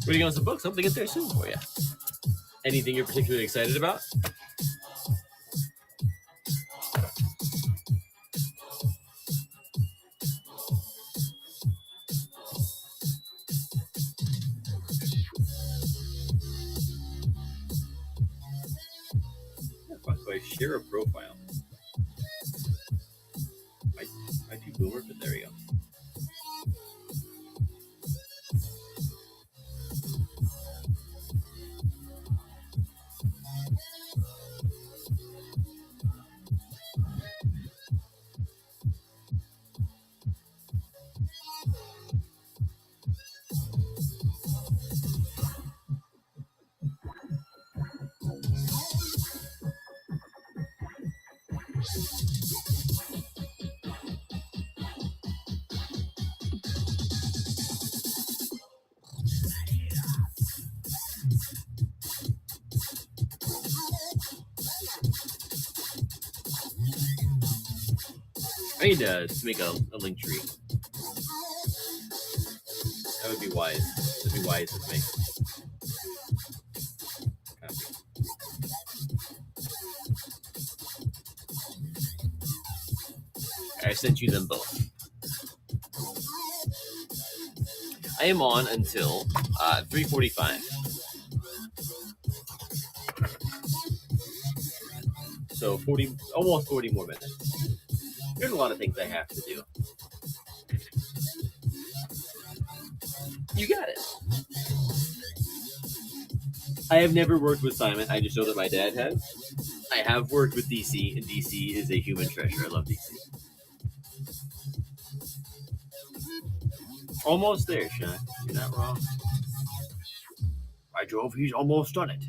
Reading on some books. Hope to get there soon for you. Anything you're particularly excited about? Fuck, do I share a profile? I do boomer, but there we go. I need to make a link tree. That would be wise. That would be wise of me. Copy. I sent you them both. I am on until 3:45. So almost 40 more minutes. There's a lot of things I have to do. You got it. I have never worked with Simon. I just know that my dad has. I have worked with DC, and DC is a human treasure. I love DC. Almost there, Sean. You're not wrong. I drove. He's almost done it.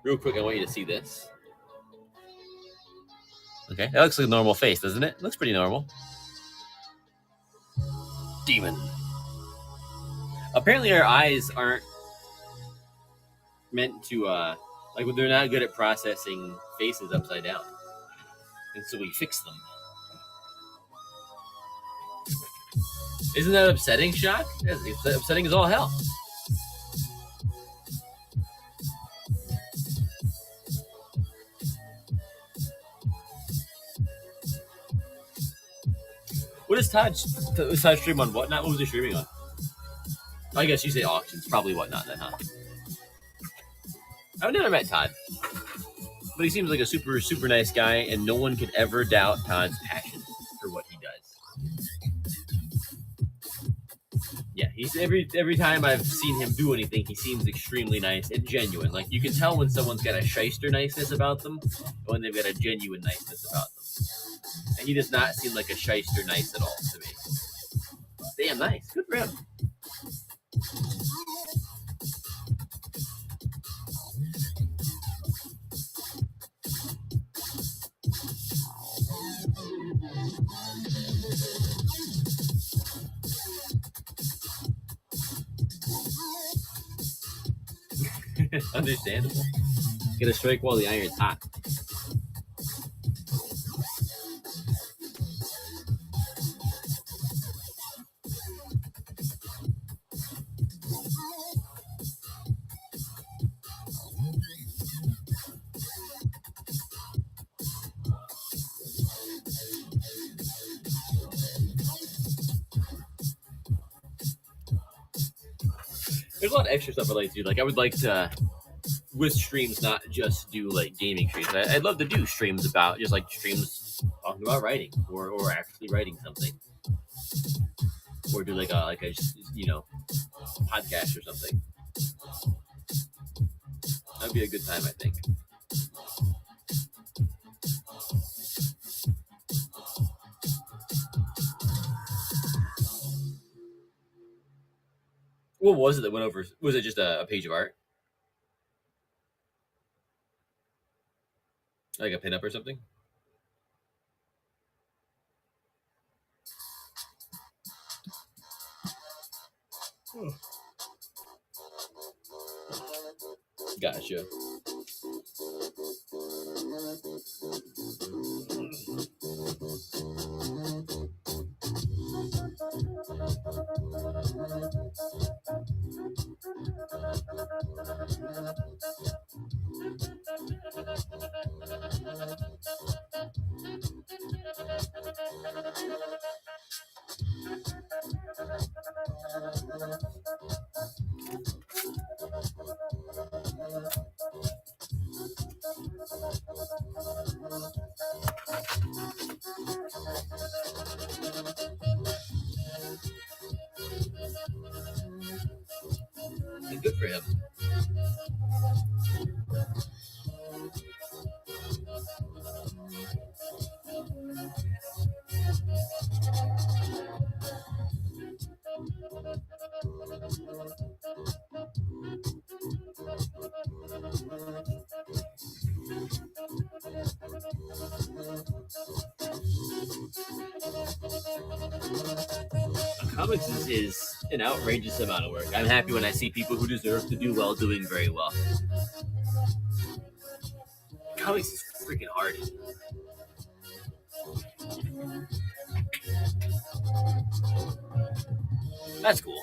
Real quick, I want you to see this. Okay, that looks like a normal face, doesn't it? Looks pretty normal. Demon. Apparently our eyes aren't meant to, like, they're not good at processing faces upside down. And so we fix them. Isn't that upsetting, Shock? It's upsetting as all hell. What is Todd stream on Whatnot? What was he streaming on? I guess you say auctions. Probably Whatnot then, huh? I've never met Todd. But he seems like a super, super nice guy, and no one could ever doubt Todd's passion for what he does. Yeah, he's every time I've seen him do anything, he seems extremely nice and genuine. Like, you can tell when someone's got a shyster niceness about them, and when they've got a genuine niceness about them. And he does not seem like a shyster nice at all to me. Damn nice. Good for him. Understandable. Get a strike while the iron's hot. There's a lot of extra stuff I like to do. Like I would like to, with streams, not just do like gaming streams. I'd love to do streams about just like streams talking about writing or actually writing something, or do like a podcast or something. That'd be a good time, I think. What was it that went over? Was it just a page of art? Like a pinup or something? Gotcha. Good for him. Comics is an outrageous amount of work. I'm happy when I see people who deserve to do well doing very well. Comics is freaking hard. That's cool.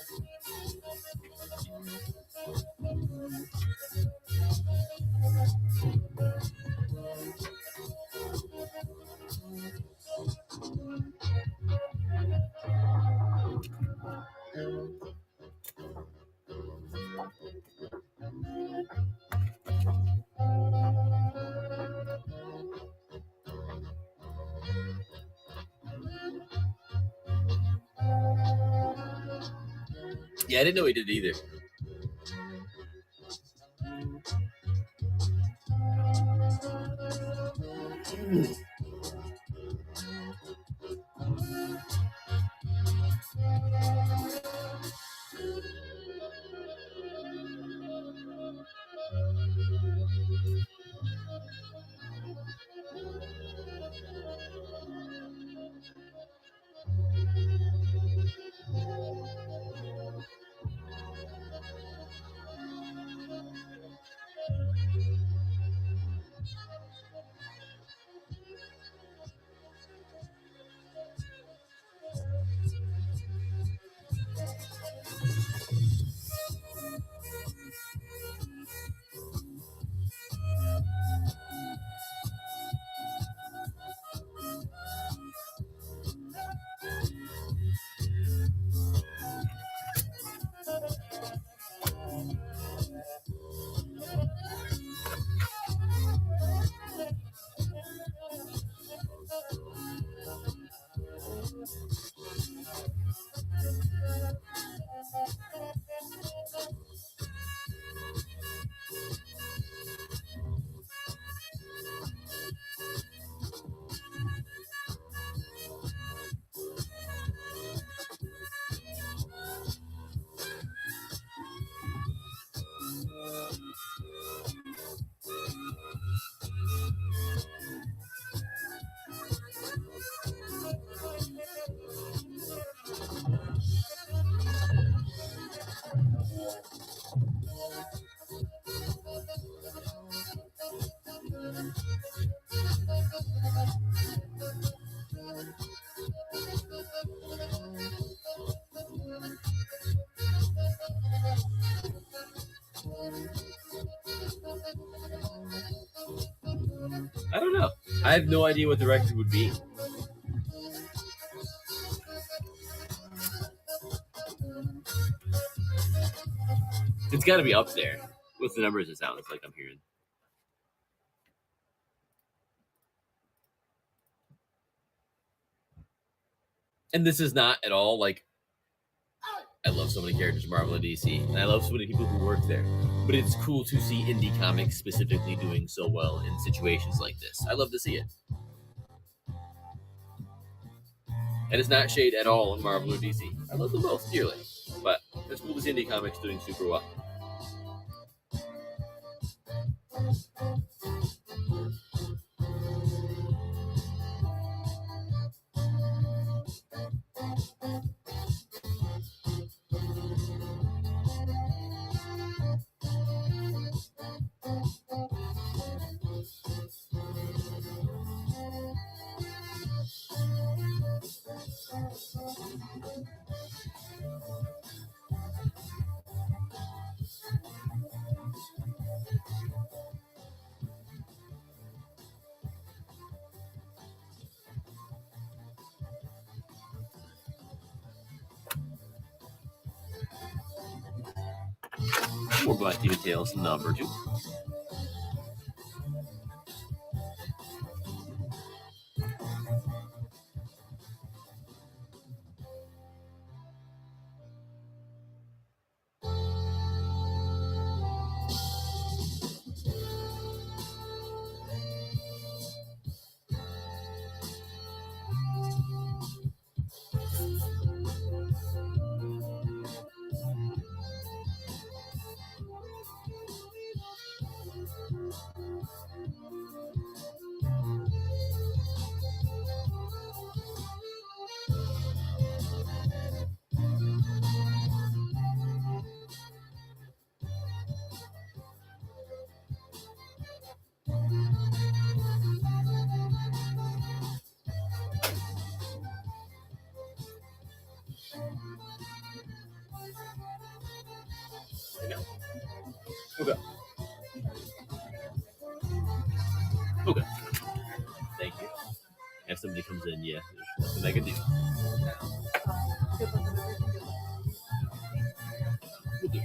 Yeah, I didn't know he did either. I don't know. I have no idea what the record would be. got to be up there with the numbers. It sounds like I'm hearing. And this is not at all like I love so many characters in Marvel and DC, and I love so many people who work there. But it's cool to see indie comics specifically doing so well in situations like this. I love to see it. And it's not shade at all in Marvel or DC. I love them both dearly. But it's cool to see indie comics doing super well. More Black Demon Tales number 2. Okay. Okay. Thank you. If somebody comes in, yeah, there's nothing I can do. We'll do.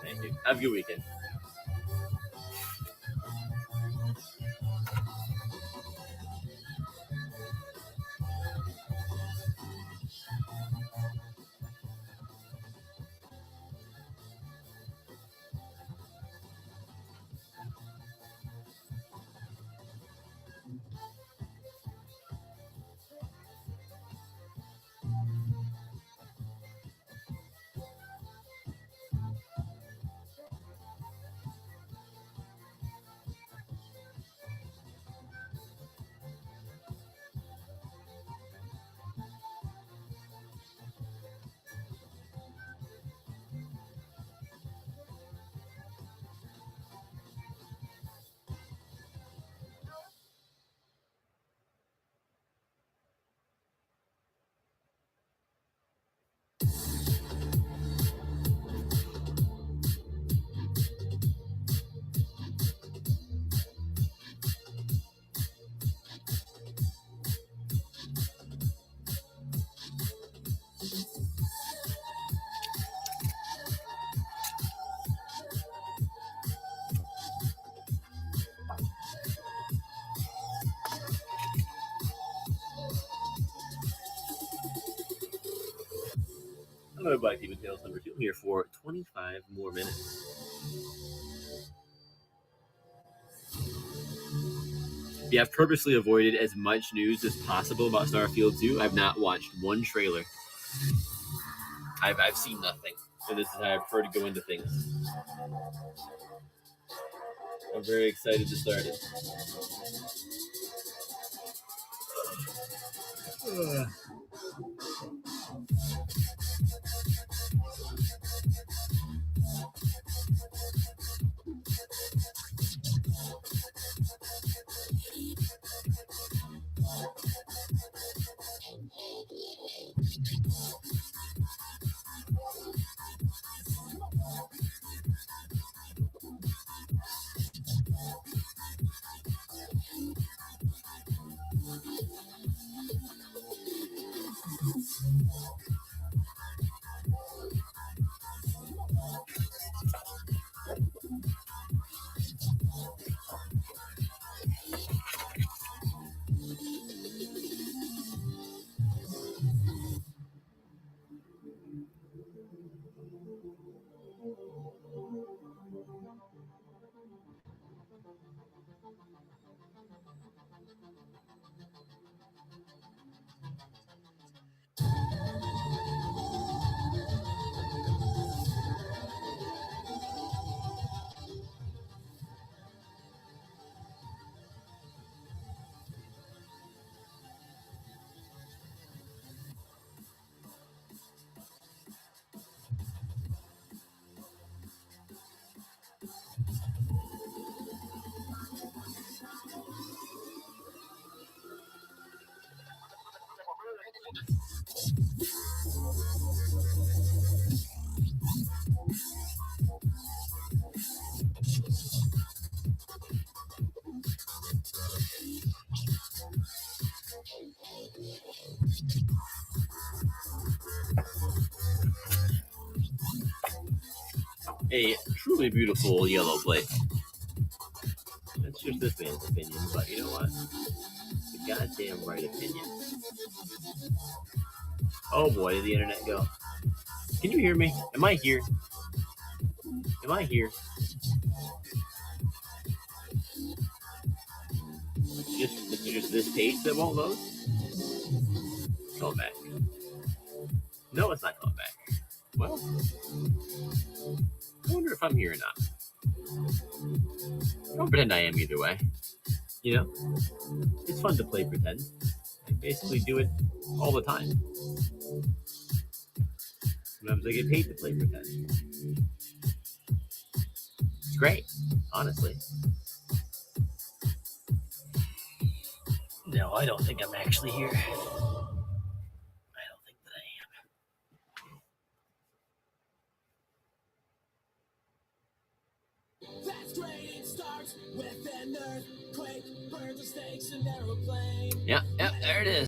Thank you. Have a good weekend. Hello, Black Demon Tales number 2. I'm here for 25 more minutes. Yeah, I've purposely avoided as much news as possible about Starfield 2. I've not watched one trailer. I've seen nothing. And this is how I prefer to go into things. I'm very excited to start it. a truly beautiful yellow plate. That's just this man's opinion, but you know what? It's a goddamn right opinion. Oh boy, did the internet go. Can you hear me? Am I here? Am I here? It's just this page that won't load? Come back. No, it's not coming back. Well, I wonder if I'm here or not. I don't pretend I am either way. You know? It's fun to play pretend. I basically do it all the time. Sometimes I get paid to play pretend. It's great, honestly. No, I don't think I'm actually here. I don't think that I am. That's great, it starts with an earthquake, birds, snakes, and aeroplane. Yeah, there it is.